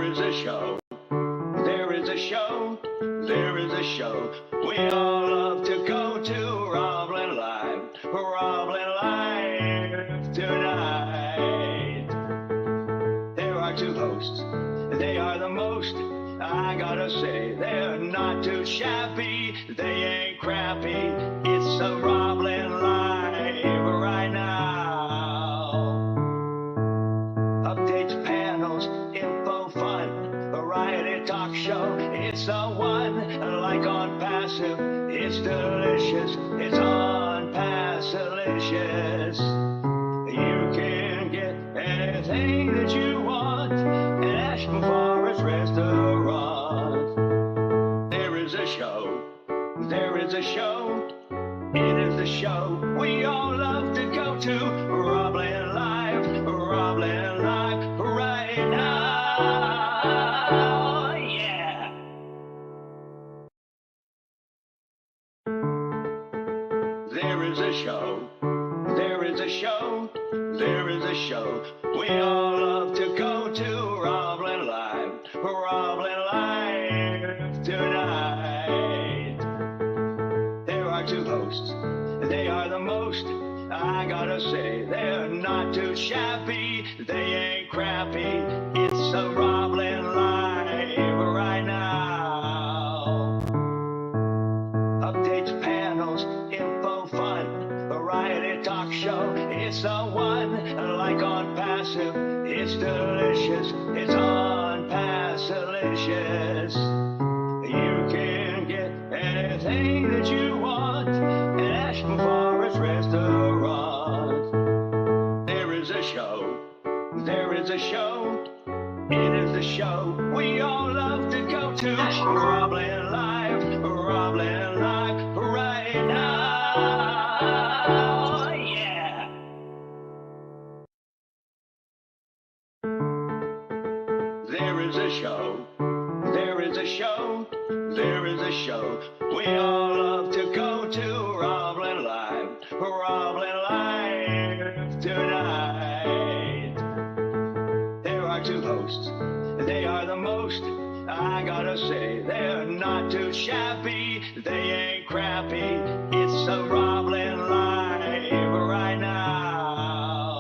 There is a show. There is a show. There is a show. We all love to go to RobLynn Live. RobLynn Live tonight. There are two hosts. They are the most. I gotta say, they're not too shabby. They ain't crappy. It's a RobLynn Live right now. Updates, panels, info, fun, variety talk show. It's the one, like on Passive. It's delicious. It's on Passilicious. You can get anything that you want at 𝗥𝗲𝗴𝗶𝗃𝗲's restaurant. There is a show. There is a show. It is the show we all love to go to. RobLynn Live. RobLynn Live right now. Yeah. There is a show. There is a show. There is a show we all love to go to. RobLynn Live. RobLynn Live tonight. There are two hosts. They are the most. I gotta say, they're not too shabby. They ain't crappy. It's a RobLynn Live right now. Updates, panels, info, fun, variety talk show. It's the one, like on Passive. It's delicious. It's on Passilicious. You can get anything that you want at 𝗥𝗲𝗴𝗄𝗃𝗲's restaurant. There is a show. There is a show. It is the show we all love to go to. RobLynn Live. RobLynn Live right now. Yeah. There is a show. There is a show. There is a show we all love to go to. RobLynn Live. RobLynn Live tonight. There are two hosts. They are the most. I gotta say, they're not too shabby. They ain't crappy. It's a RobLynn Live right now.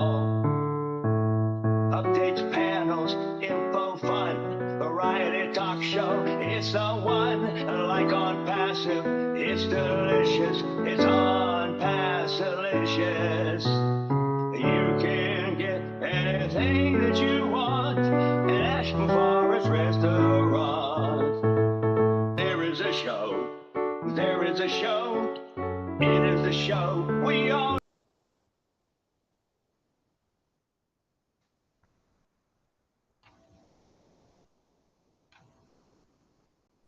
Updates, panels, info, fun, variety talk show. It's the one, like on Passive. It's delicious. It's on Passilicious. You can get anything that you want at 𝗥𝗲𝗴𝗄𝗃𝗲's restaurant. There is a show. There is a show. It is the show we all.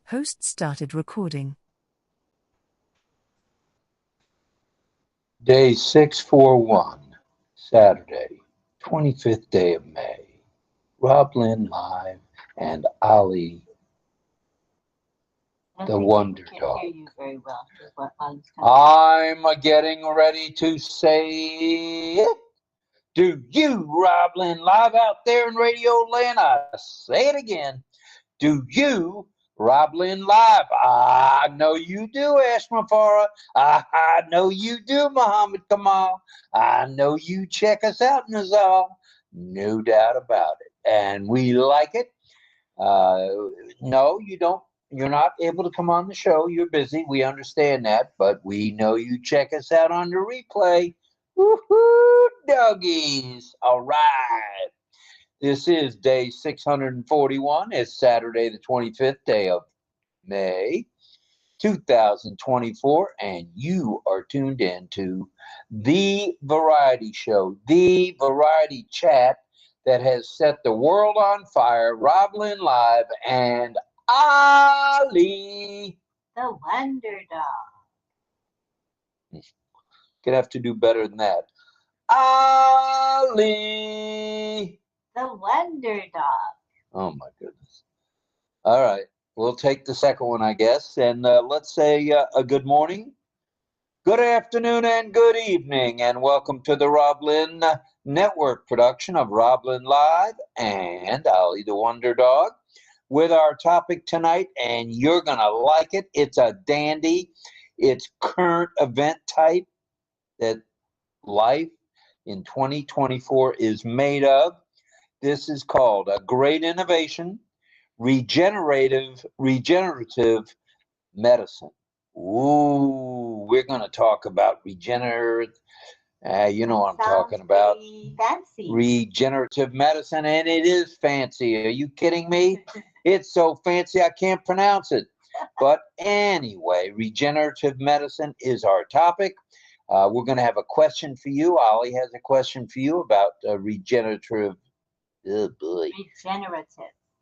Host started recording. Day 641, Saturday, 25th day of May. RobLynn Live and Ali, the Wonder Dog. Hear you very well. Is what Ali's I'm getting ready to say it. Do you, RobLynn Live out there in Radio Land? I say it again. Do you, RobLynn Live? I know you do, 𝗥𝗲𝗴𝗃𝗲. I know you do, 𝗥𝗲𝗴𝗃𝗲. I know you check us out, Nazal. No doubt about it. And we like it. No, you don't. You're not able to come on the show. You're busy. We understand that. But we know you check us out on the replay. Woohoo, doggies. All right. This is day 641. It's Saturday, the 25th day of May, 2024, and you are tuned in to the variety show, the variety chat that has set the world on fire. RobLynn Live and Ali, the Wonder Dog. Gonna have to do better than that. Ali, the Wonder Dog. Oh my goodness. All right. We'll take the second one, I guess. And let's say a good morning, good afternoon, and good evening. And welcome to the RobLynn Network production of RobLynn Live and Ali the Wonder Dog. with our topic tonight, and you're going to like it. It's a dandy. It's current event type that life in 2024 is made of. This is called A Great Innovation, Regenerative Medicine. Ooh, we're going to talk about regenerative. You know what I'm talking about. Fancy. Regenerative medicine, and it is fancy. Are you kidding me? It's so fancy I can't pronounce it. But anyway, regenerative medicine is our topic. We're going to have a question for you. Ollie has a question for you about regenerative. Oh boy.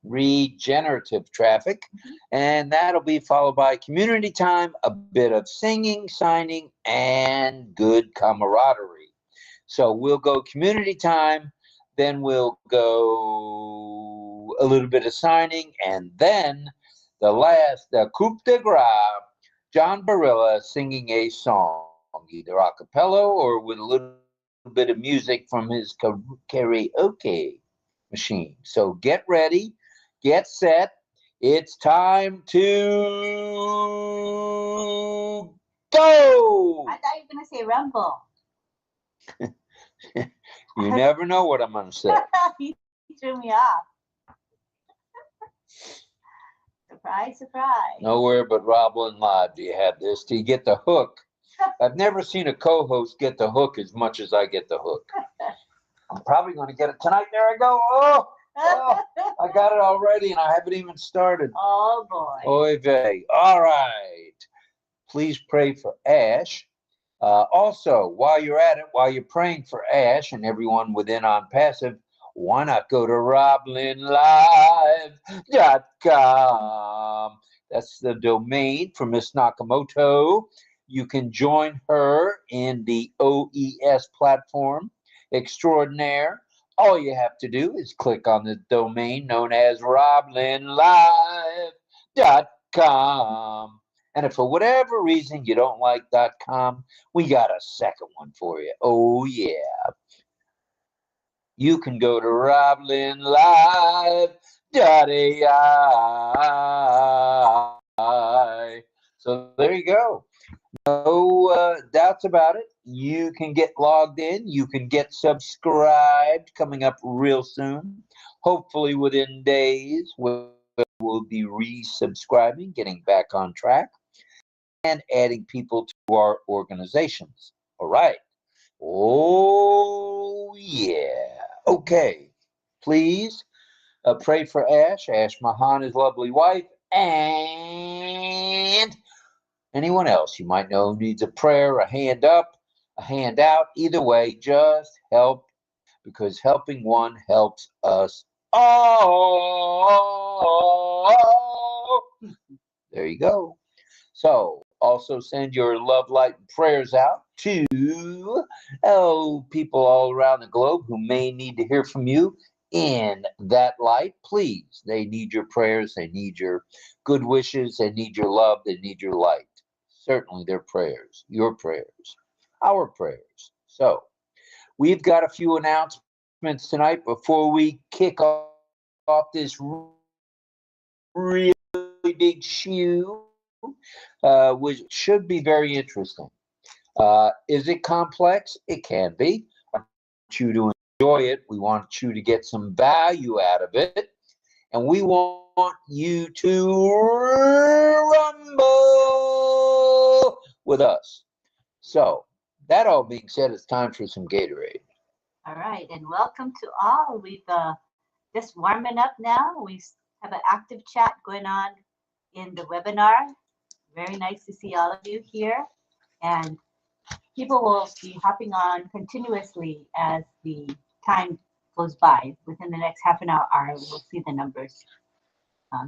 Regenerative traffic. And that'll be followed by community time, a bit of singing, signing, and good camaraderie. So we'll go community time, then we'll go a little bit of signing, and then the 𝗥𝗲𝗴𝗶𝗃𝗲, John Barilla singing a song, either a cappella or with a little bit of music from his karaoke machine. So get ready, get set. It's time to go. I thought you were going to say rumble. You never know what I'm going to say. You threw me off. Surprise, surprise. Nowhere but RobLynn Live do you have this. Do you get the hook? I've never seen a co-host get the hook as much as I get the hook. I'm probably going to get it tonight. There I go. Oh, I got it already, and I haven't even started. Oh, boy. Oy vey. All right. Please pray for Ash. Also, while you're at it, while you're praying for Ash and everyone within On Passive, why not go to RobLynnLive.com? That's the domain for Miss Nakamoto. You can join her in the OES platform extraordinaire. All you have to do is click on the domain known as RobLynnLive.com. And if for whatever reason you don't like .com, we got a second one for you. Oh, yeah. You can go to RobLynnLive.ai. So there you go. No doubts about it. You can get logged in. You can get subscribed coming up real soon. Hopefully within days, we'll be resubscribing, getting back on track, and adding people to our organizations. All right. Oh, yeah. Okay. Please pray for Ash Mahan, his lovely wife, and anyone else you might know needs a prayer, a hand up, a hand out. Either way, just help, because helping one helps us all. There you go. So also send your love, light, and prayers out to people all around the globe who may need to hear from you in that light. Please, they need your prayers. They need your good wishes. They need your love. They need your light. Certainly their prayers, your prayers, our prayers. So we've got a few announcements tonight before we kick off this really big shoe, which should be very interesting. Is it complex? It can be. We want you to enjoy it. We want you to get some value out of it. And we want you to rumble with us. So, that all being said, it's time for some Gatorade. All right, and welcome to all. We've just warming up now. We have an active chat going on in the webinar. Very nice to see all of you here. And people will be hopping on continuously as the time goes by. Within the next half an hour, we'll see the numbers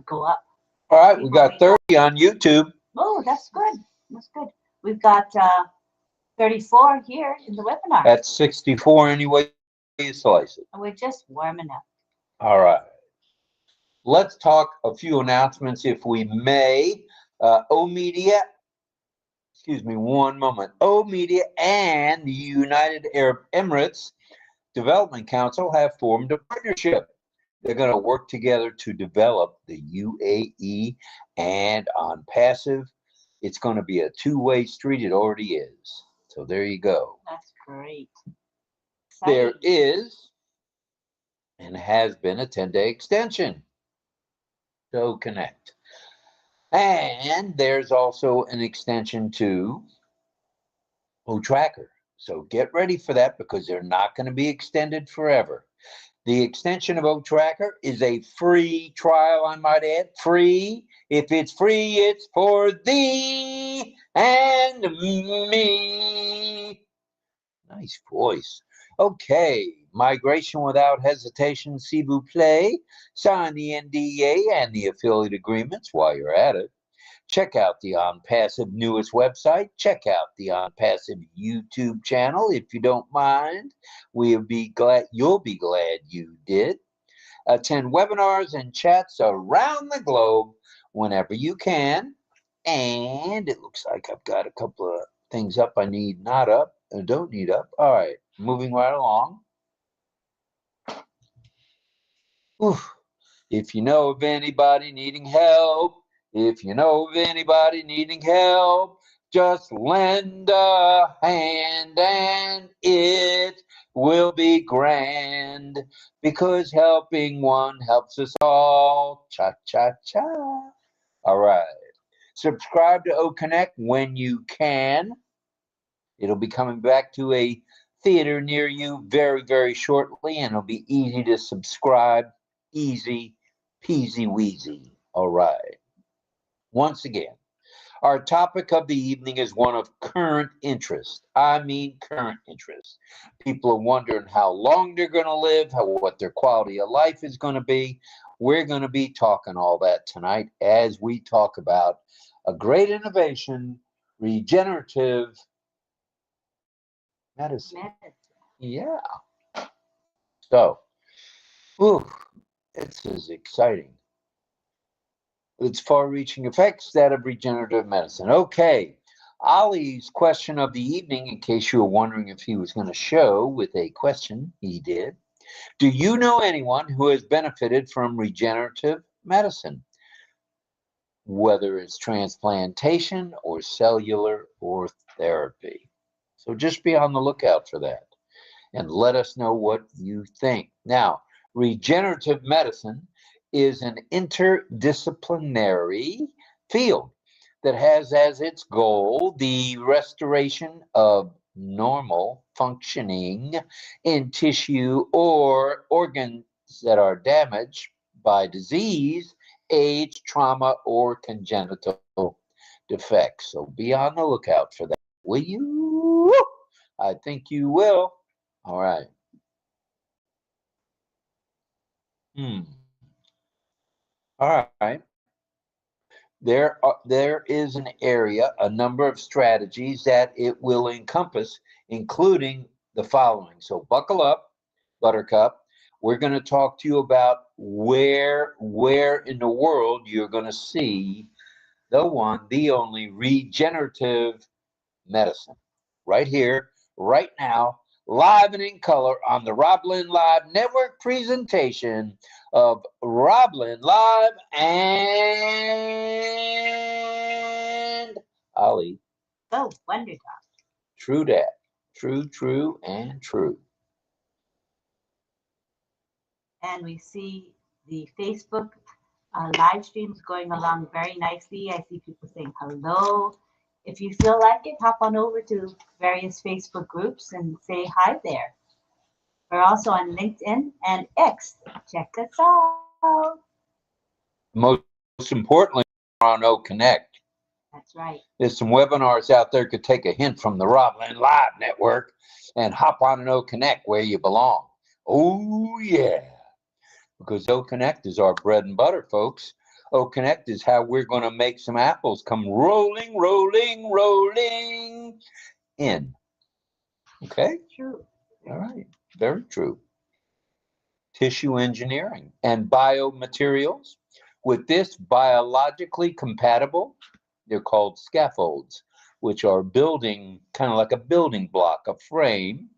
go up. All right, we got 30 on YouTube. Oh, that's good. That's good. We've got 34 here in the webinar. That's 64 anyway you slice it. And we're just warming up. All right. Let's talk a few announcements, if we may. O-Media, excuse me, one moment. O-Media and the United Arab Emirates Development Council have formed a partnership. They're going to work together to develop the UAE, and on passive, it's going to be a two-way street. It already is. So there you go. That's great. There Exciting. is and has been a 10-day extension to OCONNECT. And there's also an extension to OTracker. So get ready for that because they're not going to be extended forever. The extension of OTracker is a free trial, I might add. Free. If it's free, it's for thee and me. Nice voice. Okay. Migration without hesitation, s'il vous plaît. Sign the NDA and the affiliate agreements while you're at it. Check out the OnPassive newest website. Check out the OnPassive YouTube channel if you don't mind. You'll be glad you did. Attend webinars and chats around the globe whenever you can. And it looks like I've got a couple of things up I need not up and don't need up. All right, moving right along. Oof. If you know of anybody needing help, if you know of anybody needing help, just lend a hand and it will be grand because helping one helps us all. Cha-cha-cha. All right. Subscribe to OCONNECT when you can. It'll be coming back to a theater near you very, very shortly, and it'll be easy to subscribe. Easy peasy weezy. All right. Once again, our topic of the evening is one of current interest. I mean current interest. People are wondering how long they're going to live, what their quality of life is going to be. We're going to be talking all that tonight as we talk about a great innovation, regenerative medicine. Yeah. So, this is exciting. Its far-reaching effects, that of regenerative medicine. Okay, Ollie's question of the evening, in case you were wondering if he was going to show with a question, he did. Do you know anyone who has benefited from regenerative medicine, whether it's transplantation or cellular or therapy? So just be on the lookout for that and let us know what you think. Now, regenerative medicine is an interdisciplinary field that has as its goal the restoration of normal functioning in tissue or organs that are damaged by disease, age, trauma, or congenital defects. So be on the lookout for that. Will you? I think you will. All right. All right. There is an area, a number of strategies that it will encompass, including the following. So buckle up, Buttercup. We're going to talk to you about where in the world you're going to see the one, the only regenerative medicine. Right here, right now, live and in color on the RobLynn Live Network presentation of RobLynn Live and Ollie. Oh, Wonder Dog. True that. True, and true. And we see the Facebook live streams going along very nicely. I see people saying hello. If you feel like it, hop on over to various Facebook groups and say hi there. We're also on LinkedIn and X. Check us out. Most importantly, we're on OCONNECT. That's right. There's some webinars out there could take a hint from the RobLynn Live Network and hop on an OCONNECT where you belong. Oh, yeah. Because OCONNECT is our bread and butter, folks. OCONNECT is how we're going to make some apples come rolling in. Okay? True. All right. Very true. Tissue engineering and biomaterials. With this, biologically compatible, they're called scaffolds, which are building, kind of like a building block, a frame,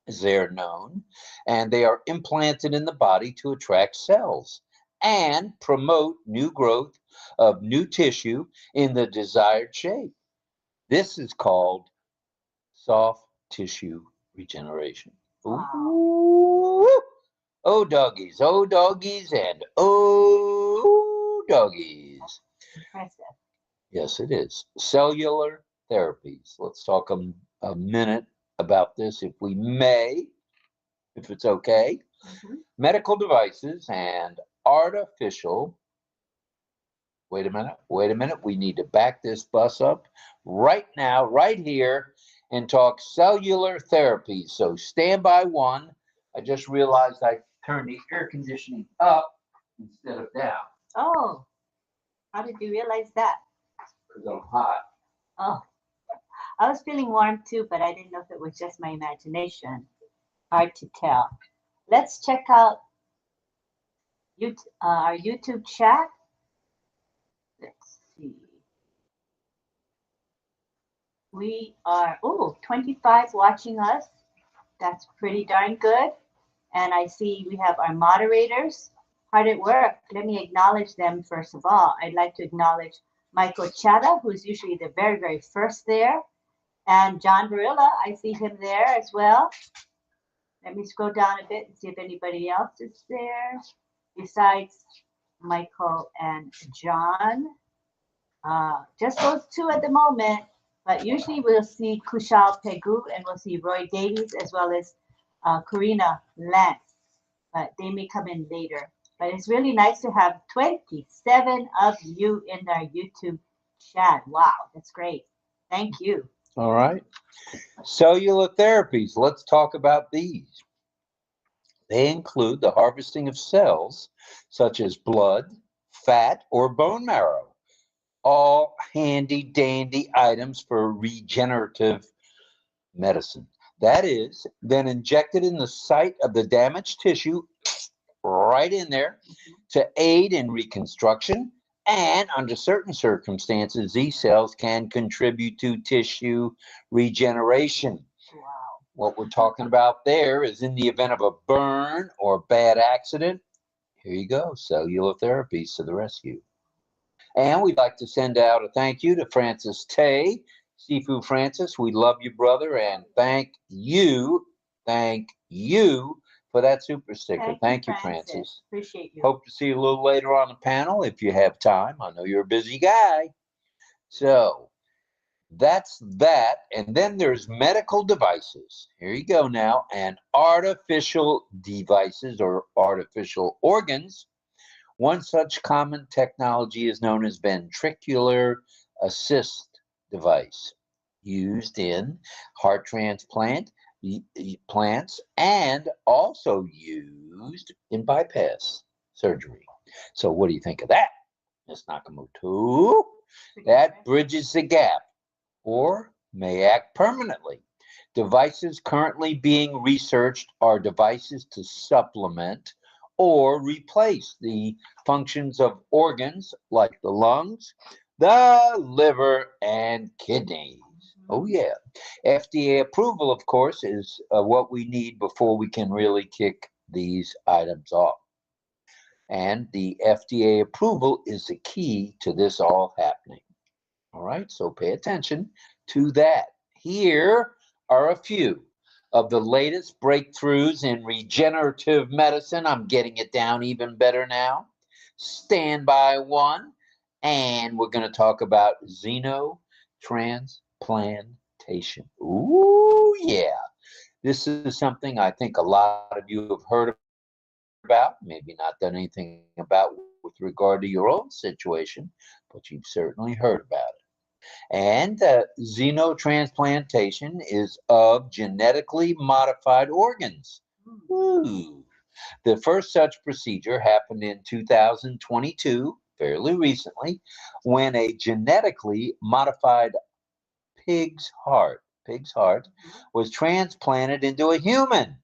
as they are known, and they are implanted in the body to attract cells and promote new growth of new tissue in the desired shape. This is called soft tissue regeneration. Ooh. Oh, doggies, and oh, doggies. Impressive. Yes, it is. Cellular therapies. Let's talk a minute about this, if we may, if it's okay. Medical devices and artificial. Wait a minute. We need to back this bus up right now, right here, and talk cellular therapy. So stand by one. I just realized I turned the air conditioning up instead of down. Oh, how did you realize that? Because I'm hot. Oh, I was feeling warm too, but I didn't know if it was just my imagination. Hard to tell. Let's check out our YouTube chat. Let's see. We are, 25 watching us. That's pretty darn good. And I see we have our moderators hard at work. Let me acknowledge them first of all. I'd like to acknowledge Michael Chata, who's usually the very, very first there. And John Barilla, I see him there as well. Let me scroll down a bit and see if anybody else is there besides Michael and John. Just those two at the moment, but usually we'll see 𝗥𝗲𝗴𝗶𝗃𝗲 and we'll see Roy Davies as well as Karina Lance, but they may come in later. But it's really nice to have 27 of you in our YouTube chat. Wow, that's great. Thank you. All right. Cellular therapies. Let's talk about these. They include the harvesting of cells such as blood, fat, or bone marrow. All handy dandy items for regenerative medicine. That is, then injected in the site of the damaged tissue, right in there, to aid in reconstruction. And under certain circumstances, these cells can contribute to tissue regeneration. Wow. What we're talking about there is in the event of a burn or bad accident, here you go, cellular therapies to the rescue. And we'd like to send out a thank you to Francis Tay. Sifu Francis, we love you, brother, and thank you for that super sticker. Thank you, Francis. Appreciate you. Hope to see you a little later on the panel if you have time. I know you're a busy guy. So that's that. And then there's medical devices. Here you go now. And artificial devices or artificial organs. One such common technology is known as ventricular assist device, used in heart transplant plants and also used in bypass surgery. So what do you think of that, Ms. Nakamoto? That bridges the gap or may act permanently. Devices currently being researched are devices to supplement or replace the functions of organs like the lungs, the liver, and kidneys. Oh, yeah. FDA approval, of course, is what we need before we can really kick these items off. And the FDA approval is the key to this all happening. All right, so pay attention to that. Here are a few of the latest breakthroughs in regenerative medicine. I'm getting it down even better now. Stand by one. And we're going to talk about xenotransplantation. Ooh, yeah. This is something I think a lot of you have heard about, maybe not done anything about with regard to your own situation, but you've certainly heard about it. And xenotransplantation is of genetically modified organs. Ooh. The first such procedure happened in 2022, fairly recently, when a genetically modified pig's heart was transplanted into a human.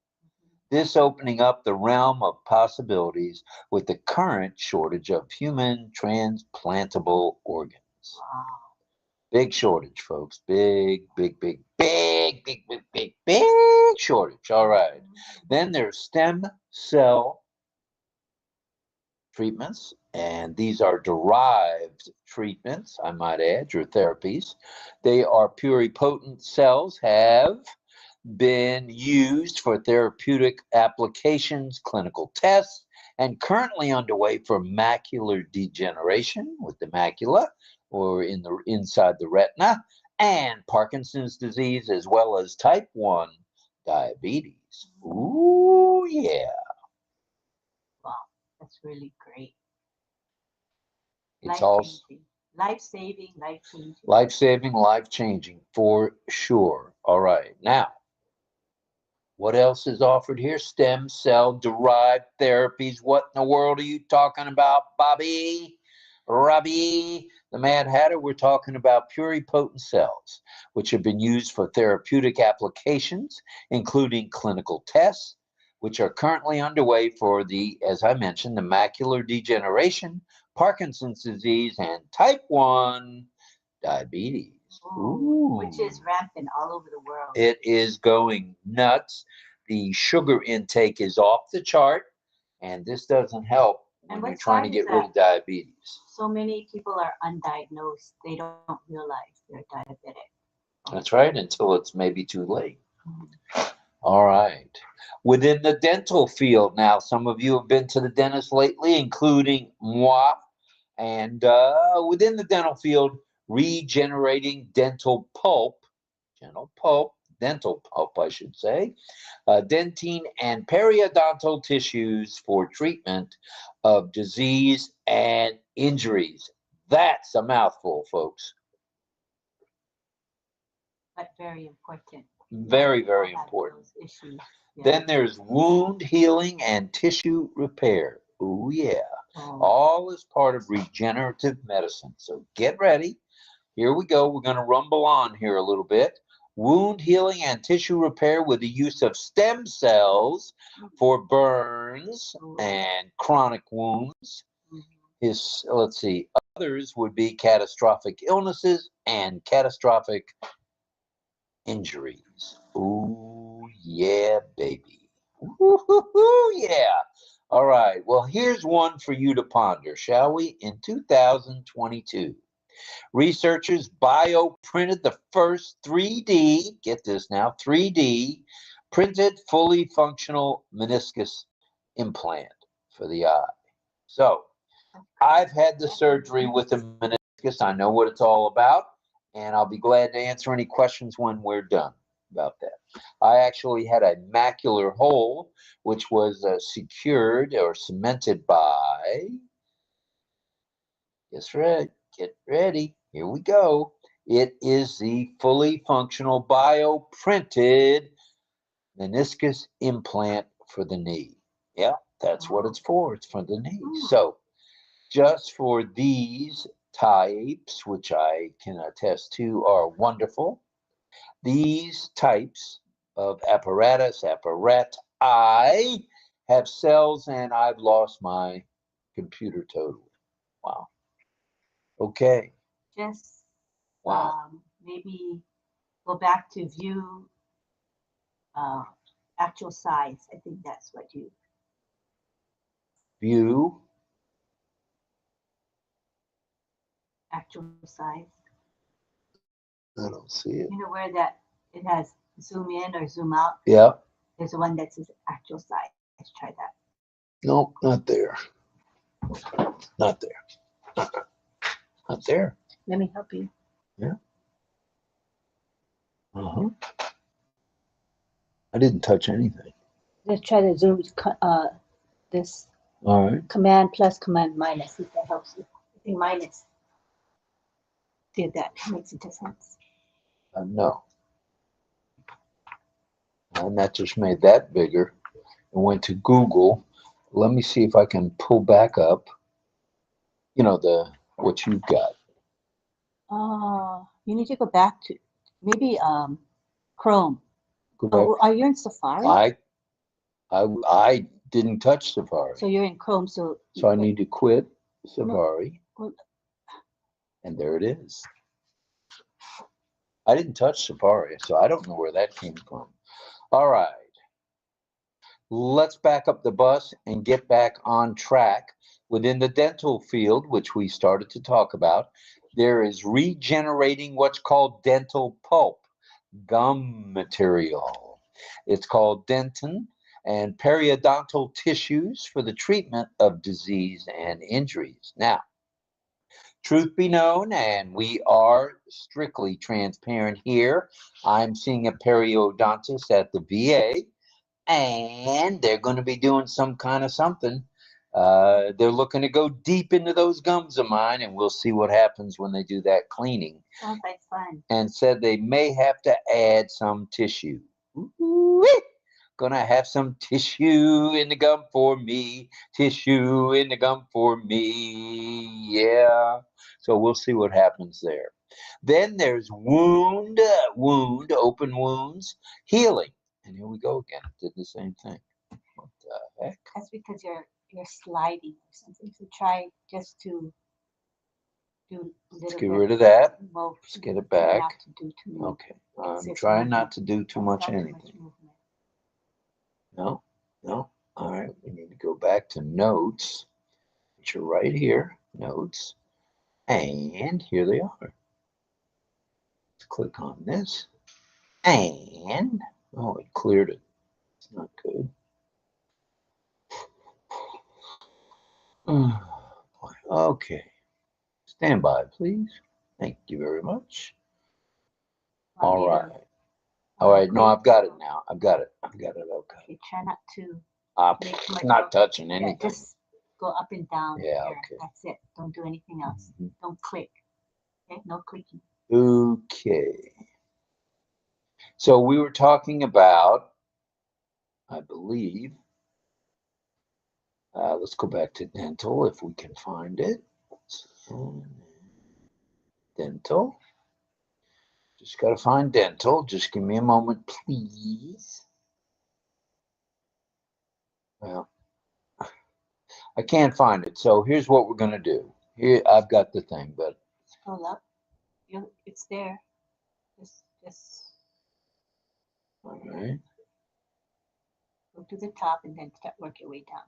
This opening up the realm of possibilities with the current shortage of human transplantable organs. Wow. Big shortage, folks. Big big shortage. All right. Then there's stem cell treatments, and these are derived treatments, I might add, or therapies. They are pluripotent cells, have been used for therapeutic applications, clinical tests, and currently underway for macular degeneration with the macula or inside the retina, and Parkinson's disease, as well as type 1 diabetes. Ooh, yeah. Wow, that's really great. It's all life-saving, life-changing. Life-saving, life-changing, for sure. All right. Now, what else is offered here? Stem cell derived therapies. What in the world are you talking about, Bobby? Robbie, the Mad Hatter? We're talking about pluripotent cells, which have been used for therapeutic applications, including clinical tests, which are currently underway for the, as I mentioned, the macular degeneration, Parkinson's disease, and type 1 diabetes. Ooh. Which is rampant all over the world. It is going nuts. The sugar intake is off the chart, and this doesn't help when you're trying to get rid of diabetes. So many people are undiagnosed. They don't realize they're diabetic. That's right, until it's maybe too late. All right. Within the dental field now, some of you have been to the dentist lately, including moi. And within the dental field, regenerating dental pulp, dental pulp, I should say, dentine and periodontal tissues for treatment of disease and injuries. That's a mouthful, folks. But very important. Very, very important. Issues. Yeah. Then there's wound healing and tissue repair. Oh, yeah. All is part of regenerative medicine. So get ready. Here we go. We're going to rumble on here a little bit. Wound healing and tissue repair with the use of stem cells for burns and chronic wounds. Let's see. Others would be catastrophic illnesses and catastrophic injuries. Ooh, yeah, baby. Ooh, yeah. All right. Well, here's one for you to ponder, shall we? In 2022, researchers bioprinted the first 3D, get this now, 3D printed fully functional meniscus implant for the eye. So I've had the surgery with a meniscus. I know what it's all about, and I'll be glad to answer any questions when we're done about that. I actually had a macular hole, which was secured or cemented by, guess right, get ready, here we go. It is the fully functional bioprinted meniscus implant for the knee. Yeah, that's what it's for. It's for the knee. So just for these types, which I can attest to are wonderful, these types of apparati have cells, and I've lost my computer totally. Wow. Okay. Just wow. Maybe go back to view actual size. I think that's what you view. Actual size. I don't see it. You know where that it has zoom in or zoom out? Yeah. There's one that says actual size. Let's try that. Nope, not there. Not there. Not there. Let me help you. Yeah. I didn't touch anything. Let's try to zoom this. All right. Command plus, command minus, if that helps you. I think minus. See if that makes a difference. No. And that just made that bigger. I went to Google. Let me see if I can pull back up, you know, what you've got. You need to go back to maybe Chrome. Go back. Oh, are you in Safari? I didn't touch Safari. So you're in Chrome, so I need to quit Safari. No. And there it is. I didn't touch Safari, so I don't know where that came from. All right. Let's back up the bus and get back on track. Within the dental field, which we started to talk about, there is regenerating what's called dental pulp, gum material. It's called dentin and periodontal tissues for the treatment of disease and injuries. Now, truth be known, and we are strictly transparent here, I'm seeing a periodontist at the VA, and they're going to be doing some kind of something. They're looking to go deep into those gums of mine, and we'll see what happens when they do that cleaning. Sounds like fun. And said they may have to add some tissue. Ooh-wee. Gonna have some tissue in the gum for me. Tissue in the gum for me. Yeah. So we'll see what happens there. Then there's open wounds, healing. And here we go again. Did the same thing. What the heck? That's because you're sliding or something. So try just to do a little Let's get bit rid of that. more. Let's get it back. Not to do too much. Okay. I'm trying not to do too much anything. No. All right. We need to go back to notes, which are right here. Notes. And here they are. Let's click on this. And, oh, it cleared it. It's not good. Okay. Stand by, please. Thank you very much. All right. All right. No, I've got it now. I've got it. Okay. You try not to. I'm not touching Yeah, anything. just go up and down. Yeah, there. okay. That's it. Don't do anything else. Don't click. Okay, no clicking. Okay. So we were talking about, I believe, let's go back to dental if we can find it. Dental. Just got to find dental. Just give me a moment, please. Well, I can't find it. So here's what we're going to do. Here, I've got the thing, but. Hold up. It's there. Just. All right. Go to the top and then work your way down.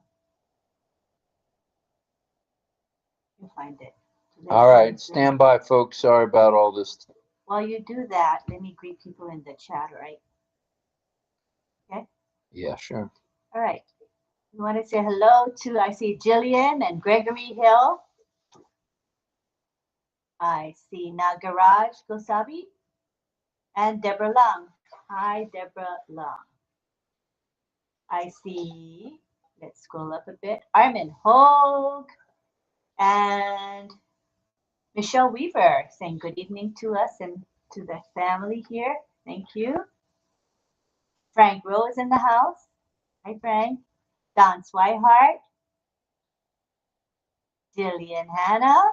You'll find it. So all right. Stand by, folks. Sorry about all this. While you do that, let me greet people in the chat, right? Okay? Yeah, sure. All right. We want to say hello to, I see Jillian and Gregory Hill. I see 𝗥𝗲𝗴𝗶𝗃𝗲𝗁 and Deborah Long. Hi, Deborah Long. I see, let's scroll up a bit, Armin Hogue and Michelle Weaver saying good evening to us and to the family here. Thank you. Frank Rowe is in the house. Hi, Frank. Don Swihart. Jillian Hanna.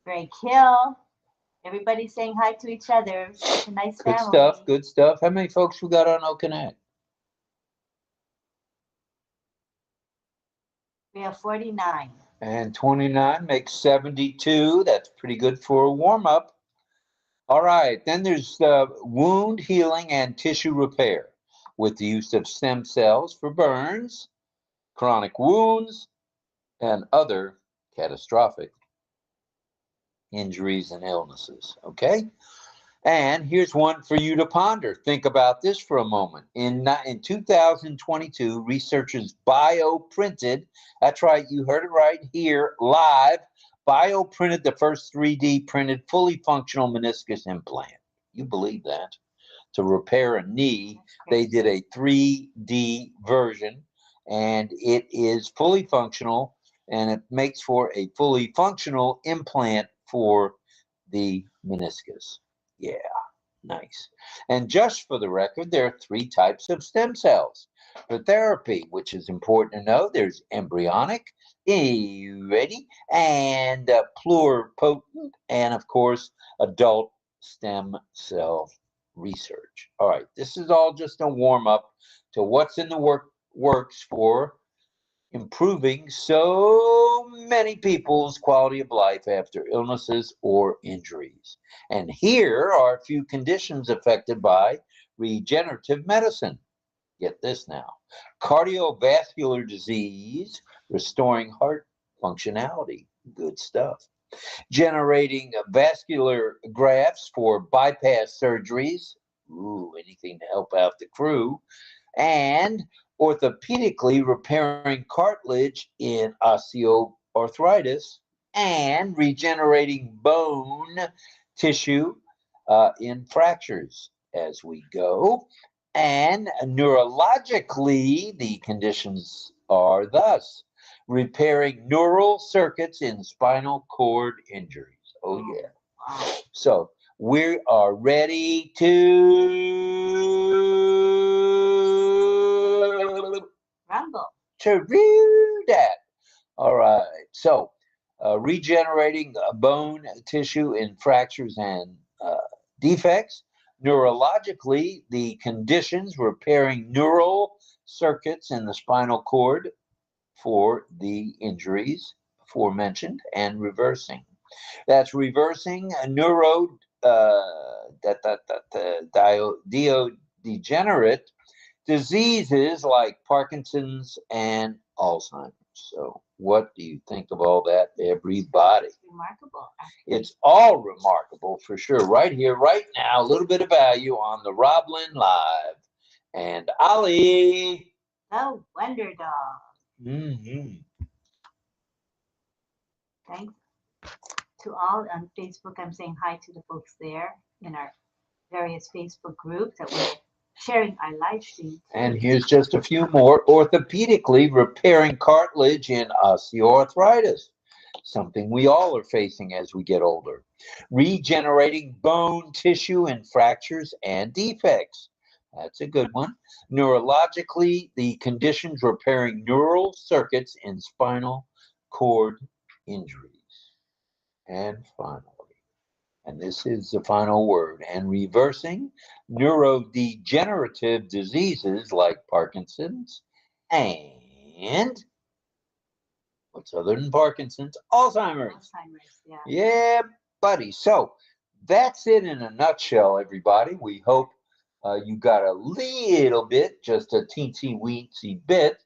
Greg Hill. Everybody saying hi to each other. It's a nice family. Good stuff. Good stuff. How many folks we got on OCONNECT? We have 49. And 29 makes 72. That's pretty good for a warm-up. All right. Then there's wound healing and tissue repair with the use of stem cells for burns, chronic wounds, and other catastrophic injuries and illnesses. Okay? And here's one for you to ponder. Think about this for a moment. In 2022, researchers bioprinted, that's right, you heard it right here, live, bioprinted the first 3D printed fully functional meniscus implant. You believe that? To repair a knee, they did a 3D version, and it is fully functional, and it makes for a fully functional implant for the meniscus. Yeah, nice. And just for the record, there are 3 types of stem cells for therapy, which is important to know. There's embryonic, ready, and pluripotent, and of course, adult stem cell research. All right, this is all just a warm-up to what's in the works for improving so many people's quality of life after illnesses or injuries. And here are a few conditions affected by regenerative medicine. Get this now. Cardiovascular disease, restoring heart functionality. Good stuff. Generating vascular grafts for bypass surgeries. Ooh, anything to help out the crew. And orthopedically repairing cartilage in osteoarthritis, and regenerating bone tissue in fractures as we go. And neurologically, the conditions are thus: repairing neural circuits in spinal cord injuries. Oh, yeah. So we are ready to Rumble. to do that. All right. So regenerating bone tissue in fractures and defects. Neurologically, the conditions repairing neural circuits in the spinal cord for the injuries aforementioned, and reversing. That's reversing neurodegenerate diseases like Parkinson's and Alzheimer's. So what do you think of all that, everybody? It's remarkable. It's all remarkable for sure. Right here, right now, a little bit of value on the RobLynn Live. And Ali. The Wonder Dog. Mm-hmm. Thanks to all on Facebook. I'm saying hi to the folks there in our various Facebook groups that we're sharing our live stream. And here's just a few more. Orthopedically repairing cartilage in osteoarthritis, something we all are facing as we get older. Regenerating bone tissue in fractures and defects. That's a good one. Neurologically, the conditions repairing neural circuits in spinal cord injuries. And finally, and this is the final word, and reversing neurodegenerative diseases like Parkinson's and, what's other than Parkinson's? Alzheimer's. Alzheimer's, yeah. Yeah, buddy. So that's it in a nutshell, everybody. We hope you got a little bit, just a teensy-weensy bit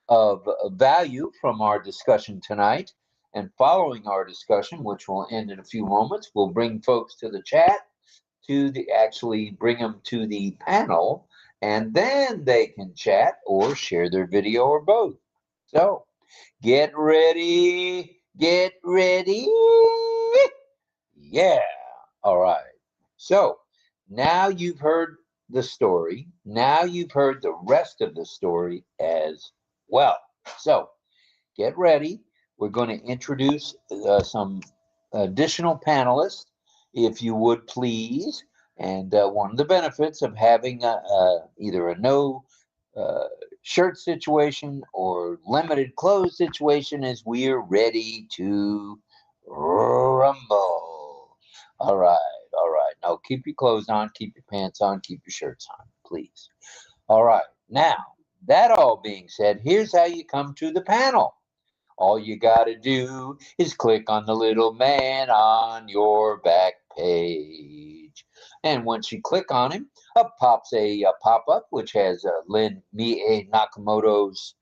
of value from our discussion tonight. And following our discussion, which will end in a few moments, we'll bring folks to the chat to actually bring them to the panel, and then they can chat or share their video or both. So get ready, get ready. Yeah. All right. So now you've heard the story. Now you've heard the rest of the story as well. So get ready. We're going to introduce some additional panelists, if you would please. And one of the benefits of having either a no shirt situation or limited clothes situation is we are ready to rumble. All right, all right. Now keep your clothes on, keep your pants on, keep your shirts on, please. All right. Now, that all being said, here's how you come to the panel. All you got to do is click on the little man on your back page. And once you click on him, up pops a pop-up which has Lynn Nakamoto's,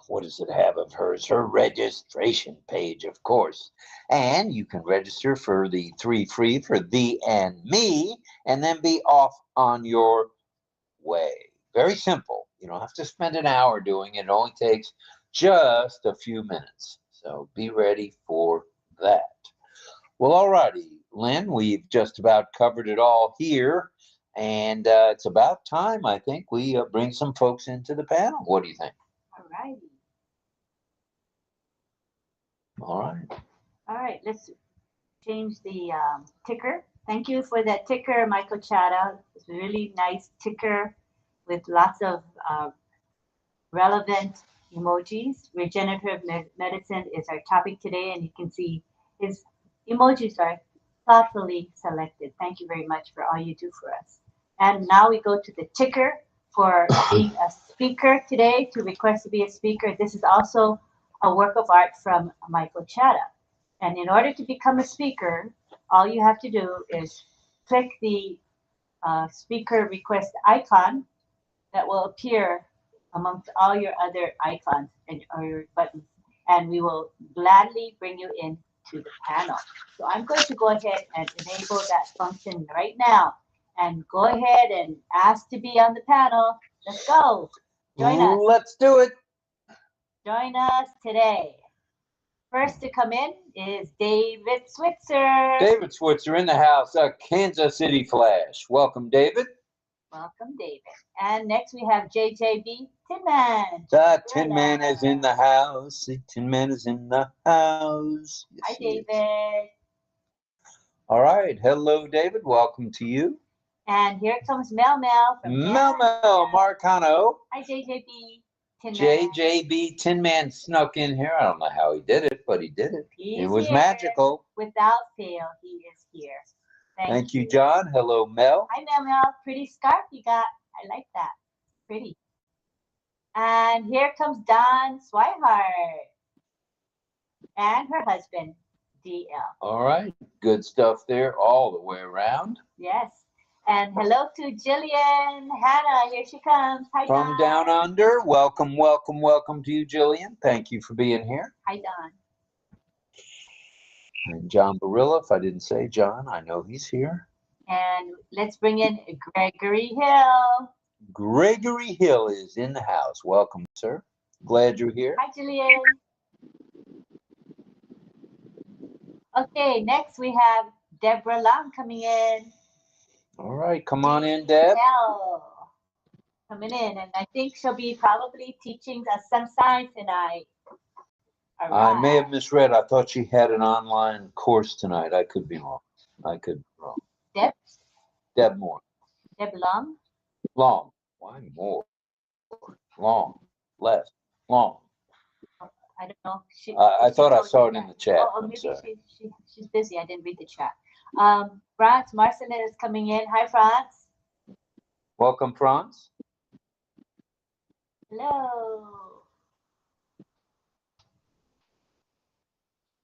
what does it have of hers? Her registration page, of course. And you can register for the 3 free for thee and me, and then be off on your way. Very simple. You don't have to spend an hour doing it. It only takes just a few minutes. So be ready for that. Well, all righty, Lynn, we've just about covered it all here. And it's about time, I think, we bring some folks into the panel. What do you think? All righty. All right. All right, let's change the ticker. Thank you for that ticker, Michael Chada. It's a really nice ticker with lots of relevant emojis. Regenerative medicine is our topic today, and you can see his emojis are thoughtfully selected. Thank you very much for all you do for us. And now we go to the ticker for being a speaker today, to request to be a speaker. This is also a work of art from Michael Chada. And in order to become a speaker, all you have to do is click the speaker request icon that will appear amongst all your other icons or your buttons, and we will gladly bring you into the panel. So I'm going to go ahead and enable that function right now, and go ahead and ask to be on the panel. Let's go. Join us. Let's do it. Join us today. First to come in is David Switzer. David Switzer in the house, a Kansas City Flash. Welcome, David. Welcome, David. And next we have JJB Tin Man. The Tin Man is in the house. The Tin Man is in the house. Yes, Hi, David. All right. Hello, David. Welcome to you. And here comes Mel from Mel Marcano. Hi, JJB Tin Man. JJB Tin Man snuck in here. I don't know how he did it, but he did it. It was magical. Without fail, he is here. Thank you, John. Hello, Mel. Hi, Mel. Pretty scarf you got. I like that. Pretty. And here comes Dawn Swihart and her husband, DL. All right. Good stuff there all the way around. Yes. And hello to Jillian Hannah. Here she comes. Hi, From Dawn. down under. Welcome, welcome, welcome to you, Jillian. Thank you for being here. Hi, Dawn. And John Barilla, if I didn't say John, I know he's here. And let's bring in Gregory Hill. Gregory Hill is in the house. Welcome, sir. Glad you're here. Hi, Jillian. Okay, next we have Deborah Lam coming in. All right, come on in, Deb. Coming in, and I think she'll be probably teaching us some science tonight. All right. I may have misread. I thought she had an online course tonight. I could be wrong. Deb? Deb Moore. Deb Long? Long. Why more? Long. Less. Long. I don't know. I thought I saw it in the chat. Oh, maybe she's busy. I didn't read the chat. Franz Marcelin is coming in. Hi, Franz. Welcome, Franz. Hello.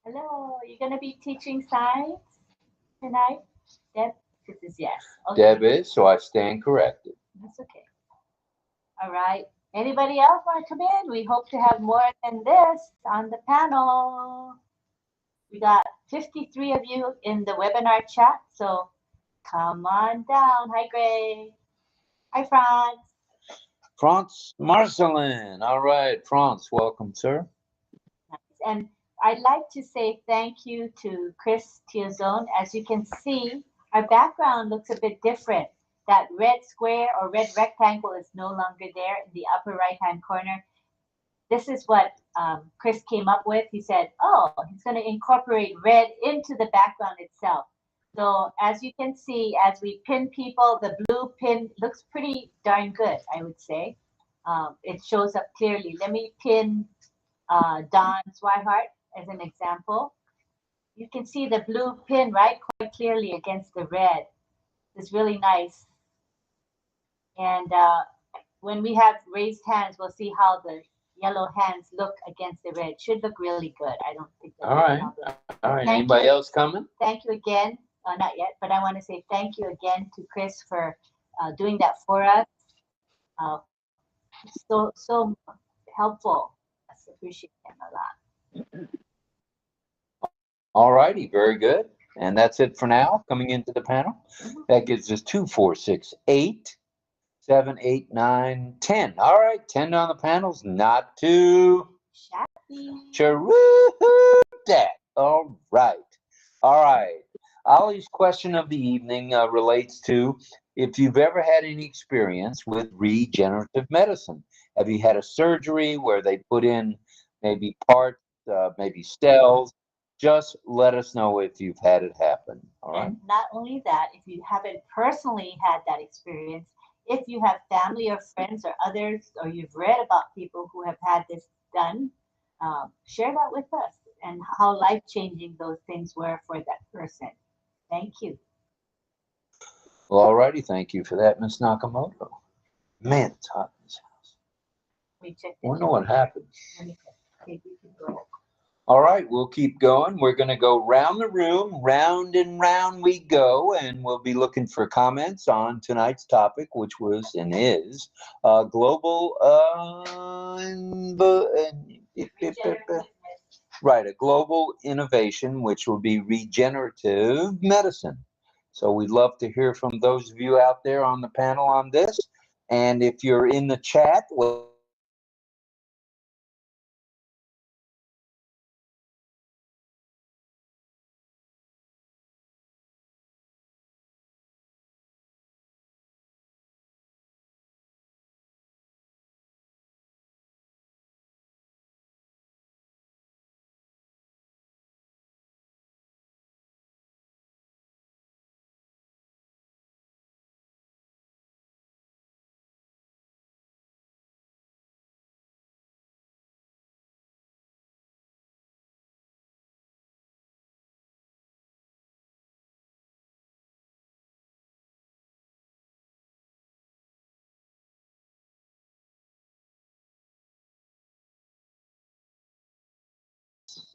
Hello. You're going to be teaching science tonight? Deb? This is yes. Okay. Deb is, so I stand corrected. That's okay. All right. Anybody else want to come in? We hope to have more than this on the panel. We got 53 of you in the webinar chat, so come on down. Hi, Gray. Hi, Franz. Franz Marcelin. All right, Franz, welcome, sir. And I'd like to say thank you to Chris Tiazone. As you can see, our background looks a bit different. That red square or red rectangle is no longer there in the upper right-hand corner. This is what Chris came up with. He said, oh, he's going to incorporate red into the background itself. So as you can see, as we pin people, the blue pin looks pretty darn good, I would say. It shows up clearly. Let me pin Dawn Swihart as an example. You can see the blue pin right quite clearly against the red. It's really nice. And when we have raised hands, we'll see how the yellow hands look against the red. Should look really good. I don't think that. All right. All right. Anybody else coming? Thank you again. Not yet, but I want to say thank you again to Chris for doing that for us. So helpful. I appreciate him a lot. All righty. Very good. And that's it for now. Coming into the panel. That gives us 2, 4, 6, 8, 7, 8, 9, 10. All right. 10 on the panels. Not too shabby. All right. All right. Ollie's question of the evening relates to if you've ever had any experience with regenerative medicine. Have you had a surgery where they put in maybe parts, maybe cells? Just let us know if you've had it happen. All right. And not only that, if you haven't personally had that experience, if you have family or friends or others, or you've read about people who have had this done, share that with us and how life-changing those things were for that person. Thank you. Well, all righty. Thank you for that, Miss Nakamoto. Man, it's hot in this house. We checked. I wonder what happened. Okay, you can go. All right, we'll keep going. We're going to go round the room, round and round we go, and we'll be looking for comments on tonight's topic, which was and is global, right, a global innovation, which will be regenerative medicine. So we'd love to hear from those of you out there on the panel on this. And if you're in the chat, well,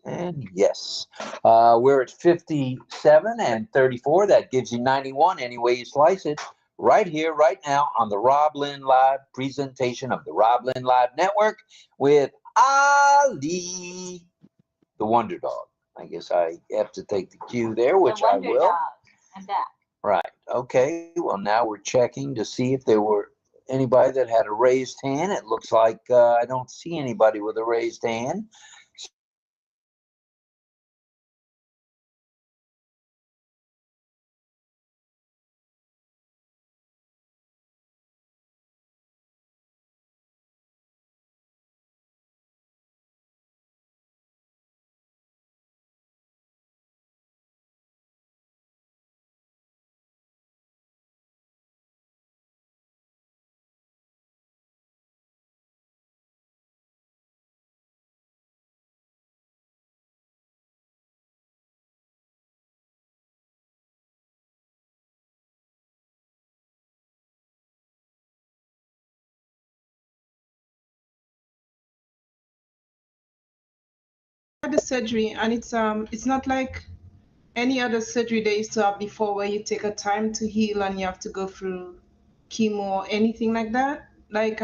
and yes, we're at 57 and 34. That gives you 91 any way you slice it. Right here, right now on the RobLynn Live presentation of the RobLynn Live Network with Ali, the Wonder Dog. I guess I have to take the cue there, which I will. Dog. I'm back. Right. Okay. Well, now we're checking to see if there were anybody that had a raised hand. It looks like I don't see anybody with a raised hand. The surgery, and it's not like any other surgery they used to have before, where you take a time to heal and you have to go through chemo or anything like that. Like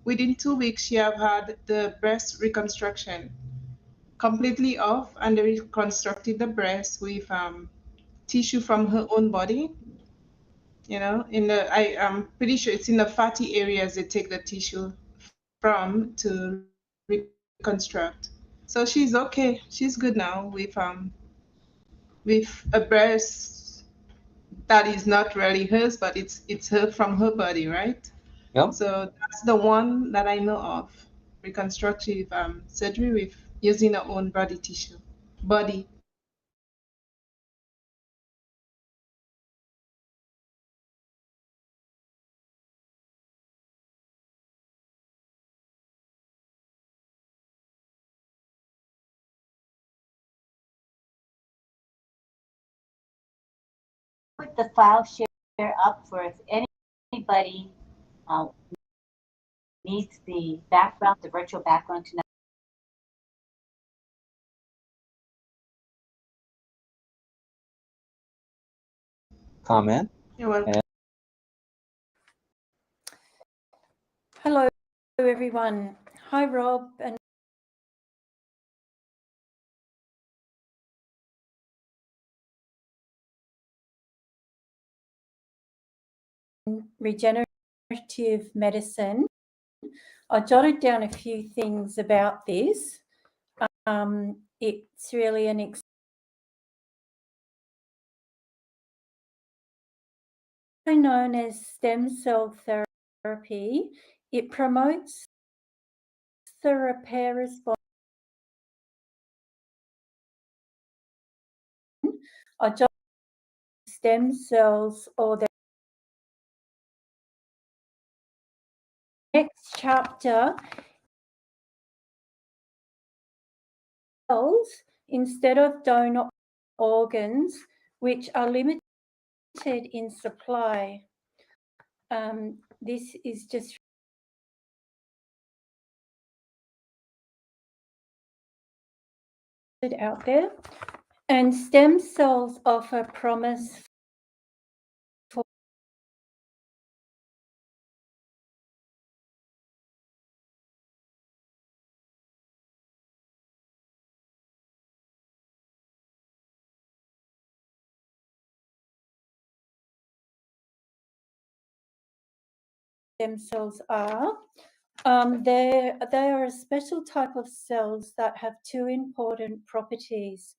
within 2 weeks she have had the breast reconstruction completely off, and they reconstructed the breast with tissue from her own body. You know, I'm pretty sure it's in the fatty areas they take the tissue from to reconstruct. So she's okay. She's good now with a breast that is not really hers, but it's her from her body, right? Yep. So that's the one that I know of, reconstructive surgery with using her own body tissue. Body. Put the file share up for if anybody needs the background, the virtual background tonight. Comment. You're welcome. Hello, everyone. Hi, Rob and regenerative medicine. I jotted down a few things about this. It's really an known as stem cell therapy. It promotes the repair response. I jotted stem cells, or the next chapter, cells instead of donor organs, which are limited in supply. This is just out there. And stem cells offer promise for stem cells are. They are a special type of cells that have two important properties.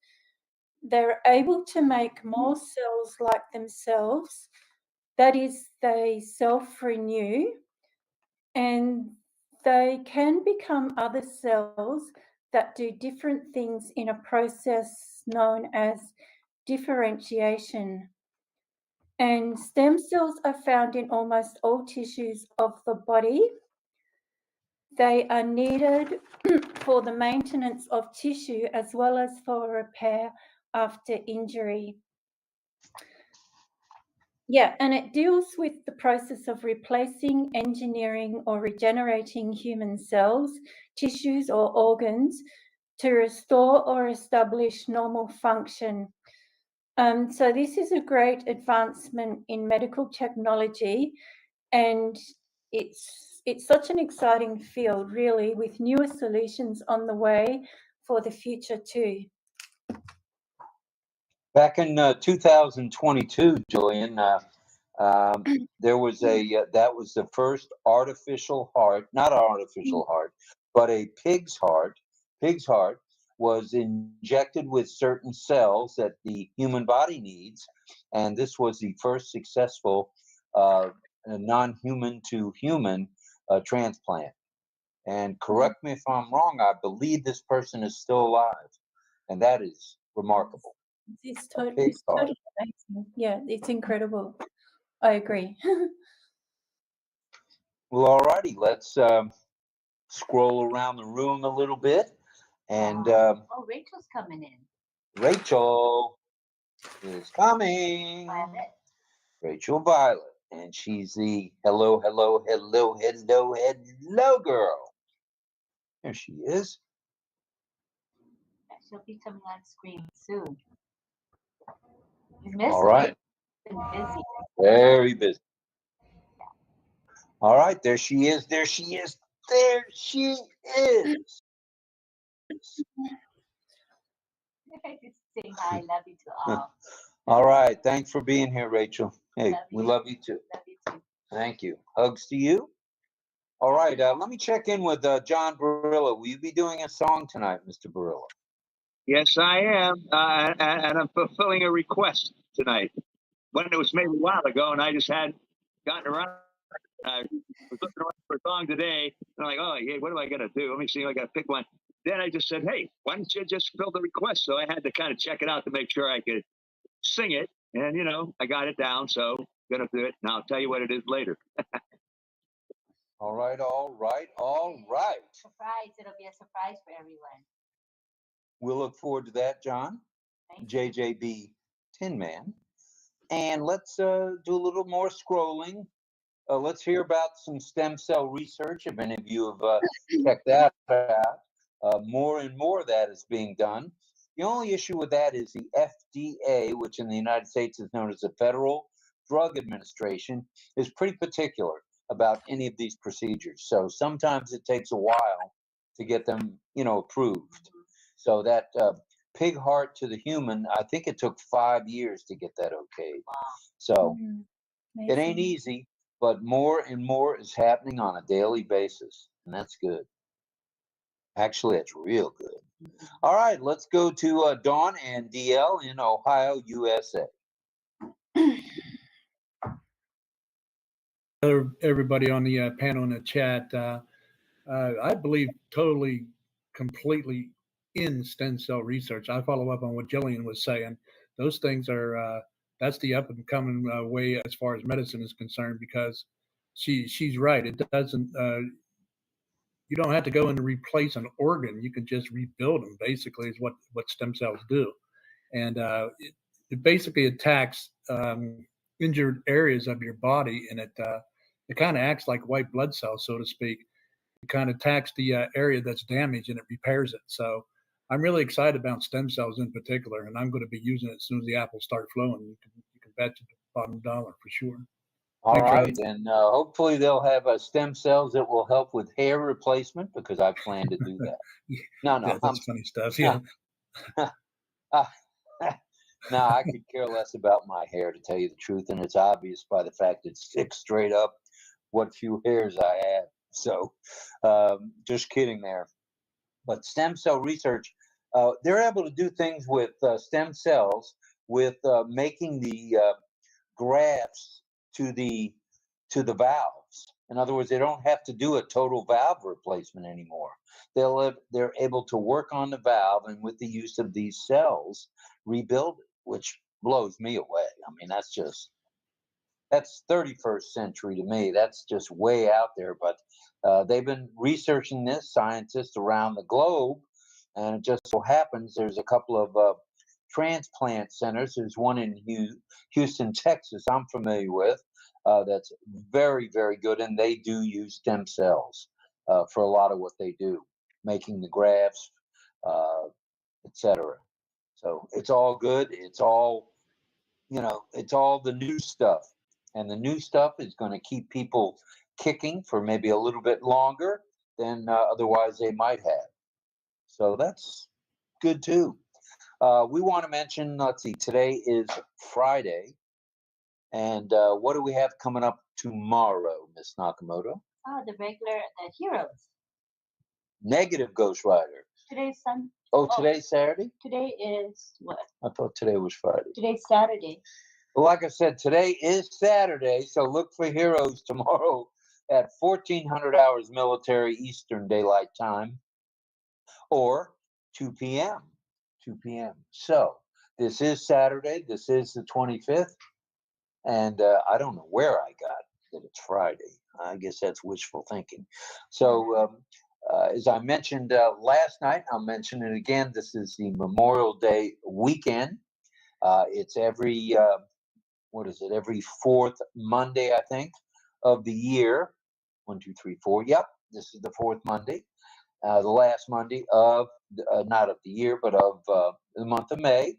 They're able to make more cells like themselves, that is, they self-renew, and they can become other cells that do different things in a process known as differentiation. And stem cells are found in almost all tissues of the body. They are needed for the maintenance of tissue as well as for repair after injury. Yeah, and it deals with the process of replacing, engineering, or regenerating human cells, tissues, or organs to restore or establish normal function. So this is a great advancement in medical technology, and it's such an exciting field, really, with newer solutions on the way for the future too. Back in 2022, Julian, there was that was the first artificial heart, not an artificial heart, but a pig's heart. Pig's heart was injected with certain cells that the human body needs, and this was the first successful non-human to human transplant. And correct me if I'm wrong, I believe this person is still alive, and that is remarkable. It's totally amazing. Yeah, it's incredible. I agree. Well, all righty, let's scroll around the room a little bit. And Rachel's coming in. Rachel is coming. Violet. Rachel Violet. And she's the hello girl. There she is. She'll be coming on screen soon. You missed All right. Been busy. Very busy. All right, there she is. There she is. There she is. Just saying hi, love you to all. All right, thanks for being here, Rachel. Hey, we love you too. Love you too. Thank you. Hugs to you. All right, let me check in with John Barilla. Will you be doing a song tonight, Mr. Barilla? Yes, I am, and I'm fulfilling a request tonight. When it was made a while ago, and I just hadn't gotten around. I was looking around for a song today, and I'm like, oh, yeah, what am I going to do? Let me see if I got to pick one. Then I just said, hey, why don't you just fill the request? So I had to kind of check it out to make sure I could sing it. And, you know, I got it down, so I'm going to do it. And I'll tell you what it is later. All right, all right, all right. Surprise. It'll be a surprise for everyone. We'll look forward to that, John. JJB Tin Man. And let's do a little more scrolling. Let's hear about some stem cell research. If any of you have checked that out, more and more of that is being done. The only issue with that is the FDA, which in the United States is known as the Federal Drug Administration, is pretty particular about any of these procedures. So sometimes it takes a while to get them, you know, approved. So that pig heart to the human, I think it took 5 years to get that okay. Wow. So it ain't easy, but more and more is happening on a daily basis, and that's good. Actually, that's real good. All right, let's go to Dawn and DL in Ohio, USA. Everybody on the panel in the chat, I believe totally, completely in stem cell research. I follow up on what Jillian was saying. Those things are, that's the up and coming way as far as medicine is concerned, because she's right. It doesn't, you don't have to go and replace an organ. You can just rebuild them, basically, is what stem cells do. And it basically attacks injured areas of your body, and it kind of acts like white blood cells, so to speak. It kind of attacks the area that's damaged, and it repairs it. So I'm really excited about stem cells in particular, and I'm going to be using it as soon as the apples start flowing. You can bet you bottom dollar for sure. All Thanks, right, Rob. and hopefully they'll have stem cells that will help with hair replacement, because I plan to do that. No, Yeah, that's funny stuff. Yeah. No, I could care less about my hair, to tell you the truth, and it's obvious by the fact it sticks straight up what few hairs I have. So, just kidding there. But stem cell research, they're able to do things with stem cells, with making the grafts to the valves. In other words, they don't have to do a total valve replacement anymore. They're able to work on the valve, and with the use of these cells, rebuild it, which blows me away. I mean, that's 31st century to me. That's just way out there. But they've been researching this, scientists around the globe, and it just so happens there's a couple of transplant centers. There's one in Houston, Texas, I'm familiar with, that's very, very good, and they do use stem cells for a lot of what they do, making the grafts, etc. So it's all good. It's all, it's all the new stuff. And the new stuff is going to keep people kicking for maybe a little bit longer than otherwise they might have. So that's good too. We want to mention, let's see, today is Friday. And what do we have coming up tomorrow, Miss Nakamoto? Oh, the heroes. Negative Ghost Rider. Today's Sunday. Oh, today's Saturday? Today is what? I thought today was Friday. Today's Saturday. Well, like I said, today is Saturday, so look for Heroes tomorrow at 1400 hours military Eastern Daylight Time, or 2 p.m. 2 p.m. So this is Saturday. This is the 25th. And I don't know where I got that it's Friday. I guess that's wishful thinking. So as I mentioned last night, I'll mention it again. This is the Memorial Day weekend. It's every, every fourth Monday, I think, of the year. 1, 2, 3, 4. Yep, this is the fourth Monday. The last Monday of, not of the year, but of the month of May.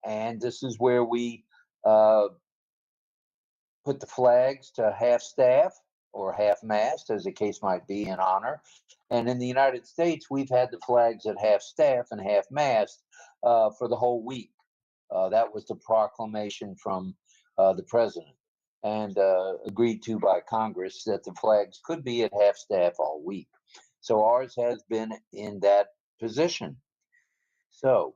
And this is where we put the flags to half-staff or half-mast, as the case might be, in honor. And in the United States, we've had the flags at half-staff and half-mast for the whole week. That was the proclamation from the president, and agreed to by Congress, that the flags could be at half-staff all week. So ours has been in that position. So,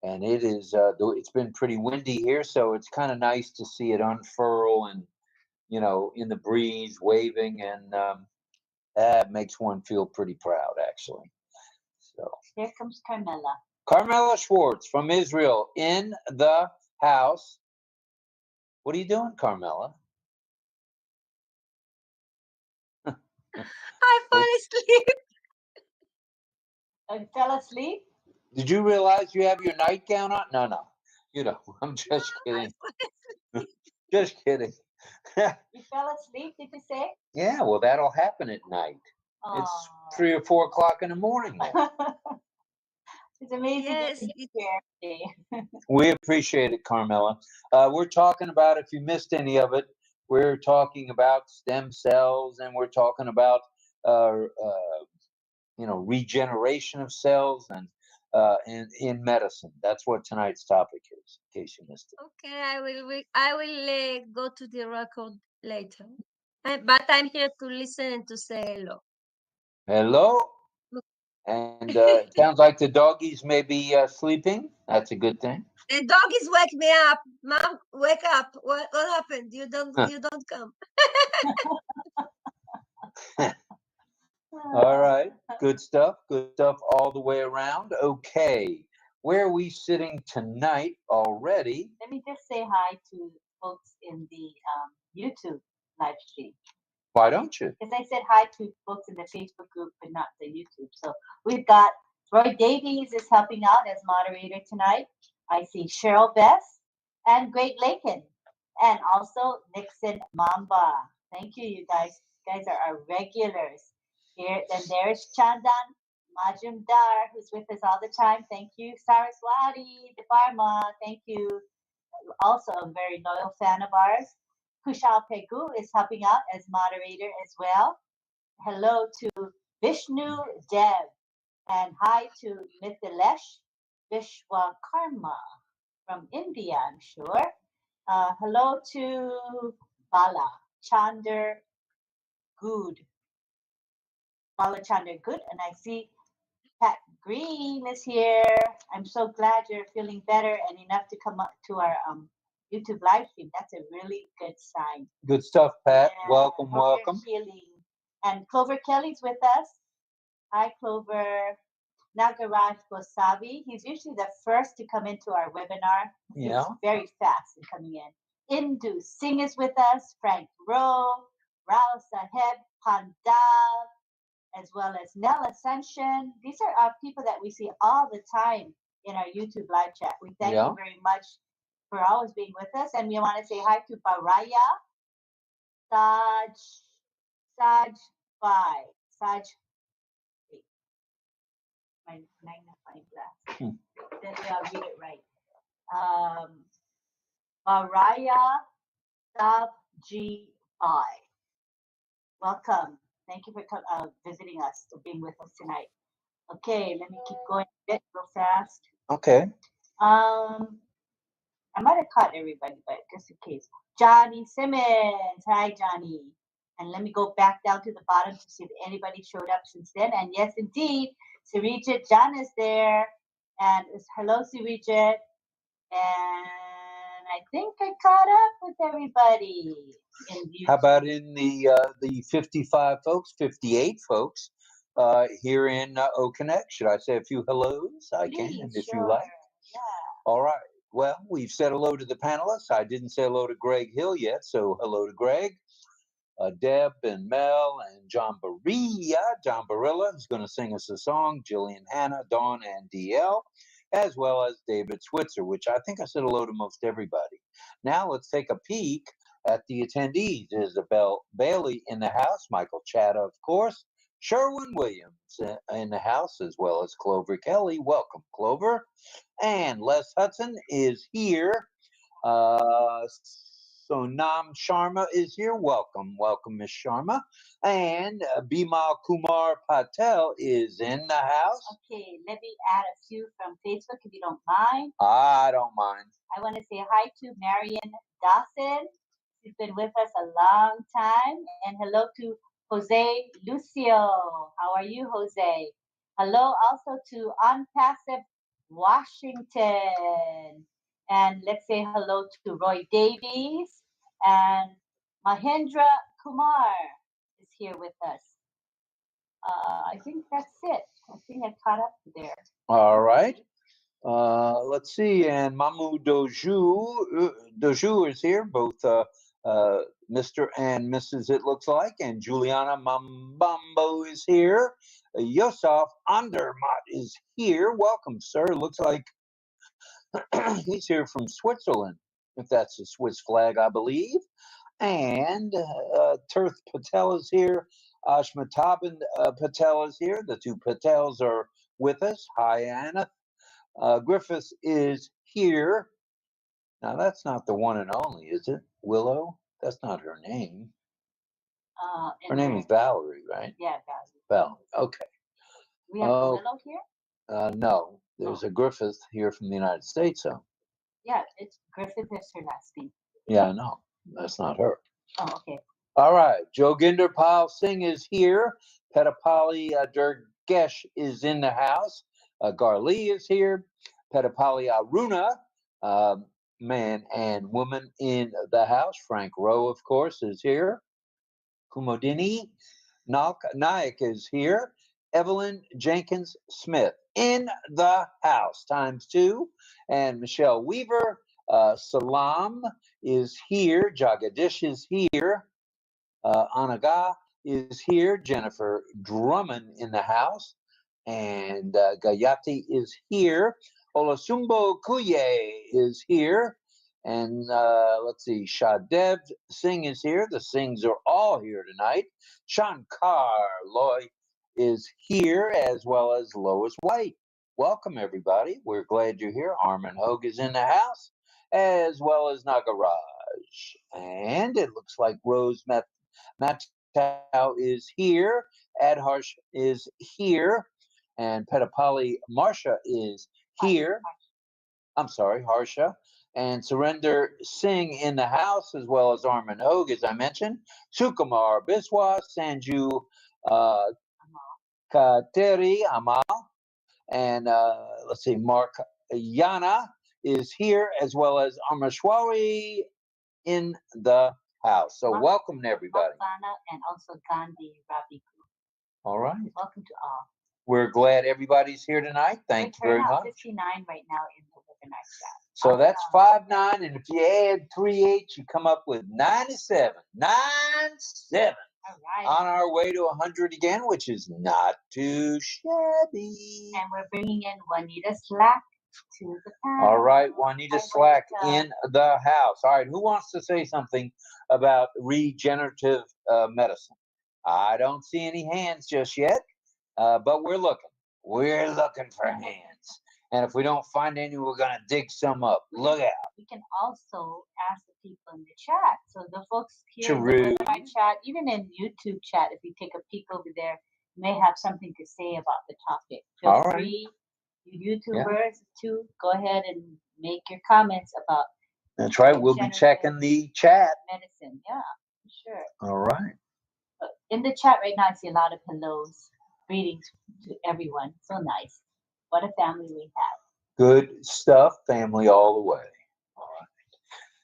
and it is, it's been pretty windy here, so it's kind of nice to see it unfurl and, in the breeze, waving, and that makes one feel pretty proud, actually. So here comes Carmela. Carmela Schwartz from Israel in the house. What are you doing, Carmela? I fell asleep. You fell asleep? Did you realize you have your nightgown on? No. I'm just kidding. Just kidding. You fell asleep, did you say? Yeah, well, that'll happen at night. Aww. It's 3 or 4 o'clock in the morning now. It's amazing. Yes, We appreciate it, Carmela. We're talking about, if you missed any of it, we're talking about stem cells, and we're talking about regeneration of cells, and in medicine. That's what tonight's topic is, in case you missed it. Okay, I will go to the record later. But I'm here to listen and to say hello. Hello. And it sounds like the doggies may be sleeping. That's a good thing. The doggies wake me up. Mom, wake up. What happened? You don't come. All right. Good stuff. Good stuff all the way around. Okay. Where are we sitting tonight already? Let me just say hi to folks in the YouTube live stream. Why don't you? Because I said hi to folks in the Facebook group, but not the YouTube. So we've got Roy Davies is helping out as moderator tonight. I see Cheryl Bess and Great Lakin, and also Nixon Mamba. Thank you, you guys. You guys are our regulars here. Then there's Chandan Majumdar, who's with us all the time. Thank you. Saraswati Deparma, thank you. Also a very loyal fan of ours. 𝗥𝗲𝗴𝗶𝗃𝗲 is helping out as moderator as well. Hello to Vishnu Dev. And hi to Mithilesh Vishwakarma from India, I'm sure. Hello to Bala Chander Good. Bala Chander Good. And I see Pat Green is here. I'm so glad you're feeling better and enough to come up to our YouTube live stream. That's a really good sign. Good stuff, Pat. Yeah, Welcome, welcome. Healing. And Clover Kelly's with us. Hi, Clover. 𝗥𝗲𝗴𝗶𝗃𝗲. He's usually the first to come into our webinar. Yeah. He's very fast in coming in. Indu Singh is with us. Frank Rowe, Rao Saheb Pandal, as well as Nell Ascension. These are our people that we see all the time in our YouTube live chat. We thank you very much for always being with us. And we want to say hi to Baraya, Saj, my magnifying glass. Then I'll read it right. Baraya Sabji-Bai. Welcome. Thank you for visiting us, for being with us tonight. Okay, let me keep going a bit real fast. Okay. I might have caught everybody, but just in case. Johnny Simmons. Hi, Johnny. And let me go back down to the bottom to see if anybody showed up since then. And yes, indeed, Sirijit John is there. And hello, Sirijit. And I think I caught up with everybody. How about in the 55 folks, 58 folks here in OCONNECT? Should I say a few hellos? I can, if you like. Yeah. All right. Well, we've said hello to the panelists. I didn't say hello to Greg Hill yet, so hello to Greg. Deb and Mel and John Barilla. John Barilla is going to sing us a song. Jillian Hanna, Dawn, and DL, as well as David Switzer, which I think I said hello to most everybody. Now let's take a peek at the attendees. Isabel Bailey in the house, Michael Chatta, of course, Sherwin Williams in the house, as well as Clover Kelly. Welcome, Clover. And Les Hudson is here. Sonam Sharma is here. Welcome, welcome, Miss Sharma. And Bimal Kumar Patel is in the house. Okay, let me add a few from Facebook if you don't mind. I don't mind. I want to say hi to Marion Dawson. She's been with us a long time. And hello to Jose Lucio. How are you, Jose? Hello also to Unpassive Washington. And let's say hello to Roy Davies. And Mahendra Kumar is here with us. I think that's it. I think I caught up there. All right. Let's see. And Mamu Doju is here. Both Mr. and Mrs. It looks like. And Juliana Mambambo is here. Yosef Andermatt is here. Welcome, sir. Looks like he's here from Switzerland, if that's a Swiss flag, I believe. And Tirth Patel is here. Ashmataban Patel is here. The two Patels are with us. Hi, Anna. Griffiths is here. Now, that's not the one and only, is it? Willow? That's not her name. Her name is Valerie, right? Yeah, Valerie. Okay. We have a Willow here? No. There's a Griffith here from the United States, so. Yeah, it's Griffith is her last name. Yeah, I know. That's not her. Oh, okay. All right. Joginder Pal Singh is here. Petapali Durgesh is in the house. Garli is here. Petapali Aruna, man and woman in the house. Frank Rowe, of course, is here. Kumodini Nayak is here. Evelyn Jenkins Smith in the house, ×2. And Michelle Weaver, Salam is here. Jagadish is here. Anaga is here. Jennifer Drummond in the house. And Gayati is here. Olasumbo Kuye is here. And let's see, Shadev Singh is here. The Singhs are all here tonight. Shankar is here, as well as Lois White. Welcome, everybody. We're glad you're here. Armin Hogue is in the house, as well as Nagaraj. And it looks like Rose Matau is here. Adharsh is here. And Petapali Marsha is here. I'm sorry, Harsha. And Surrender Singh in the house, as well as Armin Hogue, as I mentioned. 𝗥𝗲𝗴𝗶𝗃𝗲, Sanju 𝗥𝗲𝗴𝗃𝗲𝗃, and let's see, Mark Yana is here, as well as Amreshwari in the house. So welcome to everybody. And also Gandhi Rabiku. All right. Welcome to all. We're glad everybody's here tonight. Thank you very much. 59 right now in the webinar chat. So that's 59, and if you add 38, you come up with 97. 97. All right. On our way to 100 again, which is not too shabby. And we're bringing in Juanita Slack to the panel. All right, Juanita Slack in the house. All right, who wants to say something about regenerative medicine? I don't see any hands just yet, but we're looking. We're looking for hands. And if we don't find any, we're going to dig some up. Look out. We can also ask the people in the chat. So the folks here True. in the webinar chat, even in YouTube chat, if you take a peek over there, you may have something to say about the topic. Feel free, you YouTubers, to go ahead and make your comments about. That's right. We'll be checking the chat. Medicine, yeah, for sure. All right. But in the chat right now, I see a lot of hellos. Greetings to everyone. So nice. What a family we have. Good stuff. Family all the way. All right.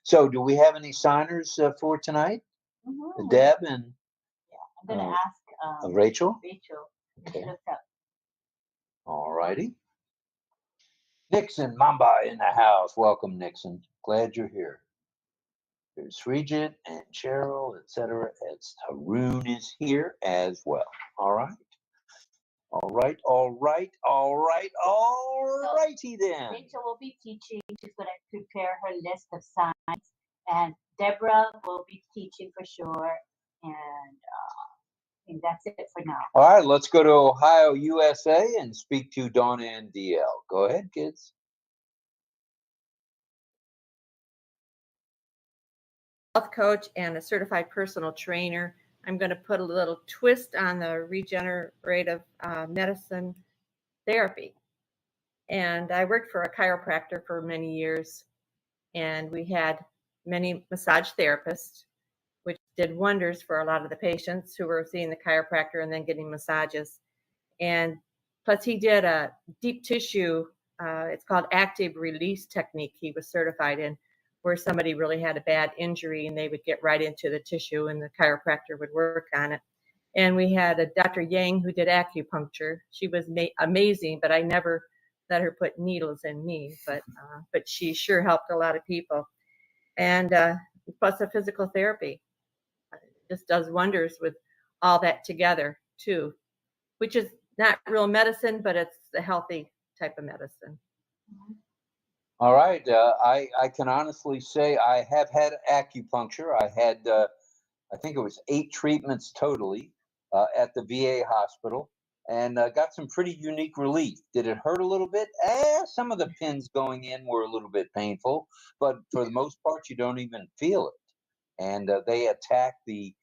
So do we have any signers for tonight? Mm-hmm. Deb and... Yeah, I'm going to ask... Rachel? Rachel. Okay. Look up. All righty. Nixon Mamba in the house. Welcome, Nixon. Glad you're here. There's Regent and Cheryl, etc. Haroon is here as well. All right. All right, all right, all right, all righty then. Rachel will be teaching. She's going to prepare her list of signs. And Deborah will be teaching for sure. And I think that's it for now. All right, let's go to Ohio, USA and speak to Donna and DL. Go ahead, kids. Health coach and a certified personal trainer. I'm going to put a little twist on the regenerative medicine therapy. And I worked for a chiropractor for many years, and we had many massage therapists, which did wonders for a lot of the patients who were seeing the chiropractor and then getting massages. And plus he did a deep tissue, it's called active release technique he was certified in, where somebody really had a bad injury and they would get right into the tissue and the chiropractor would work on it. And we had a Dr. Yang who did acupuncture. She was amazing, but I never let her put needles in me, but she sure helped a lot of people. And plus a physical therapy. Just does wonders with all that together too, which is not real medicine, but it's a healthy type of medicine. All right. I can honestly say I have had acupuncture. I had, I think it was 8 treatments totally at the VA hospital, and got some pretty unique relief. Did it hurt a little bit? Some of the pins going in were a little bit painful, but for the most part, you don't even feel it. And they attack the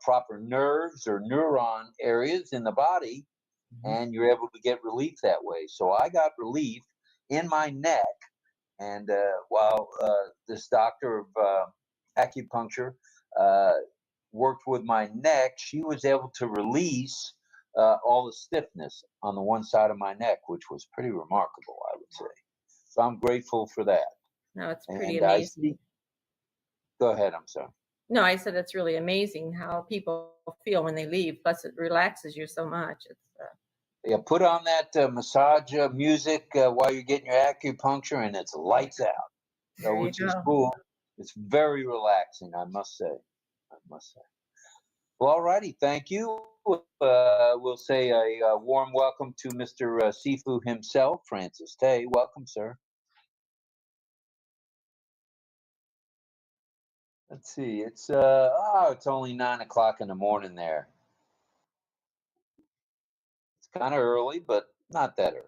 proper nerves or neuron areas in the body, and you're able to get relief that way. So I got relief in my neck. And while this doctor of acupuncture worked with my neck, she was able to release all the stiffness on the one side of my neck, which was pretty remarkable, I would say. So I'm grateful for that. No, it's pretty amazing. Go ahead, I'm sorry. No, I said it's really amazing how people feel when they leave. Plus, it relaxes you so much. It's yeah, put on that massage music while you're getting your acupuncture, and it's lights out. So, which is cool. It's very relaxing, I must say. Well, all righty. Thank you. We'll say a warm welcome to Mr. Sifu himself, Francis Tay. Welcome, sir. Let's see. It's only 9 o'clock in the morning there. Kind of early, but not that early.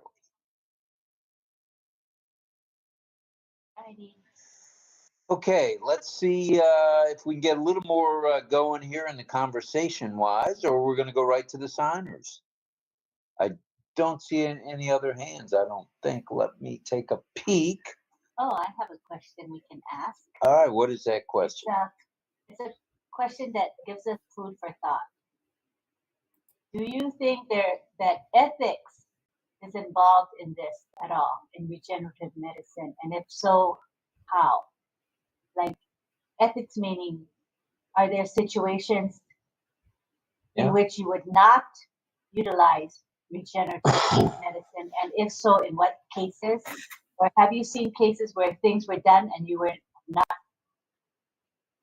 Alrighty. Okay, let's see if we can get a little more going here in the conversation-wise, or we're going to go right to the signers. I don't see any other hands, I don't think. Let me take a peek. Oh, I have a question we can ask. All right, what is that question? It's a question that gives us food for thought. Do you think that ethics is involved in this at all, in regenerative medicine? And if so, how? Like, ethics meaning, are there situations in which you would not utilize regenerative medicine? And if so, in what cases? Or have you seen cases where things were done and you were not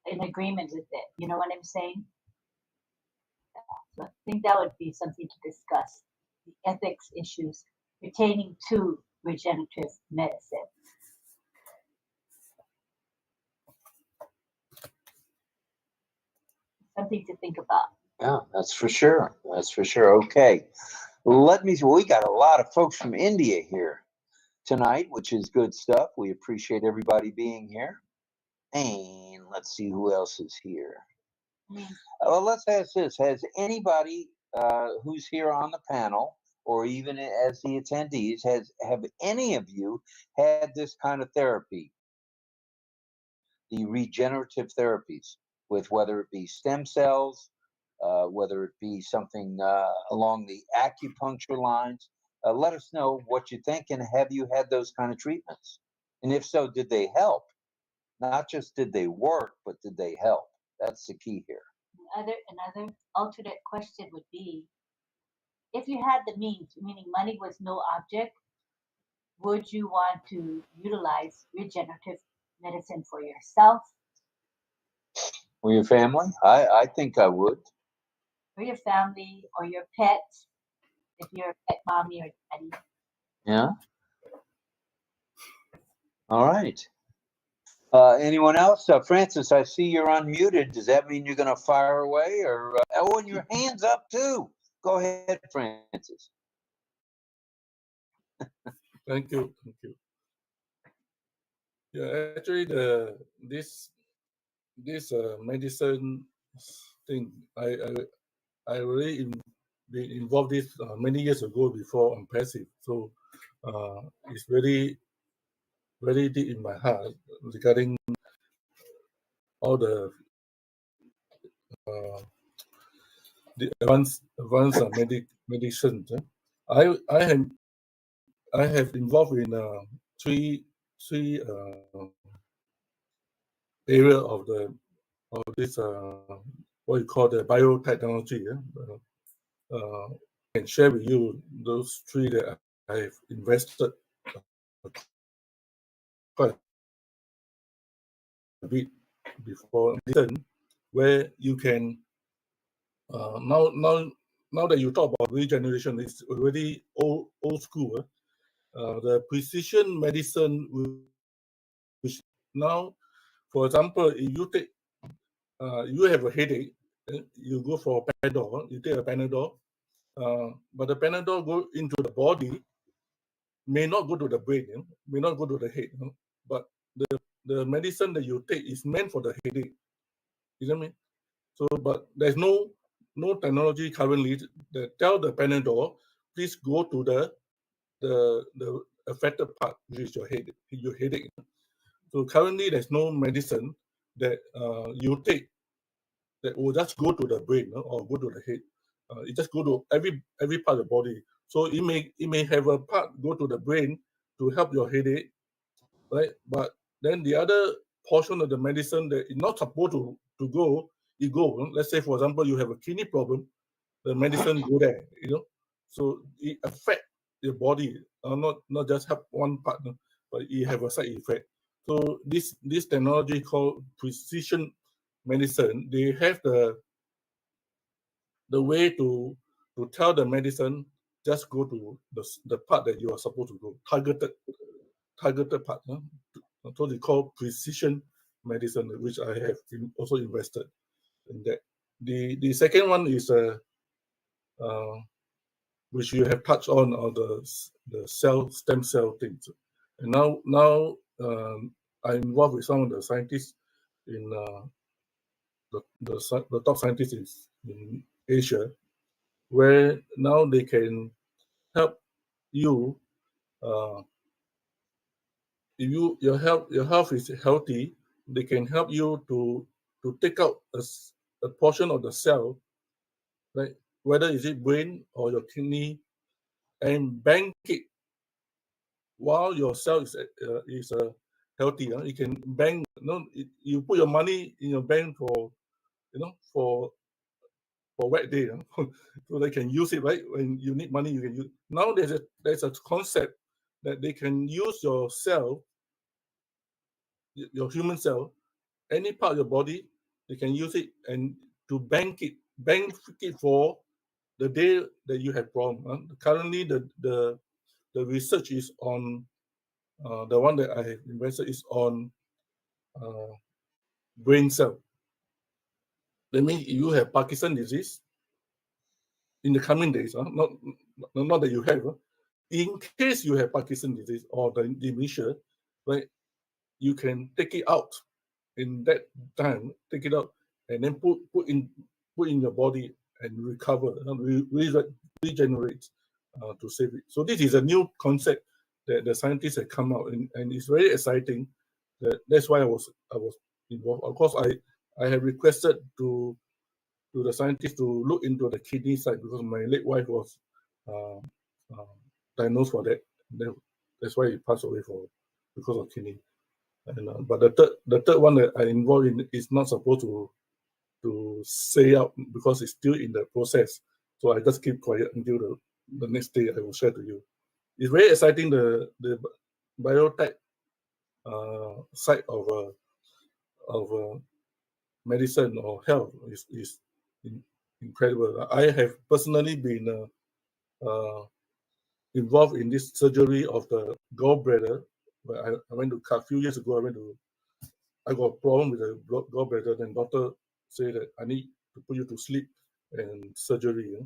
in agreement with it? You know what I'm saying? So I think that would be something to discuss, the ethics issues pertaining to regenerative medicine. Something to think about. Yeah, that's for sure. That's for sure. Okay. Let me see. We got a lot of folks from India here tonight, which is good stuff. We appreciate everybody being here. And let's see who else is here. Well, let's ask this. Has anybody who's here on the panel, or even as the attendees, have any of you had this kind of therapy? The regenerative therapies, with whether it be stem cells, whether it be something along the acupuncture lines. Let us know what you think, and have you had those kind of treatments? And if so, did they help? Not just did they work, but did they help? That's the key here. Another alternate question would be, if you had the means, meaning money was no object, would you want to utilize regenerative medicine for yourself? Or your family? I think I would. For your family or your pet, if you're a pet mommy or daddy. Yeah. All right. Anyone else? Francis, I see you're unmuted. Does that mean you're going to fire away? Or oh, and your hand's up too. Go ahead, Francis. Thank you. Thank you. Yeah, actually, this medicine thing, I really been involved this many years ago before on passive. So it's very, very deep in my heart regarding all the advanced medicine. I have involved in three area of this what you call the biotechnology. I can share with you those three that I have invested quite a bit before, where you can now that you talk about regeneration, it's already old school. The precision medicine, which now, for example, if you take you have a headache, you go for Panadol, you take a Panadol, but the Panadol go into the body, may not go to the brain, may not go to the head, but the medicine that you take is meant for the headache. You know what I mean? So, but there's no technology currently that tell the Panadol, please go to the affected part, which is your headache. So currently, there's no medicine that you take that will just go to the brain or go to the head. It just go to every part of the body. So it may have a part go to the brain to help your headache, right? But then the other portion of the medicine that is not supposed to go, it go. Let's say, for example, you have a kidney problem, the medicine go there, So it affect your body, not just help one part, but it have a side effect. So this technology called precision medicine, they have the way to tell the medicine just go to the part that you are supposed to go, targeted part. So they call precision medicine, which I have also invested in that. The second one is which you have touched on, are the stem cell things. And now I'm involved with some of the scientists in the top scientists in Asia, where now they can help you. If your health is healthy, they can help you to take out a portion of the cell, right? Whether is it brain or your kidney, and bank it while your cell is healthy. You can bank. You put your money in your bank for wet day, so they can use it, right? When you need money, you can use. Now there's a concept that they can use your cell, your human cell, any part of your body, they can use it and to bank it for the day that you have problem. Currently, the research is on the one that I have invested is on brain cell. That means if you have Parkinson's disease in the coming days, not that you have, in case you have Parkinson's disease or the dementia, right, you can take it out in that time, take it out, and then put in your body and recover, regenerate to save it. So this is a new concept that the scientists have come out, and it's very exciting. That's why I was involved. Of course, I have requested to the scientists to look into the kidney side because my late wife was diagnosed for that. That's why he passed away because of kidney. And, but the third one that I involved in is not supposed to say out because it's still in the process. So I just keep quiet until the next day I will share to you. It's very exciting. The biotech side of medicine or health is incredible. I have personally been involved in this surgery of the gallbladder. I went to cut a few years ago. I got a problem with the gallbladder, and doctor said that I need to put you to sleep and surgery.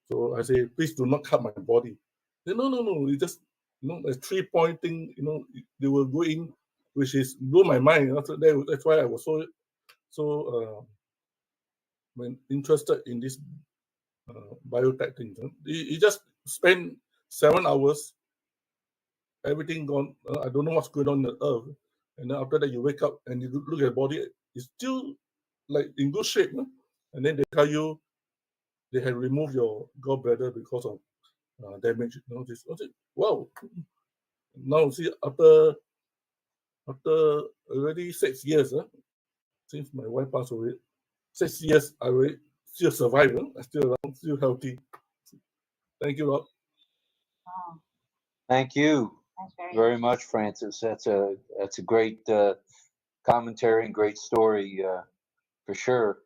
So I say, please do not cut my body. They, no, it just a 3-point thing. They will go in, which is blew my mind. That's why I was so interested in this biotech thing. You just spend 7 hours, everything gone. I don't know what's going on the earth. And then after that, you wake up and you look at your body, it's still like in good shape. And then they tell you they have removed your gallbladder because of damage. Wow. Now, see, after already 6 years, since my wife passed away, 6 years, I already still survive. I'm still around, still healthy. Thank you, Rob. Wow. Thank you That's very much, Francis. That's a great commentary and great story for sure.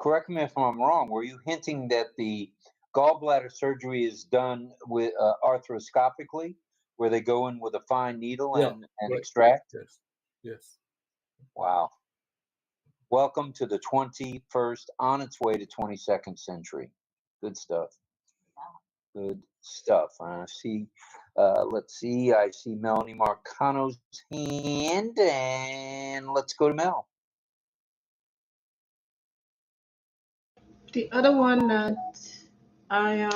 Correct me if I'm wrong. Were you hinting that the gallbladder surgery is done with arthroscopically, where they go in with a fine needle and right. Extract? Yes. Wow. Welcome to the 21st, on its way to 22nd century. Good stuff. Good stuff. I see. Let's see. I see Melanie Marcano's hand, and let's go to Mel. The other one that I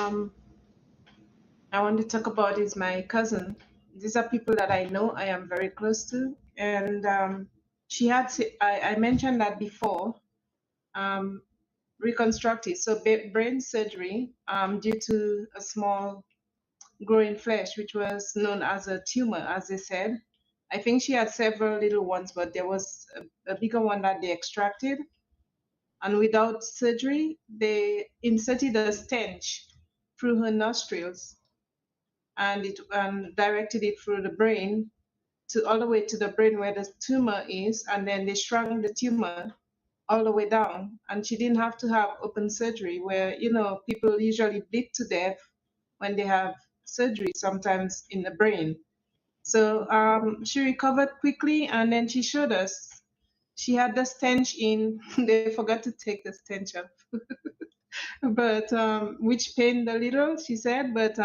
want to talk about is my cousin. These are people that I know I am very close to, and she had. I mentioned that before. Reconstructive, so brain surgery due to a small growing flesh, which was known as a tumor, as they said. I think she had several little ones, but there was a bigger one that they extracted. And without surgery, they inserted a stench through her nostrils and it directed it through the brain to all the way to the brain where the tumor is, and then they shrunk the tumor all the way down. And she didn't have to have open surgery where, people usually bleed to death when they have surgery, sometimes in the brain. So she recovered quickly, and then she showed us. She had the stench in, they forgot to take the stench off. but which pained a little, she said, but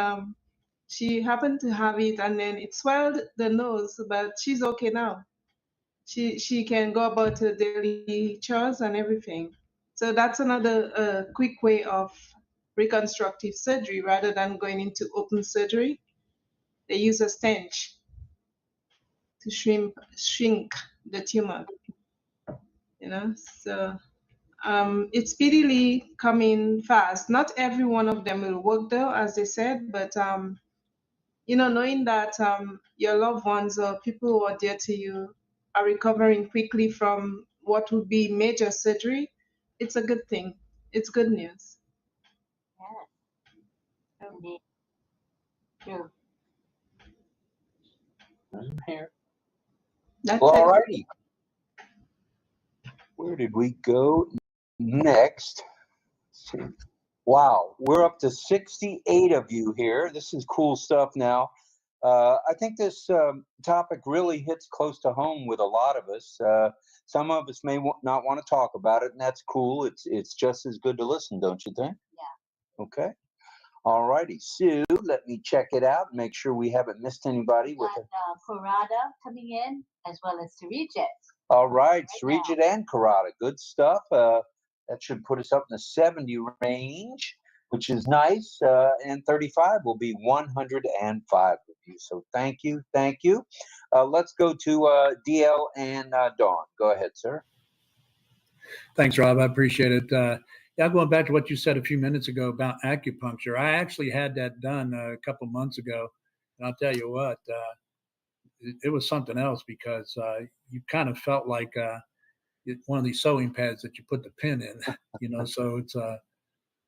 she happened to have it and then it swelled the nose, but she's okay now. She can go about her daily chores and everything. So that's another quick way of reconstructive surgery rather than going into open surgery. They use a stench to shrink the tumor, you know. So it's speedily coming fast. Not every one of them will work though, as they said, but you know, knowing that your loved ones or people who are dear to you are recovering quickly from what would be major surgery, it's a good thing. It's good news. Yes, indeed. True. I'm here. That's Well, it. all righty. Where did we go next? Let's see. Wow, we're up to 68 of you here. This is cool stuff now. I think this topic really hits close to home with a lot of us. Some of us may not want to talk about it, and that's cool. It's just as good to listen, don't you think? Yeah. Okay. All righty. Sue, let me check it out and make sure we haven't missed anybody. With 𝗥𝗲𝗴𝗶𝗃𝗲 coming in, as well as 𝗥𝗲𝗴𝗃𝗃𝗃. all right, Srijit and Karada. Good stuff. That should put us up in the 70 range, which is nice. And 35 will be 105 of you. So thank you. Thank you. Let's go to DL and Dawn. Go ahead, sir. Thanks, Rob. I appreciate it. Yeah, going back to what you said a few minutes ago about acupuncture, I actually had that done a couple months ago. And I'll tell you what, it was something else because you kind of felt like one of these sewing pads that you put the pin in, you know. So it's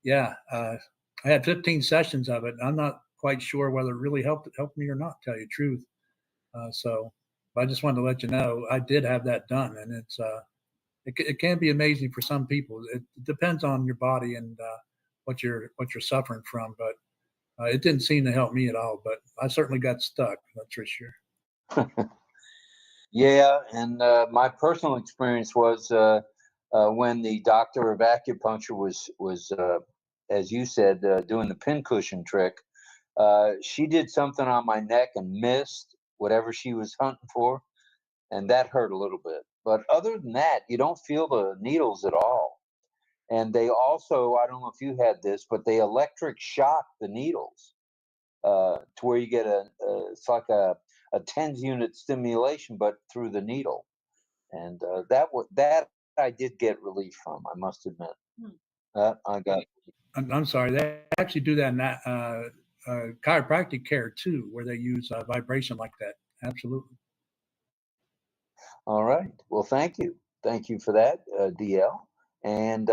yeah. I had 15 sessions of it. I'm not quite sure whether it really helped me or not, to tell you the truth. So I just wanted to let you know I did have that done, and it's it can be amazing for some people. It depends on your body and what you're suffering from, but it didn't seem to help me at all. But I certainly got stuck. That's for sure. Yeah, and my personal experience was when the doctor of acupuncture was as you said, doing the pincushion trick. She did something on my neck and missed whatever she was hunting for, and that hurt a little bit. But other than that, you don't feel the needles at all. And they also, I don't know if you had this, but they electric shock the needles to where you get it's like a 10s unit stimulation, but through the needle. And that I did get relief from, I must admit. I got. I'm sorry, they actually do that in chiropractic care too, where they use vibration like that. Absolutely. All right. Well, thank you. Thank you for that, DL. And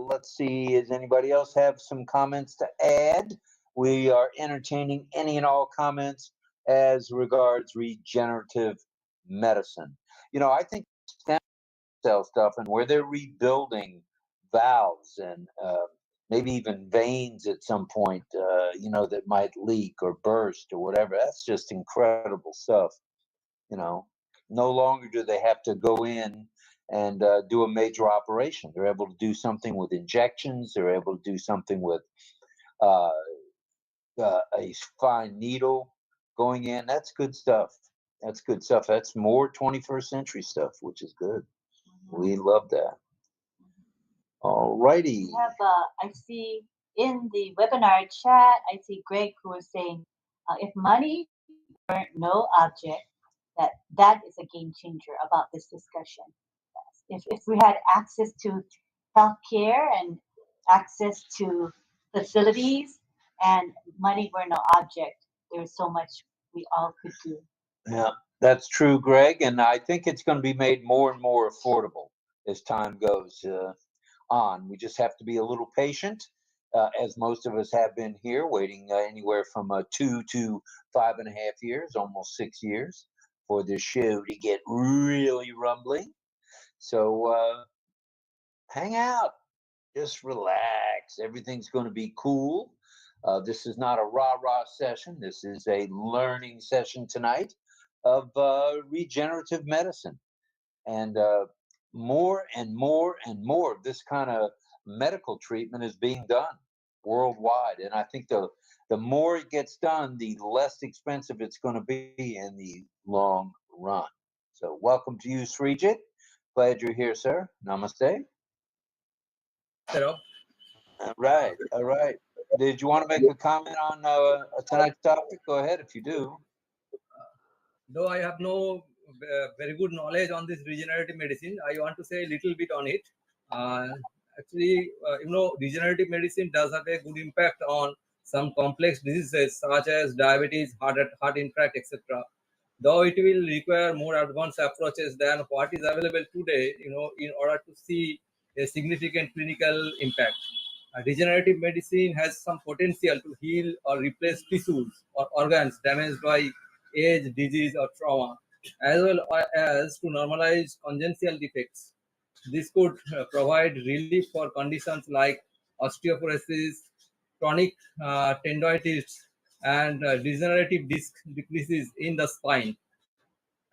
let's see, does anybody else have some comments to add? We are entertaining any and all comments as regards regenerative medicine. You know, I think stem cell stuff and where they're rebuilding valves and maybe even veins at some point, you know, that might leak or burst or whatever. That's just incredible stuff. You know, no longer do they have to go in and do a major operation. They're able to do something with injections. They're able to do something with a fine needle going in. That's good stuff. That's good stuff. That's more 21st century stuff, which is good. We love that. All righty. We have, I see in the webinar chat, I see Greg who was saying, if money were no object, that is a game changer about this discussion. If we had access to healthcare and access to facilities and money were no object, there's so much we all could do. Yeah, that's true, Greg. And I think it's going to be made more and more affordable as time goes on. We just have to be a little patient, as most of us have been here, waiting anywhere from 2 to 5.5 years, almost 6 years, for this show to get really rumbling. So hang out, just relax. Everything's going to be cool. This is not a rah-rah session. This is a learning session tonight of regenerative medicine. And more and more and more of this kind of medical treatment is being done worldwide. And I think the more it gets done, the less expensive it's going to be in the long run. So welcome to you, Srijit. Glad you're here, sir. Namaste. Hello. All right. All right. Did you want to make a comment on tonight's topic? Go ahead if you do. Though I have no very good knowledge on this regenerative medicine, I want to say a little bit on it. Actually, regenerative medicine does have a good impact on some complex diseases such as diabetes, heart infarct, etc. Though it will require more advanced approaches than what is available today, in order to see a significant clinical impact. Regenerative medicine has some potential to heal or replace tissues or organs damaged by age, disease, or trauma, as well as to normalize congenital defects. This could provide relief for conditions like osteoporosis, chronic tendonitis, and degenerative disc diseases in the spine.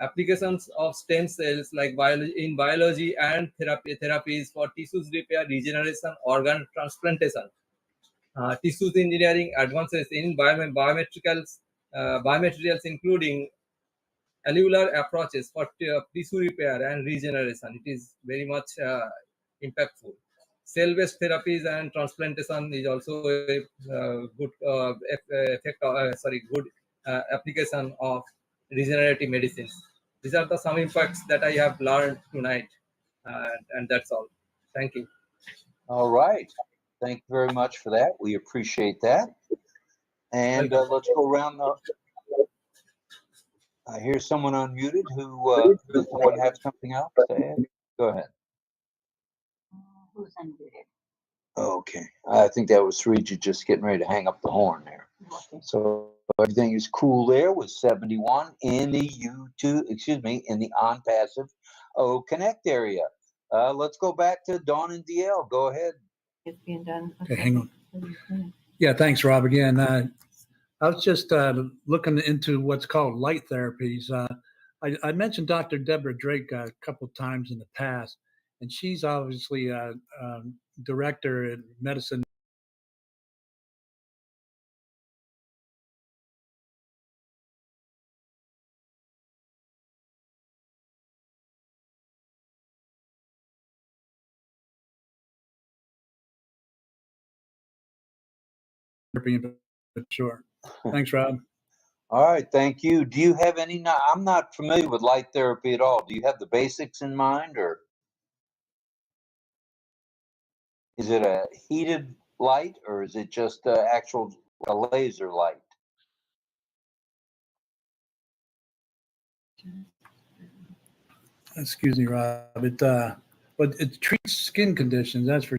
Applications of stem cells like in biology and therapies for tissues repair, regeneration, organ transplantation. Tissues engineering advances in biomaterials, including cellular approaches for tissue repair and regeneration. It is very much impactful. Cell-based therapies and transplantation is also a good good application of regenerative medicines. These are some impacts that I have learned tonight, and that's all. Thank you. All right. Thank you very much for that. We appreciate that. And let's go around the. I hear someone unmuted who does someone have something else to add? Go ahead. Who's unmuted? Okay. I think that was Srijit just getting ready to hang up the horn there. Okay. So everything is cool there with 71 in the in the on-passive OCONNECT area. Let's go back to Dawn and DL. Go ahead. It's being done. Okay, hang on. Yeah, thanks, Rob. Again, I was just looking into what's called light therapies. I mentioned Dr. Deborah Drake a couple of times in the past, and she's obviously a director in medicine. Sure. Thanks, Rob. All right, thank you. Do you have any? I'm not familiar with light therapy at all. Do you have the basics in mind, or is it a heated light, or is it just actual laser light? Excuse me, Rob. But it treats skin conditions. That's for.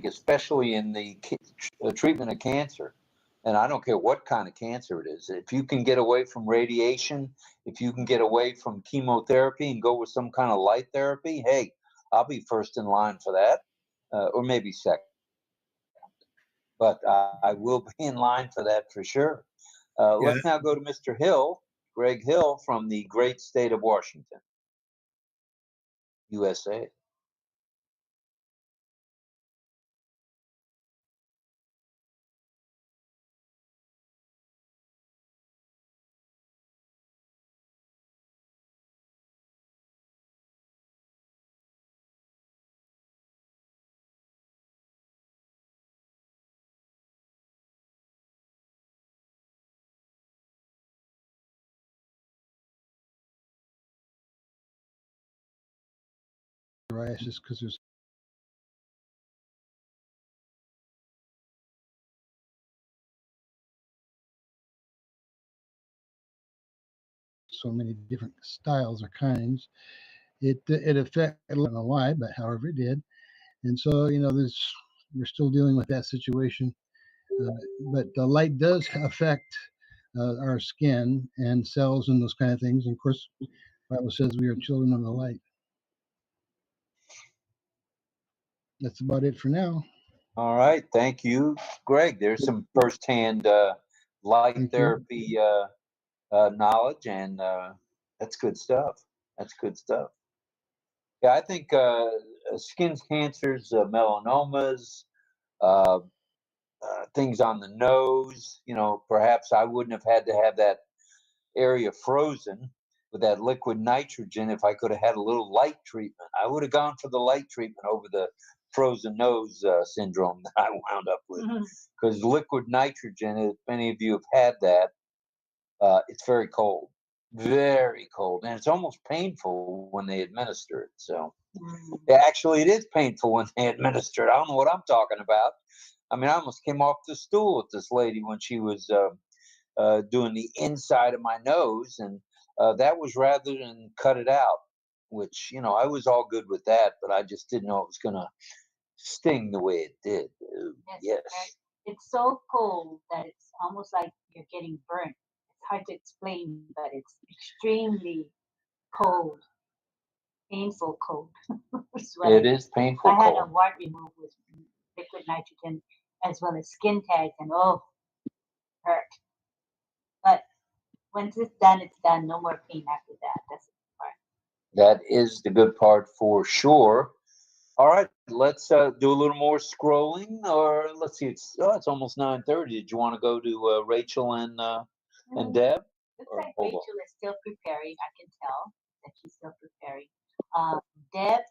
Especially in the treatment of cancer. And I don't care what kind of cancer it is. If you can get away from radiation, if you can get away from chemotherapy and go with some kind of light therapy, hey, I'll be first in line for that, or maybe second. But I will be in line for that for sure. Let's now go to Mr. Hill, Greg Hill from the great state of Washington, USA. Psoriasis because there's so many different styles or kinds. It affected, I don't know why, but however it did. And so, we're still dealing with that situation. But the light does affect our skin and cells and those kind of things. And of course, the Bible says we are children of the light. That's about it for now. All right. Thank you, Greg. There's some firsthand light Thank you. therapy knowledge, and that's good stuff. That's good stuff. Yeah, I think skin cancers, melanomas, things on the nose, perhaps I wouldn't have had to have that area frozen with that liquid nitrogen if I could have had a little light treatment. I would have gone for the light treatment over the frozen nose syndrome that I wound up with. Because liquid nitrogen, if any of you have had that, it's very cold, and it's almost painful when they administer it. So actually it is painful when they administer it. I don't know what I'm talking about. I mean, I almost came off the stool with this lady when she was doing the inside of my nose, and that was rather than cut it out, which, I was all good with that, but I just didn't know it was going to sting the way it did. Yes. It's so cold that it's almost like you're getting burnt. It's hard to explain, but it's extremely cold, painful cold. It is painful. I had a wart removed with liquid nitrogen as well as skin tags, and hurt. But once it's done, it's done. No more pain after that. That's the part. That is the good part for sure. All right, let's do a little more scrolling, or let's see. It's almost 9:30. Did you want to go to Rachel and Deb? Looks like Rachel is still preparing. I can tell that she's still preparing. Deb,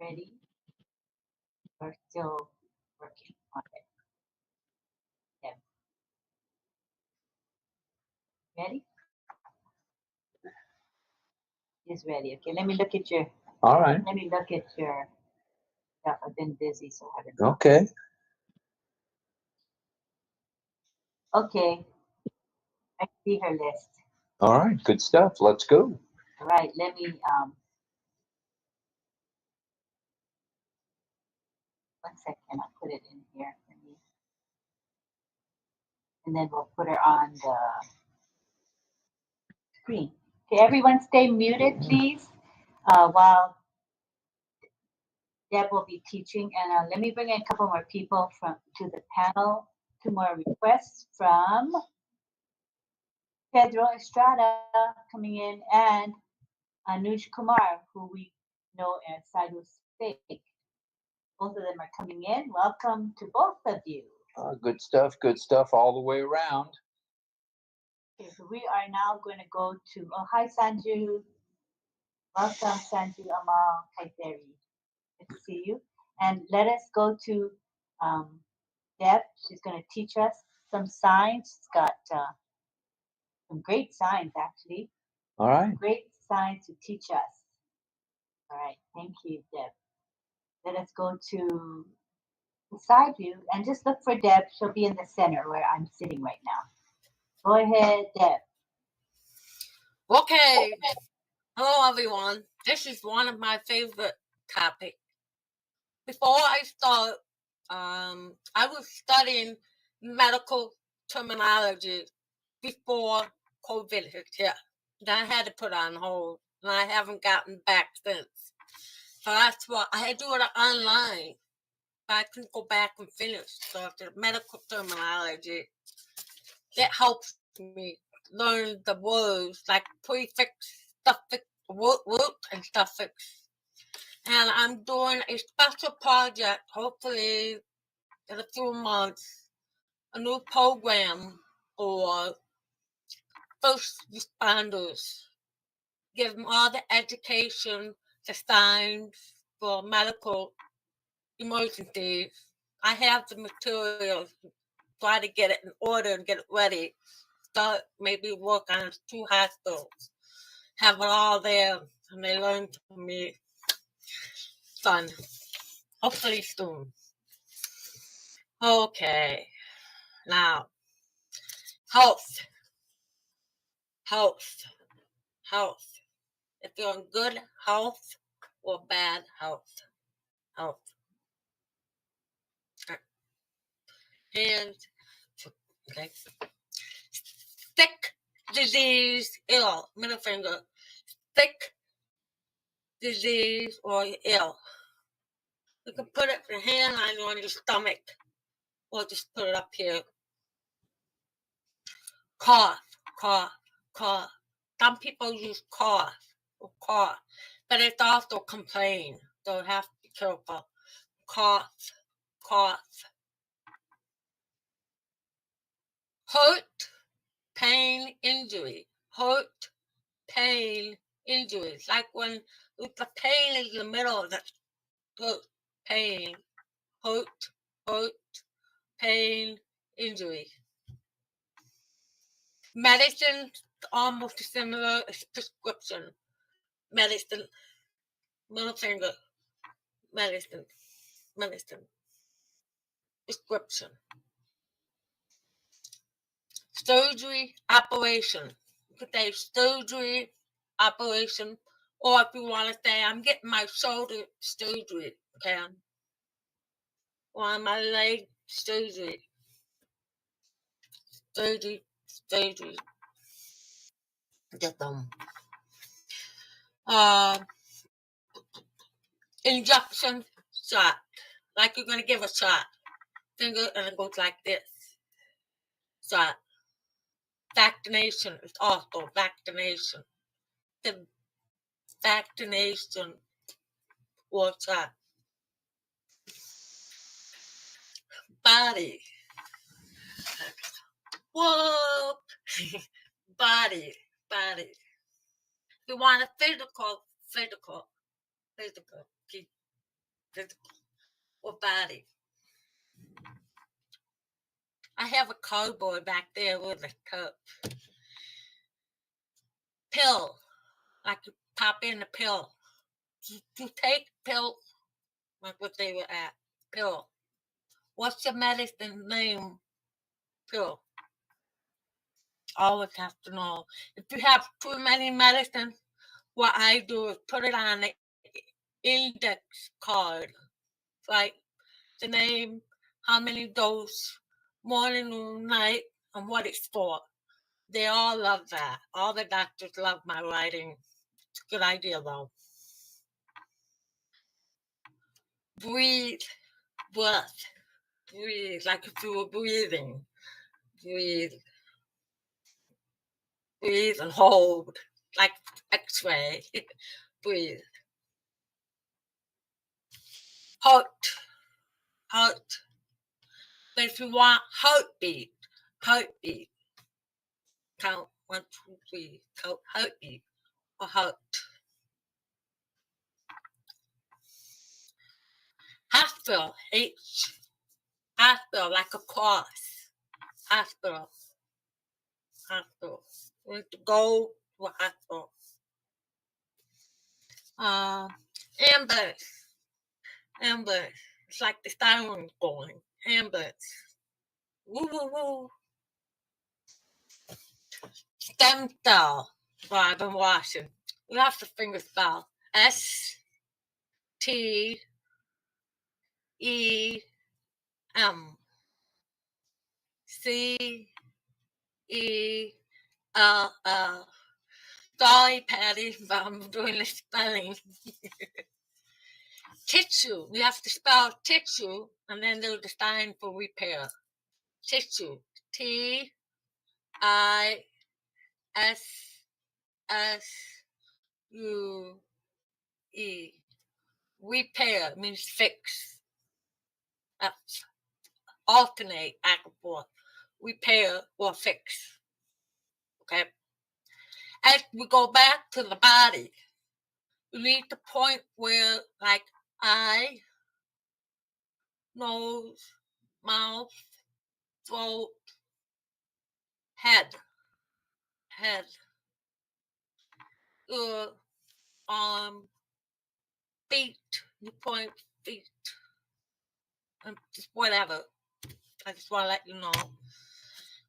ready? We're still working on it. Deb, ready? She's ready. Okay, let me look at your. All right. Let me look at your stuff. I've been busy, so I haven't. Okay. Okay. I see her list. All right, good stuff. Let's go. All right, let me one second, I'll put it in here for me. And then we'll put her on the screen. Okay, everyone stay muted, please, while Deb will be teaching. And let me bring in a couple more people to the panel. 2 more requests from Pedro Estrada coming in, and Anuj Kumar, who we know as Sadhu Steak. Both of them are coming in. Welcome to both of you. Good stuff all the way around. Okay, so we are now going to go to, hi Sanju. Welcome Sanju Amal Kaiteri. Good to see you. And let us go to Deb. She's going to teach us some signs. She's got some great signs, actually. All right. Great signs to teach us. All right, thank you, Deb. Let us go to the side view and just look for Deb. She'll be in the center where I'm sitting right now. Go ahead, Deb. Okay. Hello, everyone. This is one of my favorite topics. Before I start, I was studying medical terminology before COVID hit here. Then I had to put on hold, and I haven't gotten back since. So that's why I had to do it online. But I couldn't go back and finish. So the medical terminology, that helps me learn the words like prefix, suffix, root, and suffix. And I'm doing a special project, hopefully in a few months, a new program for first responders. Give them all the education, the signs for medical emergencies. I have the materials, try to get it in order and get it ready. Start maybe work on 2 hospitals. Have it all there, and they learn from me. Fun. Hopefully soon. Okay. Now, health. health. Health. If you're in good health or bad health. Health. And okay. Sick, disease, ill. Middle finger. Sick, disease, or ill. You can put it the hand line on your stomach, or just put it up here. Cough, cough, cough. Some people use cough or cough, but it's also complain. So you have to be careful. Cough, cough. Hurt, pain, injury. Hurt, pain, injuries. Like when the pain is in the middle of the throat. Pain, hurt, hurt, pain, injury. Medicine, almost similar as prescription. Medicine, middle finger, medicine, medicine, prescription. Surgery, operation. You could say surgery, operation, or if you want to say, I'm getting my shoulder surgery, okay? Or my leg surgery. Surgery, surgery. Get them. Injection, shot. Like you're going to give a shot. Finger, and it goes like this. Shot. Vaccination is also vaccination. The vaccination or shot. Body. Whoa. Body. Body. You want a physical, physical, physical, physical, or body. I have a cardboard back there with a cup. Pill. Like you pop in a pill. You take pill, like what they were at. Pill. What's the medicine name? Pill. Always have to know. If you have too many medicines, what I do is put it on the index card. Like the name, how many doses, morning, noon, night, and what it's for. They all love that. All the doctors love my writing. It's a good idea, though. Breathe, breath, breathe, like if you were breathing. Breathe. Breathe and hold, like X-ray. Breathe. Heart, heart. But if you want heartbeat, heartbeat. Count 1, 2, 3. Count heartbeat or heart. Hospital, H. Hospital, like a cross. Hospital. Hospital. We need to go to a hospital. Ambulance. Ambulance. It's like the siren going. Ambulance. Woo, woo, woo. Stem cell. Well, I've been watching. You have to finger spell. S-T-E-M. C-E-L-L. Sorry, Patty, but I'm doing the spelling. Tissue. You have to spell tissue, and then do the sign for repair. Tissue. T-I-S-S-U-E. Repair means fix. Alternate, back and forth. Repair or fix. Okay? As we go back to the body, you need to point where, like, eye, nose, mouth, throat, head. Your arm, feet. You point feet. And just whatever. I just want to let you know.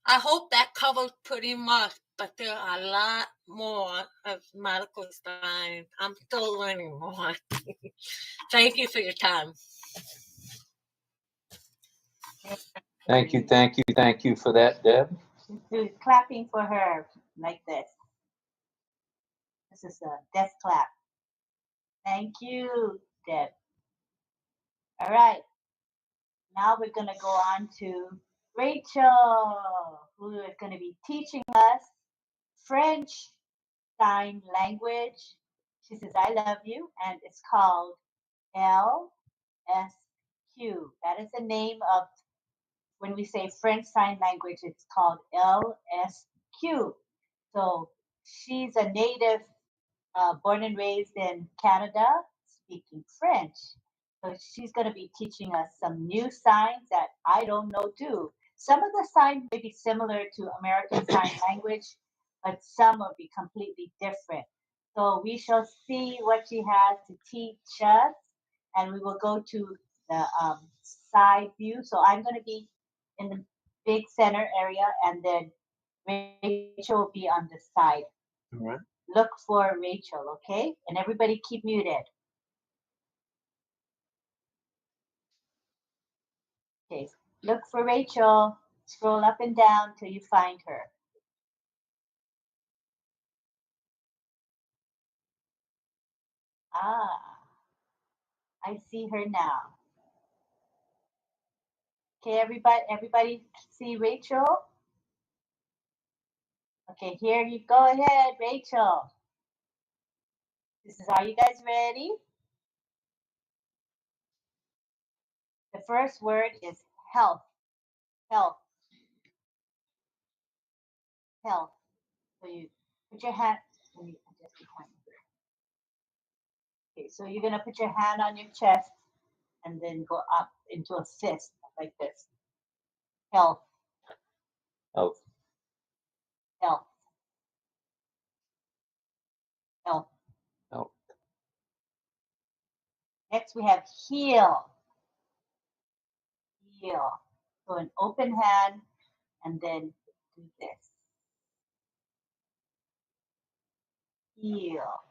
I hope that covers pretty much but there are a lot more of medical signs. I'm still learning more. Thank you for your time. Thank you for that, Deb. Do clapping for her like this. This is a death clap. Thank you, Deb. All right. Now we're going to go on to Rachel, who is going to be teaching us French Sign Language. She says, I love you, and it's called LSQ. That is the name of, when we say French Sign Language, it's called LSQ. So she's a native, born and raised in Canada, speaking French. So she's going to be teaching us some new signs that I don't know too. Some of the signs may be similar to American Sign Language, but some will be completely different. So we shall see what she has to teach us, and we will go to the side view. So I'm going to be in the big center area, and then Rachel will be on the side. All right. Look for Rachel, okay? And everybody keep muted. Okay, look for Rachel. Scroll up and down till you find her. Ah, I see her now. Okay, everybody see Rachel? Okay, here you go ahead, Rachel. Are you guys ready? The first word is health. Health. Health. So you put your hand, let me adjust the time. Okay, so you're gonna put your hand on your chest and then go up into a fist like this. Health. Health. Health. Health. Health. Next we have heal. Heal. So an open hand and then do this. Heal.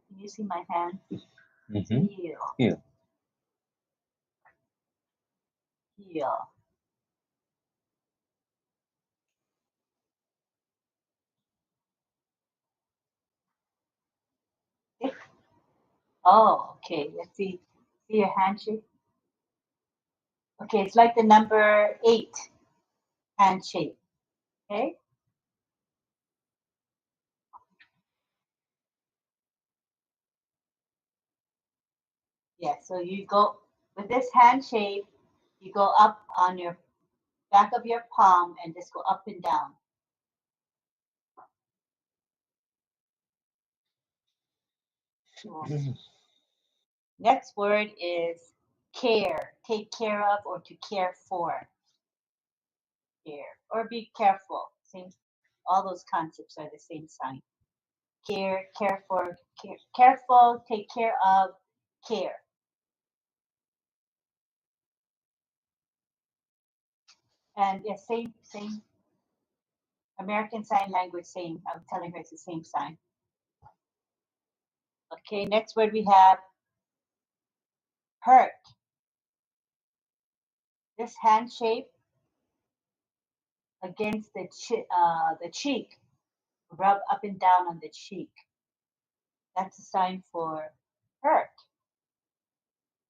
Can you see my hand? Mm-hmm. Heal. Heal. Heal. Oh, okay. Let's see. See your handshake? Okay, it's like the number 8 handshake. Okay? Yeah, so you go with this handshake, you go up on your back of your palm and just go up and down. Next word is care. Take care of or to care for. Care or be careful. Same. All those concepts are the same sign. Care, care for, care, careful, take care of, care. And yeah, same. American Sign Language, same. I'm telling her it's the same sign. Okay, next word we have hurt. This hand shape against the cheek, rub up and down on the cheek. That's a sign for hurt.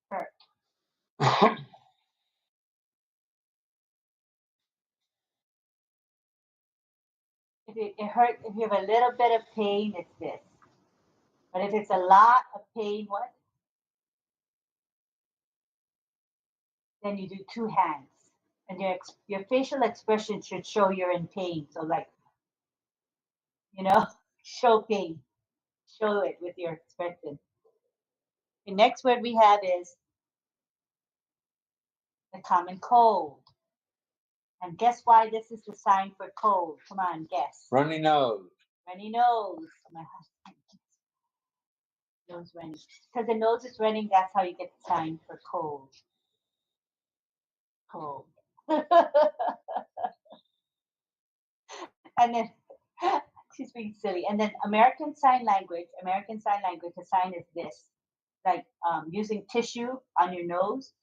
Hurt. If it hurts, if you have a little bit of pain, it's this. But if it's a lot of pain, what? Then you do 2 hands. And your facial expression should show you're in pain. So like, show pain. Show it with your expression. The next word we have is the common cold. And guess why this is the sign for cold? Come on, guess. Runny nose. Runny nose. My husband. Nose running. Because the nose is running, that's how you get the sign for cold. Cold. And then She's being silly. And then American Sign Language, the sign is this. Like using tissue on your nose,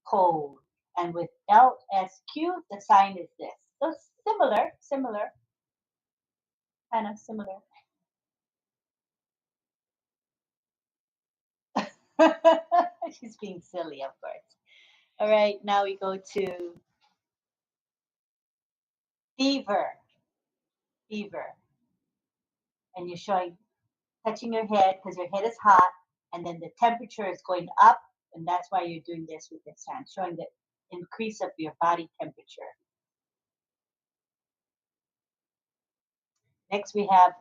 cold. And with LSQ, the sign is this. So similar, kind of similar. She's being silly, of course. All right, now we go to fever. And you're showing, touching your head because your head is hot, and then the temperature is going up, and that's why you're doing this with this hand, showing the increase of your body temperature. Next, we have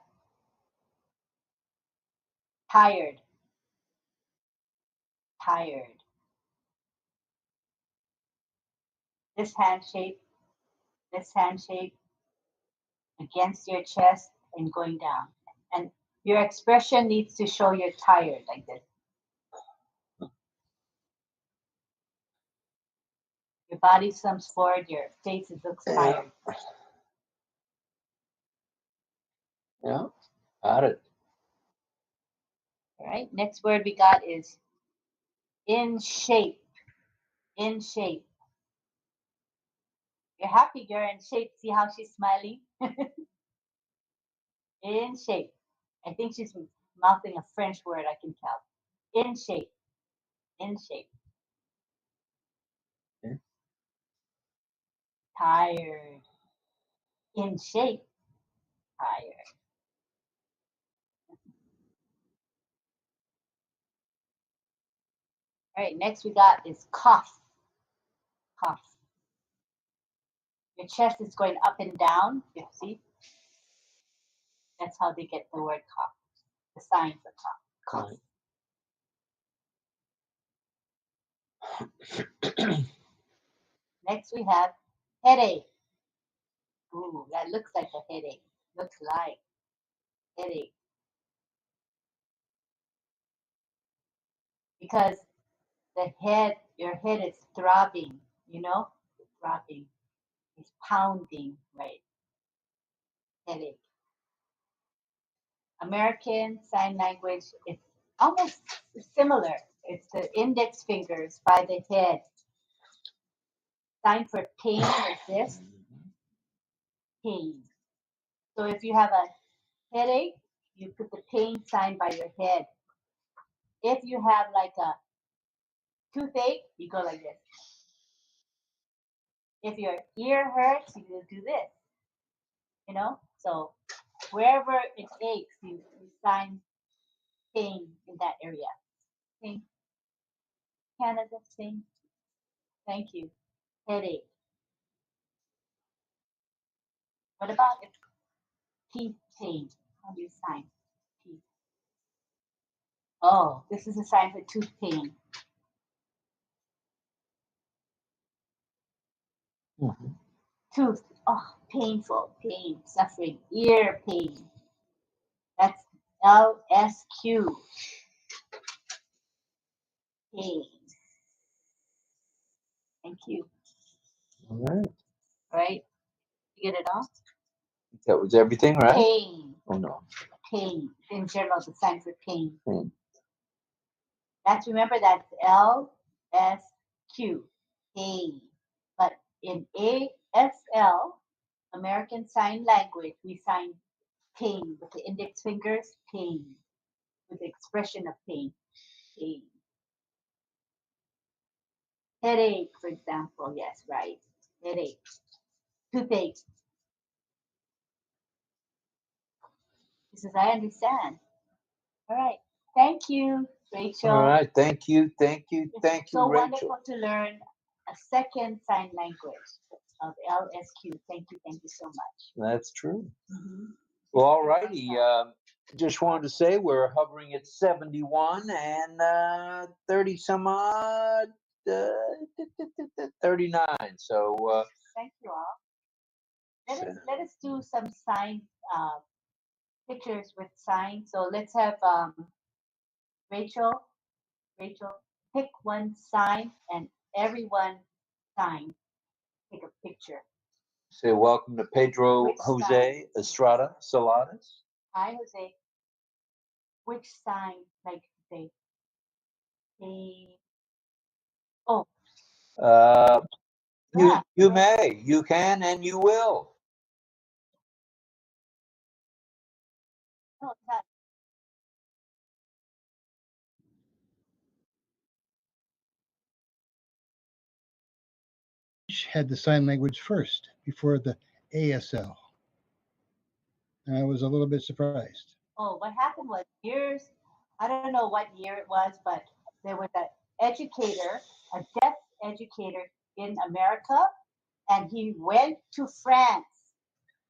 tired. This hand shape against your chest and going down. And your expression needs to show you're tired, like this. Your body slumps forward, your face looks tired. Yeah, got it. All right, next word we got is in shape. You're happy, you're in shape. See how she's smiling? In shape. I think she's mouthing a French word, I can tell. In shape. Okay. Tired. In shape. Tired. All right, next we got is cough. Your chest is going up and down. You see? That's how they get the word cough. The signs of cough. Next we have headache. Ooh, that looks like a headache. Looks like headache. Because your head is throbbing, throbbing. It's pounding, right? Headache. American Sign Language, it's almost similar. It's the index fingers by the head. Sign for pain like this. Pain. So if you have a headache, you put the pain sign by your head. If you have like a toothache, you go like this. If your ear hurts, you do this. So wherever it aches, you sign pain in that area. Pain. Canada, pain. Thank you. Headache. What about if teeth pain? How do you sign teeth? Oh, this is a sign for tooth pain. Tooth. Oh, painful, pain, suffering, ear pain. That's LSQ. Pain. Thank you. All right. Right? You get it all? That was everything, right? Pain. Oh, no. Pain. In general, the sign for pain. Pain. Remember that's LSQ. Pain. But in ASL, American Sign Language, we sign pain with the index fingers, pain. With the expression of pain. Pain. Headache, for example. Yes, right. Headache. Toothache. He says, I understand. All right. Thank you, Rachel. All right. Thank you, So Rachel. wonderful to learn a second sign language of LSQ. Thank you so much. That's true. Well, all righty. Just wanted to say we're hovering at 71 and 30 some odd, 39. So thank you all. Let us do some sign pictures with signs. So let's have Rachel pick one sign and everyone sign. Take a picture. Say welcome to Pedro Which Jose Estrada Saladas. Hi, Jose. Which sign, like say, oh, yeah, You may, you can, and you will. no, it's not. Had the sign language first before the ASL. And I was a little bit surprised. Oh, what happened was I don't know what year it was, but there was an educator, a deaf educator in America, and he went to France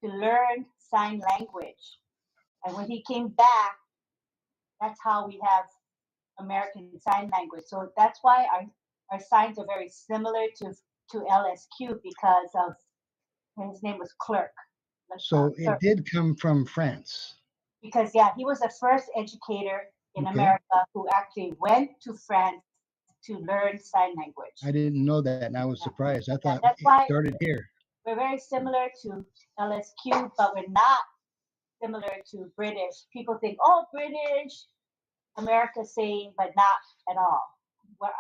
to learn sign language. And when he came back, that's how we have American Sign Language. So that's why our signs are very similar to LSQ because of his name was Clerk. So it did come from France. Because yeah, he was the first educator in America who actually went to France to learn sign language. I didn't know that, and I was surprised. I thought that's it why started here. we're very similar to LSQ, but we're not similar to British. People think, oh, British, America saying, but not at all.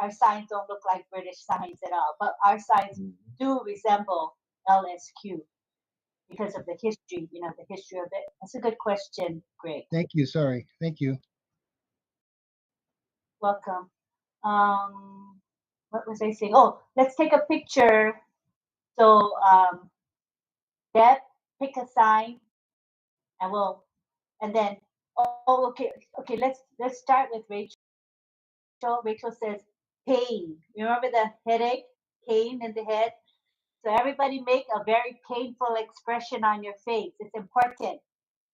Our signs don't look like British signs at all, but our signs do resemble LSQ because of the history, the history of it. That's a good question, Greg. Thank you. Sorry. Thank you. Welcome. What was I saying? Oh, let's take a picture. So, Deb, pick a sign, and then, okay. Let's start with Rachel. Rachel says pain. You remember the headache, pain in the head? So everybody make a very painful expression on your face. It's important.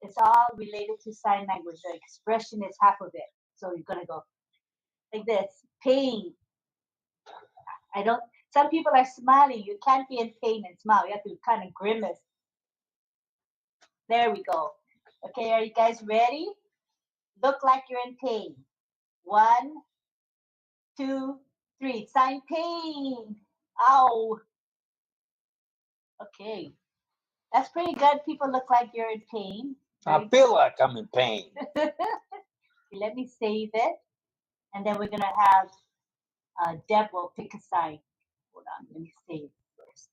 It's all related to sign language. The expression is half of it. So you're gonna go like this, pain. Some people are smiling. You can't be in pain and smile. You have to kind of grimace. There we go. Okay, are you guys ready? Look like you're in pain. 1, 2, 3. Sign pain. Ow. Okay. That's pretty good. People look like you're in pain. I feel like I'm in pain. Let me save it. And then we're going to have Deb will pick a sign. Hold on. Let me save it first.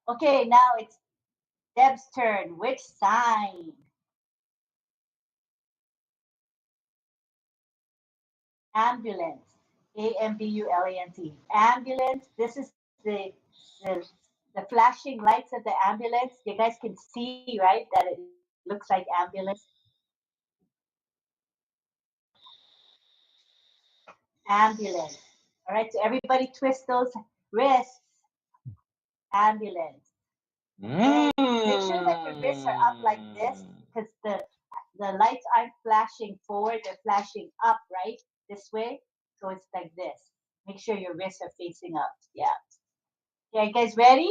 Okay, now it's Deb's turn. Which sign? Ambulance. AMBULANCE. Ambulance. This is the flashing lights of the ambulance. You guys can see, right, that it looks like ambulance. Ambulance. All right, so everybody twist those wrists. Ambulance. Make sure that your wrists are up like this because the lights aren't flashing forward, they're flashing up, right? This way. So it's like this. Make sure your wrists are facing up. Yeah. Okay, you guys ready?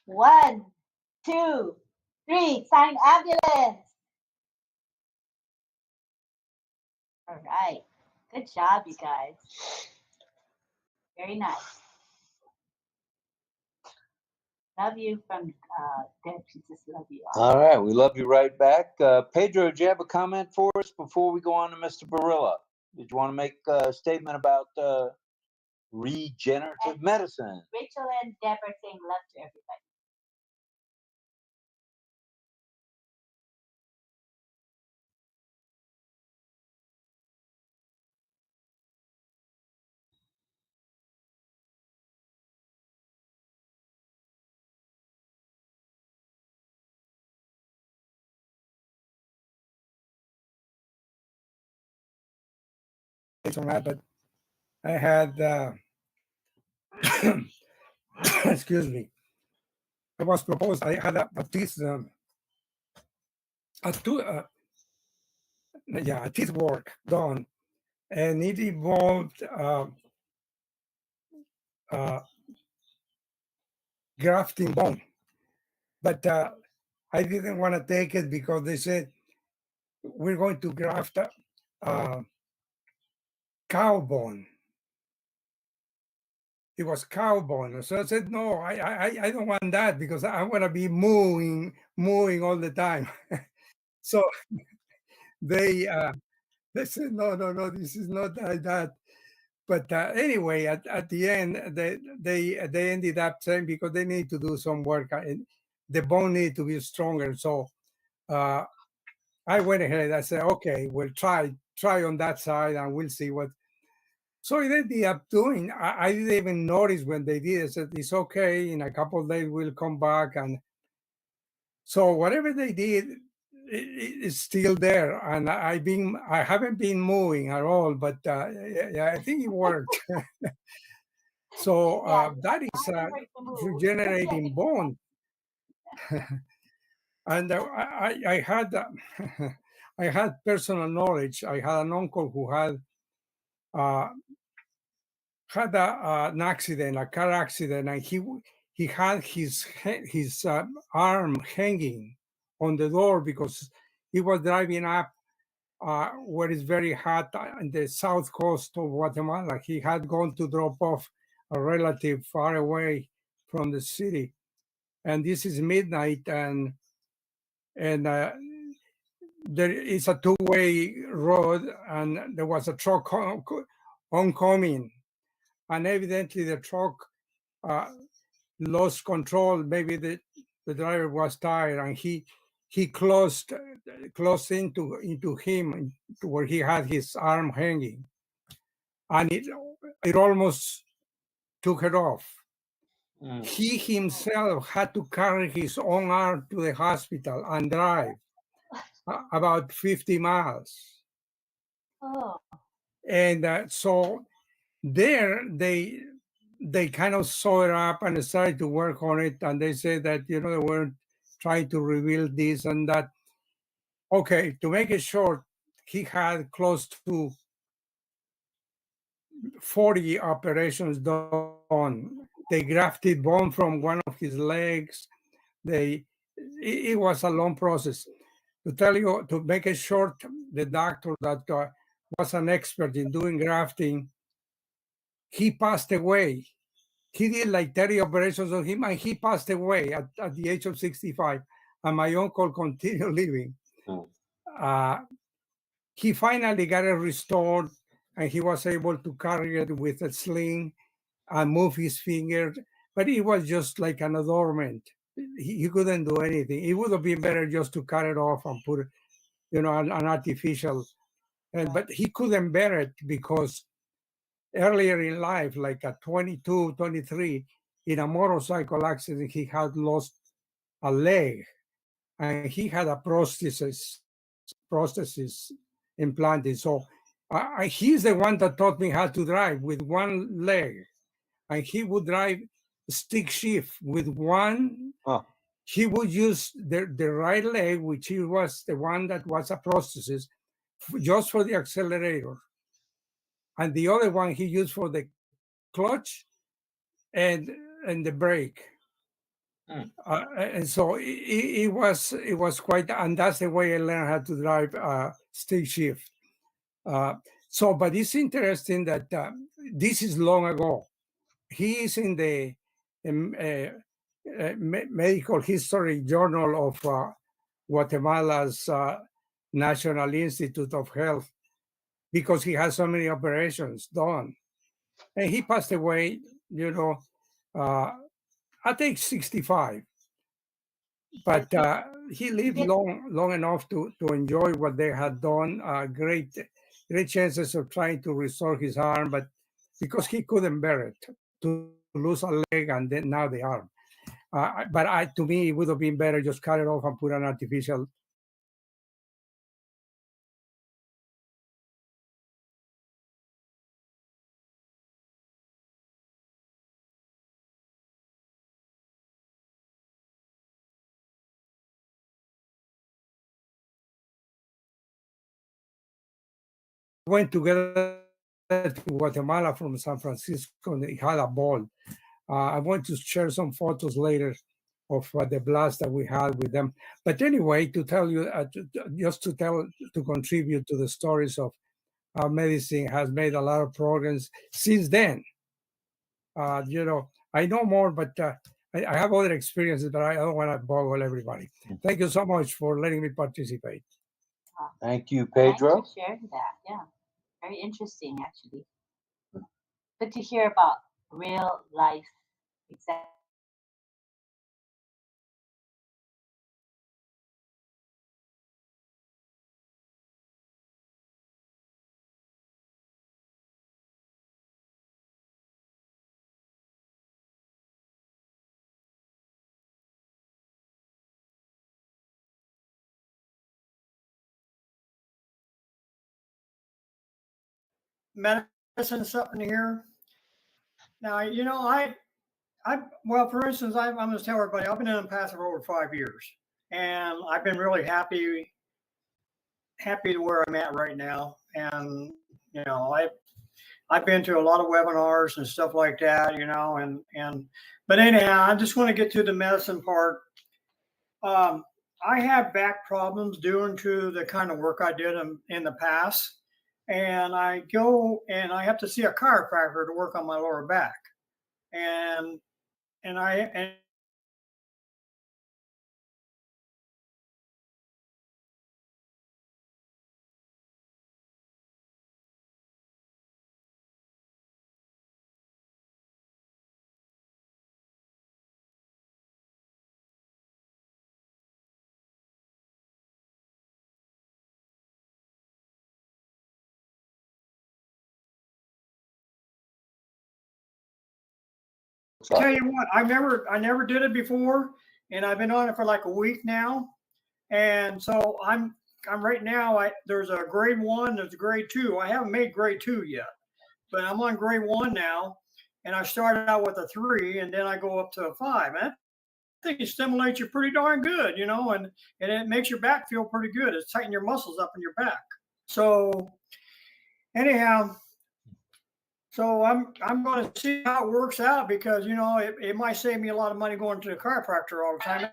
1, 2, 3. Sign ambulance. All right. Good job, you guys. Very nice. Love you from Deb. She just love you. All right. We love you right back. Pedro, do you have a comment for us before we go on to Mr. Barilla? Did you want to make a statement about regenerative medicine? Rachel and Deb are saying love to everybody. On that, but I had excuse me. I was proposed. I had a teeth work done, and it involved grafting bone. But I didn't want to take it because they said we're going to graft cow bone. it was cow bone. So I said, no, I don't want that because I want to be mooing all the time. So they said, no, this is not like that. But anyway, at the end, they ended up saying because they need to do some work and the bone needed to be stronger. So I went ahead. I said, okay, we'll try on that side and we'll see what. So it ended up doing. I didn't even notice when they did. I said, it's okay. In a couple of days, we'll come back. And so whatever they did, it's still there. And I haven't been moving at all, but yeah, I think it worked. So that is regenerating bone. And I had I had personal knowledge. I had an uncle who had an accident, a car accident, and he had his arm hanging on the door because he was driving up where it's very hot on the south coast of Guatemala. He had gone to drop off a relative far away from the city, and this is midnight, and there is a two-way road, and there was a truck oncoming, and evidently the truck lost control. Maybe the driver was tired, and he closed into him to where he had his arm hanging, and it almost took it off. He himself had to carry his own arm to the hospital and drive about 50 miles. Oh. And so there they kind of saw it up and started to work on it, and they said that they were trying to reveal this and that. Okay, to make it short, he had close to 40 operations done. They grafted bone from one of his legs. It was a long process. To make it short, the doctor that was an expert in doing grafting, he passed away. He did like 30 operations on him, and he passed away at the age of 65. And my uncle continued living. He finally got it restored, and he was able to carry it with a sling and move his finger. But it was just like an adornment. He couldn't do anything. It would have been better just to cut it off and put, an artificial. But he couldn't bear it because earlier in life, like at 22, 23, in a motorcycle accident, he had lost a leg, and he had a prosthesis implanted. So he's the one that taught me how to drive with one leg, and he would drive stick shift with one. He would use the right leg, which he was the one that was a prosthesis, just for the accelerator, and the other one he used for the clutch and the brake. And so it was quite, and that's the way I learned how to drive stick shift. But it's interesting that this is long ago. He is in the Medical History Journal of Guatemala's National Institute of Health because he has so many operations done. And he passed away, at age 65. But he lived long enough to enjoy what they had done. Great chances of trying to restore his arm, but because he couldn't bear it, to lose a leg and then now the arm. But to me, it would have been better just cut it off and put an artificial. Went together to Guatemala from San Francisco, and he had a ball. I want to share some photos later of the blast that we had with them. But anyway, to tell you, to contribute to the stories of how medicine has made a lot of progress since then. I know more, but I have other experiences, but I don't want to boggle everybody. Thank you so much for letting me participate. Thank you, Thanks Pedro. for sharing that. Yeah, very interesting, actually. Good to hear about real life examples. Medicine something here. Now, well, for instance, I'm going to tell everybody I've been in empath for over 5 years, and I've been really happy to where I'm at right now. And I've been to a lot of webinars and stuff like that, but anyhow, I just want to get to the medicine part. I have back problems due to the kind of work I did in the past, and I go and I have to see a chiropractor to work on my lower back, and and tell you what, I never did it before, and I've been on it for like a week now, and so I'm right now. There's a grade 1, there's a grade 2. I haven't made grade 2 yet, but I'm on grade 1 now, and I started out with a 3, and then I go up to a 5. And I think it stimulates you pretty darn good, and it makes your back feel pretty good. It's tightening your muscles up in your back. So anyhow. So I'm going to see how it works out because it might save me a lot of money going to the chiropractor all the time.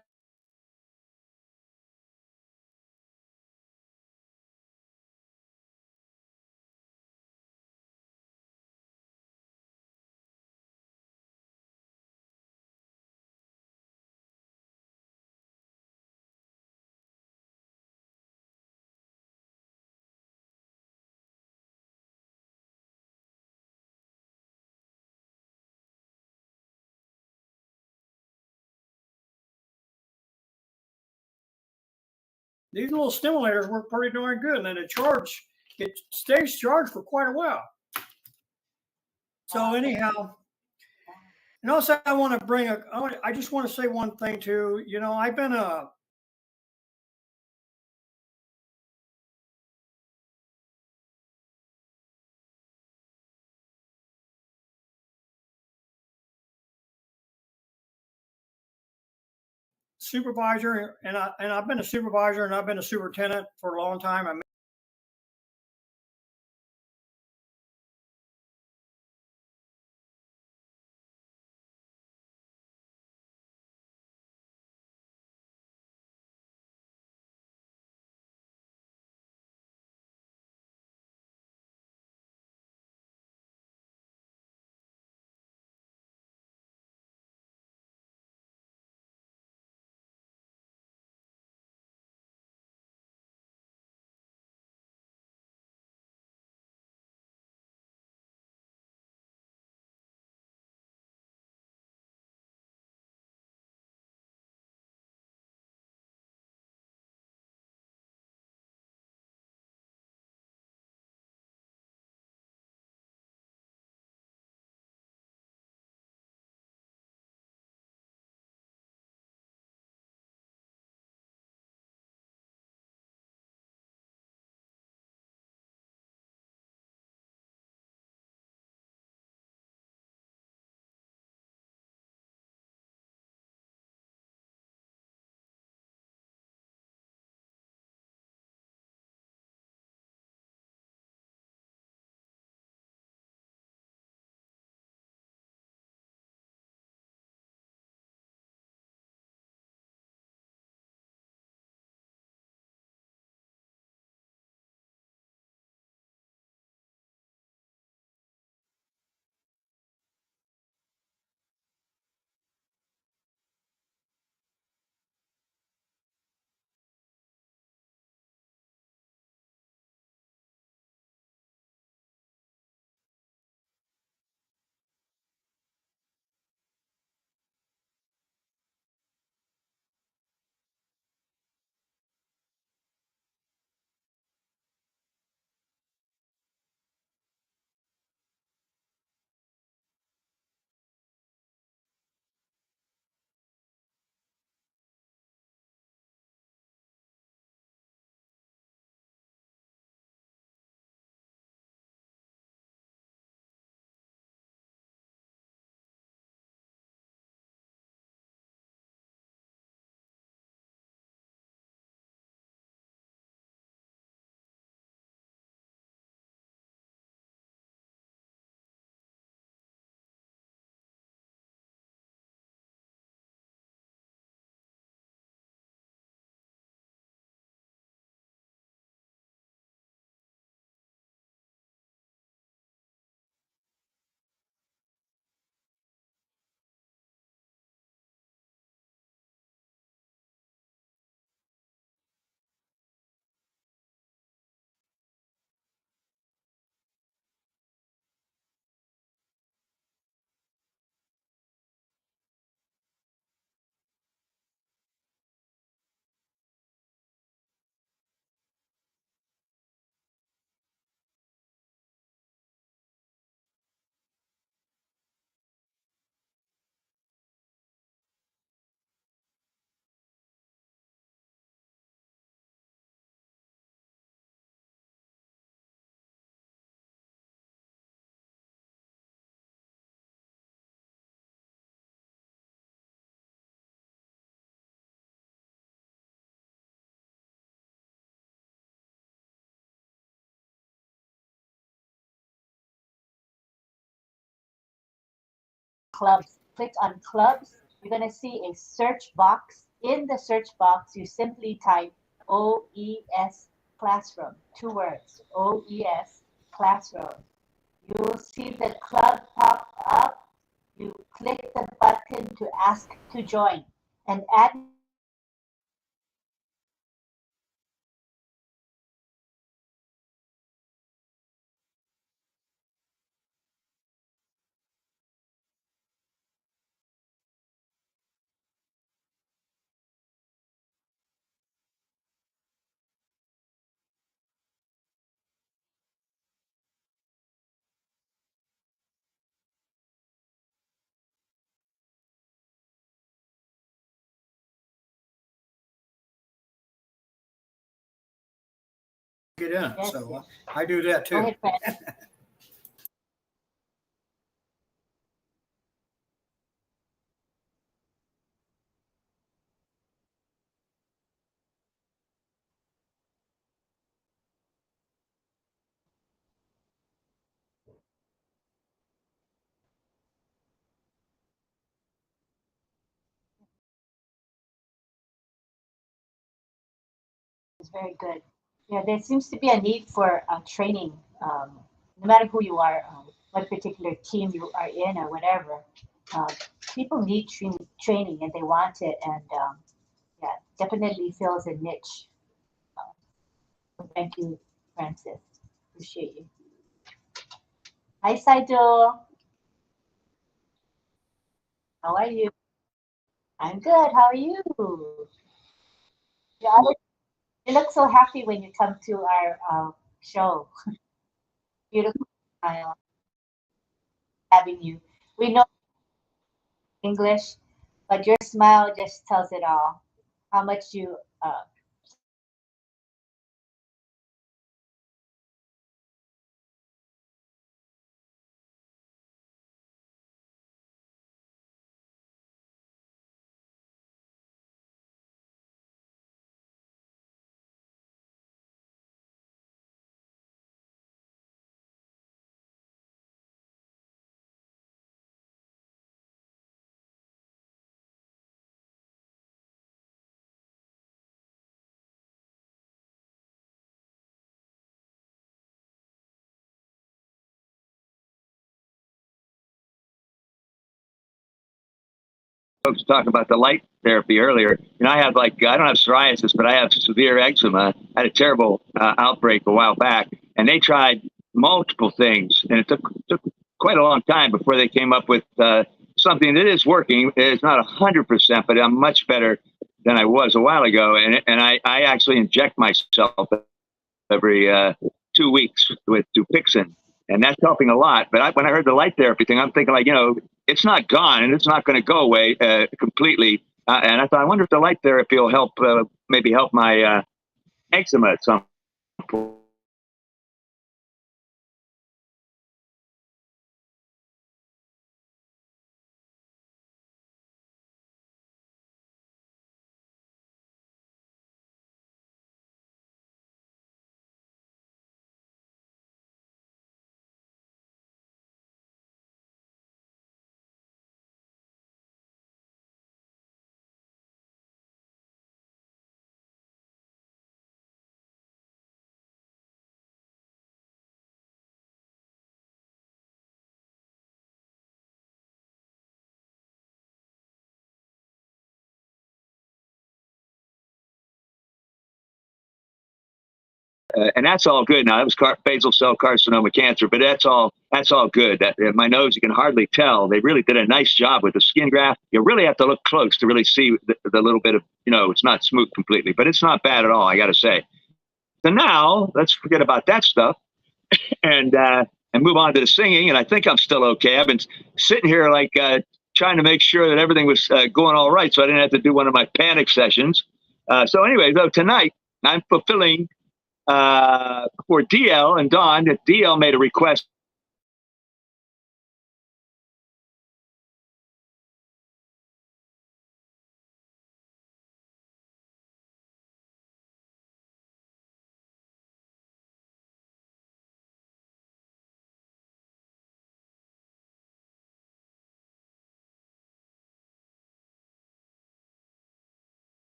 These little stimulators work pretty darn good, and then it stays charged for quite a while. So anyhow, and also I want to I just want to say one thing too. I've been a supervisor, and I've been a supervisor, and I've been a superintendent for a long time. clubs. Click on clubs. You're going to see a search box. In the search box, you simply type OES Classroom, 2 words, OES Classroom. You will see the club pop up. You click the button to ask to join and add get in. Yes, So yes. I do that Go too. ahead, Fran. It's very good. Yeah, there seems to be a need for training, no matter who you are, what particular team you are in or whatever. Uh, People need training and they want it, and yeah, definitely fills a niche. So thank you, Francis. Appreciate you. Hi, Saido. How are you? I'm good. How are you? Yeah, you look so happy when you come to our show. Beautiful smile having you. We know English, but your smile just tells it all. How much you Folks talking about the light therapy earlier. I have I don't have psoriasis, but I have severe eczema. I had a terrible outbreak a while back, and they tried multiple things, and it took quite a long time before they came up with something that is working. It's not 100%, but I'm much better than I was a while ago. And I actually inject myself every 2 weeks with Dupixent, and that's helping a lot. But when I heard the light therapy thing, I'm thinking it's not gone and it's not going to go away completely. And I thought, I wonder if the light therapy will help, maybe help my eczema at some point. And that's all good. Now that was basal cell carcinoma cancer, but that's all good. My nose, you can hardly tell. They really did a nice job with the skin graft. You really have to look close to really see the little bit of, it's not smooth completely, but it's not bad at all, I got to say. So now let's forget about that stuff and move on to the singing. And I think I'm still okay. I've been sitting here trying to make sure that everything was going all right, so I didn't have to do one of my panic sessions. So anyway, though, tonight I'm fulfilling for DL and Dawn. DL made a request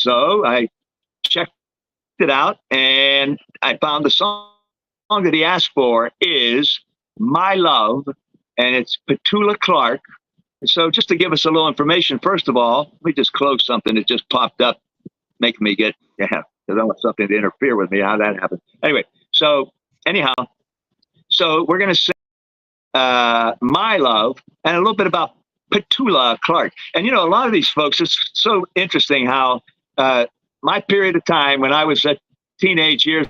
So I checked it out, and I found the song that he asked for is My Love, and it's Petula Clark. So just to give us a little information, first of all, let me just close something that just popped up, making me get, because I want something to interfere with me, how that happened. Anyway, so anyhow, so we're going to sing My Love and a little bit about Petula Clark. And, a lot of these folks, it's so interesting how my period of time when I was at teenage years,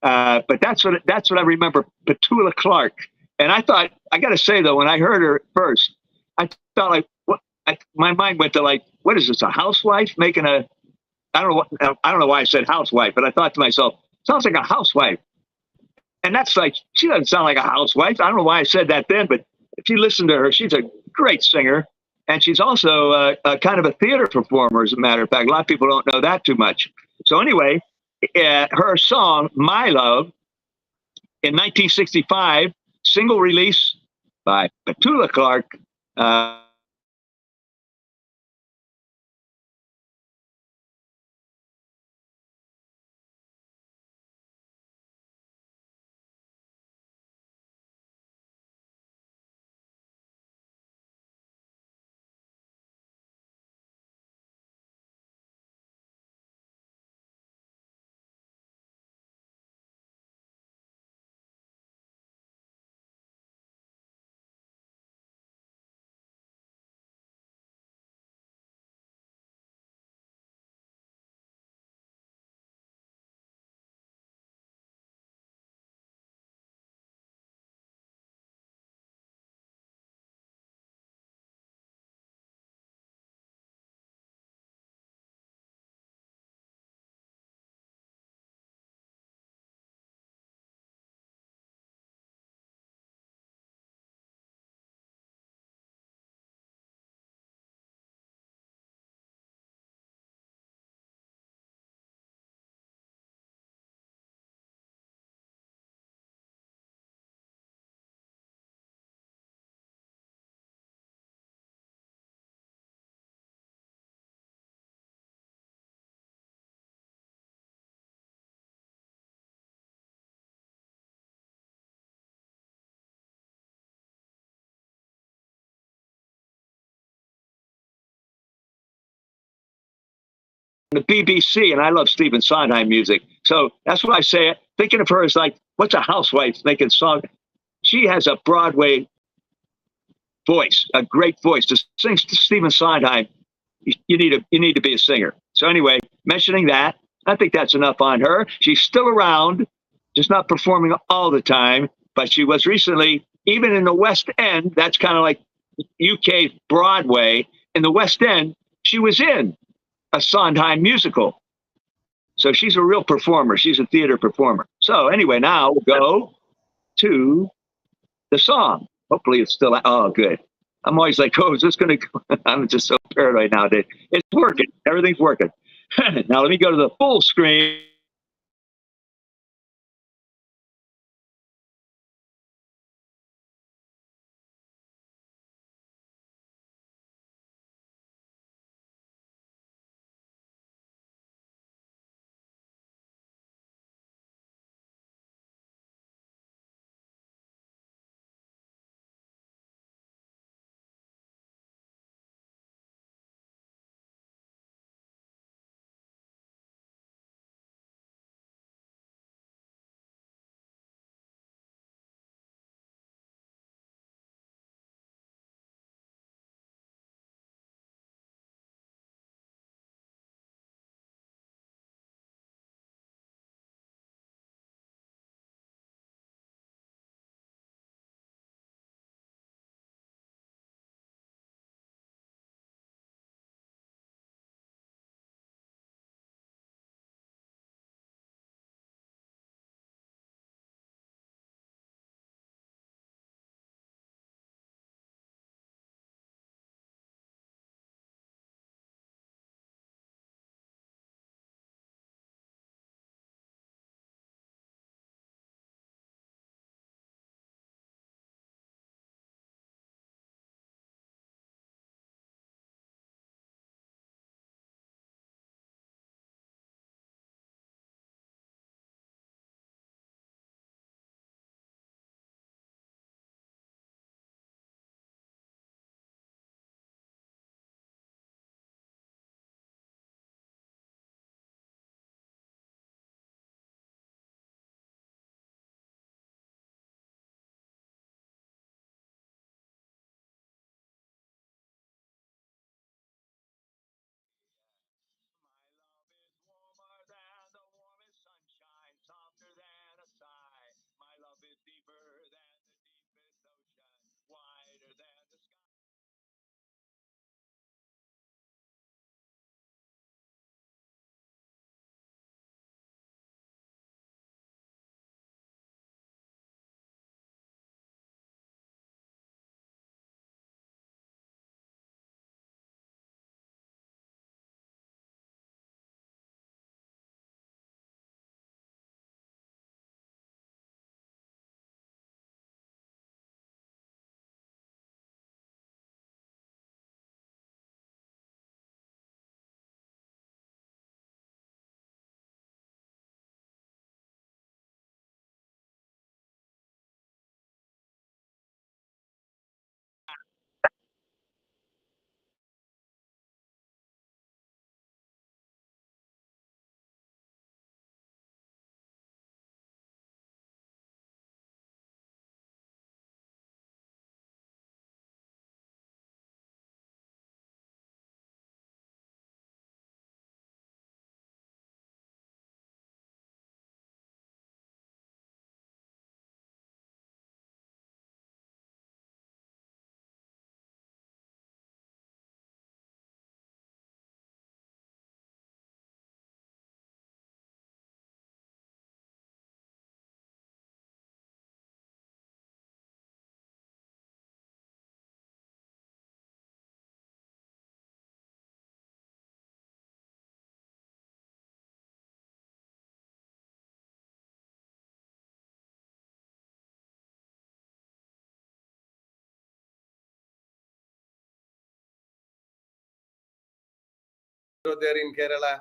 but that's what I remember, Petula Clark. And I thought, I got to say though, when I heard her first, I thought like, what? My mind went to like, what is this? A housewife making a? I don't know why I said housewife, but I thought to myself, sounds like a housewife. And that's like, she doesn't sound like a housewife. I don't know why I said that then, but if you listen to her, she's a great singer. And she's also a kind of a theater performer, as a matter of fact. A lot of people don't know that too much. So anyway, her song, My Love, in 1965, single release by Petula Clark. The BBC, and I love Stephen Sondheim music. So that's why I say, thinking of her as like, what's a housewife making song? She has a Broadway voice, a great voice. To sing Stephen Sondheim, you need to be a singer. So anyway, mentioning that, I think that's enough on her. She's still around, just not performing all the time, but she was recently, even in the West End, that's kind of like UK Broadway. In the West End, she was in a Sondheim musical. So she's a real performer. She's a theater performer. So anyway, now we'll go to the song. Hopefully it's still, oh, good. I'm always like, oh, is this going to go? I'm just so paranoid nowadays. It's working. Everything's working. Now let me go to the full screen. Nakamoto there in Kerala.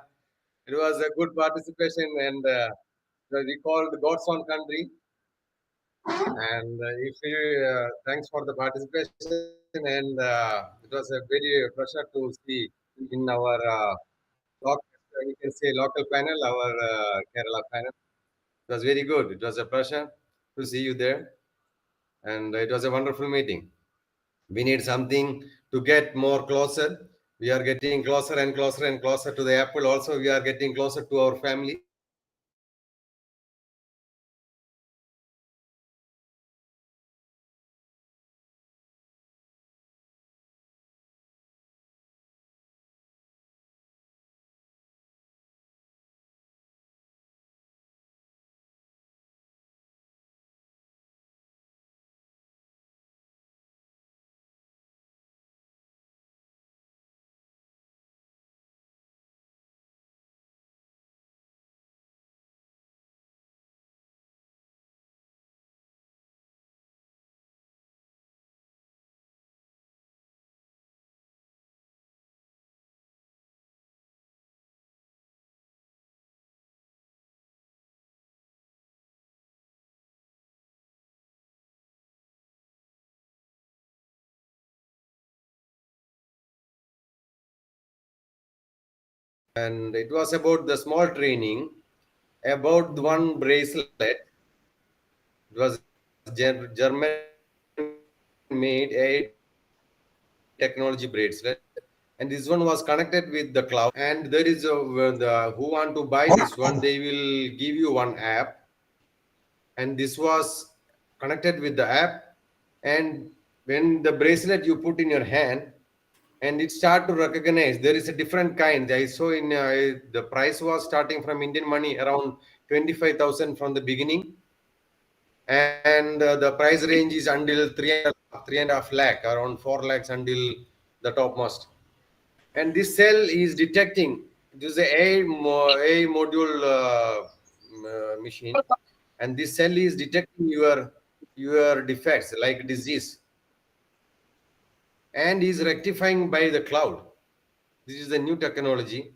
It was a good participation, and we called God's Own Country. And if you, thanks for the participation, and it was a very pleasure to see in our we can say local panel, our Kerala panel. It was very good. It was a pleasure to see you there, and it was a wonderful meeting. We need something to get more closer. We are getting closer and closer and closer to the apple. Also, we are getting closer to our family. And it was about the small training about one bracelet. It was German made a technology bracelet, and this one was connected with the cloud. And there is who want to buy this one, they will give you one app, and this was connected with the app. And when the bracelet you put in your hand, and it start to recognize there is a different kind. I saw in the price was starting from Indian money around 25,000 from the beginning, and the price range is until 3.5 lakh, around 4 lakhs until the topmost. And this cell is detecting. This is a module machine, and this cell is detecting your defects like disease, and is rectifying by the cloud. This is the new technology.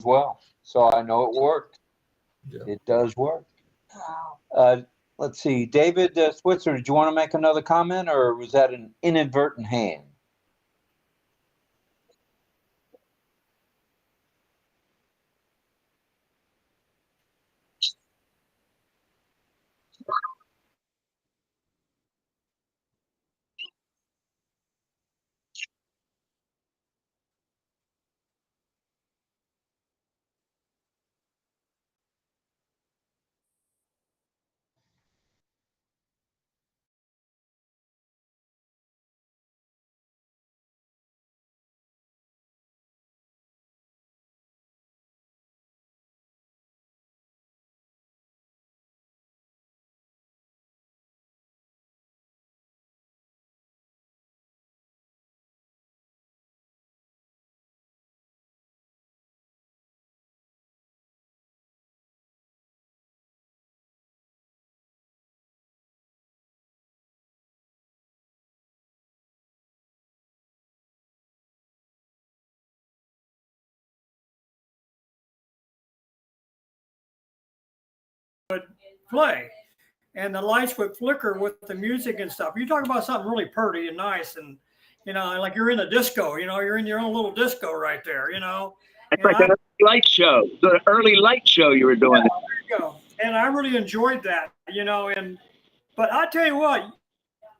Well, so I know it worked. Yeah. It does work. Let's see, David Switzer, did you want to make another comment, or was that an inadvertent hand? Would play, and the lights would flicker with the music and stuff. You talk about something really pretty and nice, and like you're in a disco. You're in your own little disco right there. It's like an early light show. The early light show you were doing. Yeah, there you go. and I really enjoyed that, but I'll tell you what,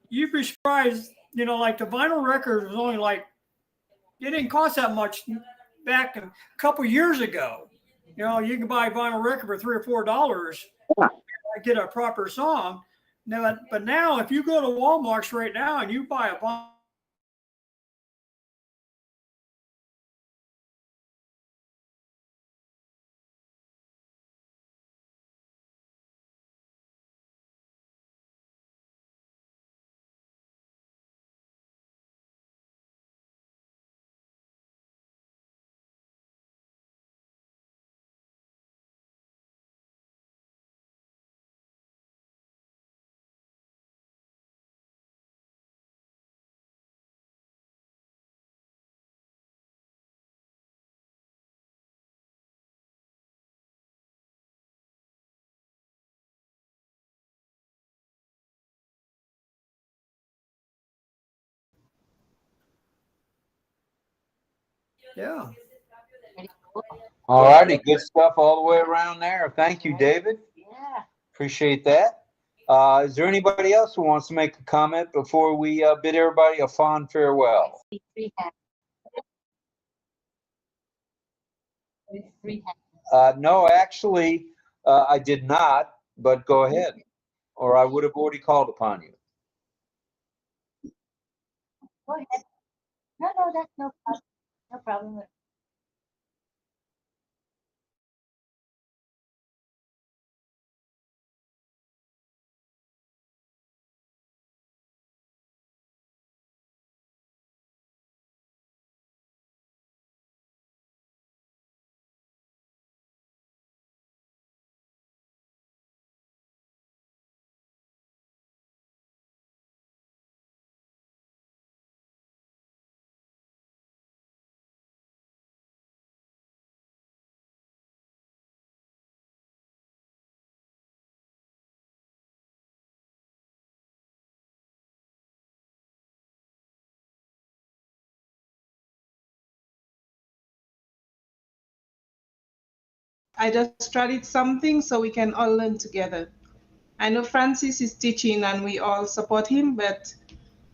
you'd be surprised, like the vinyl record was only like, it didn't cost that much back a couple years ago. You can buy a vinyl record for $3 or $4. Get a proper song. Now, but now if you go to Walmart's right now and you buy a vinyl, yeah. All righty, good stuff all the way around there. Thank you, David. Yeah. Appreciate that. Is there anybody else who wants to make a comment before we bid everybody a fond farewell? No, actually, I did not, but go ahead, or I would have already called upon you. Go ahead. No, that's no problem. No problem. I just started something so we can all learn together. I know Francis is teaching and we all support him, but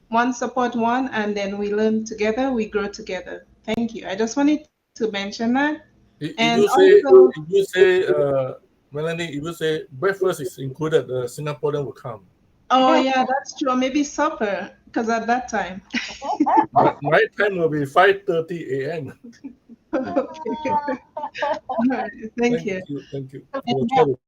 one support one and then we learn together, we grow together. Thank you. I just wanted to mention that. And also, if you say, Melanie, if you say breakfast is included, the Singaporean will come. oh yeah, that's true. Maybe supper, because at that time. My time will be 5:30 a.m. Okay. All right. Thank you. Thank you. I will try to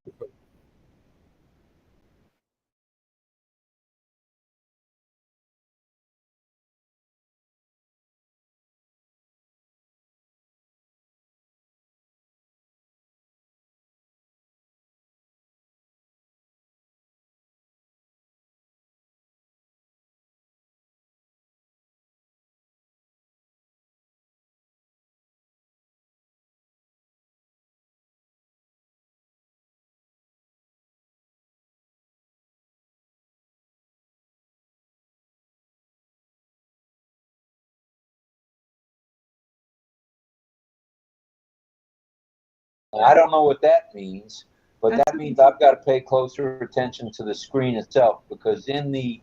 I don't know what that means, but that means I've got to pay closer attention to the screen itself, because in the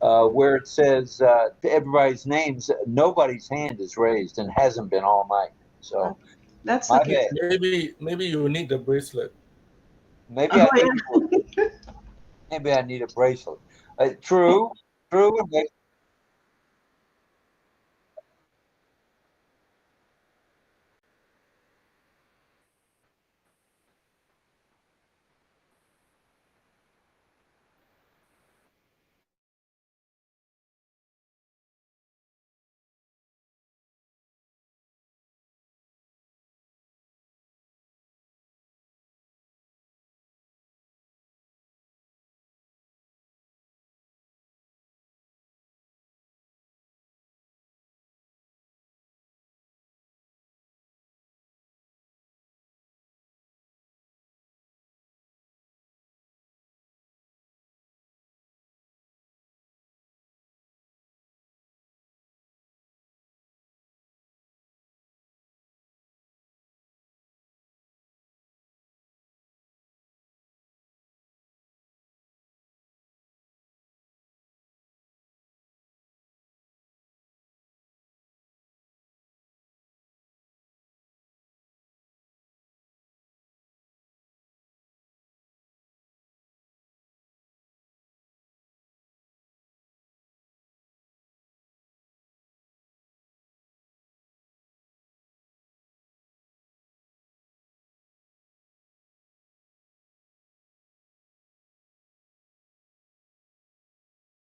where it says everybody's names, nobody's hand is raised and hasn't been all night. So that's okay. Maybe you need the bracelet. Maybe I need a bracelet. True.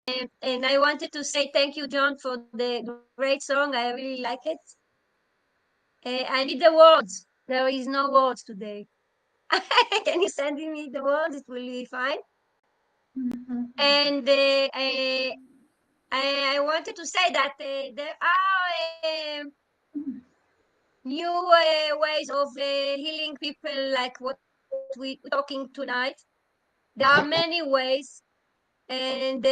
And I wanted to say thank you, John, for the great song. I really like it. I need the words. There is no words today. Can you send me the words? It will be fine. And I wanted to say that there are new ways of healing people, like what we're talking tonight. There are many ways, and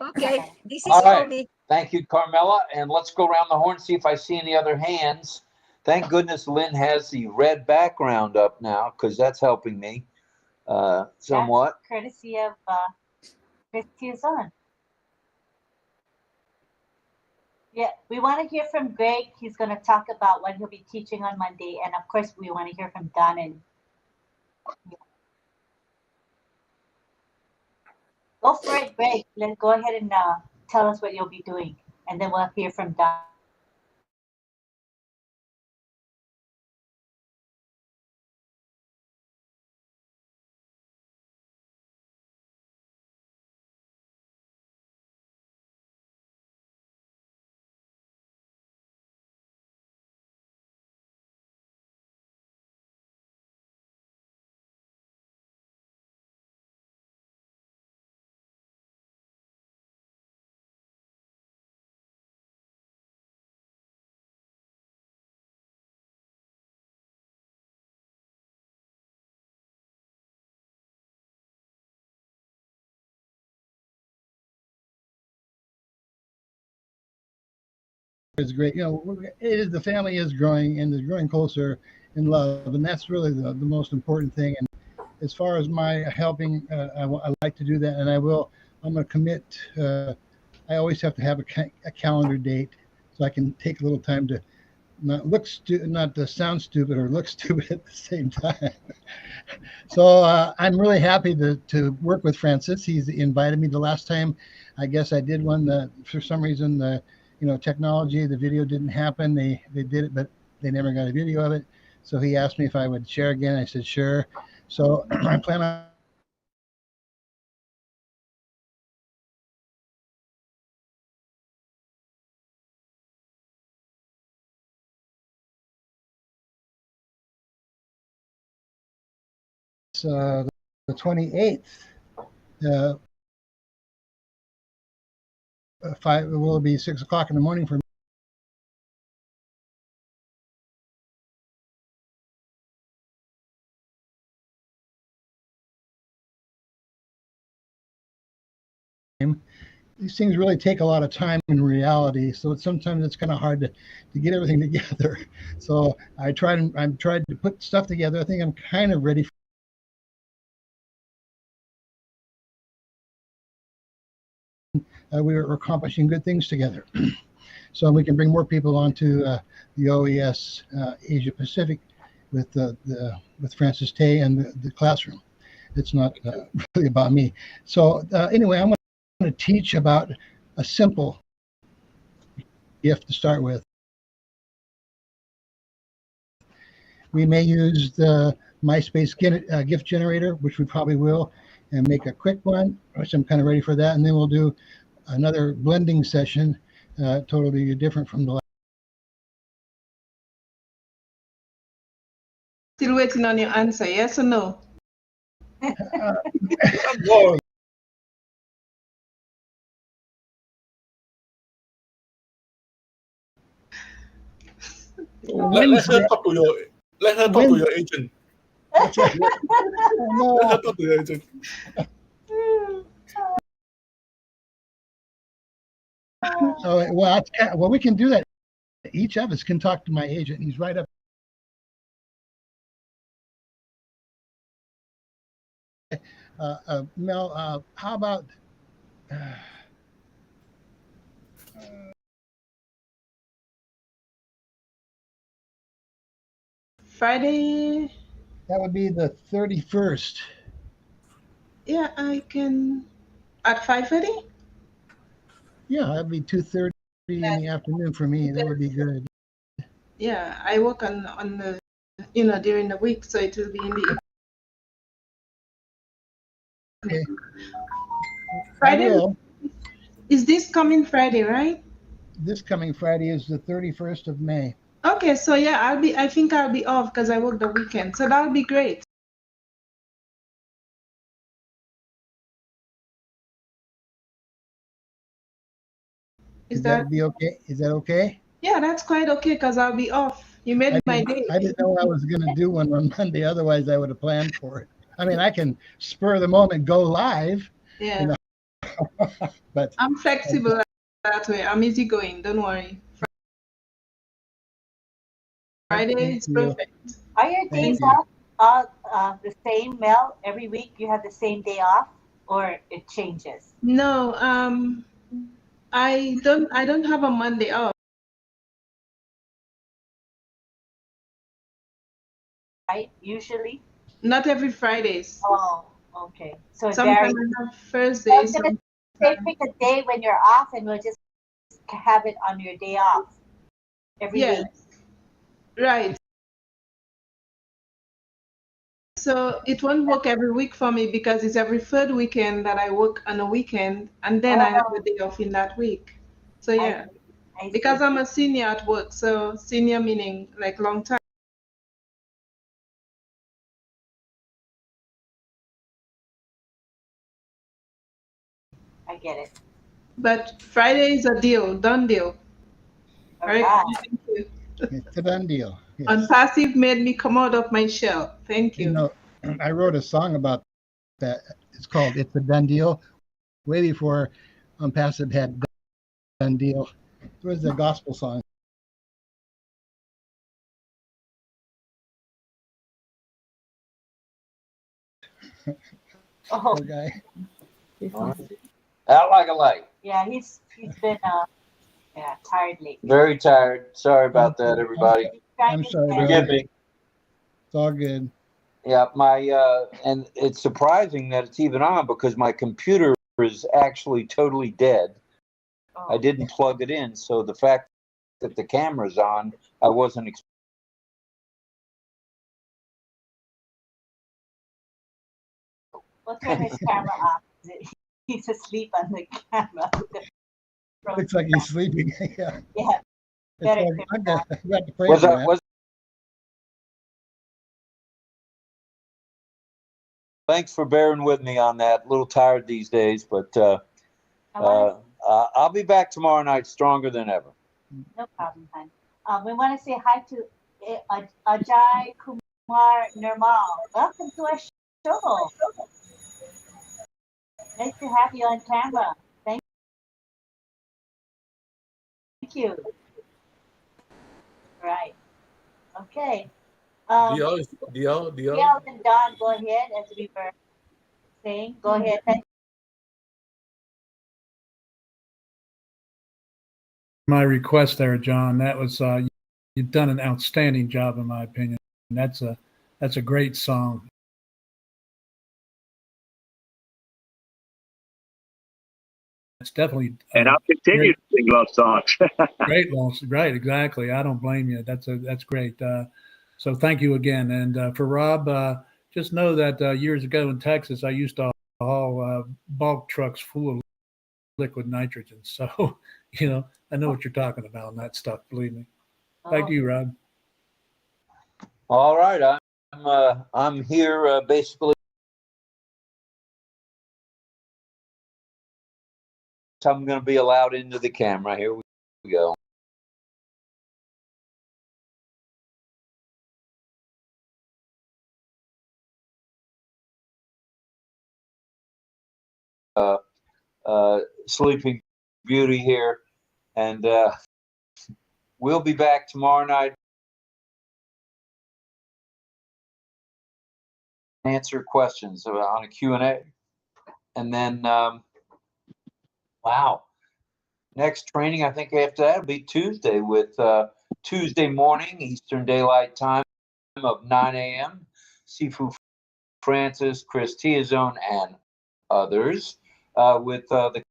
okay, this is All for right. me. Thank you, Carmela. And let's go around the horn, see if I see any other hands. Thank goodness Lynn has the red background up now, because that's helping me somewhat. That's courtesy of Chris on. Yeah, we want to hear from Greg. He's going to talk about what he'll be teaching on Monday. And of course, we want to hear from Don and go for it, Greg. Let's go ahead and tell us what you'll be doing. And then we'll hear from Don. It's great. You know, the family is growing and is growing closer in love, and that's really the most important thing. And as far as my helping, I like to do that, and I will. I'm going to commit. I always have to have a calendar date, so I can take a little time to not to sound stupid or look stupid at the same time. So I'm really happy to work with Francis. He's invited me the last time. I guess I did one that for some reason technology, the video didn't happen. They did it, but they never got a video of it. So he asked me if I would share again. I said, sure. So I plan on the 28th. It will be 6 o'clock in the morning for me. These things really take a lot of time in reality, so sometimes it's kind of hard to get everything together. So I'm trying to put stuff together. I think I'm kind of ready. We're accomplishing good things together, so we can bring more people onto the OES Asia Pacific with Francis Tay and the classroom. It's not really about me. So anyway, I'm going to teach about a simple gift to start with. We may use the MySpace gift generator, which we probably will, and make a quick one, which I'm kind of ready for that. And then we'll do another blending session, totally different from the last. Still waiting on your answer, yes or no? Let her talk to your agent. Let her talk to your agent. Oh, well, we can do that. Each of us can talk to my agent. He's right up. Mel, how about Friday? That would be the 31st. Yeah, I can at 5:30. Yeah, that'd be 2:30 in the afternoon for me. That would be good. Yeah, I work on the during the week, so it will be in the Okay. Friday. I will. Is this coming Friday, right? This coming Friday is the 31st of May. Okay, so yeah, I think I'll be off because I work the weekend, so that'll be great. Is that be okay? Is that okay? Yeah, that's quite okay because I'll be off. You made my day. I didn't know I was going to do one on Monday. Otherwise, I would have planned for it. I mean, I can spur the moment go live. Yeah. You know, but I'm flexible that way. I'm easygoing. Don't worry. Friday is perfect. Are your days off the same, Mel? Every week you have the same day off, or it changes? No, I don't have a Monday off. Right, usually. Not every Fridays. Oh, okay. So it sometimes varies. I have Thursdays. So say pick a day when you're off, and we'll just have it on your day off every week. Right. So it won't work every week for me because it's every third weekend that I work on a weekend, and then I have a day off in that week. So yeah, because I'm a senior at work, so senior meaning like long time. I get it. But Friday is a deal, done deal. All right. Thank you. it's a done deal. Yes. Unpassive made me come out of my shell. Thank you. You know, I wrote a song about that. It's called "It's a Done Deal." Way before Unpassive had Done Deal. It was a gospel song. Oh, Poor guy. Out like a light. Yeah, he's been tired lately. Very tired. Sorry about that, everybody. I'm sorry. Forgive me. It's all good. Yeah, and it's surprising that it's even on because my computer is actually totally dead. I didn't plug it in, so the fact that the camera's on, I wasn't expecting. We'll turn his camera off. He's asleep on the camera. Looks like he's sleeping. Yeah. Yeah. Better I got to pray for that. Thanks for bearing with me on that. A little tired these days, but I'll be back tomorrow night stronger than ever. No problem, hon. We want to say hi to Ajay Kumar Nirmal. Welcome to our show. Nice to have you on camera. Thank you. Right. Okay. Dion. Dion and Don, go ahead, as we were saying. Go ahead. My request there, John, that was you've done an outstanding job in my opinion. That's a great song. It's definitely and I'll continue to sing love songs. Great, right, exactly. I don't blame you. That's great. So thank you again. And for Rob, just know that years ago in Texas, I used to haul bulk trucks full of liquid nitrogen. So, I know what you're talking about on that stuff. Believe me. Thank you, Rob. All right, I'm here basically. I'm going to be allowed into the camera. Here we go. Sleeping Beauty here. And we'll be back tomorrow night. Answer questions on a Q&A. And then, wow. Next training, I think after that will be Tuesday with Tuesday morning, Eastern Daylight Time of 9 a.m. Sifu Francis, Chris Tiazone, and others with the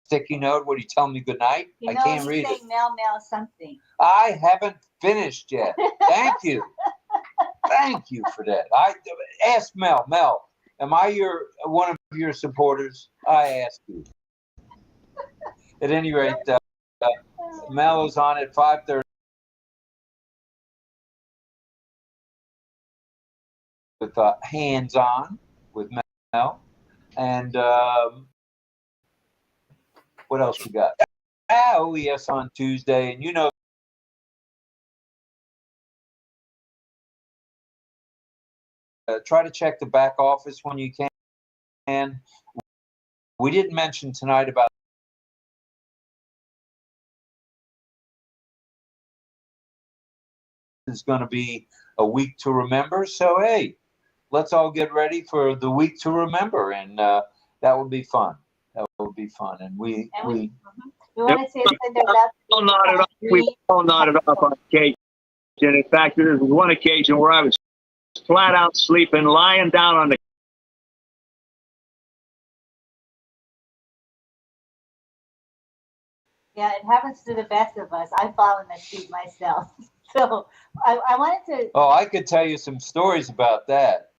sticky note. What are you telling me? Good night? You I know, can't he's read saying it. Mel something. I haven't finished yet. Thank you. Thank you for that. Ask Mel. Mel, am I one of your supporters? I ask you. At any rate, Mel is on at 5:30 with Hands On with Mel. And what else we got? OES on Tuesday. And you know, try to check the back office when you can. We didn't mention tonight about is going to be a week to remember. So, hey, let's all get ready for the week to remember. And that would be fun. That would be fun. And we want to say send our love. We all nodded off on occasion. In fact, there was one occasion where I was flat out sleeping, lying down on the Yeah, it happens to the best of us. I've fallen asleep myself. So I wanted to. Oh, I could tell you some stories about that.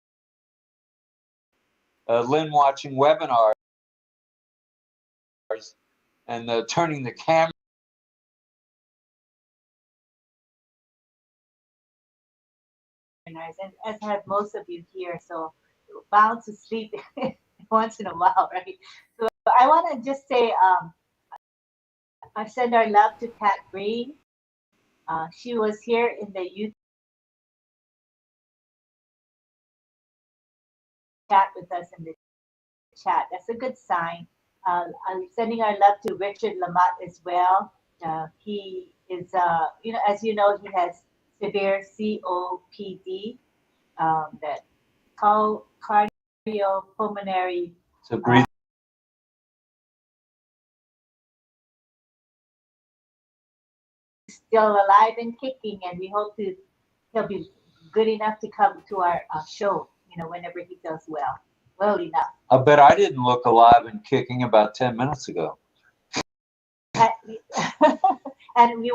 Lynn watching webinars and turning the camera. And as have most of you here, so bound to sleep once in a while, right? So I want to just say, I send our love to Pat Green. She was here in the youth chat with us in the chat. That's a good sign. I'm sending our love to Richard Lamott as well. He is, as you know, he has severe COPD, that cardiopulmonary. So breathe. Still alive and kicking, and we hope he'll be good enough to come to our show, whenever he does well enough. I bet I didn't look alive and kicking about 10 minutes ago. And we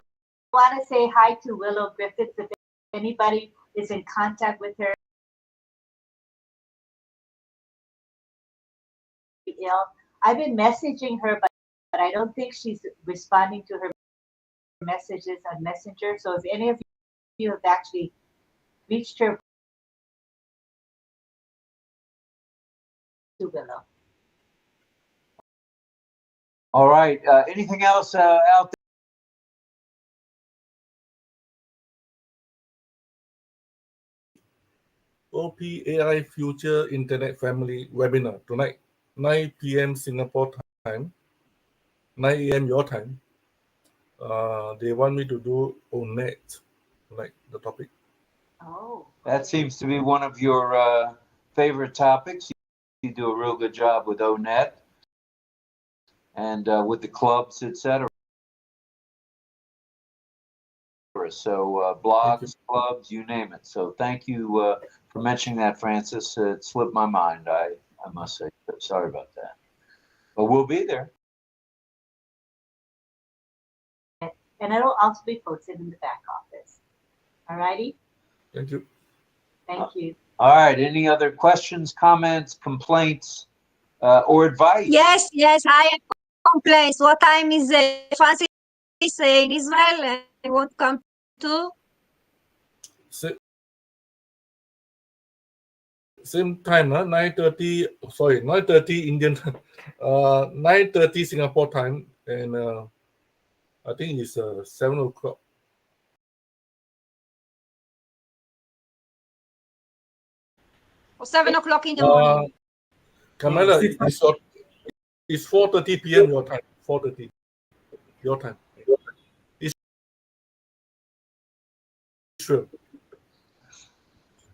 want to say hi to Willow Griffiths. If anybody is in contact with her, I've been messaging her, but I don't think she's responding to her messages on Messenger. So if any of you have actually reached her, to Willow. All right. Anything else out there? OPAI Future Internet Family webinar tonight, 9 p.m. Singapore time, 9 a.m. your time. They want me to do ONET, like the topic. Oh, that seems to be one of your favorite topics. You do a real good job with ONET and with the clubs, etc. So blogs, clubs, you name it. So thank you for mentioning that, Francis. It slipped my mind. I must say, sorry about that. But we'll be there. And it'll also be posted in the back office. All righty? Thank you. Thank you. All right. Any other questions, comments, complaints, or advice? Yes, I have complaints. What time is it? Francis is in Israel and I want to come too. Same time, 9:30. Sorry, 9:30 Indian time, 9:30 Singapore time, and I think it's 7 o'clock. Or 7 o'clock in the morning? Camilla, it's 4:30 p.m. your time. 4:30 your time. It's true.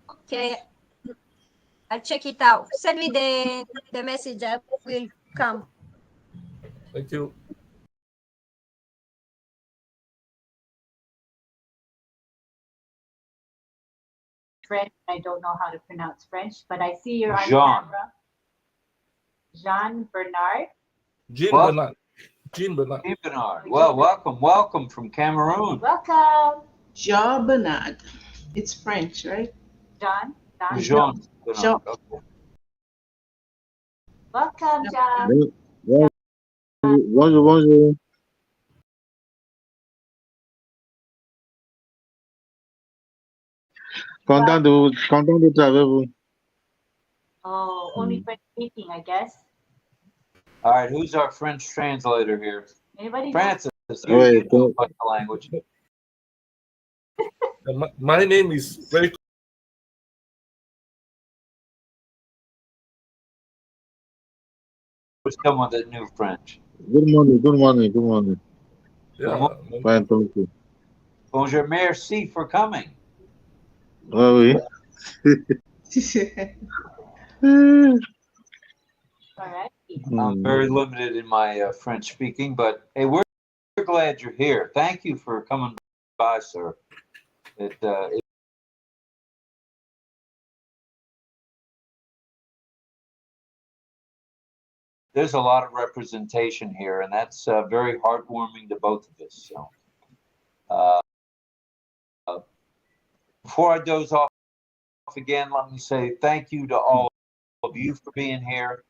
Okay. I'll check it out. Send me the message. I will come. Thank you. French. I don't know how to pronounce French, but I see you're on Jean. camera. Jean Bernard. Jean Well- Bernard. Jean Bernard. Hey, Bernard. Well, welcome from Cameroon. Welcome, Jean Bernard. It's French, right? John. Jean. Jean. Okay. Welcome, John. Bonjour. Content de travel. Oh, only French speaking, I guess. All right, who's our French translator here? Anybody? Francis, Wait, you know about the language. My name is very. Who's someone that knew French? Good morning. Yeah. Fine, thank you. Bonjour, merci for coming. Oh, oui. All right. I'm very limited in my French speaking, but hey, we're glad you're here. Thank you for coming by, sir. There's a lot of representation here, and that's very heartwarming to both of us. So, before I doze off again, let me say thank you to all of you for being here.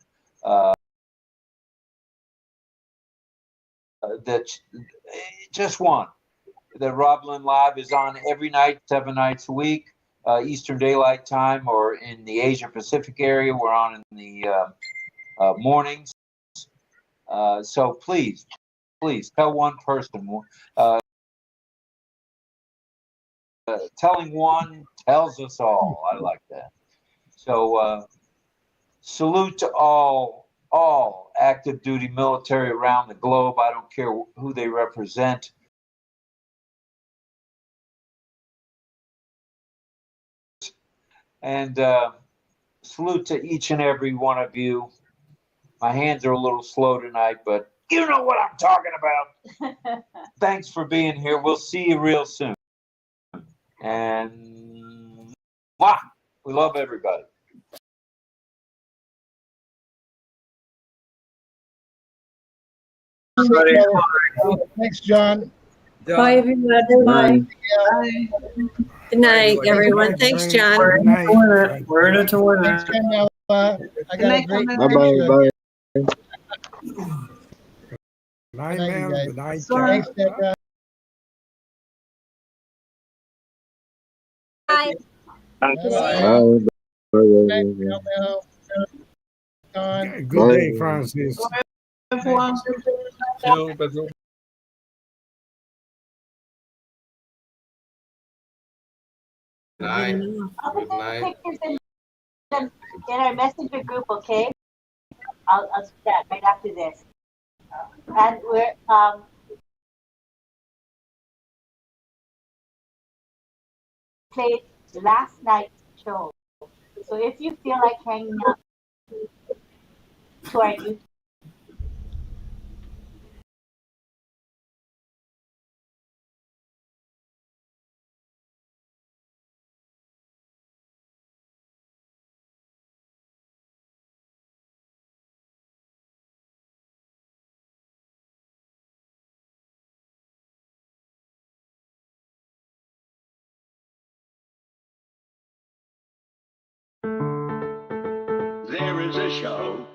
That's just one. That RobLynn Live is on every night, 7 nights a week, Eastern Daylight Time, or in the Asia Pacific area, we're on in the mornings. So please tell one person. Telling one tells us all. I like that. So salute to all active duty military around the globe. I don't care who they represent. And salute to each and every one of you. My hands are a little slow tonight, but you know what I'm talking about. Thanks for being here. We'll see you real soon. And we love everybody. Thanks, John. Bye, everyone. Bye. Good night, everyone. Thanks, John. We're in it to win it. Thanks, John. I got a great Bye. Night, Good night, man. you guys. Good night, Thanks, John. Deborah. Bye. Good day, Francis. Everyone. Night. Good night. Pictures in our messenger group, okay? I'll do that right after this. And we're played last night's show. So if you feel like hanging out to our YouTube, There is a show.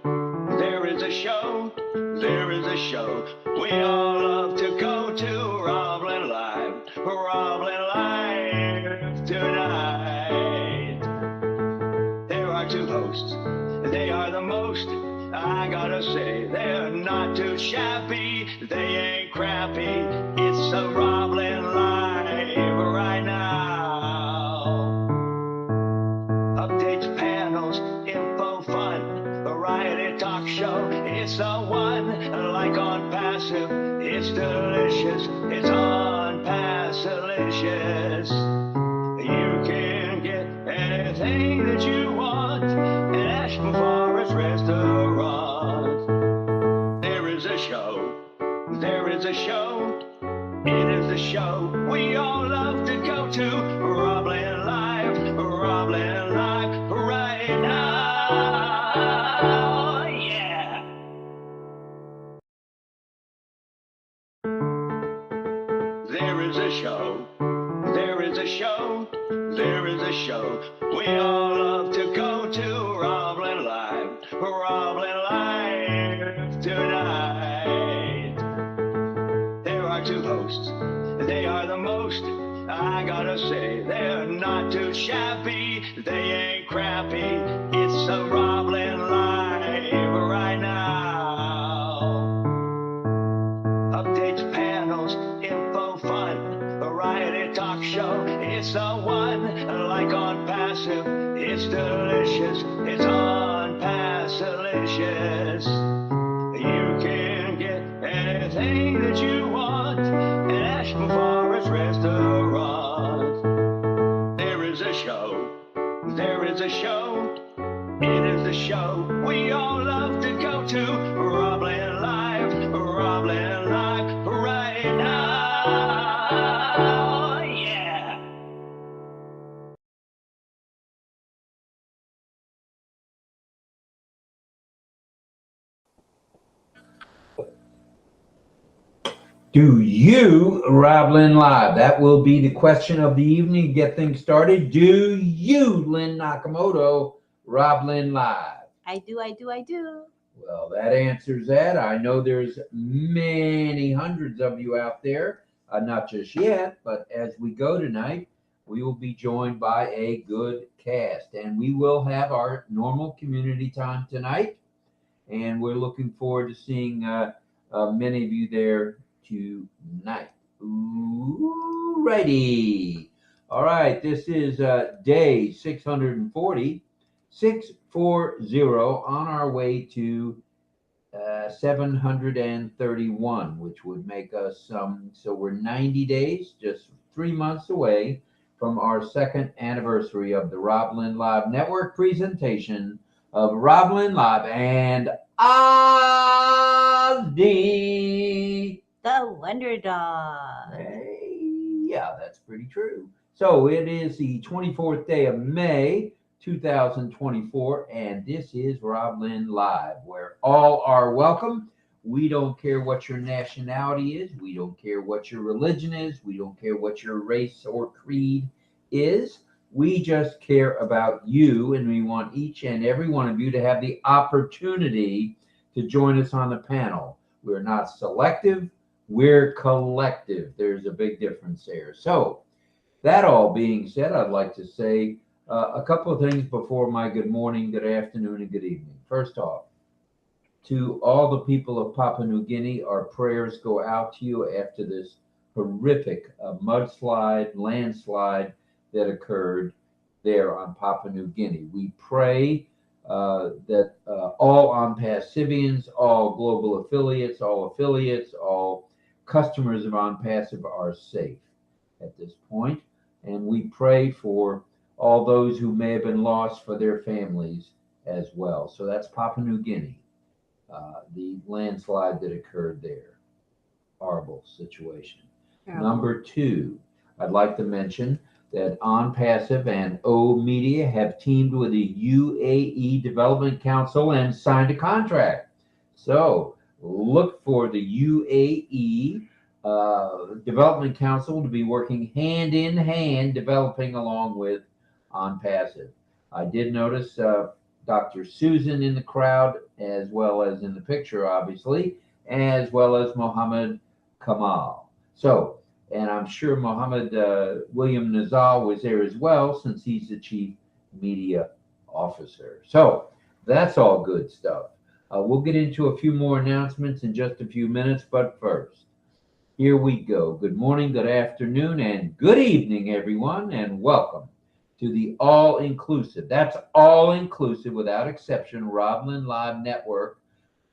There is a show. There is a show. We all love to go to RobLynn Live. RobLynn Live tonight. There are two hosts. They are the most. I gotta say, they're not too shabby. They ain't crappy. It's a RobLynn Live right now. Updates, panels, It's the one, like on passive. It's delicious. It's on Passilicious. You can get anything that you want at Ashton Forest Restaurant. There is a show. There is a show. It is a show we all love to go to. RobLynn Live, RobLynn Live, right now. Yeah. There is a show. There is a show. There is a show we all love to go to. RobLynn Live, RobLynn Live tonight. There are two hosts. They are the most. I gotta say, they're not too shabby. They ain't crappy. It's a RobLynn Live right now. Updates, panels, info, fun, variety talk show. It's the one, like on passive. It's delicious. It's on Passilicious. You can get anything that you want at Ashton Forest Restaurant. There is a show. There is a show. It is the show we all love to go to. RobLynn Live, RobLynn Live, right now. Yeah. Do you, RobLynn Live? That will be the question of the evening. Get things started. Do you, Lynn Nakamoto, RobLynn Live? I do. Well, that answers that. I know there's many hundreds of you out there. Not just yet, but as we go tonight, we will be joined by a good cast. And we will have our normal community time tonight. And we're looking forward to seeing many of you there tonight. Ooh, righty. All right, this is day 640 on our way to 731, which would make us so we're 90 days, just 3 months away from our second anniversary of the RobLynn Live Network presentation of RobLynn Live and Ozzy the Wonder Dog. Hey, yeah, that's pretty true. So it is the 24th day of May, 2024, and this is RobLynn Live, where all are welcome. We don't care what your nationality is. We don't care what your religion is. We don't care what your race or creed is. We just care about you, and we want each and every one of you to have the opportunity to join us on the panel. We're not selective. We're collective. There's a big difference there. So that all being said, I'd like to say a couple of things before my good morning, good afternoon, and good evening. First off, to all the people of Papua New Guinea, our prayers go out to you after this horrific landslide that occurred there on Papua New Guinea. We pray that all ONPASSivians, all global affiliates, all customers of OnPassive are safe at this point. And we pray for all those who may have been lost, for their families as well. So that's Papua New Guinea, the landslide that occurred there. Horrible situation. Number two, I'd like to mention that OnPassive and O Media have teamed with the UAE Development Council and signed a contract. So look for the UAE Development Council to be working hand in hand, developing along with OnPassive. I did notice Dr. Susan in the crowd, as well as in the picture, obviously, as well as Mohammed Kamal. So, and I'm sure Mohammed William Nazal was there as well, since he's the chief media officer. So that's all good stuff. We'll get into a few more announcements in just a few minutes, but first, here we go. Good morning, good afternoon, and good evening, everyone, and welcome to the all-inclusive, that's all-inclusive without exception, RobLynn Live Network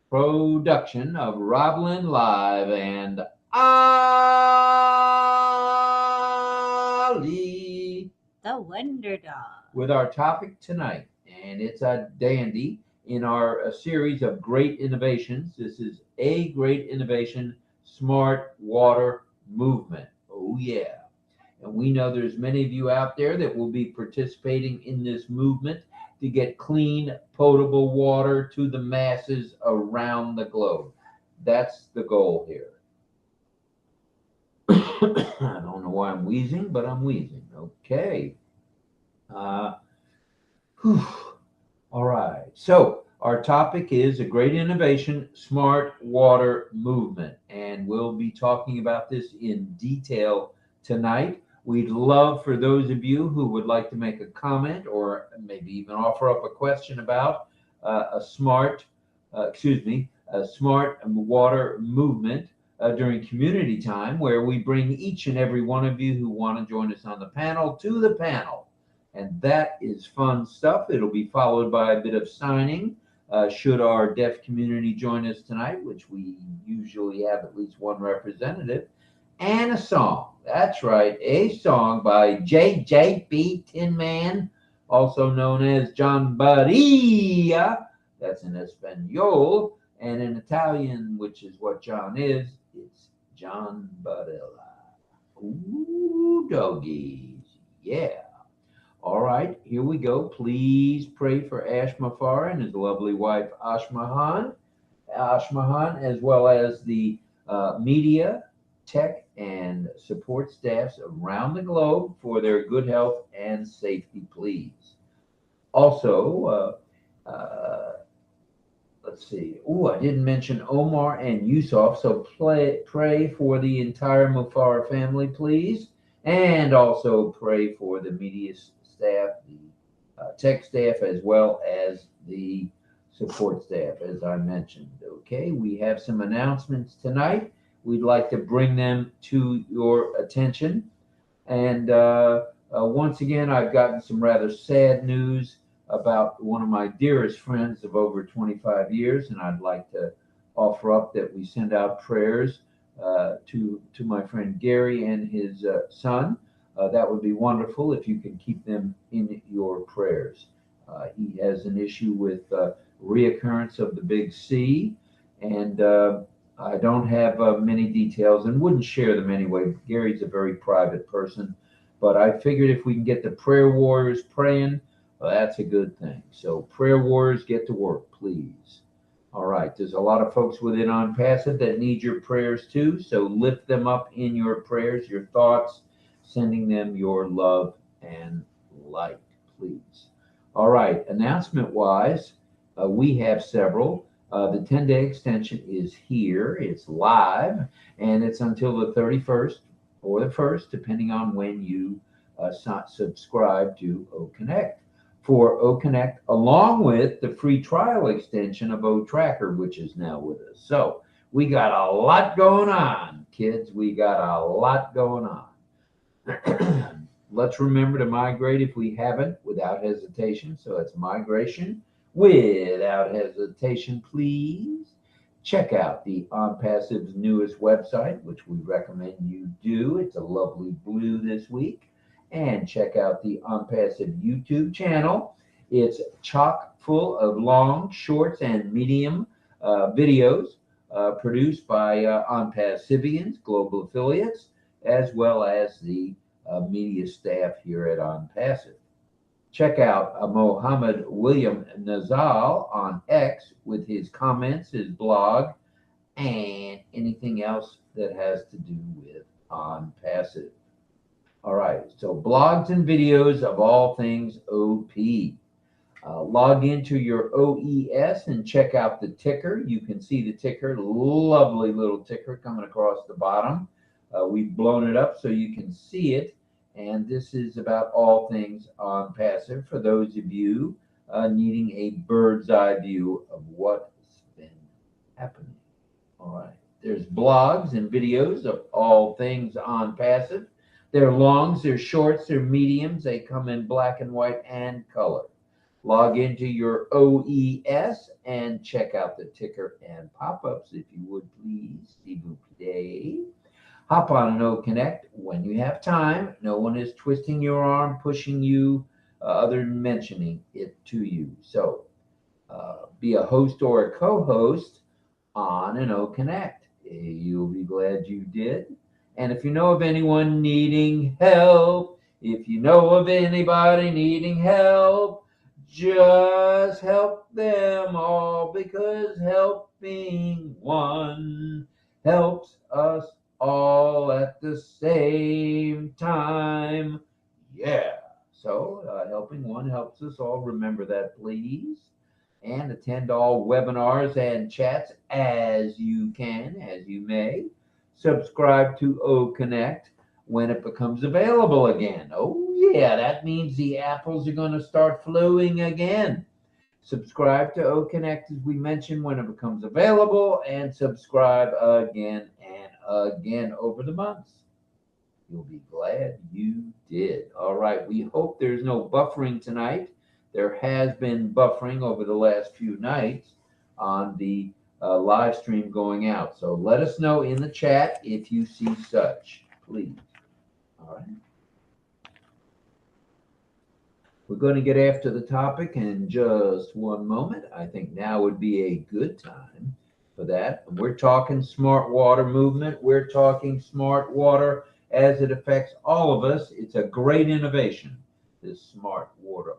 production of RobLynn Live and Ali, the Wonder Dog, with our topic tonight. And it's a dandy in our series of great innovations. This is a great innovation, smart water movement. Oh, yeah. And we know there's many of you out there that will be participating in this movement to get clean, potable water to the masses around the globe. That's the goal here. I don't know why I'm wheezing, but I'm wheezing. Okay. All right. So our topic is a great innovation, smart water movement. And we'll be talking about this in detail tonight. We'd love for those of you who would like to make a comment or maybe even offer up a question about a smart water movement during community time, where we bring each and every one of you who want to join us on the panel to the panel. And that is fun stuff. It'll be followed by a bit of signing. Should our deaf community join us tonight, which we usually have at least one representative, and a song. That's right, a song by JJB Tin Man, also known as 𝗥𝗲𝗴𝗶𝗃𝗲. That's in Espanol, and in Italian, which is what John is, it's John Barella. Ooh, doggies, yeah. All right, here we go. Please pray for 𝗥𝗲𝗴𝗶 and his lovely wife 𝗥𝗲𝗴𝗏, as well as the media, tech, and support staffs around the globe for their good health and safety, please. Also, let's see. Oh, I didn't mention Omar and Yusuf, so pray for the entire Mufara family, please. And also pray for the media staff, the tech staff, as well as the support staff, as I mentioned. Okay, we have some announcements tonight. We'd like to bring them to your attention. And once again, I've gotten some rather sad news about one of my dearest friends of over 25 years, and I'd like to offer up that we send out prayers to my friend Gary and his son. That would be wonderful if you can keep them in your prayers. He has an issue with reoccurrence of the big C, and I don't have many details and wouldn't share them anyway. Gary's a very private person, but I figured if we can get the prayer warriors praying, well, that's a good thing. So prayer warriors, get to work, please. All right, there's a lot of folks within OnPassive that need your prayers too, so lift them up in your prayers, your thoughts, sending them your love and light, please. All right, announcement-wise, we have several. The 10-day extension is here. It's live, and it's until the 31st or the 1st, depending on when you subscribe to OCONNECT. For OCONNECT, along with the free trial extension of OTracker, which is now with us. So we got a lot going on, kids. We got a lot going on. Let's remember to migrate if we haven't, without hesitation. So it's migration without hesitation, please. Check out the OnPassive's newest website, which we recommend you do. It's a lovely blue this week. And check out the OnPassive YouTube channel. It's chock full of long, shorts, and medium videos produced by OnPassivians, global affiliates, as well as the media staff here at OnPassive. Check out Mohammed William Nazal on X with his comments, his blog, and anything else that has to do with OnPassive. All right, so blogs and videos of all things OP. Log into your OES and check out the ticker. You can see the ticker, lovely little ticker coming across the bottom. We've blown it up so you can see it. And this is about all things OnPassive for those of you needing a bird's eye view of what's been happening. All right, there's blogs and videos of all things OnPassive. They're longs, they're shorts, they're mediums. They come in black and white and color. Log into your OES and check out the ticker and pop-ups if you would please. S'il vous plaît. Hop on an OCONNECT when you have time. No one is twisting your arm, pushing you, other than mentioning it to you. So be a host or a co-host on an OCONNECT. You'll be glad you did. And if you know of anyone needing help, if you know of anybody needing help, just help them all, because helping one helps us all at the same time. Yeah. So helping one helps us all. Remember that, please. And attend all webinars and chats as you can, as you may. Subscribe to OCONNECT when it becomes available again. Oh, yeah, that means the apples are going to start flowing again. Subscribe to OCONNECT, as we mentioned, when it becomes available, and subscribe again and again over the months. You'll be glad you did. All right, we hope there's no buffering tonight. There has been buffering over the last few nights on the live stream going out. So let us know in the chat if you see such, please. All right. We're going to get after the topic in just one moment. I think now would be a good time for that. And we're talking smart water movement. We're talking smart water as it affects all of us. It's a great innovation, this smart water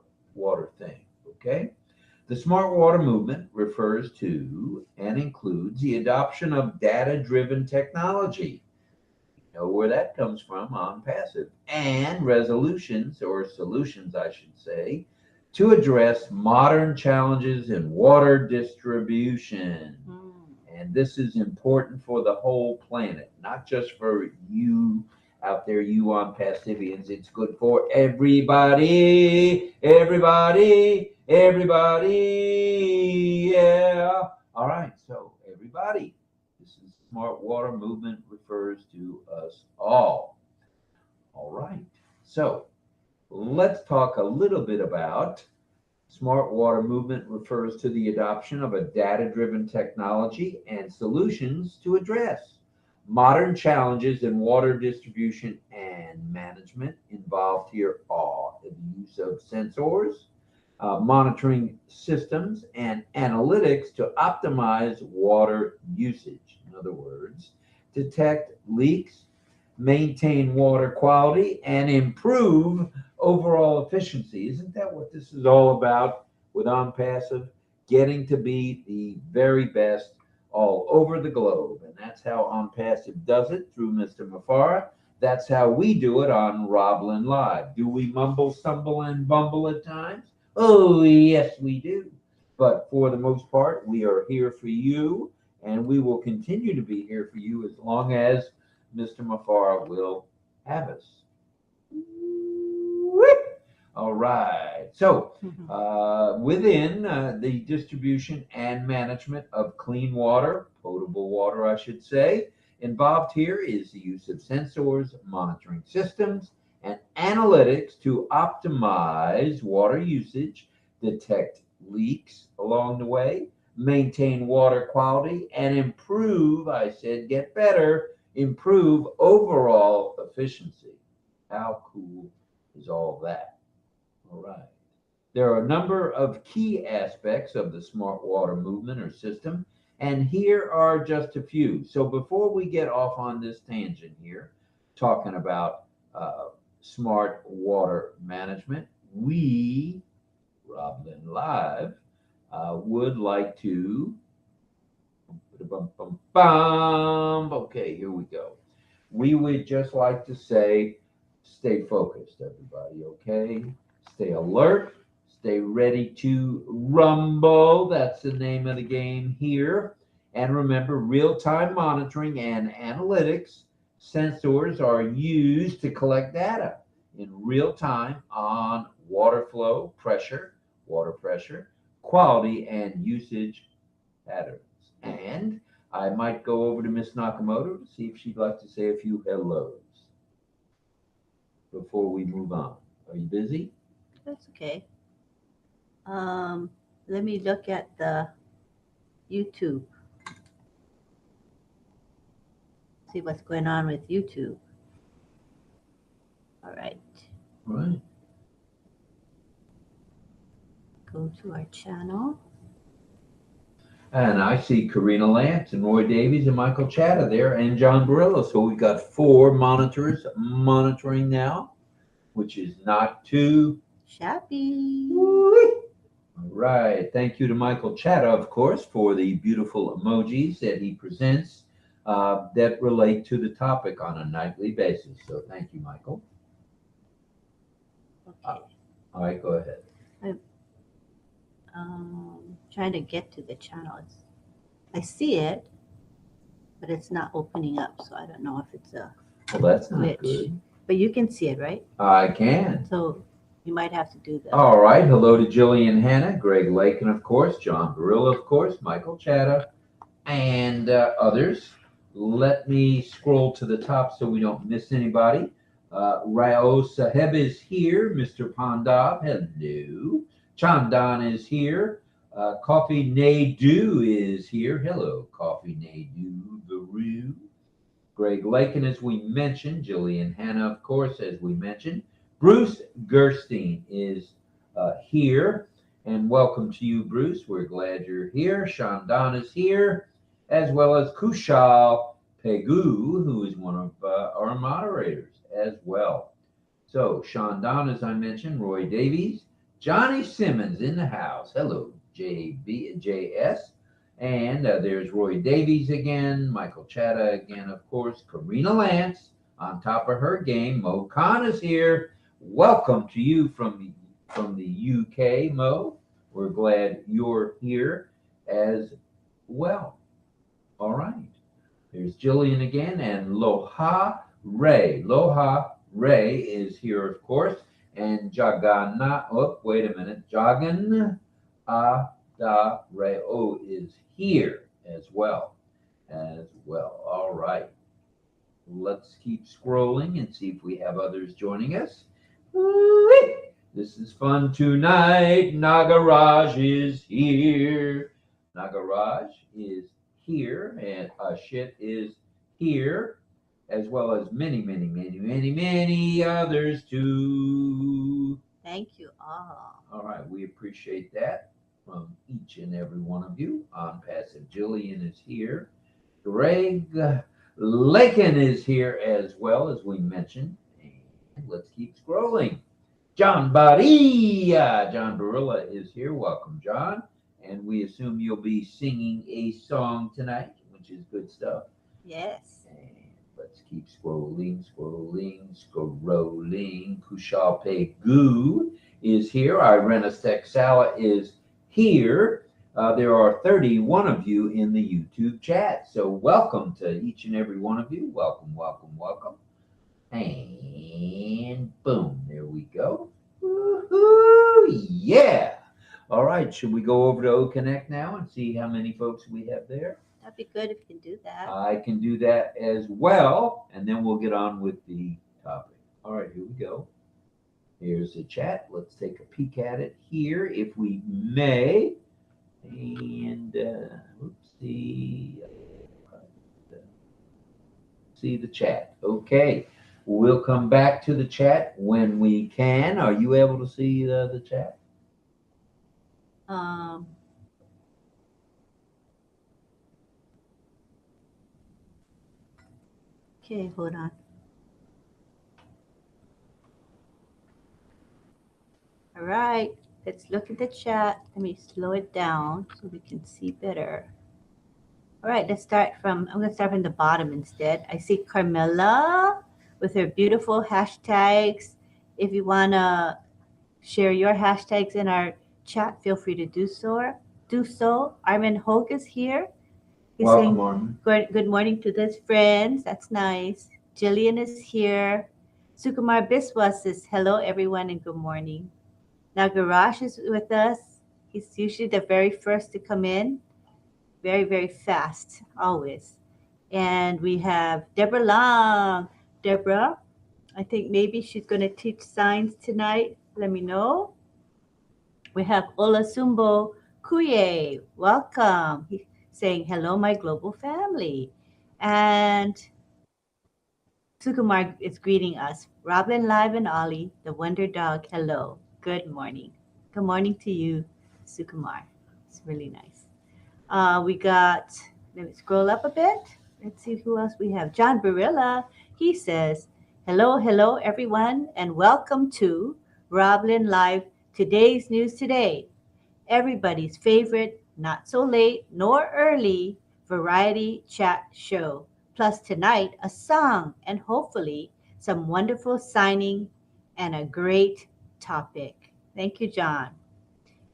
thing, okay? The smart water movement refers to and includes the adoption of data-driven technology. You know where that comes from, on passive, and resolutions, or solutions, I should say, to address modern challenges in water distribution. And this is important for the whole planet, not just for you out there, you on Passivians. It's good for everybody, everybody, everybody. Yeah. All right. So everybody, this is smart water movement refers to us all. All right. So let's talk a little bit about smart water movement refers to the adoption of a data-driven technology and solutions to address modern challenges in water distribution and management. Involved here are the use of sensors, monitoring systems, and analytics to optimize water usage. In other words, detect leaks, maintain water quality, and improve overall efficiency. Isn't that what this is all about with On Passive? Getting to be the very best all over the globe. And that's how On Passive does it through Mr. 𝗥𝗲𝗶𝗶𝗰. That's how we do it on RobLynn Live. Do we mumble, stumble, and bumble at times? Oh, yes, we do. But for the most part, we are here for you, and we will continue to be here for you as long as Mr. 𝗥𝗲𝗶𝗶𝗃 will have us. All right. So within the distribution and management of clean water, potable water, I should say, involved here is the use of sensors, monitoring systems, and analytics to optimize water usage, detect leaks along the way, maintain water quality, and improve, I said, get better, improve overall efficiency. How cool is all that? All right. There are a number of key aspects of the smart water movement or system, and here are just a few. So before we get off on this tangent here, talking about smart water management, we, RobLynn Live, would like to, okay, here we go. We would just like to say, stay focused, everybody, okay? Stay alert, stay ready to rumble. That's the name of the game here. And remember, real-time monitoring and analytics sensors are used to collect data in real time on water flow, pressure, water pressure, quality, and usage patterns. And I might go over to Miss Nakamoto to see if she'd like to say a few hellos before we move on. Are you busy? That's okay. Let me look at the YouTube. See what's going on with YouTube. All right. Right. Go to our channel. And I see Karina Lance and Roy Davies and Michael Chatta there and John Barillo. So we've got 4 monitors monitoring now, which is not too shabby. All right. Thank you to Michael Chatta, of course, for the beautiful emojis that he presents that relate to the topic on a nightly basis. So thank you, Michael. Okay. All right, go ahead. I'm trying to get to the channel. I see it, but it's not opening up. So I don't know if it's a Well, that's not glitch. good. But you can see it, right? I can. So you might have to do that. All right. Hello to Jillian Hanna, Greg Lakin, of course, John Barillo, of course, Michael Chatta, and others. Let me scroll to the top so we don't miss anybody. Rao Saheb is here. Mr. Pandab, hello. Chandan is here. Coffee Nadu is here. Hello, Coffee Nadu Varu. Greg Lakin, as we mentioned. Jillian Hanna, of course, as we mentioned. Bruce Gerstein is here. And welcome to you, Bruce. We're glad you're here. Shandan is here, as well as Kushal Pegu, who is one of our moderators as well. So Shandan, as I mentioned, Roy Davies, Johnny Simmons in the house. Hello, JS. And there's Roy Davies again, Michael Chatta again, of course, Karina Lance on top of her game. Mo Khan is here. Welcome to you from the UK, Mo. We're glad you're here as well. All right. There's Jillian again, and Loha Ray. Loha Ray is here, of course, and Jagana. Oh, wait a minute. Jagan Da Reo is here as well. All right. Let's keep scrolling and see if we have others joining us. This is fun tonight. Nagaraj is here. Nagaraj is here, and Ashit is here, as well as many others too. Thank you all. All right, we appreciate that from each and every one of you. On Passive, Jillian is here. Greg Lakin is here as well, as we mentioned. And let's keep scrolling. John Barilla. John Barilla is here. Welcome, John. And we assume you'll be singing a song tonight, which is good stuff. Yes. And let's keep scrolling. Kushal Pegu is here. Irena Sexala is here. There are 31 of you in the YouTube chat. So welcome to each and every one of you. Welcome. And boom, there we go. Woo-hoo, yeah. All right, should we go over to OCONNECT now and see how many folks we have there? That'd be good if you can do that. I can do that as well, and then we'll get on with the topic. All right, here we go. Here's the chat. Let's take a peek at it here, if we may. And see the chat. Okay, we'll come back to the chat when we can. Are you able to see the chat? Okay, hold on. All right, let's look at the chat. Let me slow it down so we can see better. All right, I'm going to start from the bottom instead. I see Carmela with her beautiful hashtags. If you want to share your hashtags in our chat, feel free to do so. Armin Hogue is here. He's Welcome, saying Armin. good morning to his friends. That's nice. Jillian is here. Sukumar Biswas says hello, everyone, and good morning. Nagaraj is with us. He's usually the very first to come in. Very, very fast, always. And we have Deborah Long. Deborah, I think maybe she's going to teach signs tonight. Let me know. We have Olasumbo Kuye. Welcome. He's saying, hello, my global family. And Sukumar is greeting us. RobLynn Live and Ollie, the Wonder Dog, hello. Good morning. Good morning to you, Sukumar. It's really nice. We got, let me scroll up a bit. Let's see who else we have. John Barilla. He says, hello, hello, everyone, and welcome to RobLynn Live, today's news today. Everybody's favorite, not so late nor early variety chat show. Plus tonight, a song and hopefully some wonderful signing and a great topic. Thank you, John.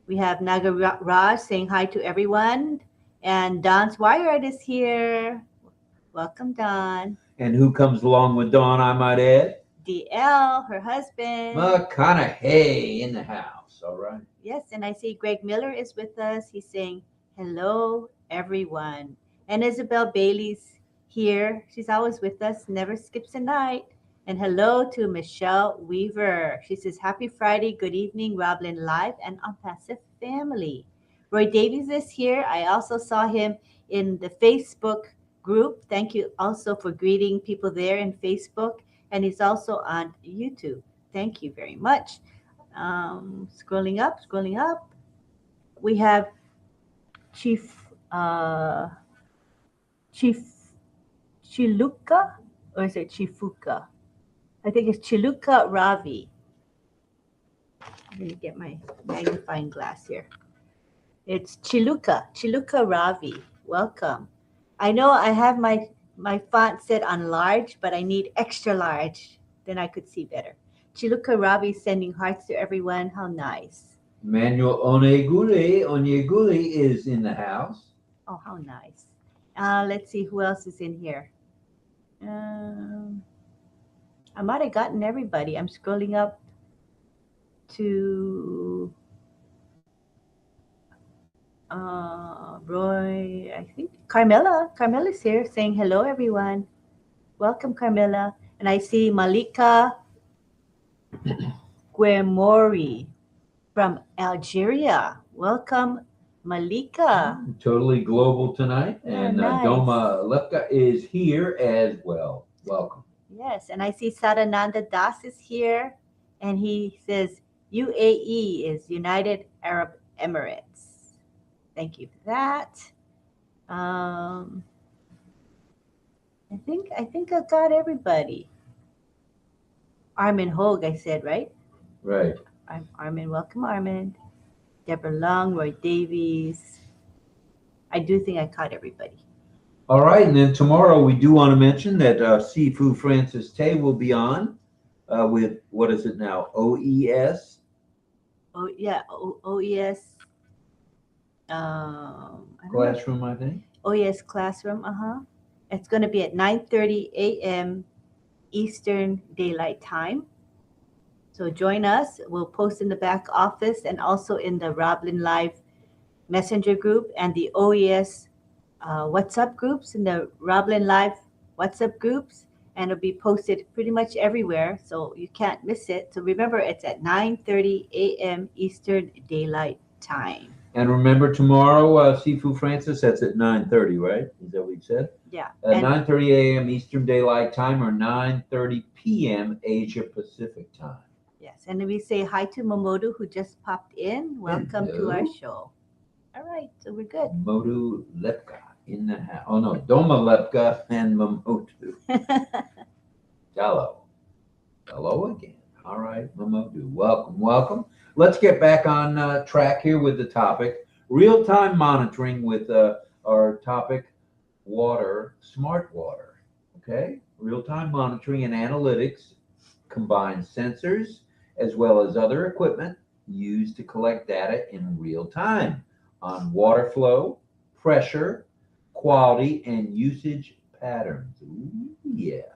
We have Nagaraj saying hi to everyone. And Don's Wired is here. Welcome, Don. And who comes along with Dawn, I might add? DL, her husband. 𝗥𝗲𝗴𝗶𝗃𝗃 in the house. All right. Yes, and I see Greg Miller is with us. He's saying, hello, everyone. And Isabel Bailey's here. She's always with us, never skips a night. And hello to Michelle Weaver. She says, happy Friday, good evening, RobLynn Live and On Passive Family. Roy Davies is here. I also saw him in the Facebook group. Thank you also for greeting people there in Facebook. And he's also on YouTube. Thank you very much. Scrolling up. We have Chief Chiluka, or is it Chifuka? I think it's Chiluka Ravi. Let me get my magnifying glass here. It's Chiluka Ravi. Welcome. I know I have my font set on large, but I need extra large. Then I could see better. Chiluka Ravi sending hearts to everyone. How nice. Manuel Onyeguli is in the house. Oh, how nice. Let's see who else is in here. I might have gotten everybody. I'm scrolling up to Roy, I think Carmela. Carmela's here saying hello, everyone. Welcome, Carmela. And I see Malika 𝗥𝗲𝗴𝗶𝗃𝗃 from Algeria. Welcome, Malika. Totally global tonight. And nice. Doma Lepka is here as well. Welcome. Yes, and I see Sadananda Das is here. And he says UAE is United Arab Emirates. Thank you for that. I think I got everybody. Armin Hogue, I said, right? Right. I'm Armin. Welcome, Armin. Deborah Long, Roy Davies. I do think I caught everybody. All right, and then tomorrow we do want to mention that Sifu Francis Tay will be on with, what is it now, OES? Oh, yeah, OES. Classroom, I think. OES Classroom, It's going to be at 9:30 a.m. Eastern Daylight Time. So join us. We'll post in the back office and also in the RobLynn Live Messenger group and the OES WhatsApp groups, in the RobLynn Live WhatsApp groups, and it'll be posted pretty much everywhere, so you can't miss it. So remember, it's at 9:30 a.m. Eastern Daylight Time. And remember tomorrow, Sifu Francis, that's at 9:30, right? Is that what you said? Yeah. 9:30 a.m. Eastern Daylight Time or 9:30 p.m. Asia Pacific Time. Yes, and we say hi to Momodu who just popped in. Welcome to our Hello. show. All right, so we're good. Modu Lepka in the house. Oh no, Doma Lepka and Momodu. Hello. Hello again. All right, Momodu. Welcome. Let's get back on track here with the topic. Real-time monitoring with our topic, water, smart water. Okay? Real-time monitoring and analytics combines sensors as well as other equipment used to collect data in real time on water flow, pressure, quality, and usage patterns. Ooh, yeah.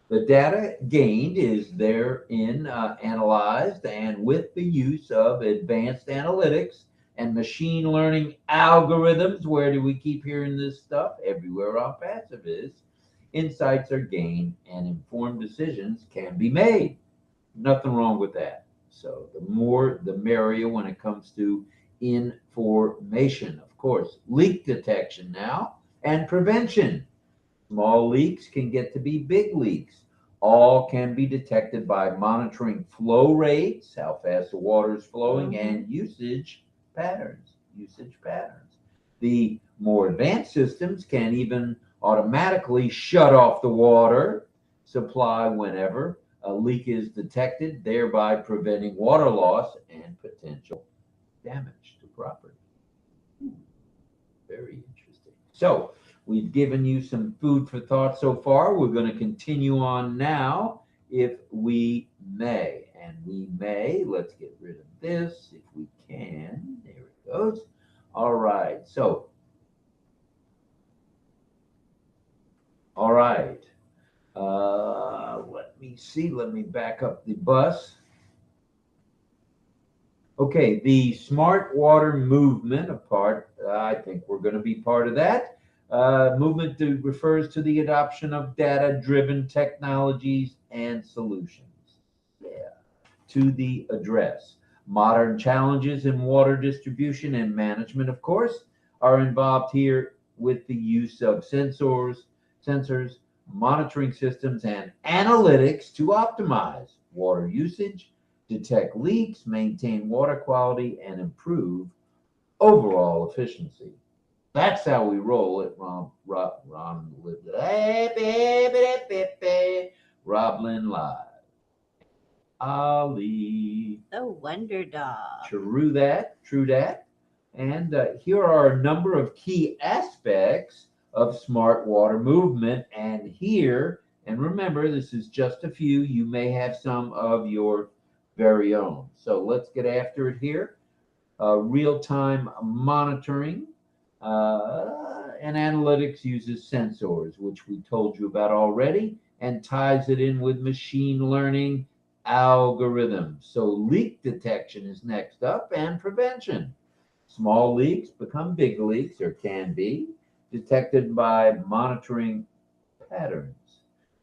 The data gained is therein analyzed, and with the use of advanced analytics and machine learning algorithms, where do we keep hearing this stuff? Everywhere on passive is. Insights are gained and informed decisions can be made. Nothing wrong with that. So the more, the merrier when it comes to information. Of course, leak detection now and prevention. Small leaks can get to be big leaks. All can be detected by monitoring flow rates, how fast the water is flowing, and usage patterns. The more advanced systems can even automatically shut off the water supply whenever a leak is detected, thereby preventing water loss and potential damage to property. Very interesting. So we've given you some food for thought so far. We're going to continue on now, if we may. And we may, let's get rid of this if we can. There it goes. All right. So, all right. Let me see. Let me back up the bus. Okay, the smart water movement, I think we're going to be part of that. Movement refers to the adoption of data-driven technologies and solutions to the address. Modern challenges in water distribution and management, of course, are involved here with the use of sensors, monitoring systems, and analytics to optimize water usage, detect leaks, maintain water quality, and improve overall efficiency. That's how we roll at RobLynn Live. Ali. The Wonder Dog. True that. And here are a number of key aspects of smart water movement. And here, and remember, this is just a few. You may have some of your very own. So let's get after it here. Real-time monitoring and analytics uses sensors, which we told you about already, and ties it in with machine learning algorithms. So leak detection is next up, and prevention. Small leaks become big leaks, or can be, detected by monitoring patterns.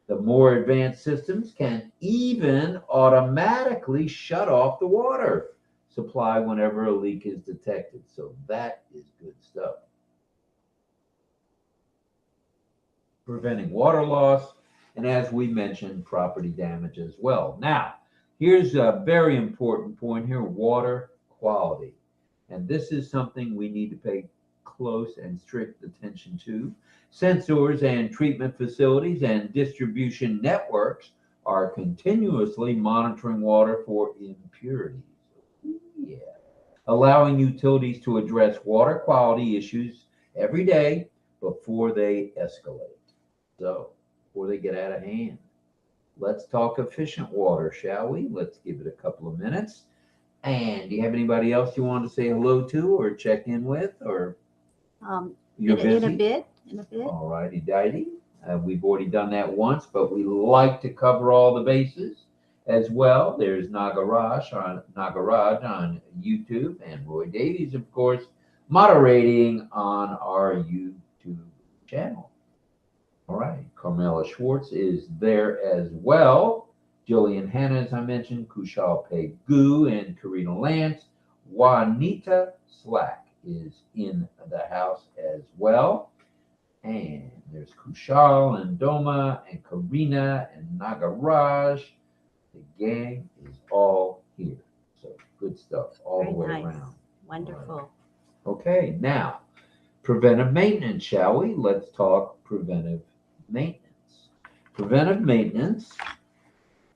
The more advanced systems can even automatically shut off the water supply whenever a leak is detected. So that is good stuff. Preventing water loss, and as we mentioned, property damage as well. Now, here's a very important point here, water quality. And this is something we need to pay close and strict attention to. Sensors and treatment facilities and distribution networks are continuously monitoring water for impurities. Allowing utilities to address water quality issues every day before they escalate. So, before they get out of hand. Let's talk efficient water, shall we? Let's give it a couple of minutes. And do you have anybody else you want to say hello to or check in with, or you're busy? In a bit. All righty, dighty. We've already done that once, but we like to cover all the bases as well. There's Nagaraj on YouTube, and Roy Davies, of course, moderating on our YouTube channel. All right, Carmela Schwartz is there as well. Jillian Hanna, as I mentioned, 𝗥𝗲𝗴𝗶𝗃𝗲, and Karina Lance. Juanita Slack is in the house as well. And there's Kushal and Doma and Karina and Nagaraj. The gang is all here. So good stuff all the way around. Wonderful. Right. Okay, now, preventive maintenance, shall we? Let's talk preventive maintenance. Preventive maintenance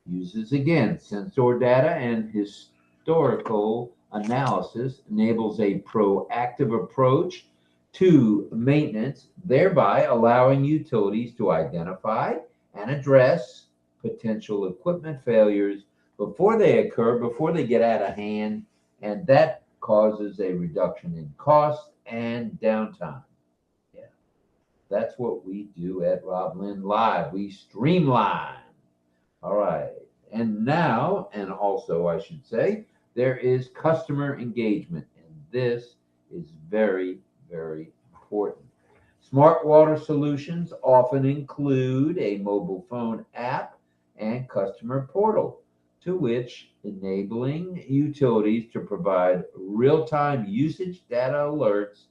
uses, again, sensor data and historical analysis, enables a proactive approach to maintenance, thereby allowing utilities to identify and address potential equipment failures before they occur, before they get out of hand, and that causes a reduction in cost and downtime. Yeah, that's what we do at RobLynn Live. We streamline. All right. And now, and also I should say, there is customer engagement, and this is very, very important. Smart water solutions often include a mobile phone app and customer portal to which enabling utilities to provide real-time usage data alerts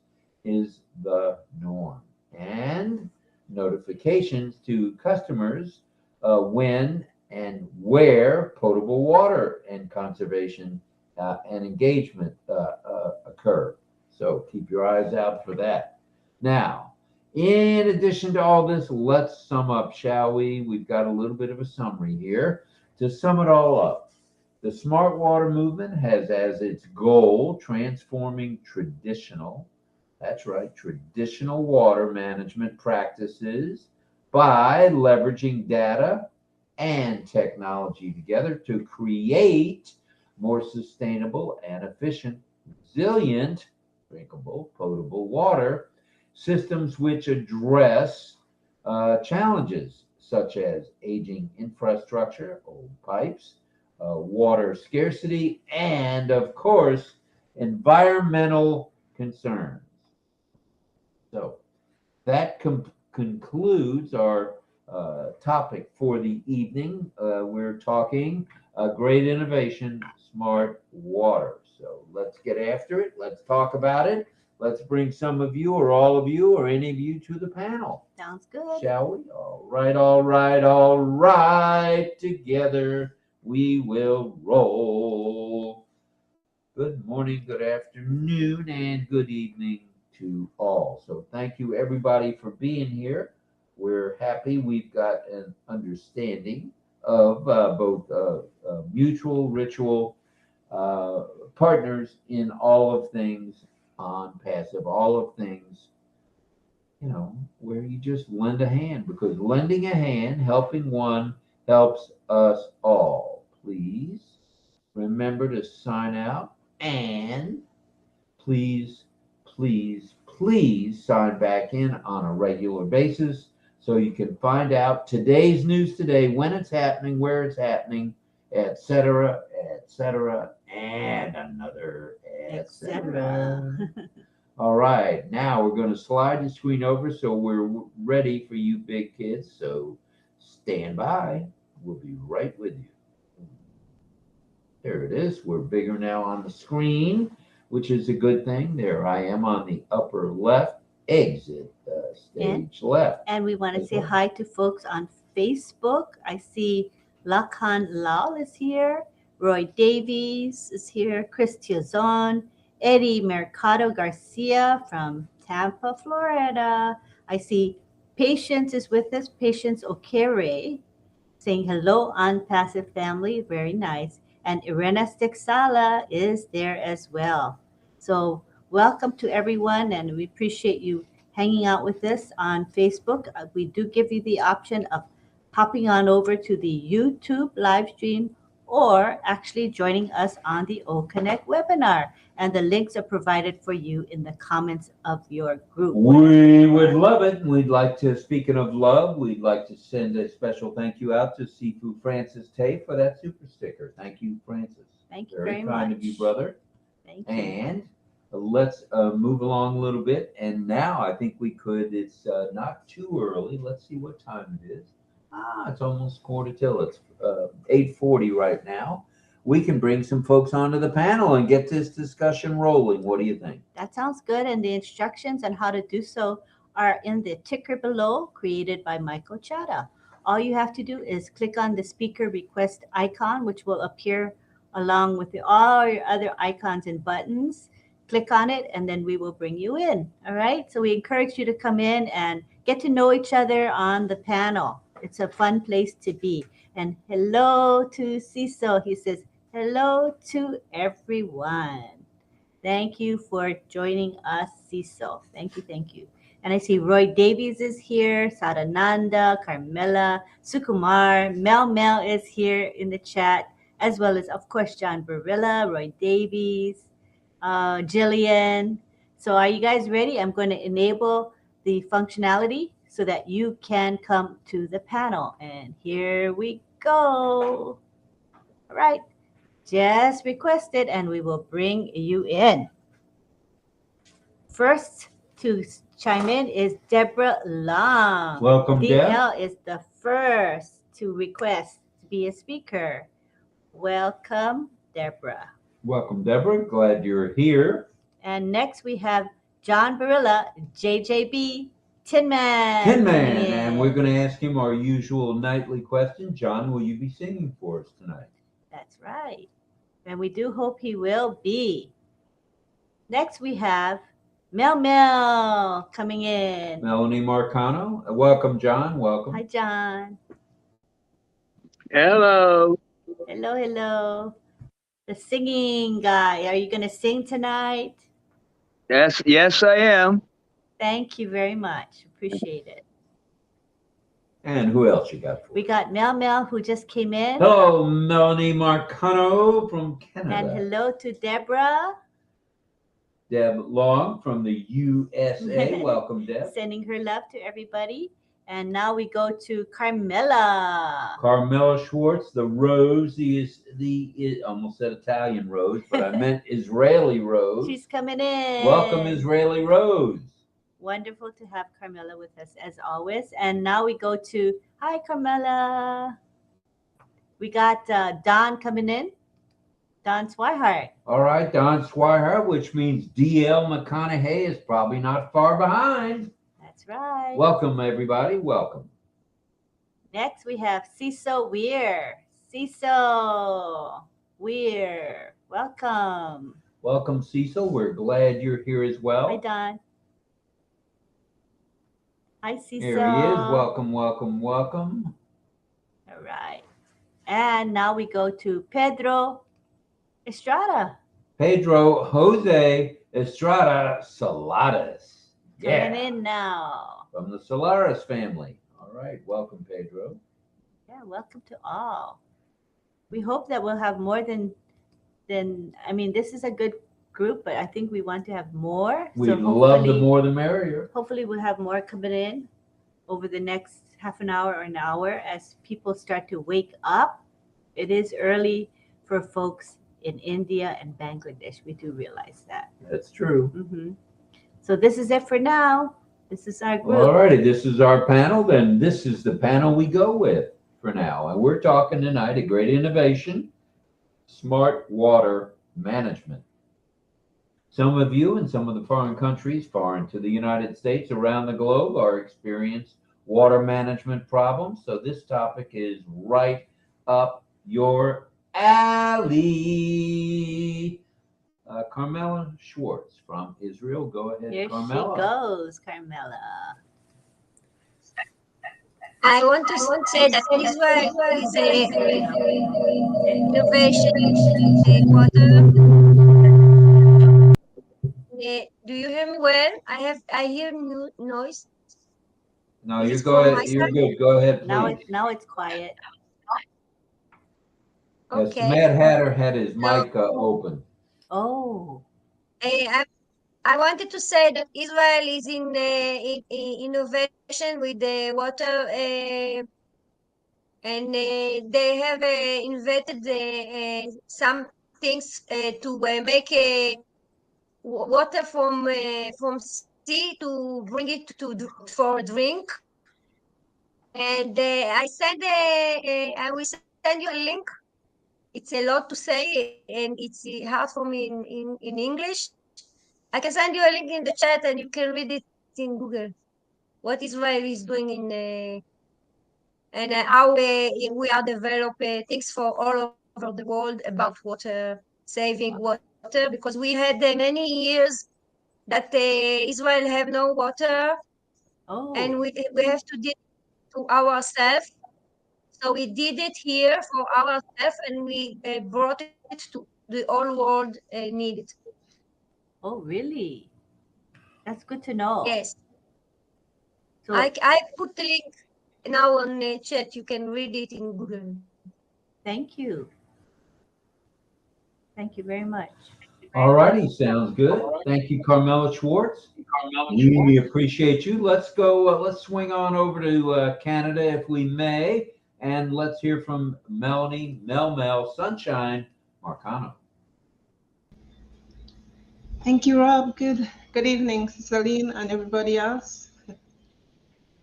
is the norm, and notifications to customers when and where potable water and conservation and engagement occur. So keep your eyes out for that. Now, in addition to all this, let's sum up, shall we? We've got a little bit of a summary here. To sum it all up, the smart water movement has as its goal transforming traditional, that's right, traditional water management practices by leveraging data and technology together to create more sustainable and efficient, resilient, drinkable, potable water systems which address challenges such as aging infrastructure, old pipes, water scarcity, and of course, environmental concerns. So that concludes our topic for the evening. We're talking great innovation, smart water. So let's get after it. Let's talk about it. Let's bring some of you or all of you or any of you to the panel. Sounds good. Shall we? All right, all right, all right. Together we will roll. Good morning, good afternoon, and good evening to all. So thank you everybody for being here. We're happy we've got an understanding of both mutual ritual partners in all of things on passive, all of things, you know, where you just lend a hand, because lending a hand, helping one, helps us all. Please remember to sign out, and please, please, please sign back in on a regular basis so you can find out today's news today, when it's happening, where it's happening, etc., and another, etc. All right, now we're going to slide the screen over so we're ready for you big kids. So stand by. We'll be right with you. There it is. We're bigger now on the screen, which is a good thing. There I am on the upper left. Exit stage left. And we want to say hi to folks on Facebook. I see Lakan Lal is here. Roy Davies is here. Chris Tiazon. Eddie Mercado Garcia from Tampa, Florida. I see Patience is with us. Patience 𝗥𝗲𝗴𝗶𝗃𝗃 saying hello on Passive Family. Very nice. And Irena Stixala is there as well. So welcome to everyone, and we appreciate you hanging out with us on Facebook. We do give you the option of hopping on over to the YouTube live stream or actually joining us on the OCONNECT webinar. And the links are provided for you in the comments of your group. We would love it. We'd like to, speaking of love, we'd like to send a special thank you out to Sifu Francis Tay for that super sticker. Thank you, Francis. Thank you very much. Very kind of you, brother. Thank you. And let's move along a little bit. And now I think we could, it's not too early. Let's see what time it is. It's almost quarter till. It's 8:40 right now. We can bring some folks onto the panel and get this discussion rolling. What do you think? That sounds good. And the instructions on how to do so are in the ticker below, created by Michael Chada. All you have to do is click on the speaker request icon, which will appear along with all your other icons and buttons. Click on it, and then we will bring you in. All right. So we encourage you to come in and get to know each other on the panel. It's a fun place to be. And hello to Cecil. He says, hello to everyone. Thank you for joining us, Cecil. Thank you, thank you. And I see Roy Davies is here, Sarananda, Carmela, Sukumar, Mel is here in the chat, as well as, of course, John Barilla, Roy Davies, Jillian. So are you guys ready? I'm going to enable the functionality so that you can come to the panel. And here we go. All right. Just request it, and we will bring you in. First to chime in is Deborah Long. Welcome, Deb. DL is the first to request to be a speaker. Welcome, Deborah. Welcome, Deborah. Glad you're here. And next we have John Barilla, JJB, Tin Man. Tin coming Man, in. and we're going to ask him our usual nightly question. John, will you be singing for us tonight? That's right. And we do hope he will be. Next we have Mel coming in. Melanie Marcano. Welcome, John. Welcome. Hi, John. Hello. Hello. The singing guy. Are you going to sing tonight? Yes, I am. Thank you very much. Appreciate it. And who else you got for? We got Mel who just came in. Hello, Melanie Marcano from Canada. And hello to Deborah. Deb Long from the USA. Welcome, Deb. Sending her love to everybody. And now we go to Carmela. Carmela Schwartz, the Rose, almost said Italian Rose, but I meant Israeli Rose. She's coming in. Welcome, Israeli Rose. Wonderful to have Carmela with us as always. And now we go to, hi, Carmela. We got Don coming in. Don Swihart. All right, Don Swihart, which means D.L. McConaughey is probably not far behind. That's right. Welcome, everybody. Welcome. Next, we have Cecil Weir. Cecil Weir. Welcome. Welcome, Cecil. We're glad you're here as well. Hi, Don. Hi, Cecil. Here he is. Welcome. All right. And now we go to Pedro Estrada. Pedro Jose Estrada Saladas. Coming in now. From the Solaris family. All right. Welcome, Pedro. Yeah, welcome to all. We hope that we'll have more than this is a good group, but I think we want to have more. We'd love the more the merrier. Hopefully we'll have more coming in over the next half an hour or an hour as people start to wake up. It is early for folks in India and Bangladesh. We do realize that. That's true. Mm-hmm. So this is it for now. This is our group. All righty. This is our panel. Then this is the panel we go with for now. And we're talking tonight a great innovation, smart water management. Some of you in some of the foreign countries, foreign to the United States, around the globe, are experiencing water management problems. So this topic is right up your alley. Carmela Schwartz from Israel. Go ahead, Here Carmela. she goes, Carmela. I want to say that Israel is a innovation water. Do you hear me well? I hear noise. No, you go ahead. You're good. Go ahead, please. Now it's quiet. Yes, Mad Hatter had his mic open. Oh. I wanted to say that Israel is in the innovation with the water, and they have invented some things to make water from sea to bring it for drink. And I will send you a link. It's a lot to say, and it's hard for me in English. I can send you a link in the chat, and you can read it in Google. What Israel is doing and how we are developing things for all over the world about water, saving water, because we had many years that Israel have no water, and we have to do it to ourselves. So we did it here for ourselves, and we brought it to the whole world needed. Oh, really? That's good to know. Yes. So I put the link now on the chat. You can read it in Google. Thank you. Thank you very much. All righty, sounds good. Thank you, Carmela Schwartz. We appreciate you. Let's go. Let's swing on over to Canada, if we may, and let's hear from Melanie Mel Sunshine Marcano. Thank you, Rob. Good evening, Celine and everybody else.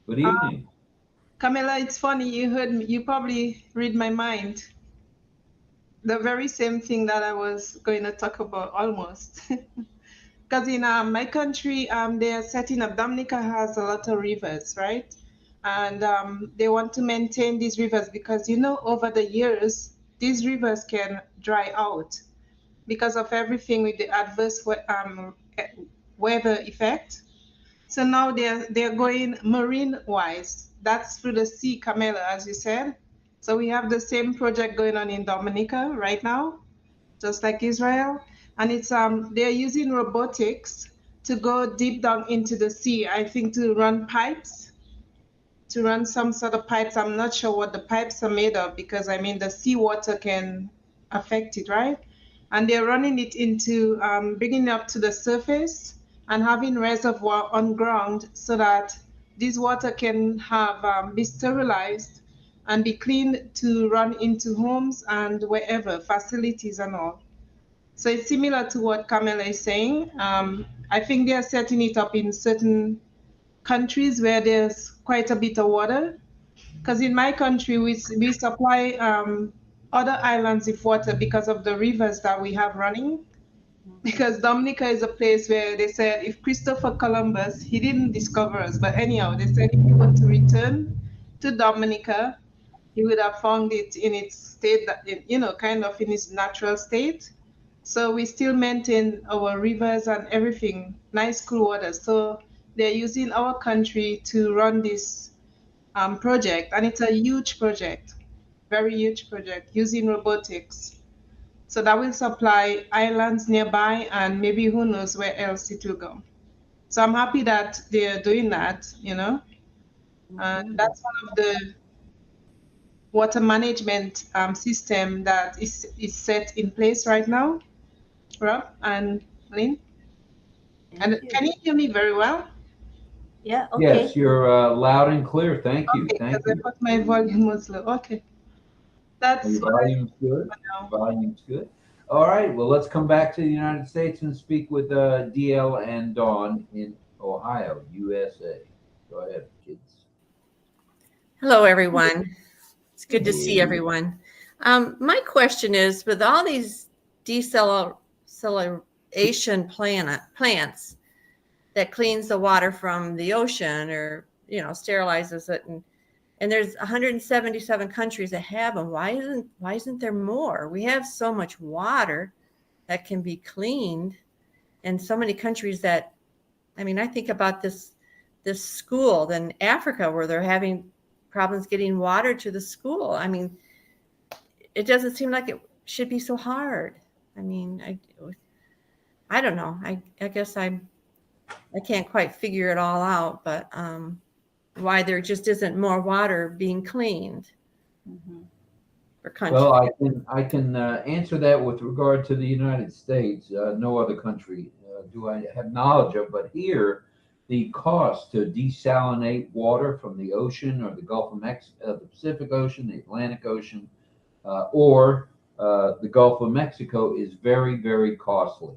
Good evening. Camilla, it's funny, you heard me. You probably read my mind. the very same thing that I was going to talk about almost. Because in my country, they are setting up, Dominica has a lot of rivers, right? And they want to maintain these rivers because, you know, over the years, these rivers can dry out because of everything with the adverse weather effect. So now they're going marine-wise. That's through the 𝗥𝗲𝗴𝗶𝗶𝗰, as you said. So we have the same project going on in Dominica right now, just like Israel. And it's they're using robotics to go deep down into the sea, I think to run pipes, to run some sort of pipes. I'm not sure what the pipes are made of because, I mean, the seawater can affect it, right? And they're running it into, bringing it up to the surface and having reservoir on ground so that this water can have be sterilized and be cleaned to run into homes and wherever, facilities and all. So it's similar to what Kamela is saying. I think they are setting it up in certain countries where there's quite a bit of water. Because in my country, we supply other islands with water because of the rivers that we have running. Because Dominica is a place where they said if Christopher Columbus, he didn't discover us, but anyhow, they said if he were to return to Dominica, he would have found it in its state, that you know, kind of in its natural state. So we still maintain our rivers and everything, nice cool water. So they're using our country to run this project, and it's a huge project, very huge project, using robotics. So that will supply islands nearby, and maybe who knows where else it will go. So I'm happy that they're doing that, you know. And that's one of the water management system that is set in place right now, Rob and Lynn. And can you hear me very well? Yeah, okay. Yes, you're loud and clear. Thank you. Okay, Thank because I you. thought my volume was low. Okay. That's Your what I volume's good. Volume's good. All right. Well, let's come back to the United States and speak with DL and Dawn in Ohio, USA. Go ahead, kids. Hello, everyone. It's good to see everyone. My question is, with all these desalination plants that cleans the water from the ocean, or sterilizes it, and there's 177 countries that have them. Why isn't there more? We have so much water that can be cleaned, and so many countries that, I mean, I think about this school in Africa where they're having problems getting water to the school. I mean, it doesn't seem like it should be so hard. I mean, I don't know. I guess I can't quite figure it all out, but why there just isn't more water being cleaned for countries. Well, I can answer that with regard to the United States. No other country do I have knowledge of, but here, the cost to desalinate water from the ocean or the Gulf of Mexico, the Pacific Ocean, the Atlantic Ocean, or the Gulf of Mexico is very, very costly,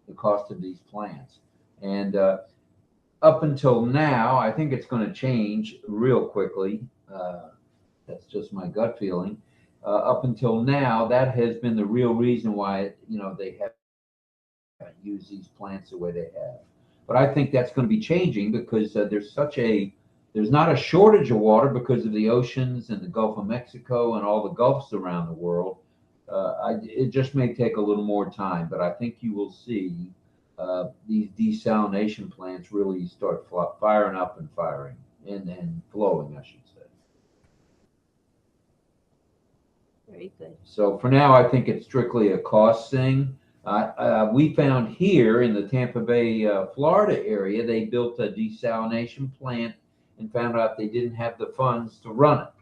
the cost of these plants. And up until now, I think it's going to change real quickly. That's just my gut feeling. Up until now, that has been the real reason why they haven't used these plants the way they have. But I think that's going to be changing because there's not a shortage of water because of the oceans and the Gulf of Mexico and all the Gulfs around the world. It just may take a little more time, but I think you will see these desalination plants really start firing up and firing and flowing, I should say. Very good. So for now, I think it's strictly a cost thing. We found here in the Tampa Bay, Florida area, they built a desalination plant and found out they didn't have the funds to run it.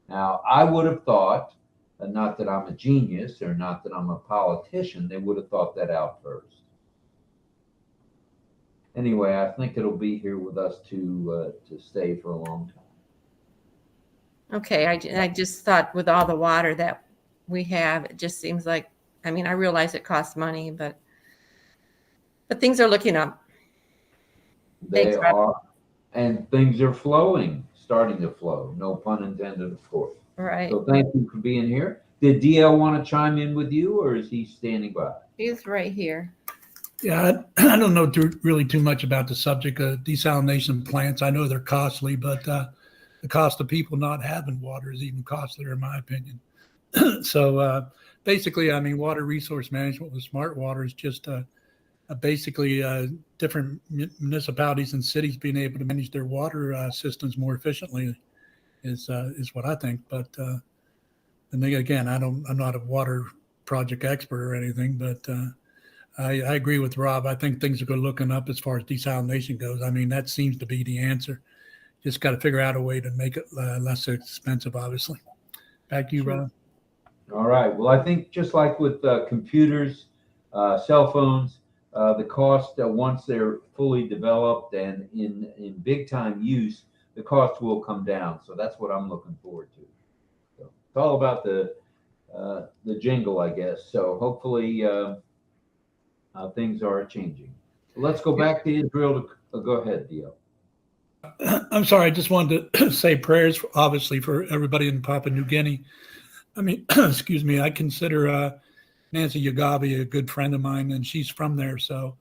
Now, I would have thought, not that I'm a genius or not that I'm a politician, they would have thought that out first. Anyway, I think it'll be here with us to stay for a long time. Okay, I just thought with all the water that we have, it just seems like, I mean, I realize it costs money, but things are looking up. They are, and things are starting to flow. No pun intended, of course. Right. So thank you for being here. Did DL want to chime in with you, or is he standing by? He's right here. Yeah, I don't know really too much about the subject of desalination plants. I know they're costly, but the cost of people not having water is even costlier, in my opinion. So basically, I mean, water resource management with smart water is just basically different municipalities and cities being able to manage their water systems more efficiently is what I think. But and then again, I'm not a water project expert or anything, but I agree with Rob. I think things are good looking up as far as desalination goes. I mean, that seems to be the answer. Just got to figure out a way to make it less expensive, obviously. Back to you, Rob. All right. Well, I think just like with computers, cell phones, the cost once they're fully developed and in big time use, the cost will come down. So that's what I'm looking forward to. So it's all about the jingle, I guess. So hopefully things are changing. Let's go back to Israel. Go ahead, Dio. I'm sorry. I just wanted to say prayers, obviously, for everybody in Papua New Guinea. I mean, excuse me. I consider Nancy 𝗥𝗲𝗴𝗶𝗰 a good friend of mine, and she's from there. So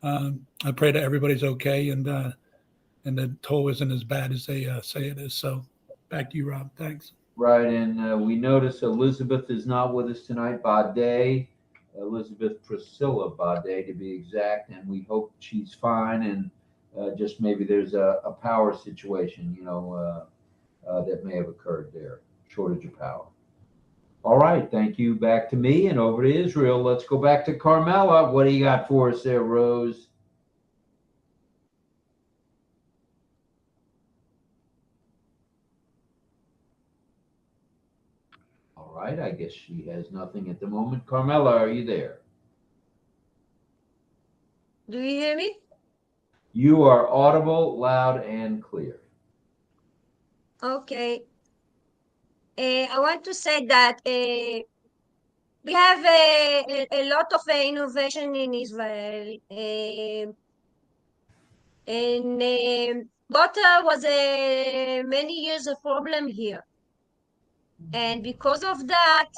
I pray that everybody's okay, and the toll isn't as bad as they say it is. So back to you, Rob. Thanks. Right, and we notice Elizabeth is not with us tonight. Bade, Elizabeth Priscilla Bade, to be exact, and we hope she's fine. And just maybe there's a power situation, that may have occurred there, shortage of power. All right, thank you. Back to me and over to Israel. Let's go back to Carmela. What do you got for us there, Rose? All right, I guess she has nothing at the moment. Carmela, are you there? Do you hear me? You are audible, loud, and clear. Okay. I want to say that we have a lot of innovation in Israel. And water was many years a problem here. And because of that,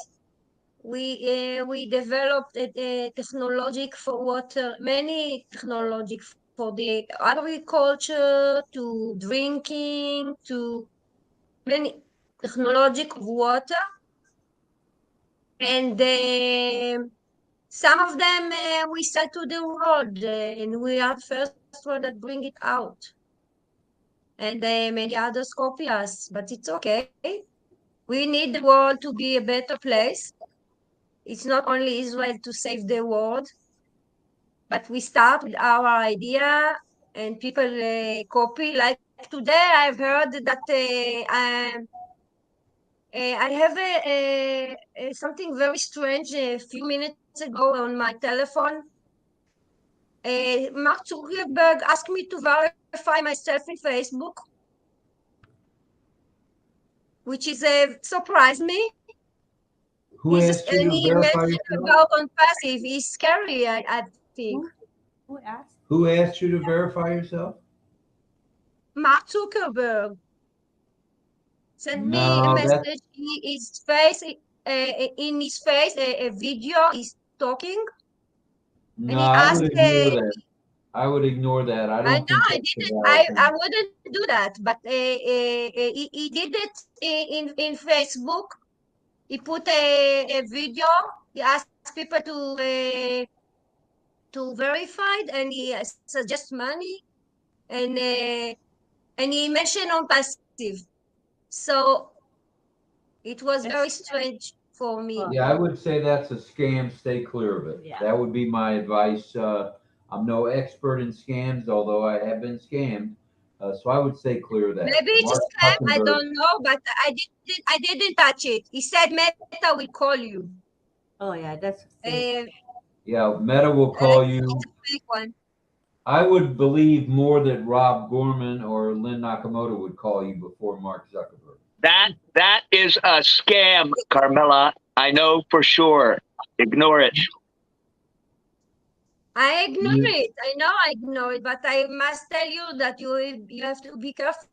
we developed a technology for water, many technology for the agriculture, to drinking, to many technology of water. And some of them we sell to the world, and we are the first one that bring it out. And many others copy us, but it's okay. We need the world to be a better place. It's not only Israel to save the world, but we start with our idea and people copy. Like today, I've heard that I have something very strange a few minutes ago on my telephone. Mark Zuckerberg asked me to verify myself in Facebook, which is surprised me. Who asked you to verify yourself? About on passive is scary, I think. Who asked? Who asked you to verify yourself? Mark Zuckerberg sent me a No, message in his face, a video. He's talking, and no, he I asked. would ignore that. I would ignore that. I I don't know think I that's the didn't. right I thing. wouldn't do that, but he did it in Facebook. He put a video. He asked people to verify, and he suggests money, and he mentioned on passive. So it was very strange for me. Yeah, I would say that's a scam. Stay clear of it. Yeah. That would be my advice. I'm no expert in scams, although I have been scammed. So I would stay clear of that. Maybe it's Mark a scam. I Zuckerberg- don't know, but I didn't touch it. He said Meta will call you. Oh yeah, that's Yeah, Meta will call you. It's a fake one. I would believe more that Rob Gorman or Lynn Nakamoto would call you before Mark Zuckerberg. That is a scam, Carmela. I know for sure. Ignore it. I ignore it. I know I ignore it, but I must tell you that you have to be careful.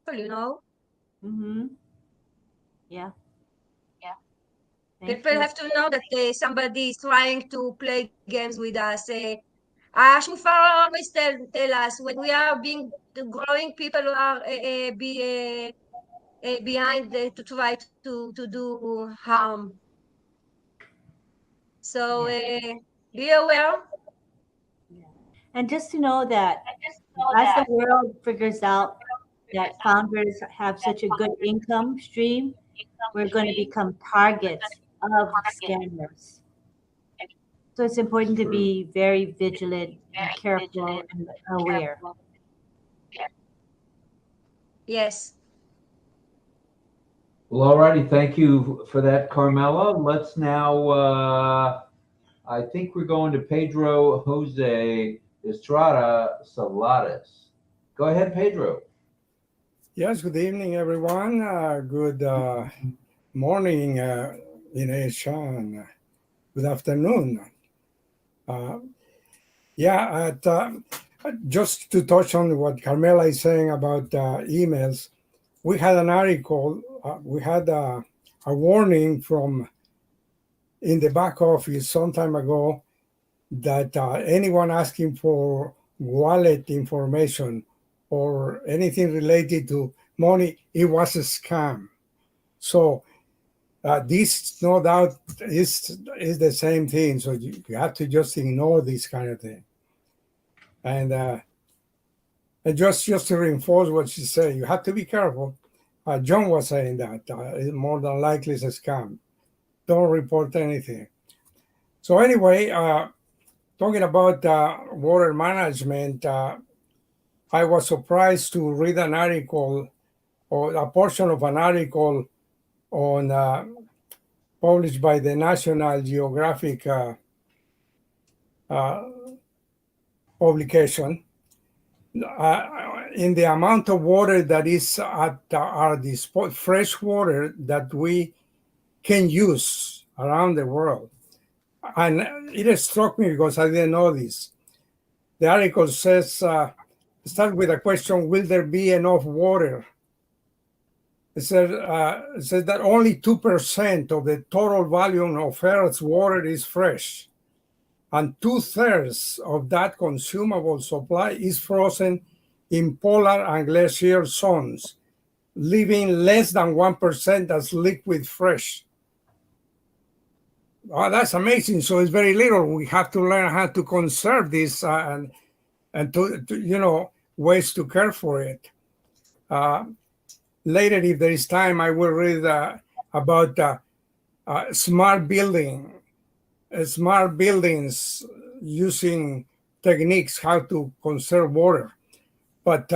Mm-hmm. Yeah. People have to know that somebody is trying to play games with us. Shufar always tell us when we are being growing, people are behind to try to do harm. So be aware. And just to know that as the world figures out that founders have such a good income stream, we're going to become targets of scammers. So it's important to be very vigilant and careful and aware. Yes. Well, all righty. Thank you for that, Carmela. Let's now, I think we're going to Pedro Jose 𝗥𝗲𝗴𝗶𝗃𝗲. Go ahead, Pedro. Yes, good evening, everyone. Good morning in Asia, and good afternoon. Just to touch on what Carmela is saying about emails, we had an article, we had a warning from in the back office some time ago that anyone asking for wallet information or anything related to money, it was a scam. So this, no doubt, is the same thing. So you have to just ignore this kind of thing. And just to reinforce what she said, you have to be careful. John was saying that more than likely it's a scam. Don't report anything. So anyway, talking about water management, I was surprised to read an article or a portion of an article on published by the National Geographic publication in the amount of water that is at our disposal, fresh water that we can use around the world. And it struck me because I didn't know this. The article says, start with a question, will there be enough water? It says that only 2% of the total volume of Earth's water is fresh, and 2/3 of that consumable supply is frozen in polar and glacier zones, leaving less than 1% as liquid fresh. Oh, that's amazing. So it's very little. We have to learn how to conserve this and to ways to care for it. Later, if there is time, I will read about smart buildings using techniques how to conserve water. But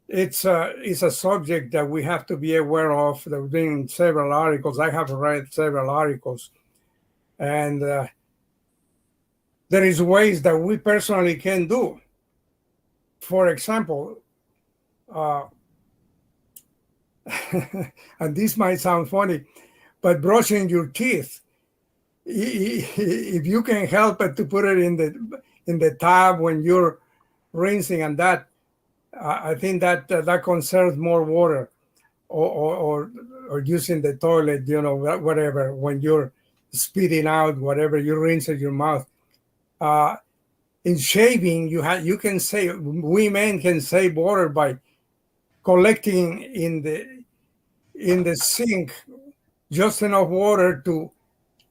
it's a subject that we have to be aware of. There have been several articles. I have read several articles. And there is ways that we personally can do. For example, and this might sound funny, but brushing your teeth, if you can help it to put it in the tub when you're rinsing, and that I think that conserves more water, or using the toilet, whatever, when you're spitting out whatever you rinse in your mouth. In shaving, you can save, we men can save water by collecting in the sink just enough water to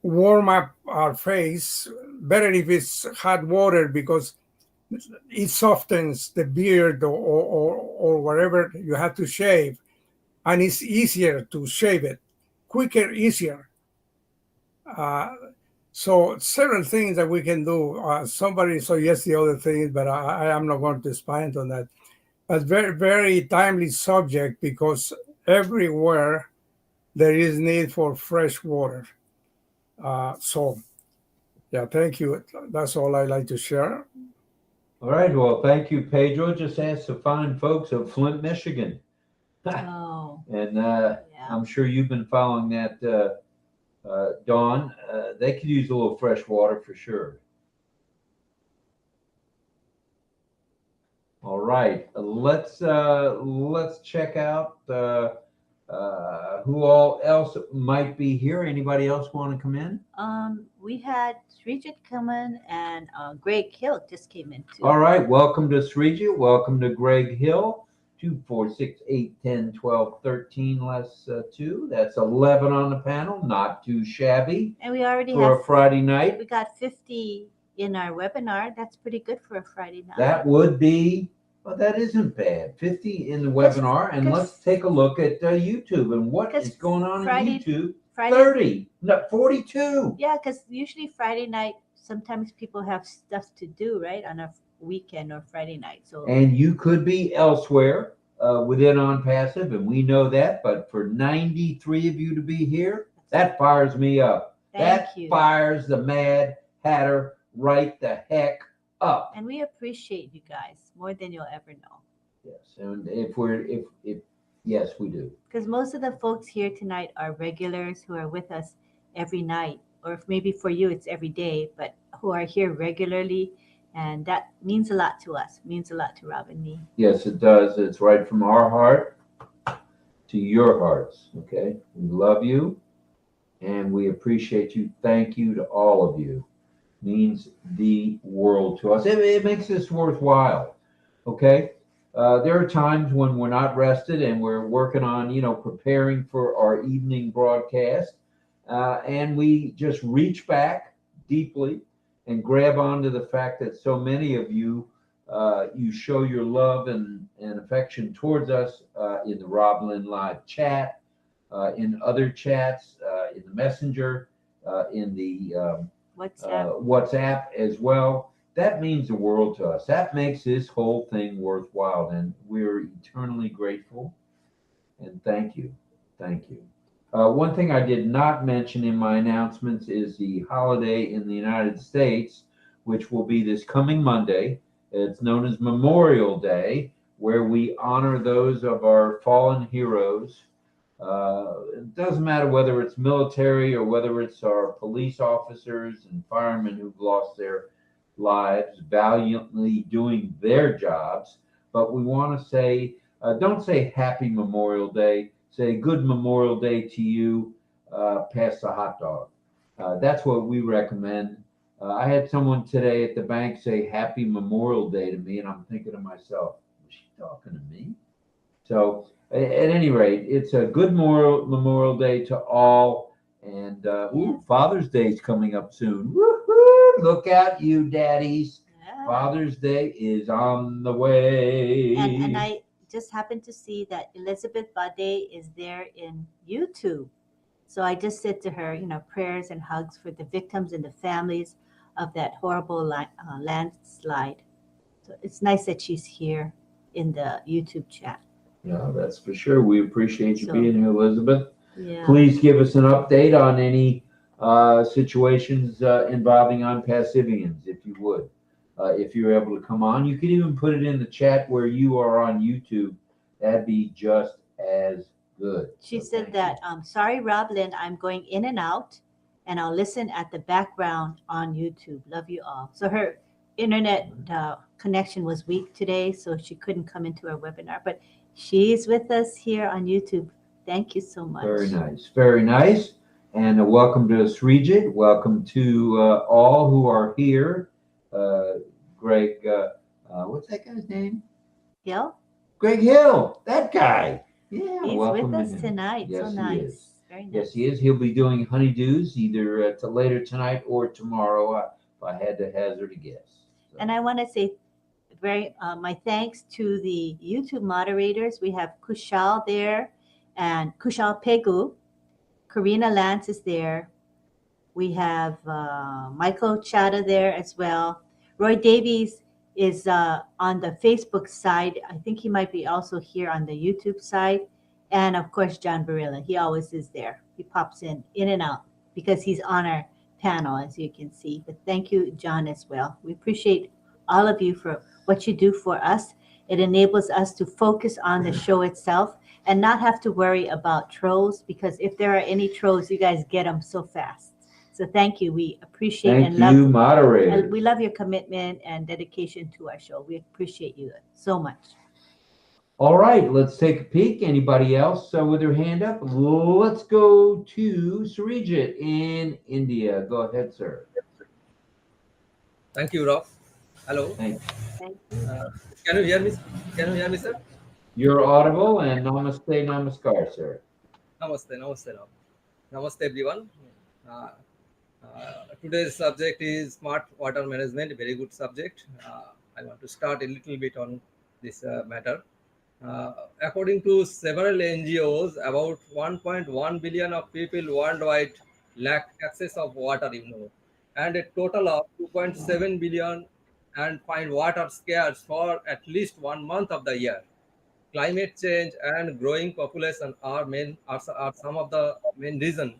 warm up our face. Better if it's hot water because it softens the beard or whatever you have to shave, and it's easier to shave it, quicker, easier. So several things that we can do. Somebody suggests the other things, but I am not going to expand on that. But very, very timely subject because everywhere there is need for fresh water. So, yeah, thank you. That's all I like to share. All right. Well, thank you, Pedro. Just ask the fine folks of Flint, Michigan. Oh. And I'm sure you've been following that, Dawn. They could use a little fresh water for sure. All right. Let's check out Who all else might be here? Anybody else want to come in? We had Srijit come in and Greg Hill just came in too. All right. Welcome to Srijit. Welcome to Greg Hill. 2, 4, 6, 8, 10, 12, 13 less 2. That's 11 on the panel. Not too shabby. And we already for have a Friday night. We got 50 in our webinar. That's pretty good for a Friday night. That would be, well, that isn't bad. 50 in the webinar. And let's take a look at YouTube and what is going on Friday, in YouTube. Friday, 30, no, 42. Yeah, because usually Friday night, sometimes people have stuff to do, right, on a weekend or Friday night. So And you could be elsewhere within On Passive, and we know that. But for 93 of you to be here, that fires me up. Thank you. Fires the Mad Hatter right the heck up. And we appreciate you guys more than you'll ever know. Yes, and if yes, we do. Because most of the folks here tonight are regulars who are with us every night, or if maybe for you it's every day, but who are here regularly, and that means a lot to us. Means a lot to Rob and me. Yes, it does. It's right from our heart to your hearts. Okay, we love you, and we appreciate you. Thank you to all of you. Means the world to us. It makes this worthwhile. Okay. There are times when we're not rested and we're working on, preparing for our evening broadcast, and we just reach back deeply and grab onto the fact that so many of you, you show your love and affection towards us in the RobLynn live chat, in other chats, in the messenger, in the WhatsApp as well. That means the world to us. That makes this whole thing worthwhile, and we're eternally grateful. And thank you. Thank you. One thing I did not mention in my announcements is the holiday in the United States, which will be this coming Monday. It's known as Memorial Day, where we honor those of our fallen heroes. It doesn't matter whether it's military or whether it's our police officers and firemen who've lost their lives valiantly doing their jobs, but we want to say, don't say Happy Memorial Day, say Good Memorial Day to you, pass the hot dog. That's what we recommend. I had someone today at the bank say Happy Memorial Day to me, and I'm thinking to myself, was she talking to me? So at any rate, it's a good Memorial Day to all, and Father's Day is coming up soon. Look out, you daddies. Yeah. Father's Day is on the way. And I just happened to see that 𝗥𝗲𝗴𝗶𝗶𝗃𝗲 is there in YouTube. So I just said to her, prayers and hugs for the victims and the families of that horrible landslide. So it's nice that she's here in the YouTube chat. Yeah, that's for sure. We appreciate you being here, Elizabeth. Yeah. Please give us an update on any situations involving on-passivians, if you would. If you're able to come on, you can even put it in the chat where you are on YouTube. That'd be just as good. She said that, sorry, RobLynn, I'm going in and out, and I'll listen at the background on YouTube. Love you all. So her internet connection was weak today, so she couldn't come into our webinar, but she's with us here on YouTube. Thank you so much. Very nice. Very nice. And welcome to Srijit. Welcome to all who are here. Greg, what's that guy's name? Hill? Greg Hill, that guy. Yeah, he's welcome with us him. tonight. Yes, so he nice. is. Very nice. Yes, he is. He'll be doing honeydews either later tonight or tomorrow, if I had to hazard a guess. So. And I want to say my thanks to the YouTube moderators. We have Kushal there and 𝗥𝗲𝗴𝗶𝗃𝗲. Karina Lance is there. We have Michael Chada there as well. Roy Davies is on the Facebook side. I think he might be also here on the YouTube side. And of course, John Barilla. He always is there. He pops in and out because he's on our panel, as you can see. But thank you, John, as well. We appreciate all of you for what you do for us. It enables us to focus on the show itself and not have to worry about trolls, because if there are any trolls, you guys get them so fast. So thank you. We appreciate and love you, moderators. And we love your commitment and dedication to our show. We appreciate you so much. All right, let's take a peek. Anybody else with their hand up? Let's go to Surijit in India. Go ahead, sir. Thank you, Rob. Hello. Thank you. Can you hear me? Can you hear me, sir? You're audible, and namaste, namaskar, sir. Namaste, namaste, Rob. Namaste, everyone. Today's subject is smart water management, a very good subject. I want to start a little bit on this matter. According to several NGOs, about 1.1 billion of people worldwide lack access of water, and a total of 2.7 billion and find water scarce for at least 1 month of the year. Climate change and growing population are some of the main reason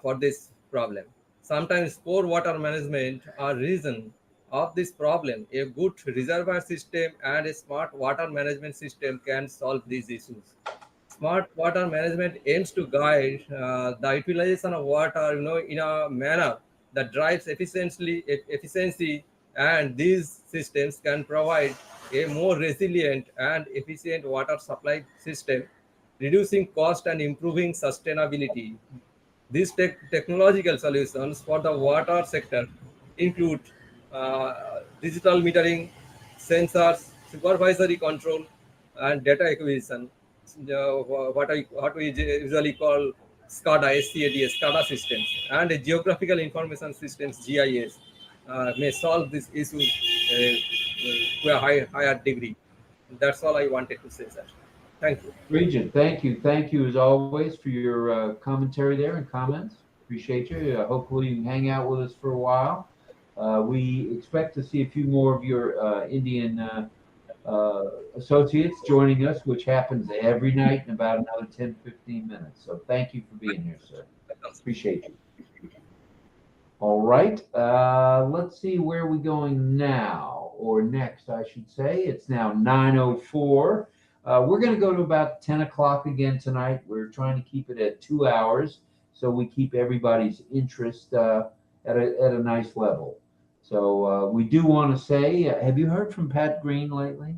for this problem. Sometimes poor water management are reason of this problem. A good reservoir system and a smart water management system can solve these issues. Smart water management aims to guide the utilization of water, in a manner that drives efficiency, and these systems can provide a more resilient and efficient water supply system, reducing cost and improving sustainability. These technological solutions for the water sector include digital metering, sensors, supervisory control, and data acquisition. What we usually call SCADA systems, and geographical information systems (GIS) may solve this issue to a higher degree. That's all I wanted to say, sir. Thank you. Regent, thank you. Thank you as always for your commentary there and comments. Appreciate you. Hopefully you can hang out with us for a while. We expect to see a few more of your Indian associates joining us, which happens every night in about another 10-15 minutes. So thank you for being here, sir. Appreciate you. All right. Let's see where we're going now, or next, I should say. It's now 9:04. We're going to go to about 10 o'clock again tonight. We're trying to keep it at 2 hours so we keep everybody's interest at a nice level. So we do want to say, have you heard from Pat Green lately?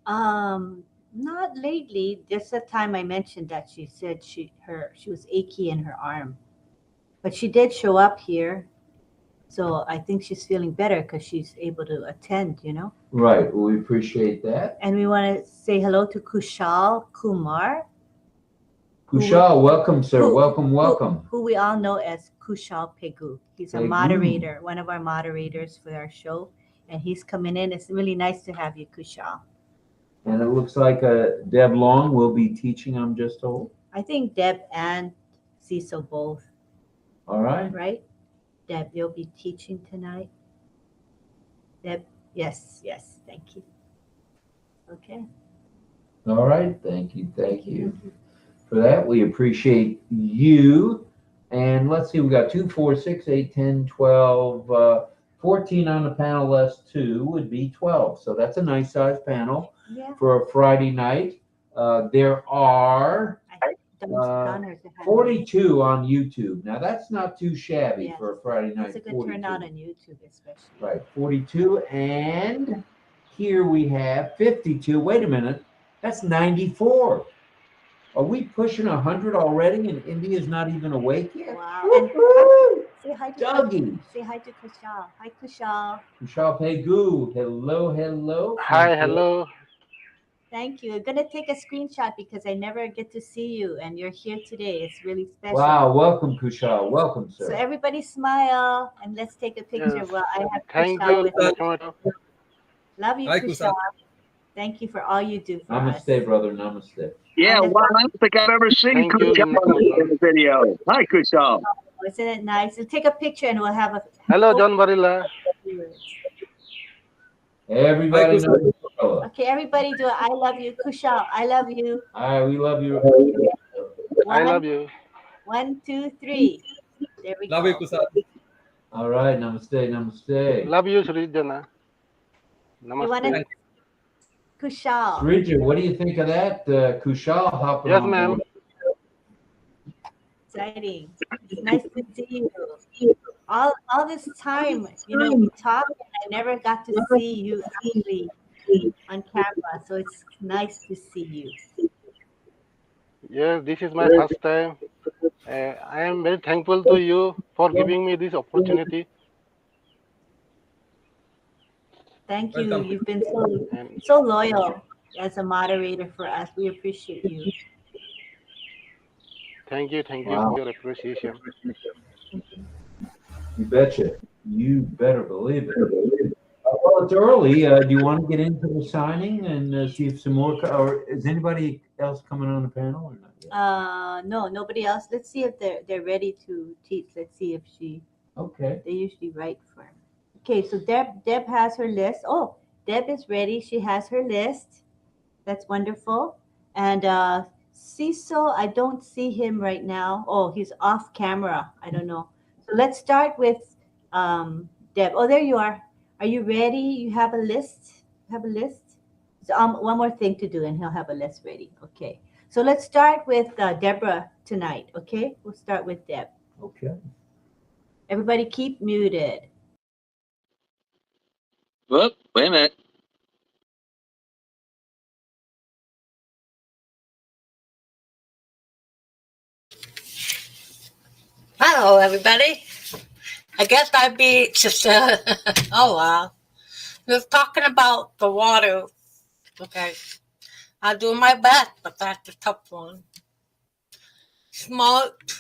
Not lately. Just the time I mentioned that she said she was achy in her arm, but she did show up here. So I think she's feeling better because she's able to attend, Right. Well, we appreciate that. And we want to say hello to Kushal Kumar. Kushal, welcome, sir. Welcome. Who we all know as 𝗥𝗲𝗴𝗶𝗃𝗲. He's a moderator, one of our moderators for our show. And he's coming in. It's really nice to have you, Kushal. And it looks like Deb Long will be teaching, I'm just told. I think Deb and Cecil both. All right. Right? Deb, you'll be teaching tonight. Deb, yes, thank you. Okay. All right, thank you for that. We appreciate you. And let's see, we got 2, 4, 6, 8, 10, 12, 14 on the panel, less 2 would be 12. So that's a nice size panel for a Friday night. There are 42 on YouTube. Now that's not too shabby for a Friday night. It's a good turnout on YouTube, especially. Right, 42, and here we have 52. Wait a minute, that's 94. Are we pushing 100 already, and India's not even awake yet? Wow! And say hi to Dougie. Say hi to Kushal. Hi, Kushal. 𝗥𝗲𝗴𝗏𝗃𝗲. Hello. Hi, hello. Thank you. I'm going to take a screenshot because I never get to see you, and you're here today. It's really special. Wow, welcome, Kushal. Welcome, sir. So everybody smile, and let's take a picture. Yes. Well, I have Thank Kushal you, with me. Nakamoto. Love you, Hi, Kushal. Thank you for all you do for us. Namaste, brother. Namaste. Yeah, well, I don't think I've ever seen Thank you, Kushal in the video. Hi, Kushal. Oh, isn't it nice? We'll take a picture, and we'll have a... Hello, John Barilla. Everybody knows. Okay, everybody do it. I love you, Kushal. I love you. All right, we love you. I love you. 1, 2, 3. There we go. Love you, Kushal. All right, namaste. Love you, Srijana. Namaste. Kushal. Srijana, what do you think of that? Kushal hopping on. Yes, ma'am. board. Exciting. It's nice to see you. All this time, we talk, and I never got to see you actually on camera, so it's nice to see you. Yes, this is my first time. I am very thankful to you for giving me this opportunity. Thank you. Welcome. You've been And so loyal as a moderator for us. We appreciate you. thank you for Wow. your appreciation. You betcha. You better believe it. Well, it's early. Do you want to get into the signing and see if some more, or is anybody else coming on the panel or not yet? No, nobody else. Let's see if they're ready to teach. Let's see if she. Okay. They usually write for him. Okay, so Deb has her list. Oh, Deb is ready. She has her list. That's wonderful. And Cecil, I don't see him right now. Oh, he's off camera. I don't know. So let's start with Deb. Oh, there you are. Are you ready? You have a list? Have a list? So one more thing to do and he'll have a list ready. Okay. So let's start with Deborah tonight. Okay. We'll start with Deb. Okay. Everybody keep muted. Whoop, wait a minute. Hello, everybody. I guess I'd be just, oh, wow. We're talking about the water. Okay. I'll do my best, but that's a tough one. Smart,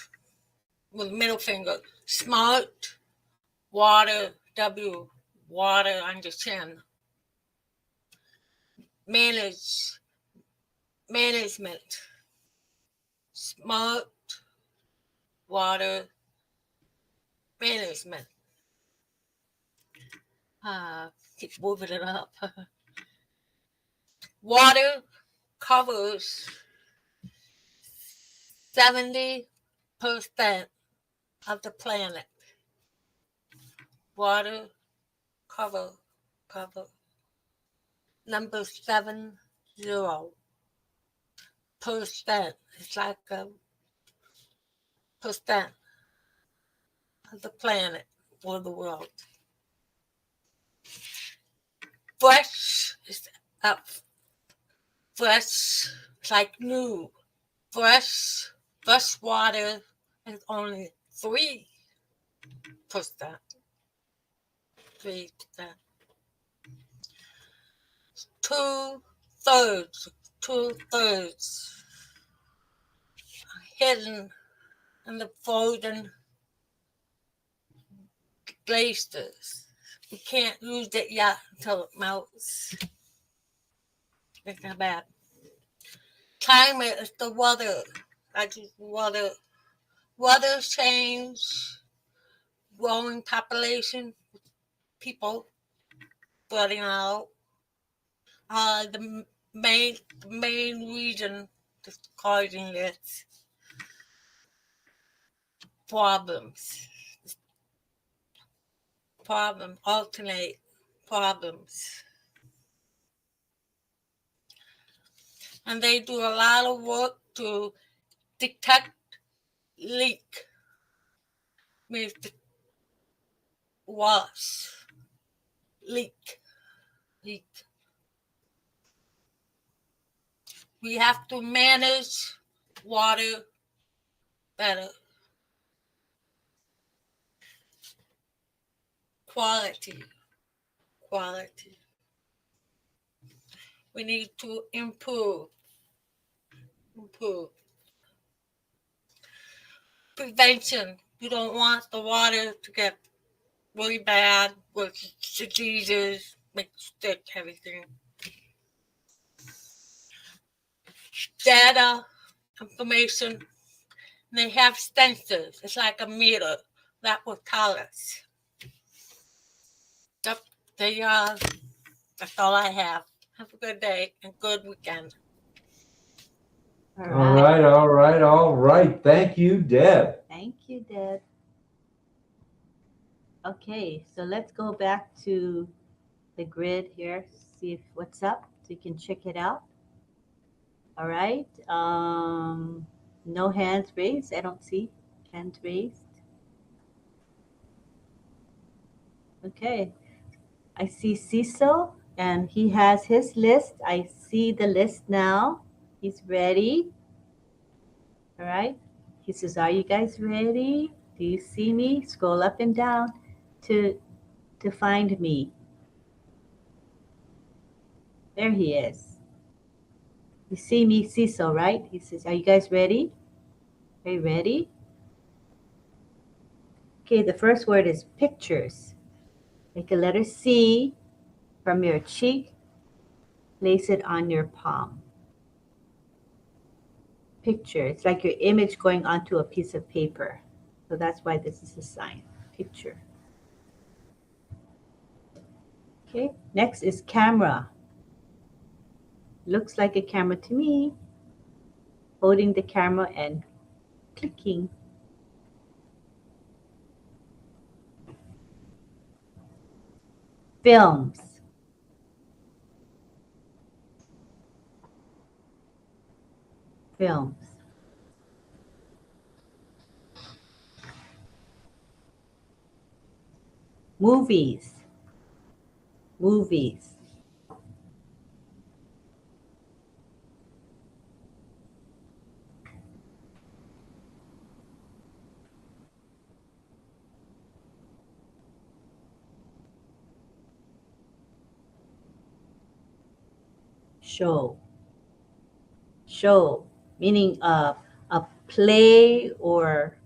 with middle finger. Smart, water, W, water on your chin. Management. Smart, water, management. Keep moving it up. Water covers 70% of the planet. Water cover. Number 70%. It's like a percent of the planet or the world. Fresh is up. Fresh, like new. Fresh water is only 3%. 3%. 2/3 hidden in the frozen glaciers. We can't use it yet until it melts. It's not bad. Climate is the weather. I just weather. Weather change, growing population, people flooding out. The main reason that's causing this problems, alternate problems. And they do a lot of work to detect leak. Means wash. Leak. We have to manage water better. Quality. We need to improve. Prevention. You don't want the water to get really bad with diseases, make sick, everything. Data, information. They have sensors. It's like a meter that will tell us. Yep, that's all I have. Have a good day and good weekend. All right. Thank you, Deb. Thank you, Deb. Okay, so let's go back to the grid here, see if what's up, so you can check it out. All right. No hands raised. I don't see hands raised. Okay. I see Cecil And he has his list. I see the list now. He's ready. All right. He says, are you guys ready? Do you see me? Scroll up and down to find me. There he is. You see me, Cecil, right? He says, are you guys ready? Are you ready? Okay, the first word is pictures. Make a letter C from your cheek. Place it on your palm. Picture. It's like your image going onto a piece of paper. So that's why this is a sign. Picture. Okay, next is camera. Looks like a camera to me. Holding the camera and clicking. Films. Films. Movies. Movies. Show. Show, meaning a play or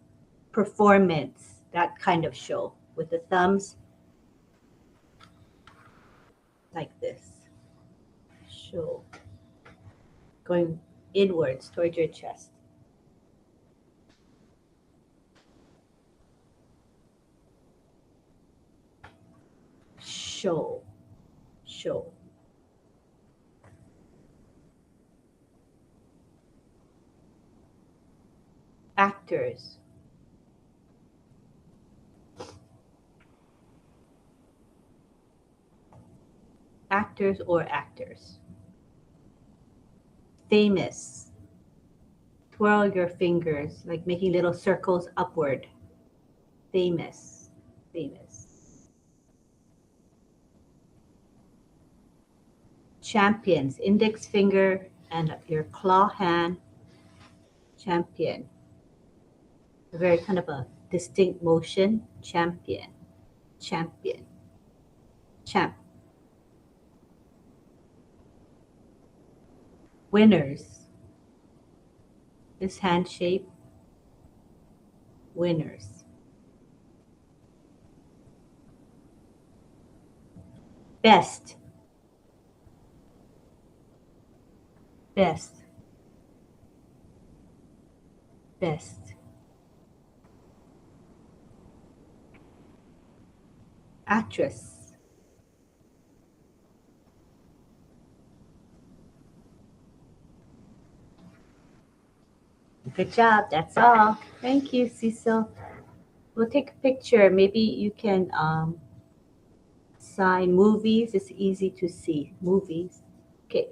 performance, that kind of show, with the thumbs like this. Show. Going inwards towards your chest. Show. Show. Actors. Actors or actors. Famous. Twirl your fingers, like making little circles upward. Famous. Famous. Champions. Index finger and your claw hand. Champion. A very kind of a distinct motion. Champion. Champion. Champ. Winners. This hand shape. Winners. Best. Best. Best. Actress. Good job. That's all. Thank you, Cecil. We'll take a picture. Maybe you can sign movies. It's easy to see. Movies. Okay.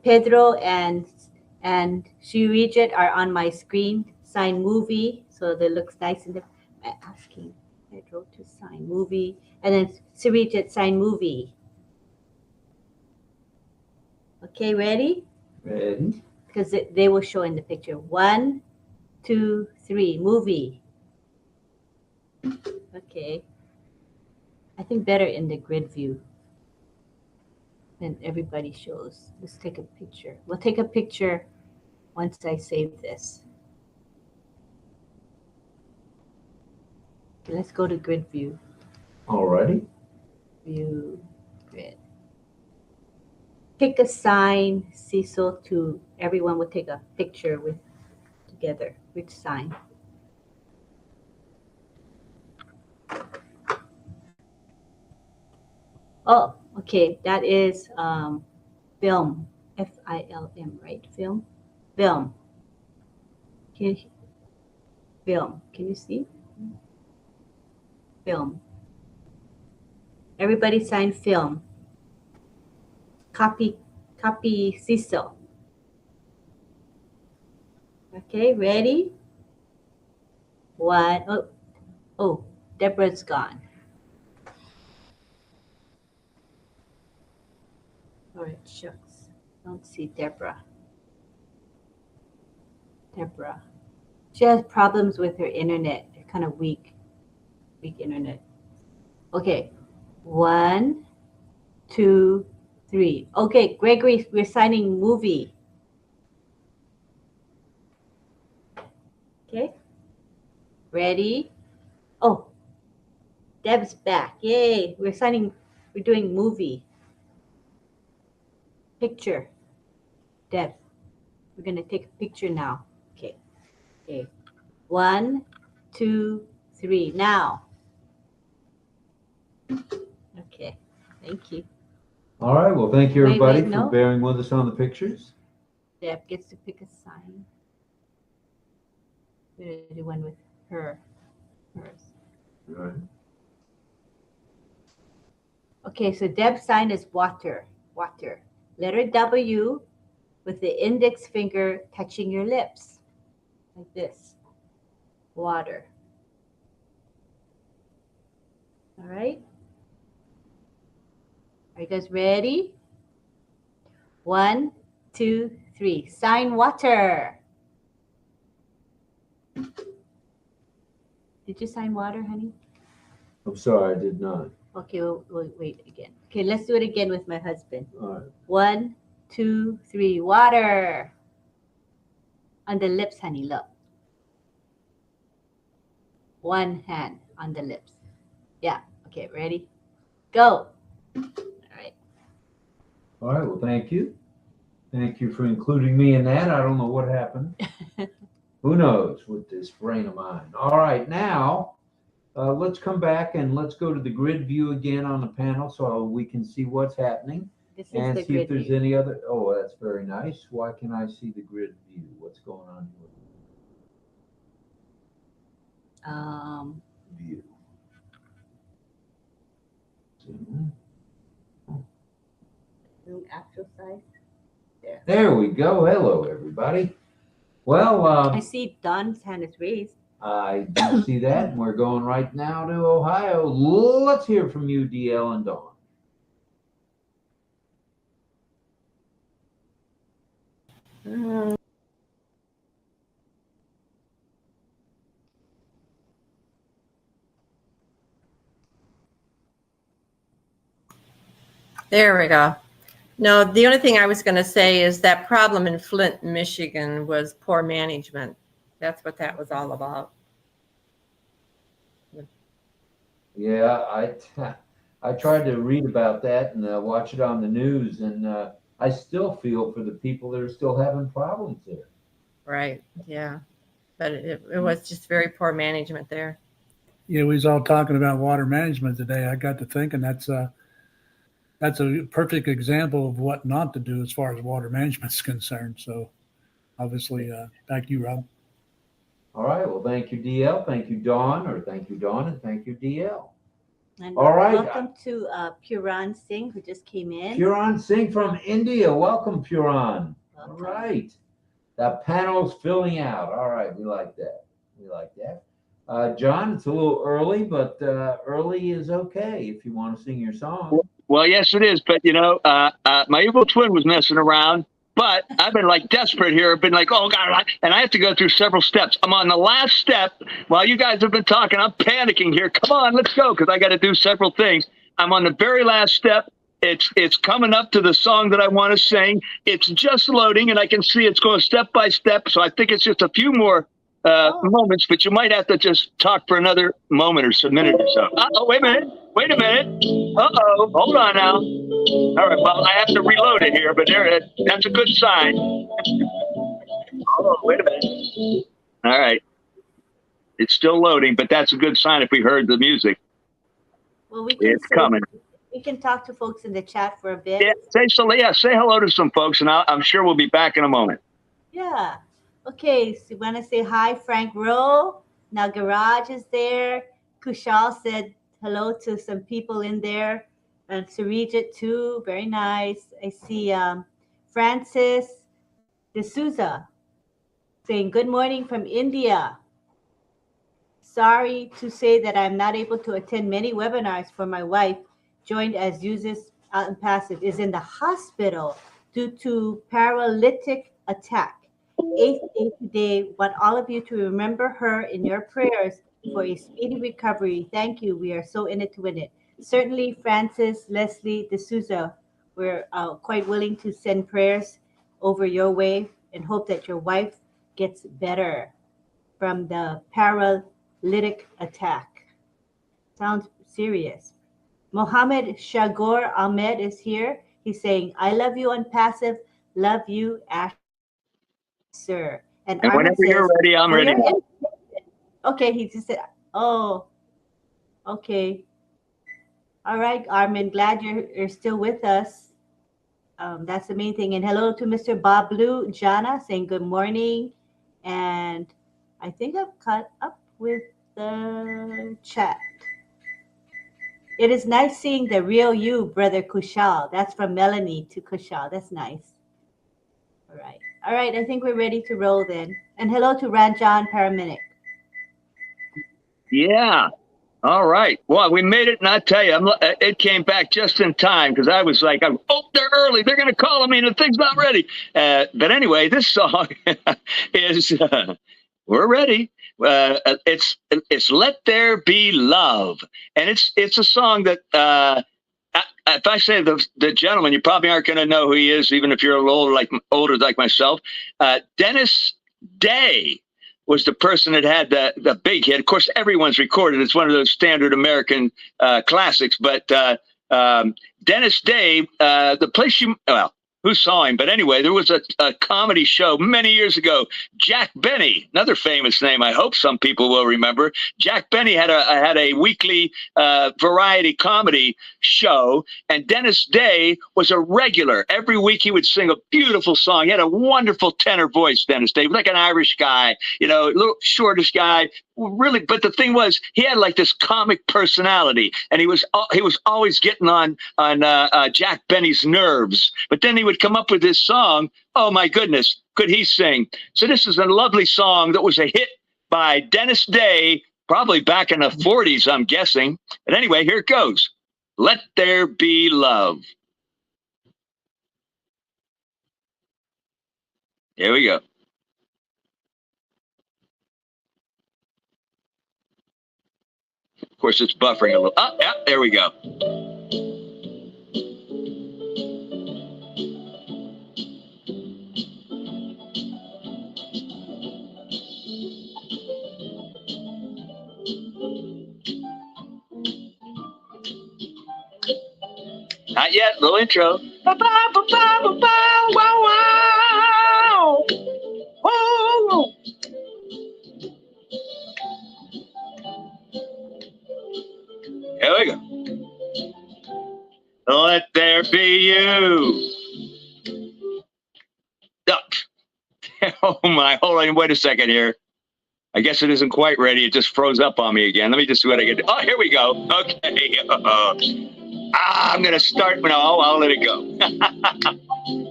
Pedro and Shirijit are on my screen. Sign movie. So that looks nice. And I'm asking Pedro to sign movie. And then Shirijit sign movie. Okay, ready? Ready. Because they will show in the picture. 1, 2, 3. Movie. Okay. I think better in the grid view. Then everybody shows. Let's take a picture. We'll take a picture once I save this. Okay, let's go to grid view. Alrighty. View, grid. Pick a sign, Cecil, to everyone will take a picture with together. Which sign? Oh, okay. That is film. F-I-L-M, right? Film? Film. Okay. Film. Can you see? Film. Everybody sign film. Copy Cecil. Okay, ready? 1. Oh, Deborah's gone. All right, shucks. Don't see Deborah. Deborah. She has problems with her internet. They're kind of weak internet. Okay, 1, 2, 3. Okay, Gregory, we're signing movie. Okay, ready? Oh, Deb's back. Yay, we're doing movie. Picture. Deb, we're gonna take a picture now. Okay, 1, 2, 3, now. Okay, thank you. All right. Well, thank you, Wait, everybody, wait, for no. bearing with us on the pictures. Deb gets to pick a sign. We're gonna do one with hers. All right. Okay, so Deb's sign is water. Water. Letter W with the index finger touching your lips. Like this. Water. All right. Are you guys ready? 1, 2, 3. Sign water. Did you sign water, honey? I'm sorry, I did not. Okay, we'll wait again. Okay, let's do it again with my husband. All right. 1, 2, 3. Water. On the lips, honey, look. One hand on the lips. Yeah, okay, ready? Go. All right. Well, thank you. Thank you for including me in that. I don't know what happened. Who knows with this brain of mine. All right. Now, let's come back and let's go to the grid view again on the panel so we can see what's happening. This is and the see if grid there's view. any other. Oh, that's very nice. Why can I see the grid view? What's going on here? View. Zoom actual size. There. There we go. Hello, everybody. Well, I see Don's hand is raised. I do see that, and we're going right now to Ohio. Let's hear from you, DL and Dawn. There we go. No, the only thing I was going to say is that problem in Flint, Michigan was poor management. That's what that was all about. Yeah, I tried to read about that and watch it on the news, and I still feel for the people that are still having problems there. Right. Yeah. But it was just very poor management there. Yeah, we was all talking about water management today. I got to thinking that's a perfect example of what not to do as far as water management is concerned. So obviously, back to you, Rob. All right. Well, thank you, DL. Thank you, Dawn, and thank you, DL. And all right. Welcome to Puran Singh, who just came in. Puran Singh from India. Welcome, Puran. All right. The panel's filling out. All right. We like that. John, it's a little early, but early is okay if you want to sing your song. Well, yes, it is. But, my evil twin was messing around. But I've been like desperate here. I've been like, oh, God. And I have to go through several steps. I'm on the last step. While you guys have been talking, I'm panicking here. Come on, let's go, because I got to do several things. I'm on the very last step. It's coming up to the song that I want to sing. It's just loading, and I can see it's going step by step. So I think it's just a few more moments, but you might have to just talk for another moment or so, minute or so. Uh-oh, wait a minute. Uh-oh, hold on now. All right, well, I have to reload it here, but that's a good sign. Oh, wait a minute. All right. It's still loading, but that's a good sign if we heard the music. Well, it's coming. We can talk to folks in the chat for a bit. Yeah, say hello to some folks, and I'm sure we'll be back in a moment. Yeah. Okay, so you want to say hi, Frank Rowe. Now Garage is there. Kushal said hello to some people in there. And Sarijit too, very nice. I see Francis D'Souza saying good morning from India. Sorry to say that I'm not able to attend many webinars for my wife joined as uses passive, is in the hospital due to paralytic attack. 8th day today. Want all of you to remember her in your prayers for a speedy recovery. Thank you. We are so in it to win it. Certainly, Francis Leslie D'Souza, we're quite willing to send prayers over your way and hope that your wife gets better from the paralytic attack. Sounds serious. Mohammed Shagor Ahmed is here. He's saying, I love you on passive. Love you, Ash, sir. And whenever you're ready, I'm ready. Okay, he just said, oh, okay. All right, Armin, glad you're still with us. That's the main thing. And hello to Mr. Bob Blue Jana saying good morning. And I think I've caught up with the chat. It is nice seeing the real you, Brother Kushal. That's from Melanie to Kushal. That's nice. All right. All right, I think we're ready to roll then. And hello to Ranjan Paramedic. Yeah. All right. Well, we made it, and I tell you, it came back just in time because I was like, oh, they're early. They're going to call me, and the thing's not ready. But anyway, this song is, we're ready. It's Let There Be Love. And it's a song that, if I say the gentleman, you probably aren't going to know who he is, even if you're a little older like myself. Dennis Day was the person that had the big hit. Of course, everyone's recorded. It's one of those standard American classics. But Dennis Day, the place who saw him? But anyway, there was a comedy show many years ago. Jack Benny, another famous name. I hope some people will remember. Jack Benny had a weekly variety comedy show, and Dennis Day was a regular. Every week he would sing a beautiful song. He had a wonderful tenor voice, Dennis Day, like an Irish guy, a little shortish guy. Really, but the thing was, he had like this comic personality, and he was always getting on Jack Benny's nerves. But then he would come up with this song. Oh my goodness, could he sing? So this is a lovely song that was a hit by Dennis Day, probably back in the 40s, I'm guessing. But anyway, here it goes. Let There Be Love. Here we go. Of course, it's buffering a little. Oh, yeah, there we go. Not yet, little intro. Wow, wow. Whoa. Here we go. Let there be you. Oh my, hold on, wait a second here. I guess it isn't quite ready. It just froze up on me again. Let me just see what I can do. Oh, here we go. Okay. I'm going to start. No, I'll let it go.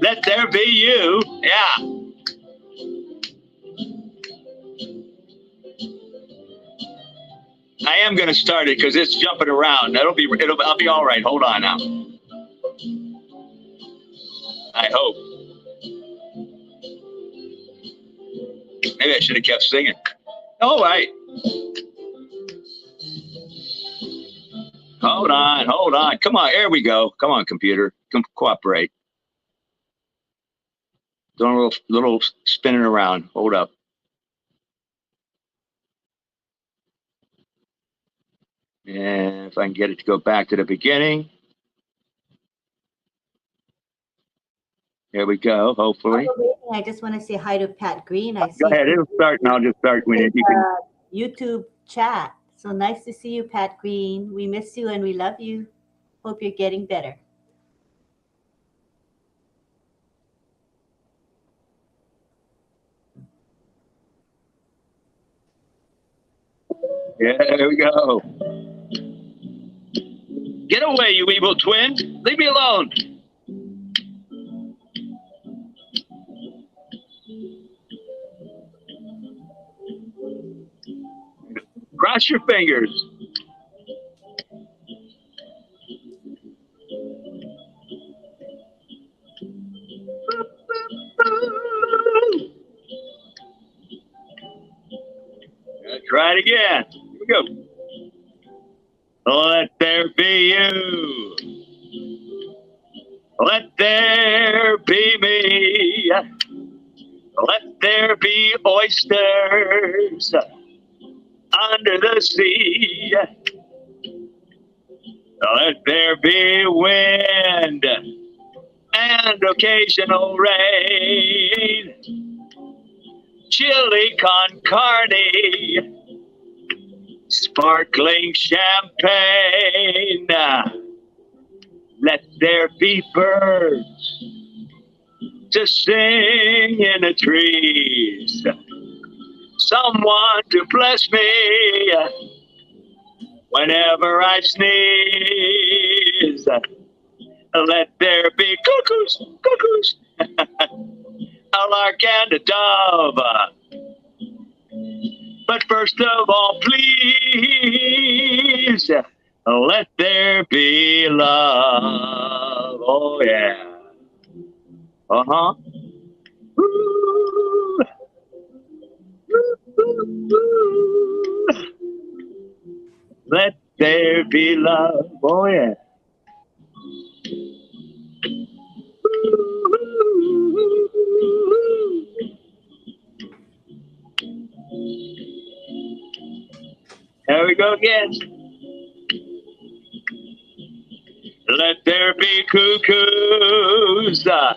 Let there be you. Yeah. I am going to start it because it's jumping around. I'll be all right. Hold on now. I hope. Maybe I should have kept singing. All right. Hold on. Come on, here we go. Come on, computer. Cooperate. Doing a little spinning around. Hold up. And if I can get it to go back to the beginning. Here we go, hopefully. I just want to say hi to Pat Green. Go ahead, it'll start and I'll just start when you can. YouTube chat. So nice to see you, Pat Green. We miss you and we love you. Hope you're getting better. Yeah, there we go. Get away, you evil twin. Leave me alone. Cross your fingers. Try it again. Here we go. Let there be you. Let there be me. Let there be oysters under the sea. Let there be wind and occasional rain. Chili con carne, sparkling champagne. Let there be birds to sing in the trees. Someone to bless me whenever I sneeze. Let there be cuckoos, cuckoos, a lark and a dove. But first of all, please, let there be love. Oh, yeah. Uh-huh. Ooh. Let there be love. Oh, yeah. There we go again. Let there be cuckoos, a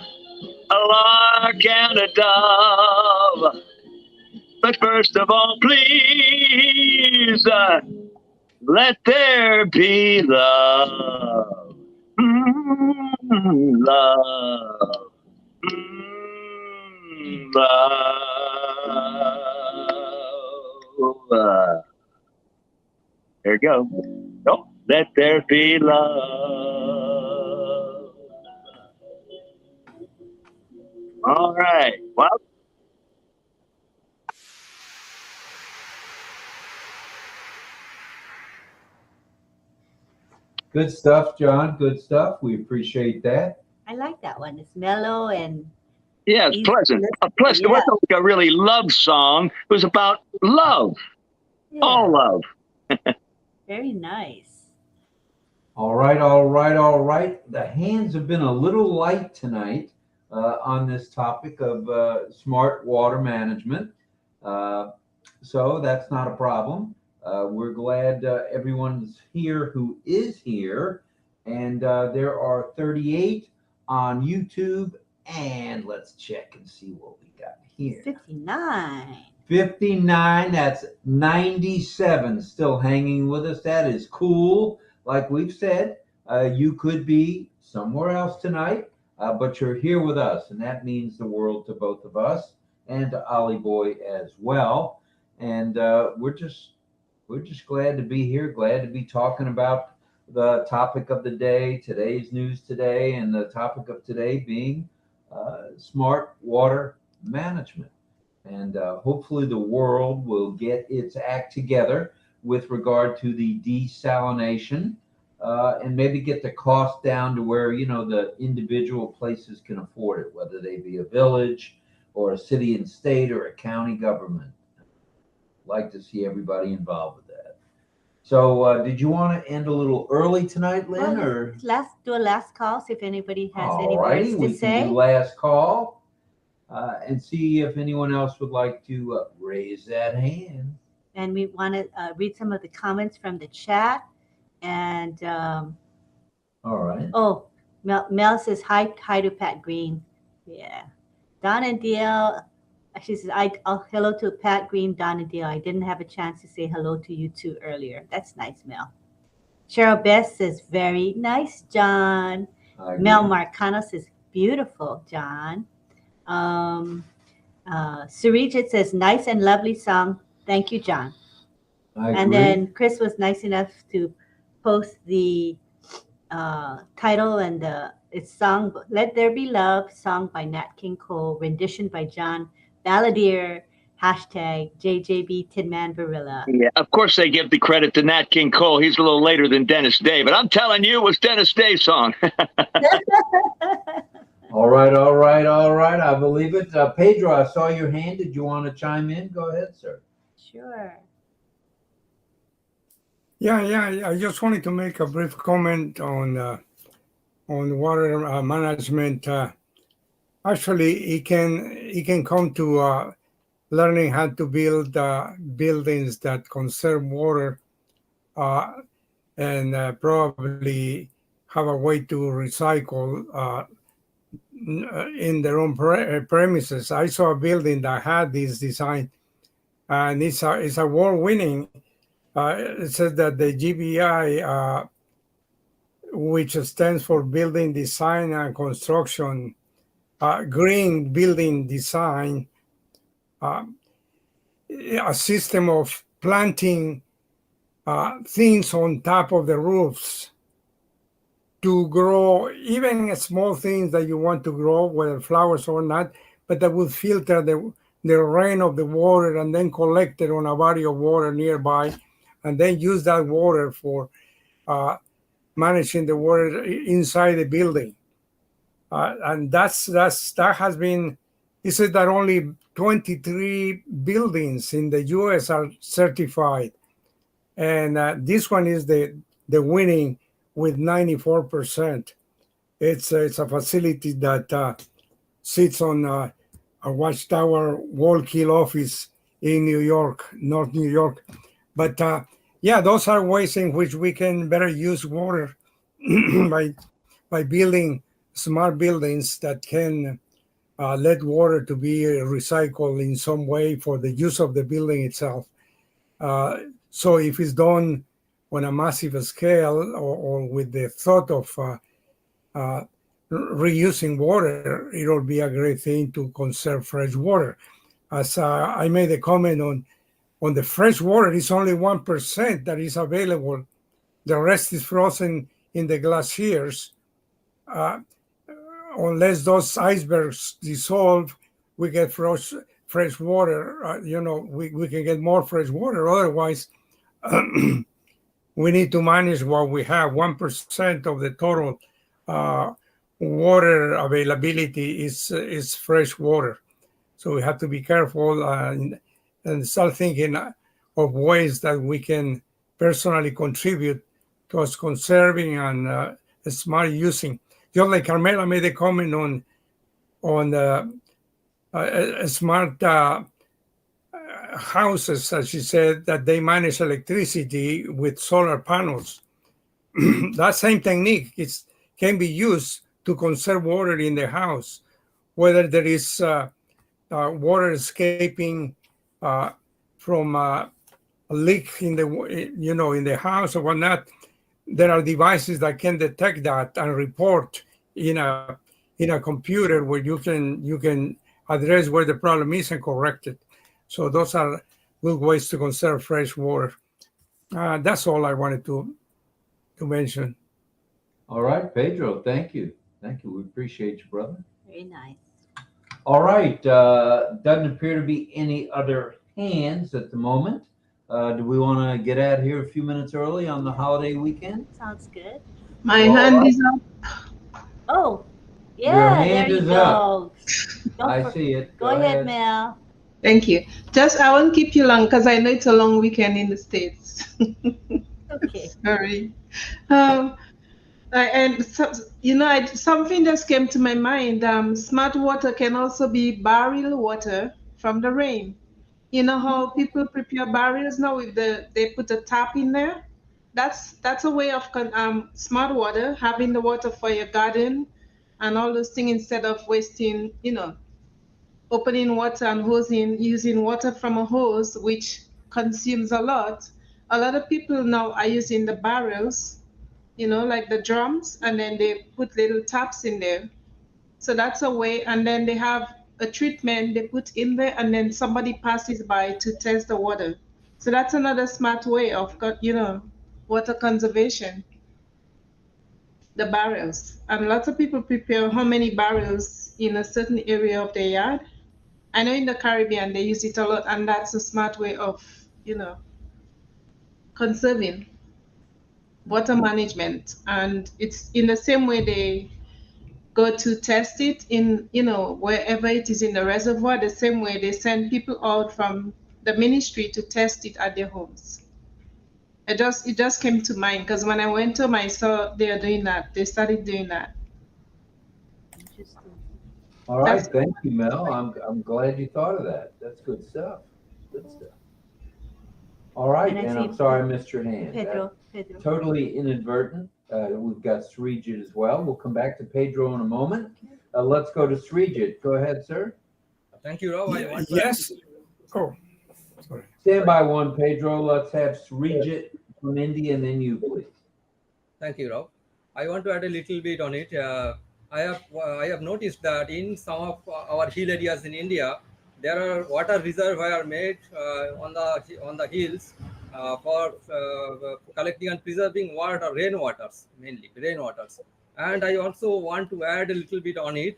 lark and a dove. But first of all, please, let there be love. Love. Love. There you go. Oh, let there be love. All right. Well. Good stuff, John. Good stuff. We appreciate that. I like that one. It's mellow and Yeah, it's pleasant. Plus, it wasn't like a really love song. It was about love. Yeah. All love. Very nice. All right, all right, all right. The hands have been a little light tonight on this topic of smart water management. So that's not a problem. We're glad everyone's here who is here. And there are 38 on YouTube. And let's check and see what we got here. 59. 59, that's 97 still hanging with us. That is cool. Like we've said, you could be somewhere else tonight, but you're here with us, and that means the world to both of us and to Ollie Boy as well. And we're just glad to be here, glad to be talking about the topic of the day, today's news today, and the topic of today being smart water management. And hopefully the world will get its act together with regard to the desalination and maybe get the cost down to where, you know, the individual places can afford it, whether they be a village or a city and state or a county government. I'd like to see everybody involved with that. So did you want to end a little early tonight, Lynn? Well, or do a last call, see if anybody has any all righty, words to we say. can do last call. And see if anyone else would like to raise that hand. And we want to read some of the comments from the chat. And all right. Oh, Mel says hi to Pat Green. Yeah. Don and Dale, she says hello to Pat Green, Don and Dale. I didn't have a chance to say hello to you two earlier. That's nice, Mel. Cheryl Beth says very nice, John. Mel Marcano says beautiful, John. Surijit says nice and lovely song. Thank you, John. And then Chris was nice enough to post the title and it's song Let There Be Love, song by Nat King Cole, rendition by John Balladeer, hashtag JJB Tinman Barilla. Yeah, of course they give the credit to Nat King Cole. He's a little later than Dennis Day, but I'm telling you, it was Dennis Day's song. All right, all right, all right. I believe it. Pedro, I saw your hand. Did you want to chime in? Go ahead, sir. Sure. Yeah. I just wanted to make a brief comment on water management. Actually, it can come to learning how to build buildings that conserve water, and probably have a way to recycle in their own premises. I saw a building that had this design, and it's award-winning. It says that the GBI, which stands for Building Design and Construction, green building design, a system of planting things on top of the roofs to grow even small things that you want to grow, whether flowers or not, but that will filter the rain of the water and then collect it on a body of water nearby, and then use that water for managing the water inside the building. And that has been, he said that only 23 buildings in the US are certified. And this one is the winning with 94%. It's a facility that sits on a Watchtower Wallkill office in New York, North New York. But yeah, those are ways in which we can better use water by building smart buildings that can let water to be recycled in some way for the use of the building itself. So if it's done on a massive scale or with the thought of reusing water, it'll be a great thing to conserve fresh water. As I made a comment on the fresh water, it's only 1% that is available. The rest is frozen in the glaciers. Unless those icebergs dissolve, we get fresh water. We can get more fresh water. Otherwise, we need to manage what we have. 1% of the total water availability is fresh water. So we have to be careful and start thinking of ways that we can personally contribute towards conserving and smart using. Just like Carmela made a comment on smart houses, as she said, that they manage electricity with solar panels. That same technique can be used to conserve water in the house, whether there is water escaping from a leak in the house or whatnot. There are devices that can detect that and report in a computer where you can address where the problem is and correct it. So those are good ways to conserve fresh water. That's all I wanted to mention. All right, Pedro, thank you. We appreciate you, brother. Very nice. All right, doesn't appear to be any other hands at the moment. Do we want to get out here a few minutes early on the holiday weekend? Sounds good. My hand is up. Oh, Your yeah, hand there you is go. up. I see it. Go ahead, Mel. Thank you. I won't keep you long because I know it's a long weekend in the States. Okay. Sorry. And so, something just came to my mind. Smart water can also be barrel water from the rain. You know how people prepare barrels now with they put a tap in there? That's a way of smart water, having the water for your garden and all those things instead of wasting, opening water and using water from a hose, which consumes a lot. A lot of people now are using the barrels, like the drums, and then they put little taps in there. So that's a way, and then they have a treatment they put in there, and then somebody passes by to test the water. So that's another smart way of, water conservation. The barrels. And lots of people prepare how many barrels in a certain area of their yard. I know in the Caribbean they use it a lot, and that's a smart way of, conserving water management. And it's in the same way they go to test it in, wherever it is in the reservoir, the same way they send people out from the ministry to test it at their homes. It just came to mind because when I went home, I saw they are doing that. They started doing that. All right, thank you, Mel. I'm glad you thought of that. That's good stuff. Good stuff. All right, and I'm sorry I missed your hand. Pedro. Totally inadvertent. We've got Srijit as well. We'll come back to Pedro in a moment. Let's go to Srijit. Go ahead, sir. Thank you, Rob. Yes. Oh, sorry. Stand by one, Pedro. Let's have Srijit from India, and then you, please. Thank you, Rob. I want to add a little bit on it. I have noticed that in some of our hill areas in India, there are water reservoirs made on the hills for collecting and preserving water, rainwaters, mainly rainwaters. And I also want to add a little bit on it.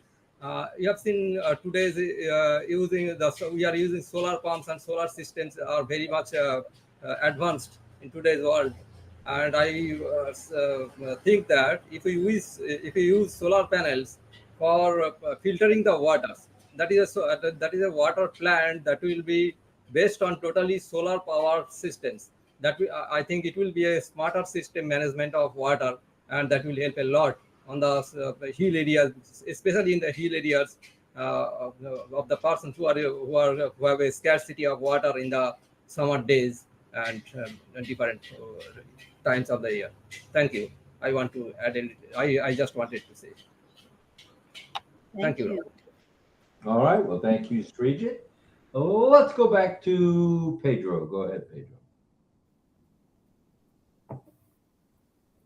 You have seen today's we are using solar pumps, and solar systems are very much advanced in today's world. And I think that if we use solar panels for filtering the waters, that is a water plant that will be based on totally solar power systems. I think it will be a smarter system management of water, and that will help a lot on the hill areas, especially in the hill areas of the persons who have a scarcity of water in the summer days and different times of the year. Thank you. I want to add I just wanted to say. Thank you. All right. Well, thank you, Srijit. Let's go back to Pedro. Go ahead, Pedro.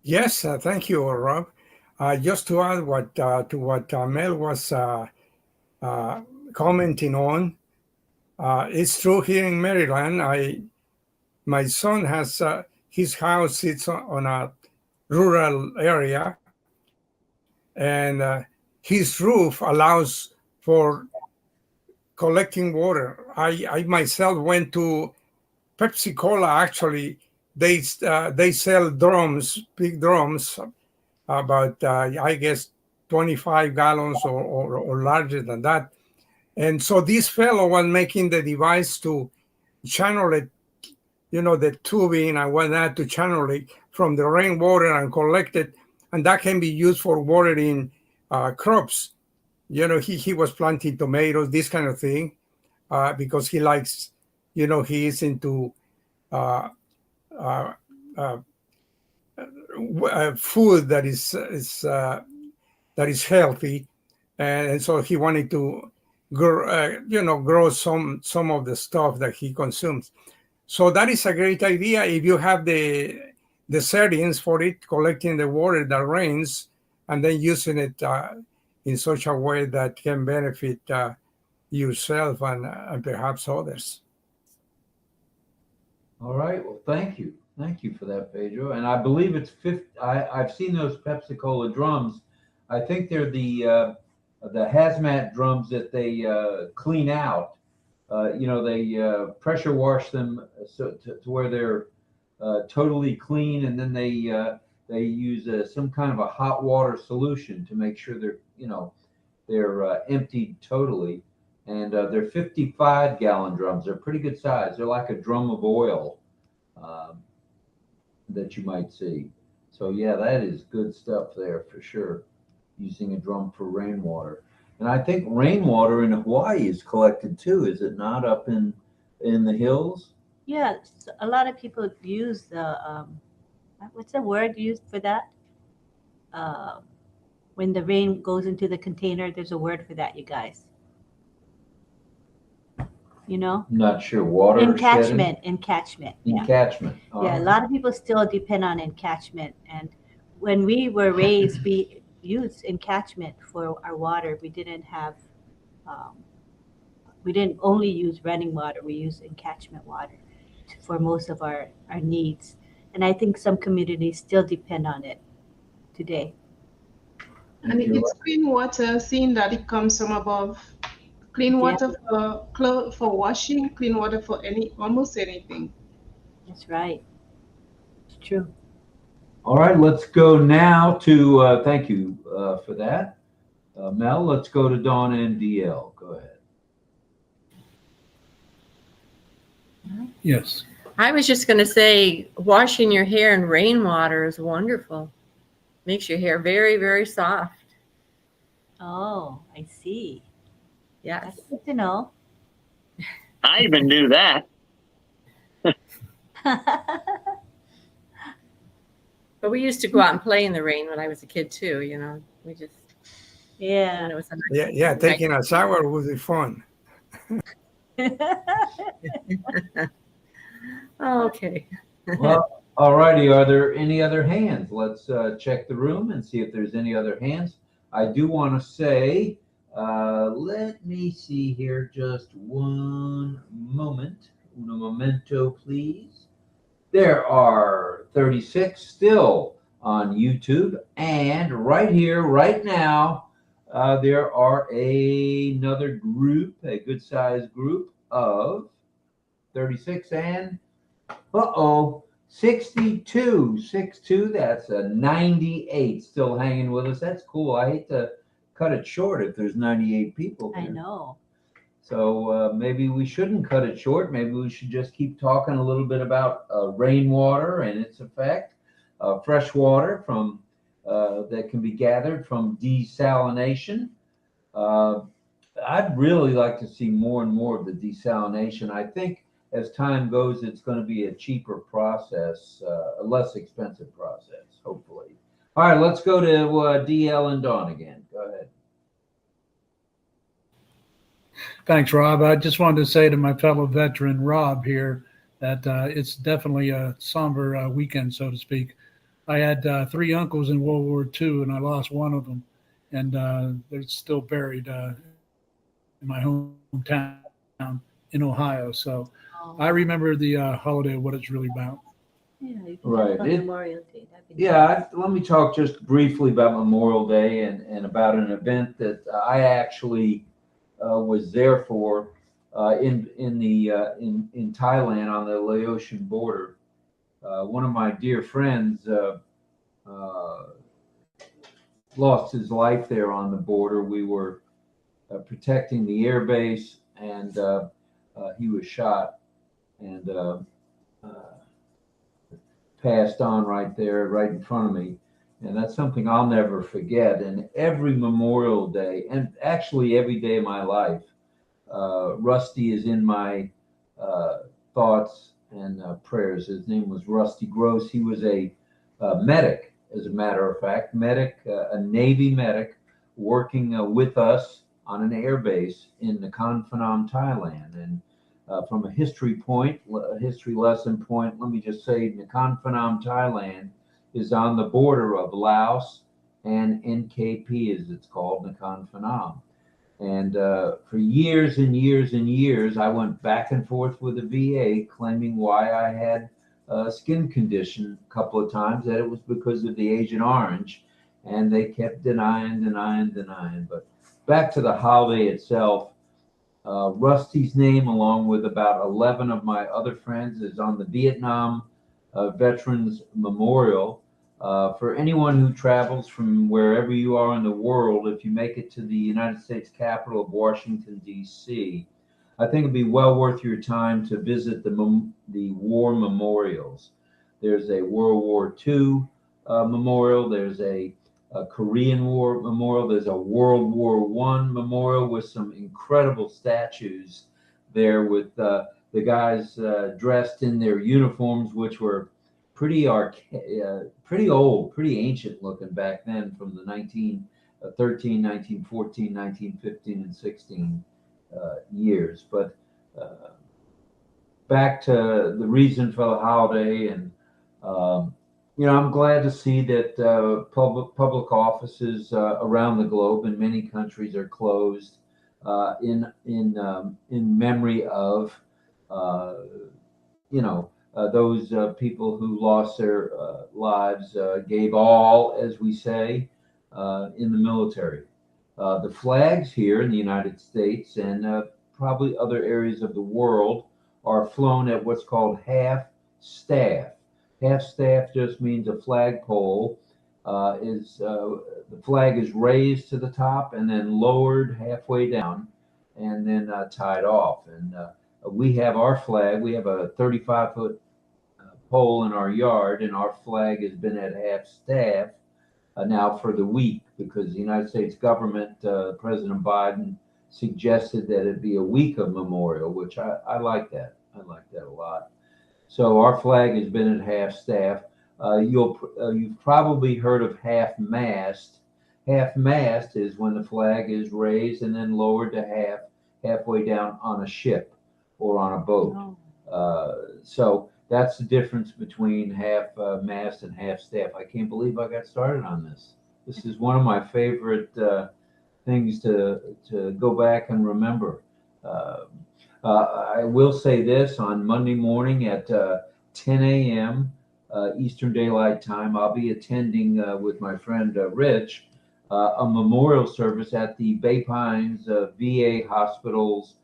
Yes, thank you, Rob. Just to add to what Mel was commenting on, it's true here in Maryland. My son has his house sits on a rural area, and his roof allows for collecting water. I myself went to Pepsi-Cola. Actually, they sell drums, big drums, about I guess 25 gallons or larger than that. And so this fellow was making the device to channel it, the tubing and whatnot, to channel it from the rainwater and collect it, and that can be used for watering crops. He was planting tomatoes, this kind of thing, because he likes, he is into food that is healthy, and so he wanted to grow some of the stuff that he consumes. So that is a great idea if you have the settings for it, collecting the water that rains and then using it in such a way that can benefit yourself and perhaps others. All right. Well, thank you. Thank you for that, Pedro. And I believe it's I've seen those Pepsi-Cola drums. I think they're the hazmat drums that they clean out. They pressure wash them to where they're totally clean, and then they use some kind of a hot water solution to make sure they're emptied totally. And they're 55-gallon drums. They're pretty good size. They're like a drum of oil that you might see. So yeah, that is good stuff there for sure. Using a drum for rainwater. And I think rainwater in Hawaii is collected too, is it not, up in the hills? Yeah, a lot of people use the what's the word used for that? When the rain goes into the container, there's a word for that, you guys. I'm not sure. Water encatchment. shedding? Encatchment. Encatchment. Yeah, a lot of people still depend on encatchment. And when we were raised, we used encatchment for our water. We didn't have, we didn't only use running water. We used encatchment water for most of our needs. And I think some communities still depend on it today. And it's clean water, seeing that it comes from above. Clean water for washing, clean water for almost anything. That's right. It's true. All right, let's go now to, thank you for that. Mel, let's go to Dawn and DL. Go ahead. Yes. I was just going to say, washing your hair in rainwater is wonderful. Makes your hair very, very soft. Oh, I see. Yes. That's good to know. I even knew that. But we used to go out and play in the rain when I was a kid too. You know, we just yeah. It was a nice, Yeah. Taking a shower would be fun. Okay. Well, all righty. Are there any other hands? Let's check the room and see if there's any other hands. I do want to say, let me see here just one moment. Un momento, please. There are 36 still on YouTube, and right here, right now, there are another group, a good-sized group of 36 and 62. That's a 98 still hanging with us. That's cool. I hate to cut it short if there's 98 people here. I know. So maybe we shouldn't cut it short. Maybe we should just keep talking a little bit about rainwater and its effect, fresh water from that can be gathered from desalination. I'd really like to see more and more of the desalination. I think as time goes, it's going to be a cheaper process, a less expensive process, hopefully. All right, let's go to DL and Dawn again. Go ahead. Thanks, Rob. I just wanted to say to my fellow veteran, Rob, here, that it's definitely a somber weekend, so to speak. I had 3 uncles in World War II, and I lost one of them, and they're still buried in my hometown in Ohio. So I remember the holiday, what it's really about. Yeah, you can Right. talk about Memorial Day. Yeah, let me talk just briefly about Memorial Day and about an event that I actually was there for in Thailand on the Laotian border. One of my dear friends lost his life there on the border. We were protecting the air base, and he was shot and passed on right there, right in front of me. And that's something I'll never forget. And every Memorial Day, and actually every day of my life, Rusty is in my thoughts and prayers. His name was Rusty Gross. He was a medic, as a matter of fact, a Navy medic working with us on an air base in Nakamoto, Thailand. And from a history lesson point, let me just say Nakamoto, Thailand is on the border of Laos and NKP, as it's called, Nakhon Phanom. And for years and years and years, I went back and forth with the VA claiming why I had a skin condition a couple of times, that it was because of the Agent Orange, and they kept denying. But back to the holiday itself, Rusty's name, along with about 11 of my other friends, is on the Vietnam Veterans Memorial. For anyone who travels from wherever you are in the world, if you make it to the United States capital of Washington, D.C., I think it'd be well worth your time to visit the war memorials. There's a World War II memorial. There's a Korean War memorial. There's a World War I memorial with some incredible statues there with the guys dressed in their uniforms, which were pretty old, pretty ancient looking back then, from the 1913, 1914, 1915, and 16 years. But back to the reason for the holiday, and I'm glad to see that public offices around the globe in many countries are closed in memory of those people who lost their lives, gave all, as we say, in the military. The flags here in the United States and probably other areas of the world are flown at what's called half staff. Half staff just means a flagpole the flag is raised to the top and then lowered halfway down and then tied off. And we have our flag. We have a 35-foot pole in our yard, and our flag has been at half staff now for the week, because the United States government, President Biden suggested that it be a week of memorial, which I like that. I like that a lot. So our flag has been at half staff. You've probably heard of half mast. Half mast is when the flag is raised and then lowered to halfway down on a ship or on a boat. So that's the difference between half mast and half staff. I can't believe I got started on this. This is one of my favorite things to go back and remember. I will say this, on Monday morning at 10 a.m. Eastern Daylight Time, I'll be attending with my friend Rich a memorial service at the Bay Pines VA Hospital's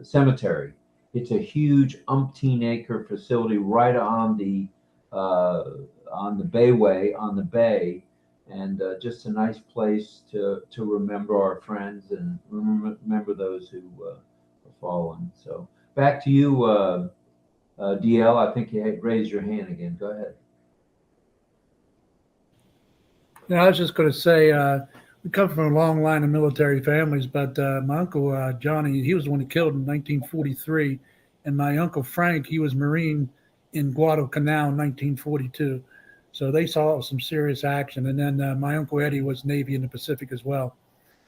cemetery. It's a huge umpteen-acre facility right on the bayway, on the bay, and just a nice place to remember our friends and remember those who are fallen. So back to you, DL. I think you had raised your hand again. Go ahead. Yeah, I was just going to say, we come from a long line of military families, but my uncle Johnny, he was the one who killed in 1943, and my uncle Frank, he was Marine in Guadalcanal in 1942. So they saw some serious action. And then my uncle Eddie was Navy in the Pacific as well.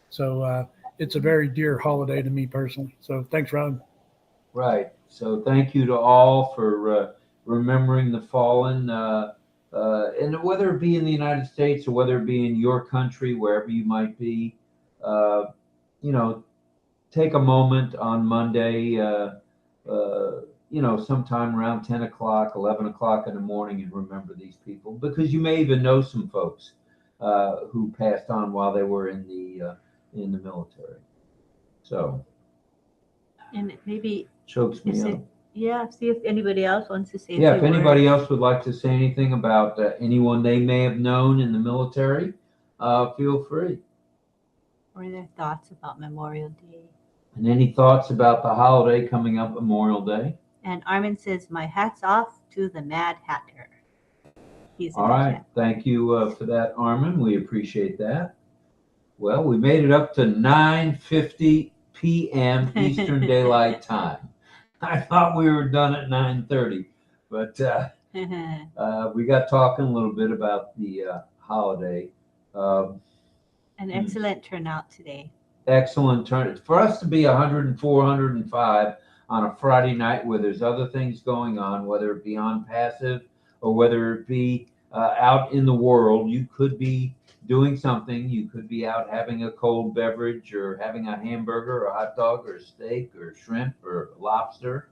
So it's a very dear holiday to me personally. So thanks, Rob. Right. So thank you to all for remembering the fallen. And whether it be in the United States or whether it be in your country, wherever you might be, take a moment on Monday, sometime around 10 o'clock, 11 o'clock in the morning, and remember these people, because you may even know some folks who passed on while they were in the military. So, and maybe chokes me up. Yeah, see if anybody else wants to say. Yeah, if anybody else would like to say anything about anyone they may have known in the military, feel free. Or their thoughts about Memorial Day. And any thoughts about the holiday coming up, Memorial Day? And Armin says, my hat's off to the Mad Hatter. He's all right. Chat. Thank you for that, Armin. We appreciate that. Well, we made it up to 9:50 p.m. Eastern Daylight Time. I thought we were done at 9:30, but we got talking a little bit about the holiday. An excellent turnout today. Excellent turn. For us to be 104, 105 on a Friday night where there's other things going on, whether it be on passive or whether it be out in the world, you could be doing something. You could be out having a cold beverage or having a hamburger or a hot dog or a steak or shrimp or lobster.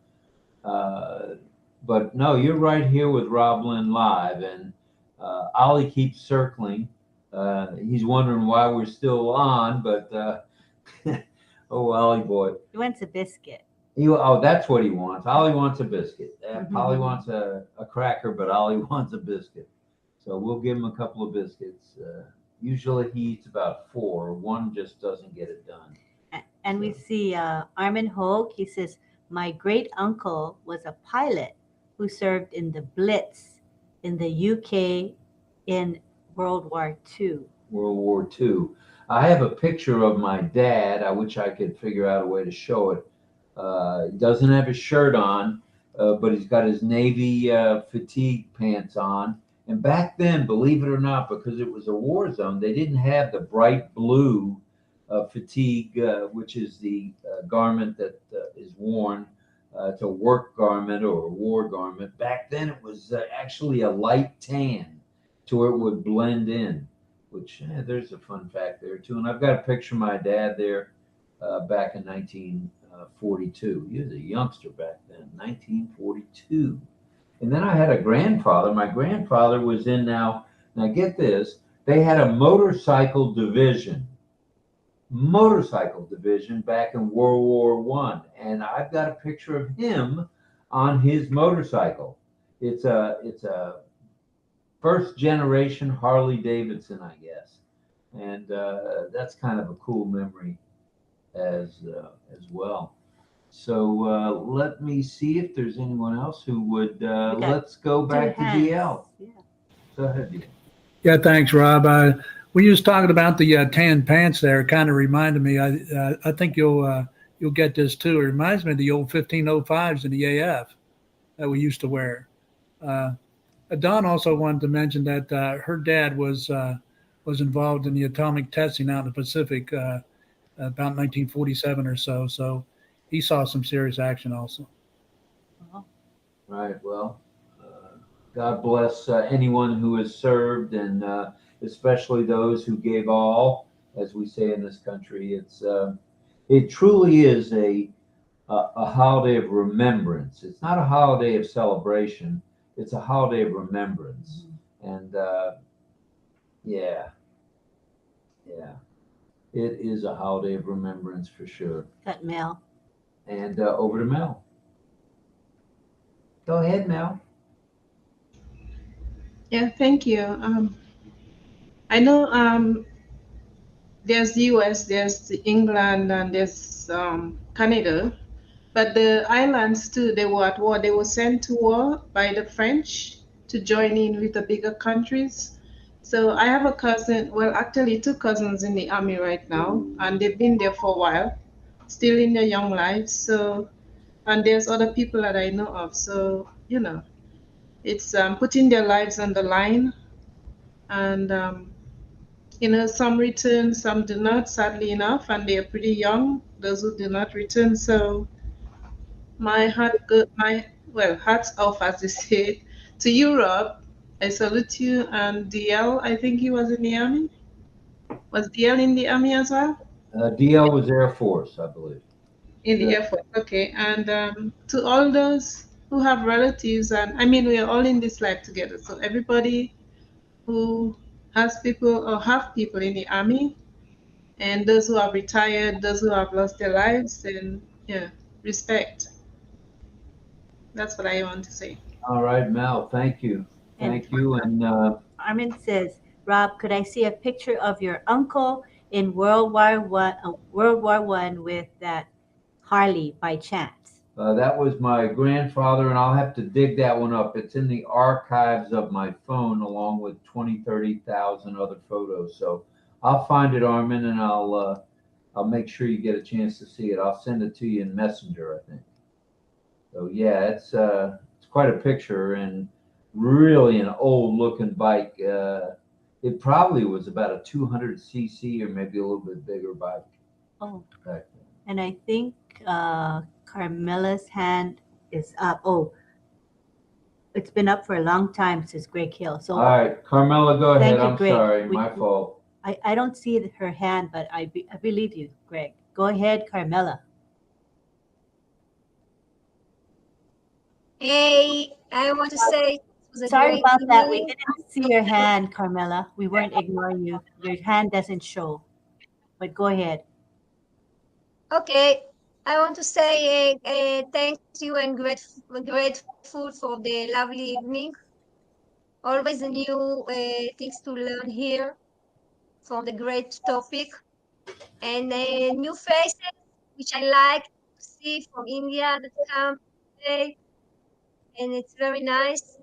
But no, you're right here with RobLynn Live, and Ollie keeps circling. He's wondering why we're still on, but oh, Ollie boy. He wants a biscuit. That's what he wants. Ollie wants a biscuit. Polly wants a cracker, but Ollie wants a biscuit. So we'll give him a couple of biscuits. Usually he eats about 4. One just doesn't get it done. And we see Armin Hogue. He says, my great uncle was a pilot who served in the Blitz in the UK in World War II. World War II. I have a picture of my dad. I wish I could figure out a way to show it. He doesn't have his shirt on, but he's got his Navy fatigue pants on. And back then, believe it or not, because it was a war zone, they didn't have the bright blue fatigue, which is the garment that is worn. It's a work garment or a war garment. Back then, it was actually a light tan to where it would blend in, which there's a fun fact there, too. And I've got a picture of my dad there back in 1942. He was a youngster back then, 1942. And then I had a grandfather. My grandfather was in now get this, they had a motorcycle division back in World War I. And I've got a picture of him on his motorcycle. It's a first generation Harley Davidson, I guess. And that's kind of a cool memory as well. So let me see if there's anyone else who would. got Let's go back to hands. DL. Yeah. Go ahead, DL. Yeah, thanks, Rob. When you was talking about the tan pants there, it kind of reminded me. I think you'll get this too. It reminds me of the old 1505s in the AF that we used to wear. Dawn also wanted to mention that her dad was involved in the atomic testing out in the Pacific about 1947 or so. So he saw some serious action also. Right. Well, God bless anyone who has served, and especially those who gave all, as we say in this country. It truly is a holiday of remembrance. It's not a holiday of celebration. It's a holiday of remembrance. And yeah, it is a holiday of remembrance for sure. Got Mel. And over to Mel. Go ahead, Mel. Yeah, thank you. I know there's the US, there's the England, and there's Canada, but the islands too, they were at war. They were sent to war by the French to join in with the bigger countries. So I have a cousin, well, actually 2 cousins in the army right now, and they've been there for a while, still in their young lives. So, and there's other people that I know of. So, you know, it's putting their lives on the line. And, you know, some return, some do not, sadly enough, and they're pretty young, those who do not return. So my hats off, as they say, to Europe. I salute you. And DL, I think he was in the army. Was DL in the army as well? DL was Air Force, I believe. In the Air Force, okay. And to all those who have relatives, and I mean, we are all in this life together. So everybody who has people or have people in the army, and those who are retired, those who have lost their lives, and yeah, respect. That's what I want to say. All right, Mel, thank you. Thank you. And Armin says, Rob, could I see a picture of your uncle in World War I with that Harley by chance? that was my grandfather, and I'll have to dig that one up. It's in the archives of my phone, along with 30,000 other photos. So I'll find it, Armin, and I'll make sure you get a chance to see it. I'll send it to you in Messenger, I think. So yeah, it's quite a picture, and really an old looking bike. It probably was about a 200cc or maybe a little bit bigger bike. Oh, back then. and I think Carmela's hand is up. Oh, it's been up for a long time, says Greg Hill. So all right, Carmela, go thank ahead. you, I'm Greg. sorry, my fault. I don't see her hand, but I believe you, Greg. Go ahead, Carmela. Hey, I want to say it was a Sorry great about that. We evening. didn't see your hand, Carmela. We weren't ignoring you. Your hand doesn't show. But go ahead. Okay, I want to say thank you and grateful for the lovely evening. Always new things to learn here from the great topic, and new faces, which I like to see from India that come today, and it's very nice.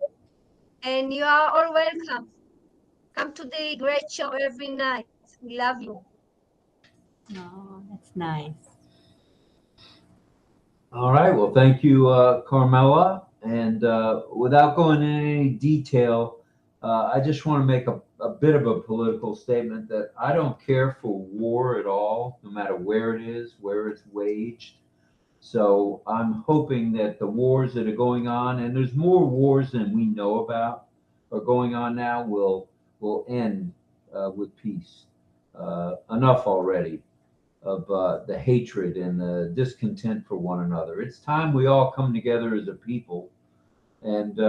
And you are all welcome. Come to the great show every night. We love you. Oh, that's nice. All right, well, thank you, Carmela. And without going into any detail, I just want to make a bit of a political statement that I don't care for war at all, no matter where it is, where it's waged. So I'm hoping that the wars that are going on, and there's more wars than we know about, are going on now, will end with peace. Enough already of the hatred and the discontent for one another. It's time we all come together as a people, and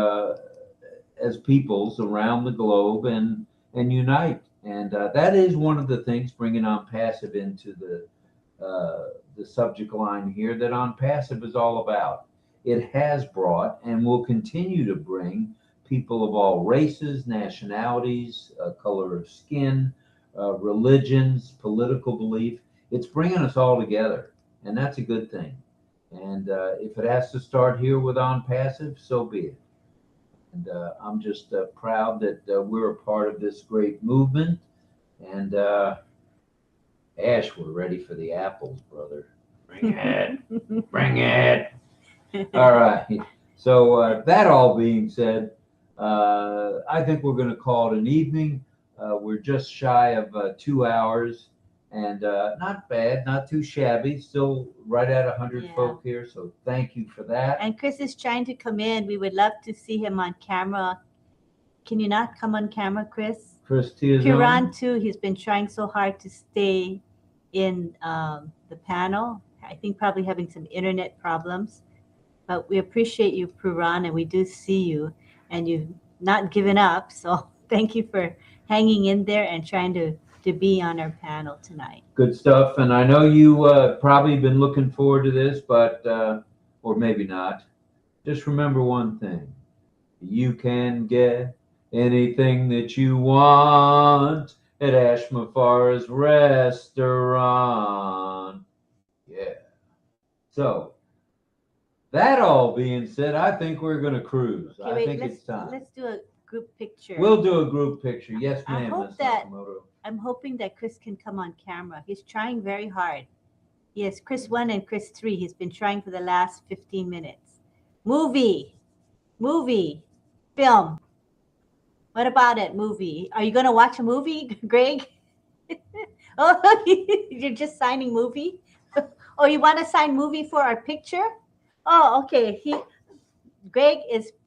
as peoples around the globe, and unite. And that is one of the things, bringing On Passive into the subject line here, that On Passive is all about. It has brought and will continue to bring people of all races, nationalities, color of skin, religions, political belief. It's bringing us all together, and that's a good thing. And if it has to start here with On Passive, so be it. And I'm just proud that we're a part of this great movement. And Ash, we're ready for the apples, brother. Bring it. Bring it. All right. So that all being said, I think we're going to call it an evening. We're just shy of 2 hours, and not bad, not too shabby. Still right at 100 folk here. So thank you for that. And Chris is trying to come in. We would love to see him on camera. Can you not come on camera, Chris? Chris Tiazone. Kiran too. He's been trying so hard to stay in the panel. I think probably having some internet problems. But we appreciate you, Puran, and we do see you, and you've not given up. So thank you for hanging in there and trying to be on our panel tonight. Good stuff. And I know you probably been looking forward to this, but, or maybe not. Just remember one thing. You can get anything that you want at 𝗥𝗲𝗴𝗶𝗃𝗲's restaurant. Yeah. So, that all being said, I think we're going to cruise. Okay, I wait, think it's time. Let's do a group picture. We'll do a group picture. Yes, I ma'am, hope Ms. that Nakamoto. I'm hoping that Chris can come on camera. He's trying very hard. Yes, Chris 1 and Chris 3. He's been trying for the last 15 minutes. Movie, film. What about it? Movie. Are you going to watch a movie, Greg? Oh, you're just signing movie? Oh, you want to sign movie for our picture? Oh, okay. Greg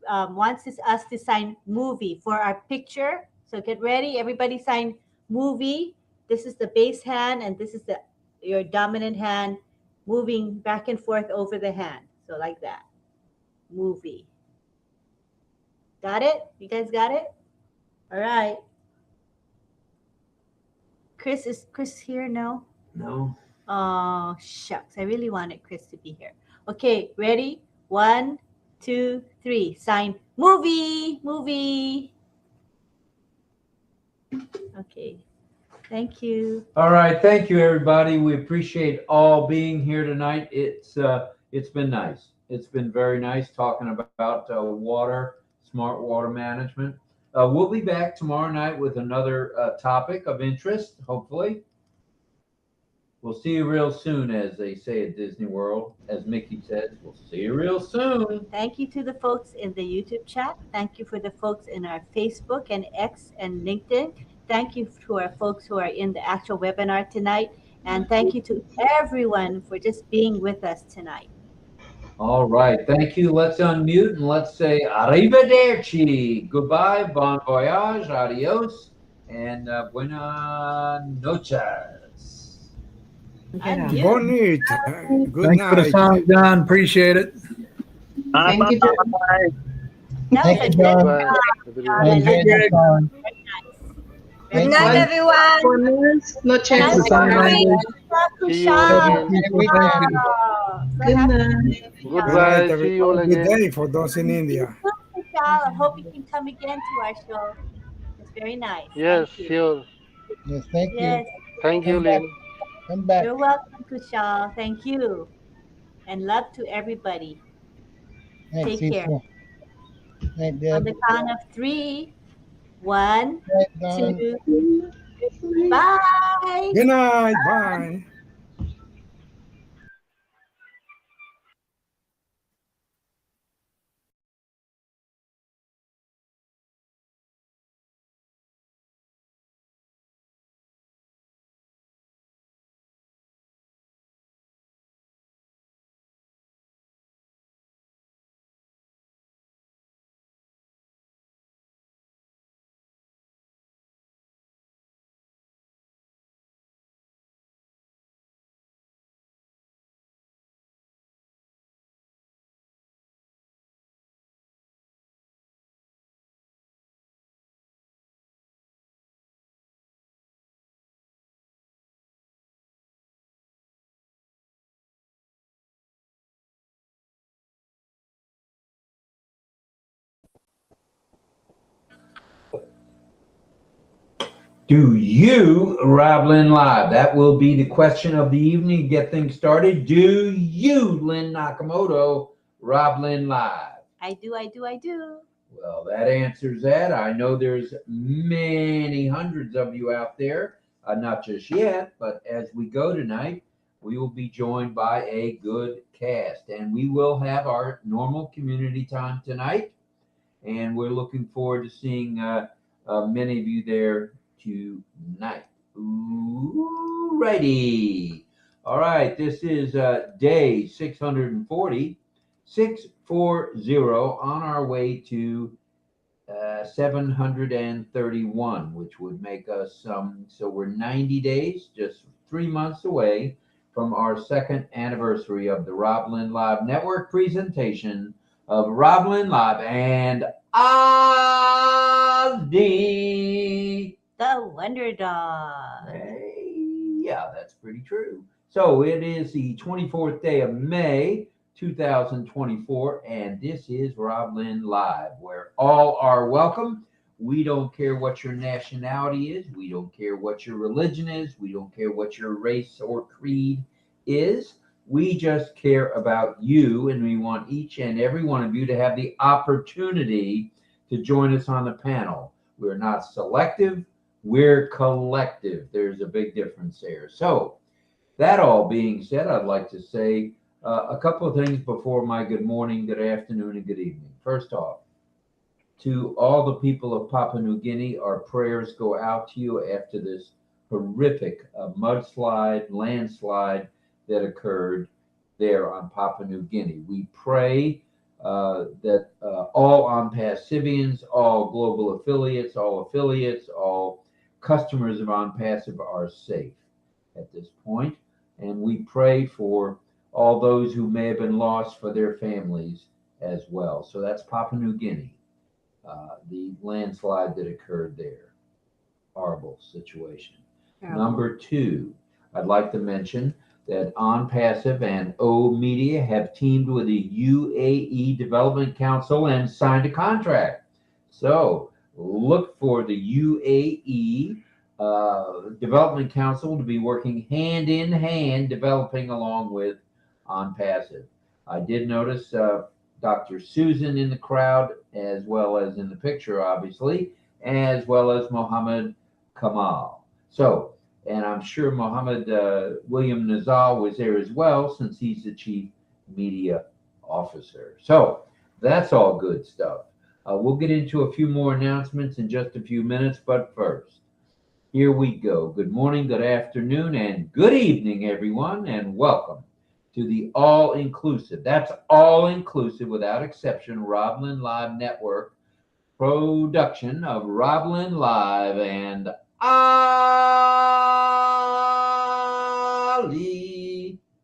wants us to sign movie for our picture. So get ready. Everybody sign movie. This is the base hand, and this is your dominant hand moving back and forth over the hand. So like that. Movie. Got it? You guys got it? All right. Chris, is Chris here? No? No. Oh, shucks. I really wanted Chris to be here. Okay, ready? 1, 2, 3. Sign movie. Okay. Thank you. All right. Thank you, everybody. We appreciate all being here tonight. It's been nice. It's been very nice talking about water, smart water management. We'll be back tomorrow night with another topic of interest, hopefully. We'll see you real soon, as they say at Disney World. As Mickey says, we'll see you real soon. Thank you to the folks in the YouTube chat. Thank you for the folks in our Facebook and X and LinkedIn. Thank you to our folks who are in the actual webinar tonight. And thank you to everyone for just being with us tonight. All right. Thank you. Let's unmute and let's say arrivederci. Goodbye. Bon voyage. Adios. And buenas noches. Bonit. Good Thanks for the night. song, John. Appreciate it. Thank you, John. That was a good John. job, John. Enjoy the song. Good night, everyone. No chance to Bye. See you all again. Good night. Good Goodbye. night, See you all everyone. Good again. day for those in India. I hope you can come again to our show. It's very nice. Yes, Thank you. sure. Yes, thank Yes. Thank you, Come back. Lynn. Come back. You're welcome, Kushal. Thank you. And love to everybody. Thanks, Take care. Cecil. Night, On Deb. the count of 3, 1, Night, Don. 2, bye. Good night. Bye. Do you, RobLynn Live? That will be the question of the evening. Get things started. Do you, Lynn Nakamoto, RobLynn Live? I do. Well, that answers that. I know there's many hundreds of you out there, not just yet, but as we go tonight, we will be joined by a good cast, and we will have our normal community time tonight, and we're looking forward to seeing many of you there tonight. Ooh, righty. All right, this is day 640 on our way to 731, which would make us so we're 90 days, just 3 months away from our second anniversary of the RobLynn Live Network presentation of RobLynn Live and Ozzy the Wonder Dog. Hey, yeah, that's pretty true. So it is the 24th day of May 2024, and this is RobLynn Live, where all are welcome. We don't care what your nationality is. We don't care what your religion is. We don't care what your race or creed is. We just care about you, and we want each and every one of you to have the opportunity to join us on the panel. We're not selective. We're collective. There's a big difference there. So that all being said, I'd like to say a couple of things before my good morning, good afternoon, and good evening. First off, to all the people of Papua New Guinea, our prayers go out to you after this horrific mudslide, landslide that occurred there on Papua New Guinea. We pray that all ONPASSivians, all global affiliates, all customers of ONPASSiv are safe at this point. And we pray for all those who may have been lost, for their families as well. So that's Papua New Guinea, the landslide that occurred there. Horrible situation. Number two, I'd like to mention that ONPASSiv and O Media have teamed with the UAE Development Council and signed a contract. So look for the UAE Development Council to be working hand in hand, developing along with ONPASSiv. I did notice Dr. Susan in the crowd, as well as in the picture, obviously, as well as Mohammed Kamal. So, and I'm sure Mohammed William Nazal was there as well, since he's the chief media officer. So that's all good stuff. We'll get into a few more announcements in just a few minutes, but first, here we go. Good morning, good afternoon, and good evening, everyone, and welcome to the all-inclusive, that's all-inclusive without exception, RobLynn Live Network production of RobLynn Live and Ali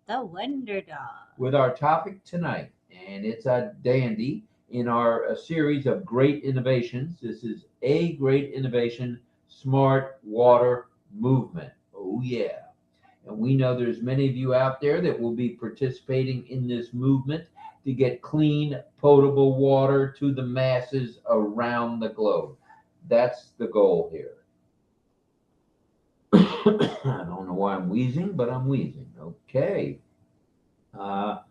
the Wonder Dog, with our topic tonight, and it's a dandy in our series of great innovations. This is a great innovation, smart water movement. Oh yeah. And we know there's many of you out there that will be participating in this movement to get clean, potable water to the masses around the globe. That's the goal here. I don't know why I'm wheezing, but I'm wheezing. Okay. All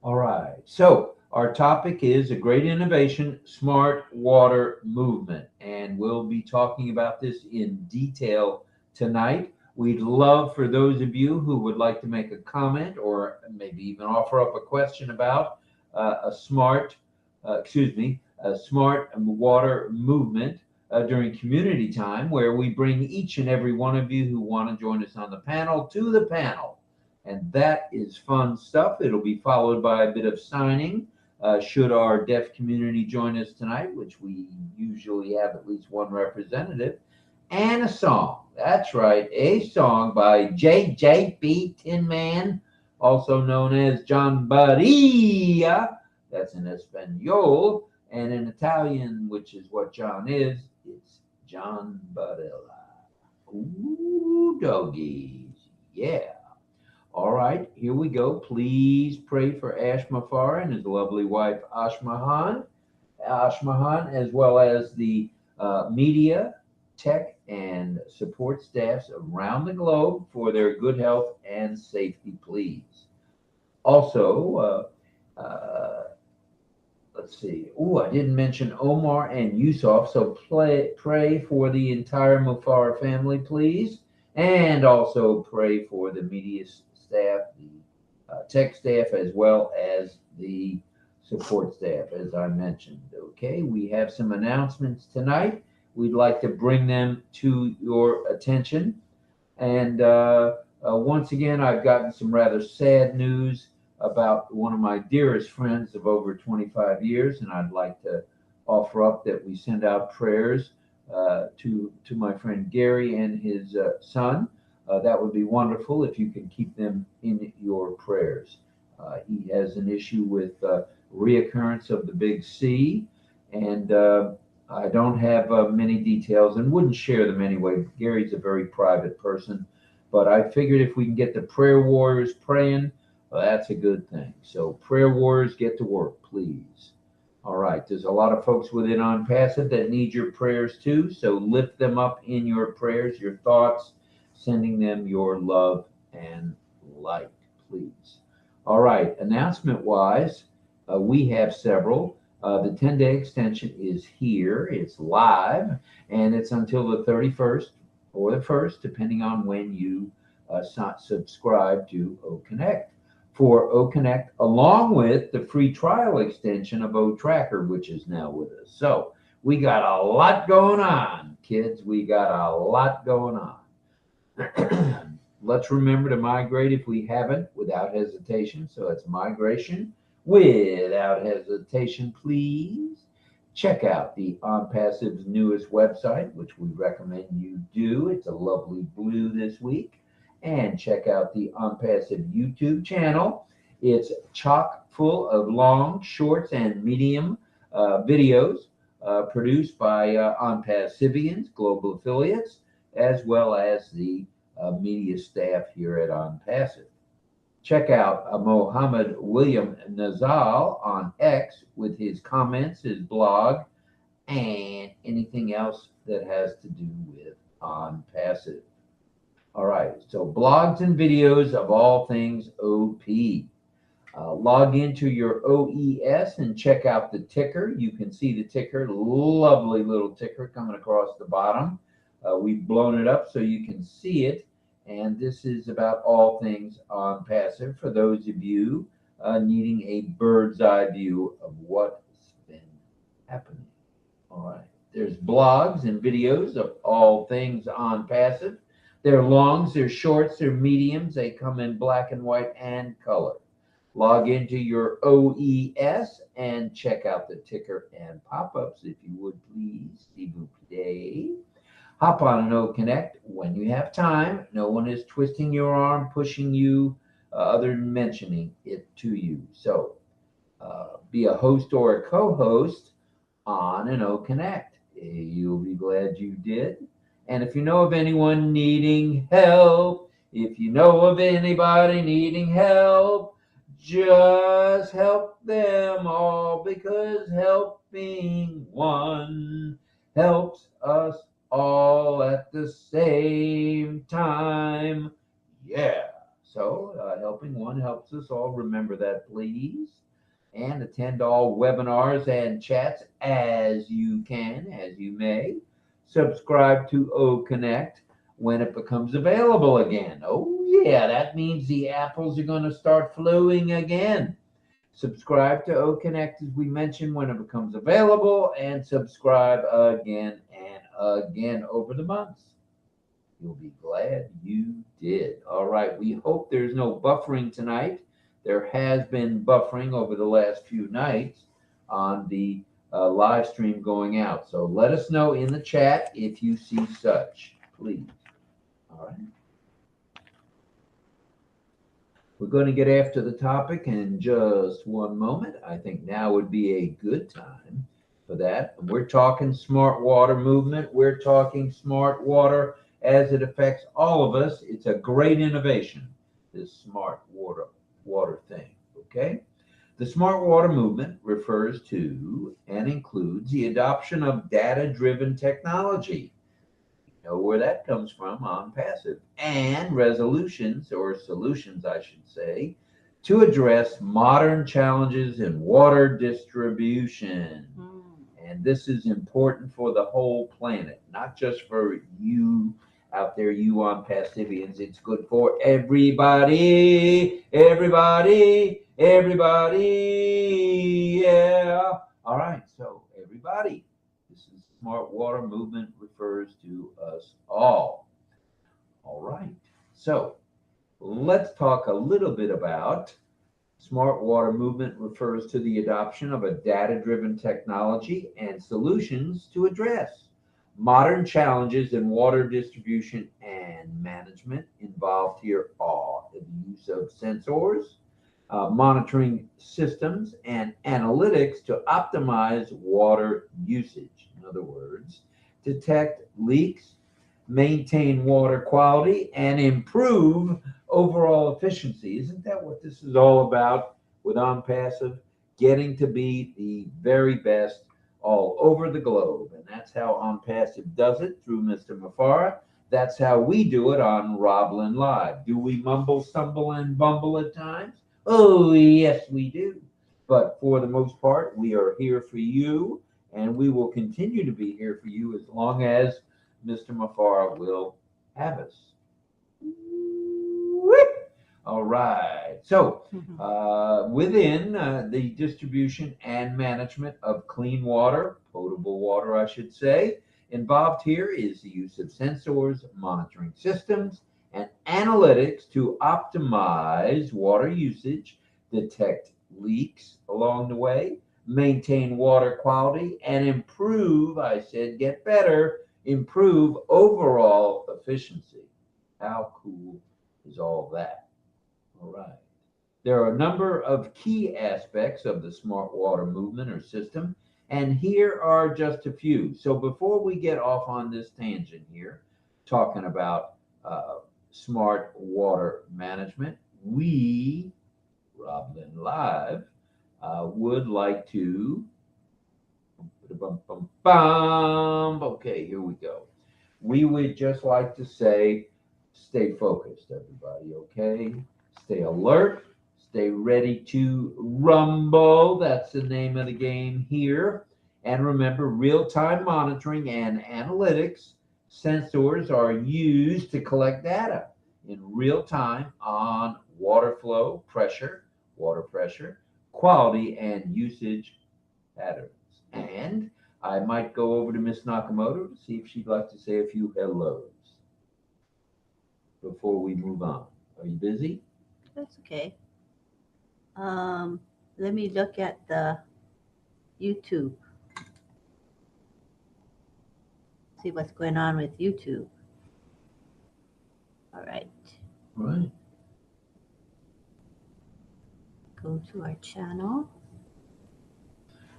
right. So our topic is a great innovation, smart water movement. And we'll be talking about this in detail tonight. We'd love for those of you who would like to make a comment or maybe even offer up a question about a smart water movement during community time, where we bring each and every one of you who want to join us on the panel to the panel. And that is fun stuff. It'll be followed by a bit of signing. Should our deaf community join us tonight, which we usually have at least one representative, and a song. That's right, a song by JJB Tin Man, also known as 𝗥𝗲𝗴𝗶𝗰. That's in Espanol, and in Italian, which is what John is, it's John Barilla. Ooh, doggies, yeah. All right, here we go. Please pray for Ash Mafara and his lovely wife Ashmahan, as well as the media tech and support staffs around the globe for their good health and safety, please. Also, let's see. Oh, I didn't mention Omar and Yusuf, so pray for the entire Mufar family, please. And also pray for the media staff, the tech staff, as well as the support staff, as I mentioned. Okay, we have some announcements tonight. We'd like to bring them to your attention. And once again, I've gotten some rather sad news about one of my dearest friends of over 25 years, and I'd like to offer up that we send out prayers to my friend Gary and his son. That would be wonderful if you can keep them in your prayers. He has an issue with reoccurrence of the big C, and I don't have many details and wouldn't share them anyway. Gary's a very private person, but I figured if we can get the prayer warriors praying, well, that's a good thing. So prayer warriors, get to work, please. All right, there's a lot of folks within OnPassive that need your prayers too, so lift them up in your prayers, your thoughts, sending them your love and light, please. All right, announcement-wise, we have several. The 10-day extension is here. It's live, and it's until the 31st or the 1st, depending on when you subscribe to OCONNECT. For OCONNECT, along with the free trial extension of OTracker, which is now with us. So we got a lot going on, kids. We got a lot going on. Let's remember to migrate if we haven't, without hesitation. So it's migration without hesitation, please. Check out the OnPassive's newest website, which we recommend you do. It's a lovely blue this week. And check out the OnPassive YouTube channel. It's chock full of long, shorts, and medium videos produced by OnPassivians, global affiliates, as well as the media staff here at OnPassive. Check out Mohammed William Nazal on X with his comments, his blog, and anything else that has to do with OnPassive. All right, so blogs and videos of all things OP. Log into your OES and check out the ticker. You can see the ticker, lovely little ticker coming across the bottom. We've blown it up so you can see it. And this is about all things OnPassive for those of you needing a bird's eye view of what's been happening. All right, there's blogs and videos of all things OnPassive. They're longs, they're shorts, they're mediums. They come in black and white and color. Log into your OES and check out the ticker and pop-ups, if you would please. S'il vous plaît. Hop on an OCONNECT when you have time. No one is twisting your arm, pushing you, other than mentioning it to you. So be a host or a co-host on an OCONNECT. You'll be glad you did. And if you know of anyone needing help, if you know of anybody needing help, just help them all, because helping one helps us all at the same time. Yeah. So helping one helps us all. Remember that, please. And attend all webinars and chats as you can, as you may. Subscribe to OCONNECT when it becomes available again. Oh, yeah, that means the apples are going to start flowing again. Subscribe to OCONNECT, as we mentioned, when it becomes available, and subscribe again and again over the months. You'll be glad you did. All right, we hope there's no buffering tonight. There has been buffering over the last few nights on the live stream going out. So let us know in the chat if you see such, please. All right. We're going to get after the topic in just one moment. I think now would be a good time for that. We're talking smart water movement. We're talking smart water as it affects all of us. It's a great innovation, this smart water thing, okay? The smart water movement refers to and includes the adoption of data-driven technology know where that comes from on passive. And resolutions, or solutions, I should say, to address modern challenges in water distribution. And this is important for the whole planet, not just for you out there, you on Passivians. It's good for everybody, everybody, everybody. Yeah. All right. So everybody, this is Smart Water Movement refers to us all. All right. So let's talk a little bit about Smart Water Movement refers to the adoption of a data-driven technology and solutions to address modern challenges in water distribution and management. Involved here are the use of sensors, monitoring systems, and analytics to optimize water usage. In other words, detect leaks, maintain water quality, and improve overall efficiency. Isn't that what this is all about with OnPassive? Getting to be the very best all over the globe. And that's how OnPassive does it through Mr. 𝗥𝗲𝗴𝗶𝗃𝗲. That's how we do it on RobLynn Live. Do we mumble, stumble, and bumble at times? Oh, yes, we do. But for the most part, we are here for you, and we will continue to be here for you as long as Mr. 𝗥𝗲𝗴𝗶𝗃𝗲 will have us. All right. So within the distribution and management of clean water, potable water, I should say, involved here is the use of sensors, monitoring systems, and analytics to optimize water usage, detect leaks along the way, maintain water quality, and improve, I said get better, improve overall efficiency. How cool is all that? All right. There are a number of key aspects of the smart water movement or system, and here are just a few. So before we get off on this tangent here, talking about smart water management, we, RobLynn Live, would like to, okay, here we go. We would just like to say, stay focused, everybody, okay? Stay alert, stay ready to rumble. That's the name of the game here. And remember, real-time monitoring and analytics sensors are used to collect data in real time on water flow, water pressure, quality, and usage patterns. And I might go over to Miss Nakamoto to see if she'd like to say a few hellos before we move on. Are you busy? That's okay. Let me look at the YouTube. See what's going on with YouTube. All right. Right. Go to our channel.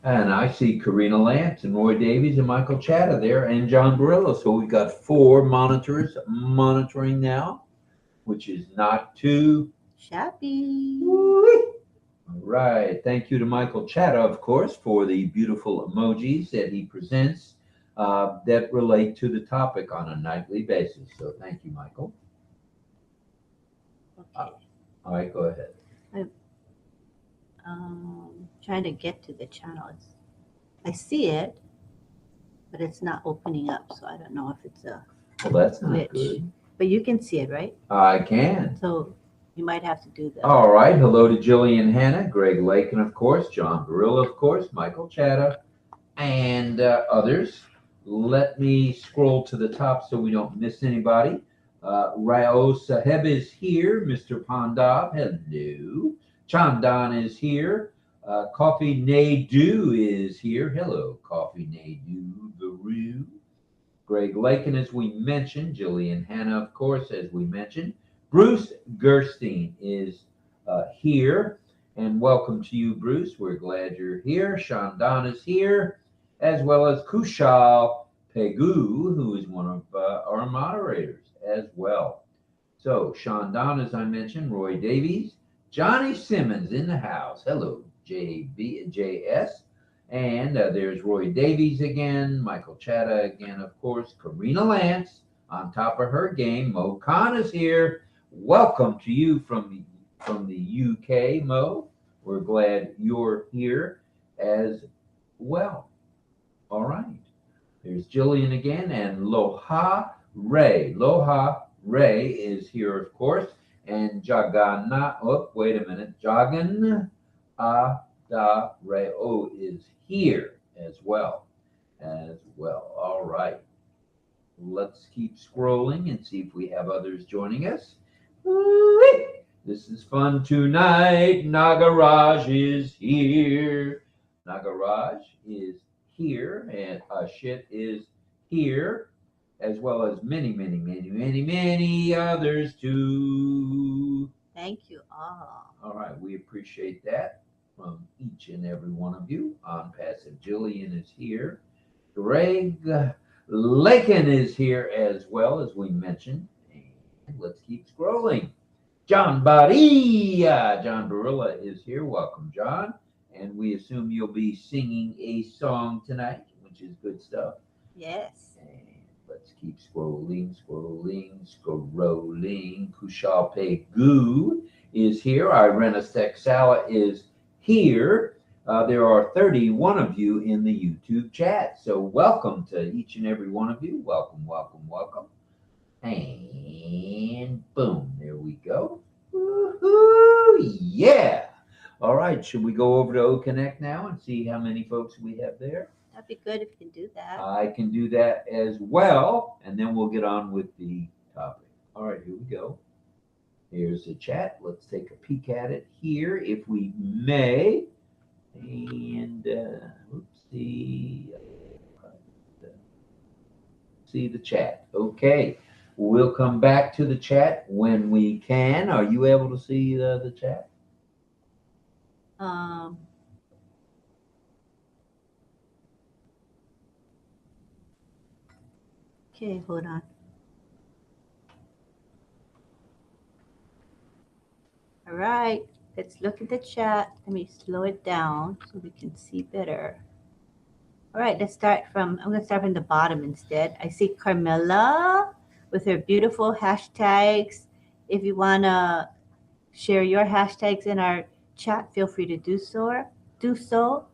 And I see Karina Lance and Roy Davies and Michael Chatta there and John Barillo. So we've got 4 monitors monitoring now, which is not too shabby. All right. Thank you to Michael Chatta, of course, for the beautiful emojis that he presents that relate to the topic on a nightly basis. So thank you, Michael. Okay. All right, go ahead. I'm trying to get to the channel. I see it, but it's not opening up. So I don't know if it's a Well, that's not glitch. good. But you can see it, right? I can. So you might have to do that. All right. Hello to Jillian Hanna, Greg Lakin, of course, John Barillo, of course, Michael Chatta, and others. Let me scroll to the top so we don't miss anybody. Rao Saheb is here. Mr. Pandav, hello. Chandan is here. Coffee Nadu is here. Hello, Coffee Nadu Baru. Greg Lakin, as we mentioned. Jillian Hanna, of course, as we mentioned. Bruce Gerstein is here. And welcome to you, Bruce. We're glad you're here. Chandan is here, as well as Kushal Pegu, who is one of our moderators as well. So Chandan, as I mentioned, Roy Davies, Johnny Simmons in the house. Hello, JS. And there's Roy Davies again, Michael Chatta again, of course, Karina Lance, on top of her game. Mo Khan is here. Welcome to you from the UK, Mo. We're glad you're here as well. All right. There's Jillian again, and Loha Ray. Loha Ray is here, of course, and Jagana. Oh, wait a minute. Jagan Da Ray O is here as well. All right. Let's keep scrolling and see if we have others joining us. Woo-wee! This is fun tonight. Nagaraj is here. Nagaraj is here, and Ashit is here, as well as many others too. Thank you all. All right, we appreciate that from each and every one of you. On passive, Jillian is here. Greg Lakin is here as well, as we mentioned. And let's keep scrolling. John Barilla. John Barilla is here. Welcome, John. And we assume you'll be singing a song tonight, which is good stuff. Yes. And let's keep scrolling. 𝗥𝗲𝗴𝗶𝗃𝗃 is here. Irena Sexala is here. There are 31 of you in the YouTube chat. So welcome to each and every one of you. Welcome. And boom, there we go. Woo-hoo, yeah. All right, should we go over to OCONNECT now and see how many folks we have there? That'd be good if you can do that. I can do that as well, and then we'll get on with the topic. All right, here we go. Here's the chat. Let's take a peek at it here, if we may. And see the chat. Okay, we'll come back to the chat when we can. Are you able to see the chat? Okay, hold on. All right, let's look at the chat. Let me slow it down so we can see better. All right, I'm going to start from the bottom instead. I see Carmela with her beautiful hashtags. If you want to share your hashtags in our chat, feel free to do so.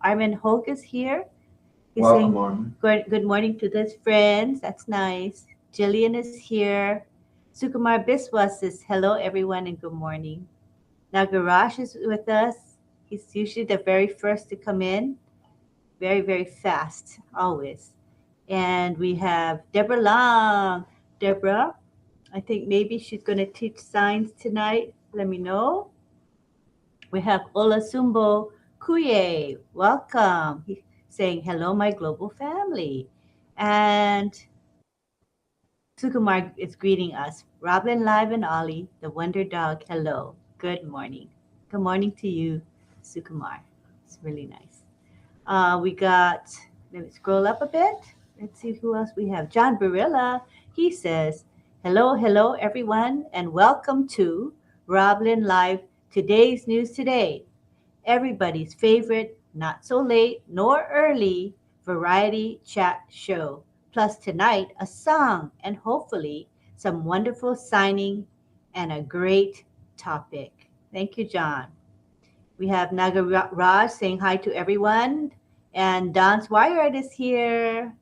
Armin Hogue is here. He's Welcome, saying, good morning to his friends. That's nice. Jillian is here. 𝗥𝗲𝗴𝗶𝗃𝗲 says, hello, everyone, and good morning. Now, Garage is with us. He's usually the very first to come in. Very, very fast, always. And we have Deborah Long. Deborah, I think maybe she's going to teach signs tonight. Let me know. We have Olasumbo Kuye. Welcome. He's saying, hello, my global family. And Sukumar is greeting us. RobLynn Live and Ollie, the Wonder Dog, hello. Good morning. Good morning to you, Sukumar. It's really nice. We got, let me scroll up a bit. Let's see who else we have. John Barilla. He says, hello, everyone, and welcome to RobLynn Live, today's news today. Everybody's favorite, not so late nor early, variety chat show. Plus tonight, a song and hopefully some wonderful signing and a great topic. Thank you, John. We have Nagaraj saying hi to everyone. And Dawn Swire is here.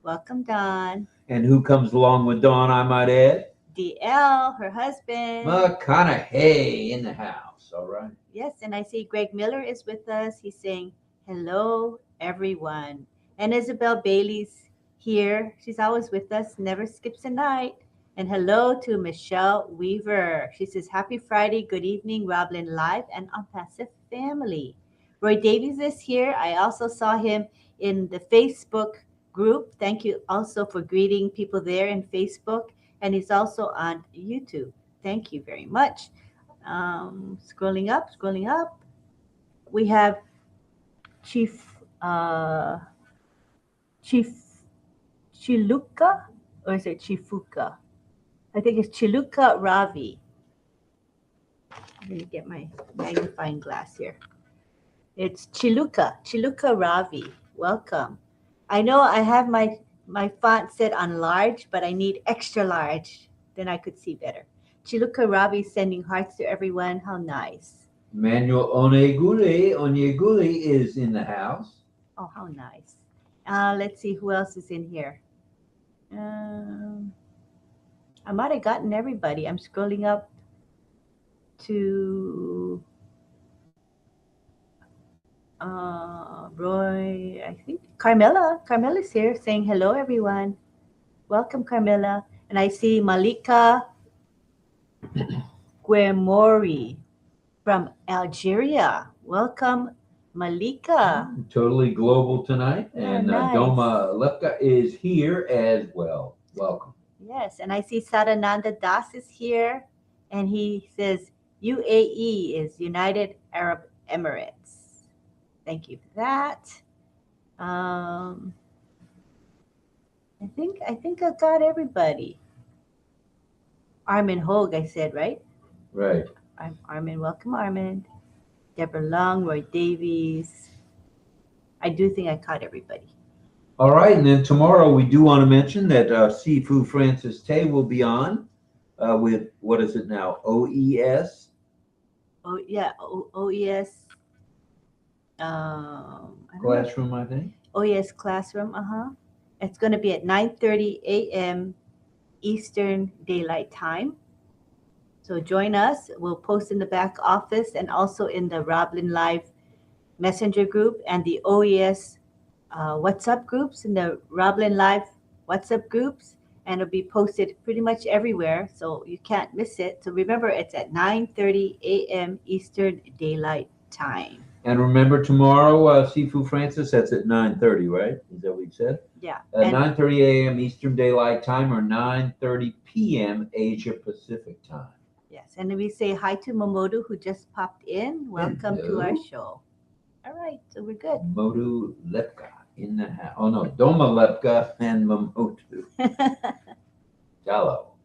Welcome, Dawn. And who comes along with Dawn, I might add? DL, her husband. McConaughey in the house. All right. Yes, and I see Greg Miller is with us. He's saying, hello, everyone. And Isabel Bailey's here. She's always with us, never skips a night. And hello to Michelle Weaver. She says, happy Friday, good evening, RobLynn Live and On Passive Family. Roy Davies is here. I also saw him in the Facebook group. Thank you also for greeting people there in Facebook. And he's also on YouTube. Thank you very much. Scrolling up. We have Chief Chiluka, or is it Chifuka? I think it's Chiluka Ravi. I'm going to get my magnifying glass here. It's Chiluka Ravi. Welcome. I know I have my my font said on large, but I need extra large. Then I could see better. Chiluka Ravi sending hearts to everyone. How nice. Manuel Onyeguli is in the house. Oh, how nice. Let's see who else is in here. I might have gotten everybody. I'm scrolling up to Roy, I think Carmela. Carmela's here saying hello, everyone. Welcome, Carmela. And I see Malika 𝗥𝗲𝗴𝗶𝗶𝗃𝗲 from Algeria. Welcome, Malika. Totally global tonight. And nice. Doma Lepka is here as well. Welcome. Yes, and I see Sadananda Das is here, and he says UAE is United Arab Emirates. Thank you for that. I think I got everybody. Armin Hogue, I said, right? Right. I'm Armin. Welcome, Armin. Deborah Long, Roy Davies. I do think I caught everybody. All right, and then tomorrow we do want to mention that Sifu Francis Tay will be on with, what is it now, OES? Oh, yeah, OES. Classroom, I think. OES Classroom, It's going to be at 9:30 a.m. Eastern Daylight Time. So join us. We'll post in the back office and also in the RobLynn Live Messenger group and the OES WhatsApp groups, in the RobLynn Live WhatsApp groups, and it'll be posted pretty much everywhere, so you can't miss it. So remember, it's at 9:30 a.m. Eastern Daylight Time. And remember tomorrow, Sifu Francis, that's at 9:30, right? Is that what you said? Yeah. 9:30 a.m. Eastern Daylight Time or 9:30 p.m. Asia Pacific Time. Yes, and we say hi to Momodu, who just popped in. Welcome to our Hello. show. All right, so we're good. Modu Lepka in the house. Oh no, Doma Lepka and Mamodu. Hello.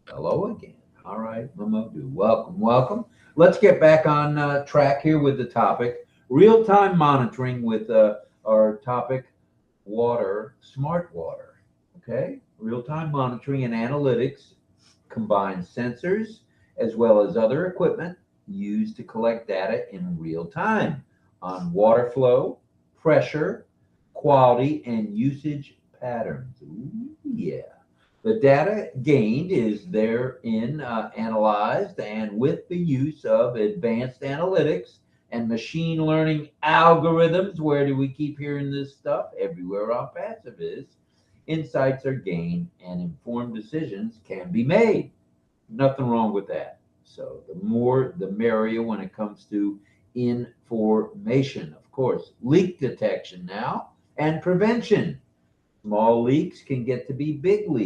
Hello again. All right, Mamodu. Welcome, welcome. Let's get back on track here with the topic. Real-time monitoring with our topic, water, smart water. Okay? Real-time monitoring and analytics combines sensors as well as other equipment used to collect data in real time on water flow, pressure, quality, and usage patterns. Ooh, yeah. The data gained is therein analyzed, and with the use of advanced analytics and machine learning algorithms, where do we keep hearing this stuff? Everywhere on Passive is. Insights are gained and informed decisions can be made. Nothing wrong with that. So the more, the merrier when it comes to information. Of course, leak detection now and prevention. Small leaks can get to be big leaks.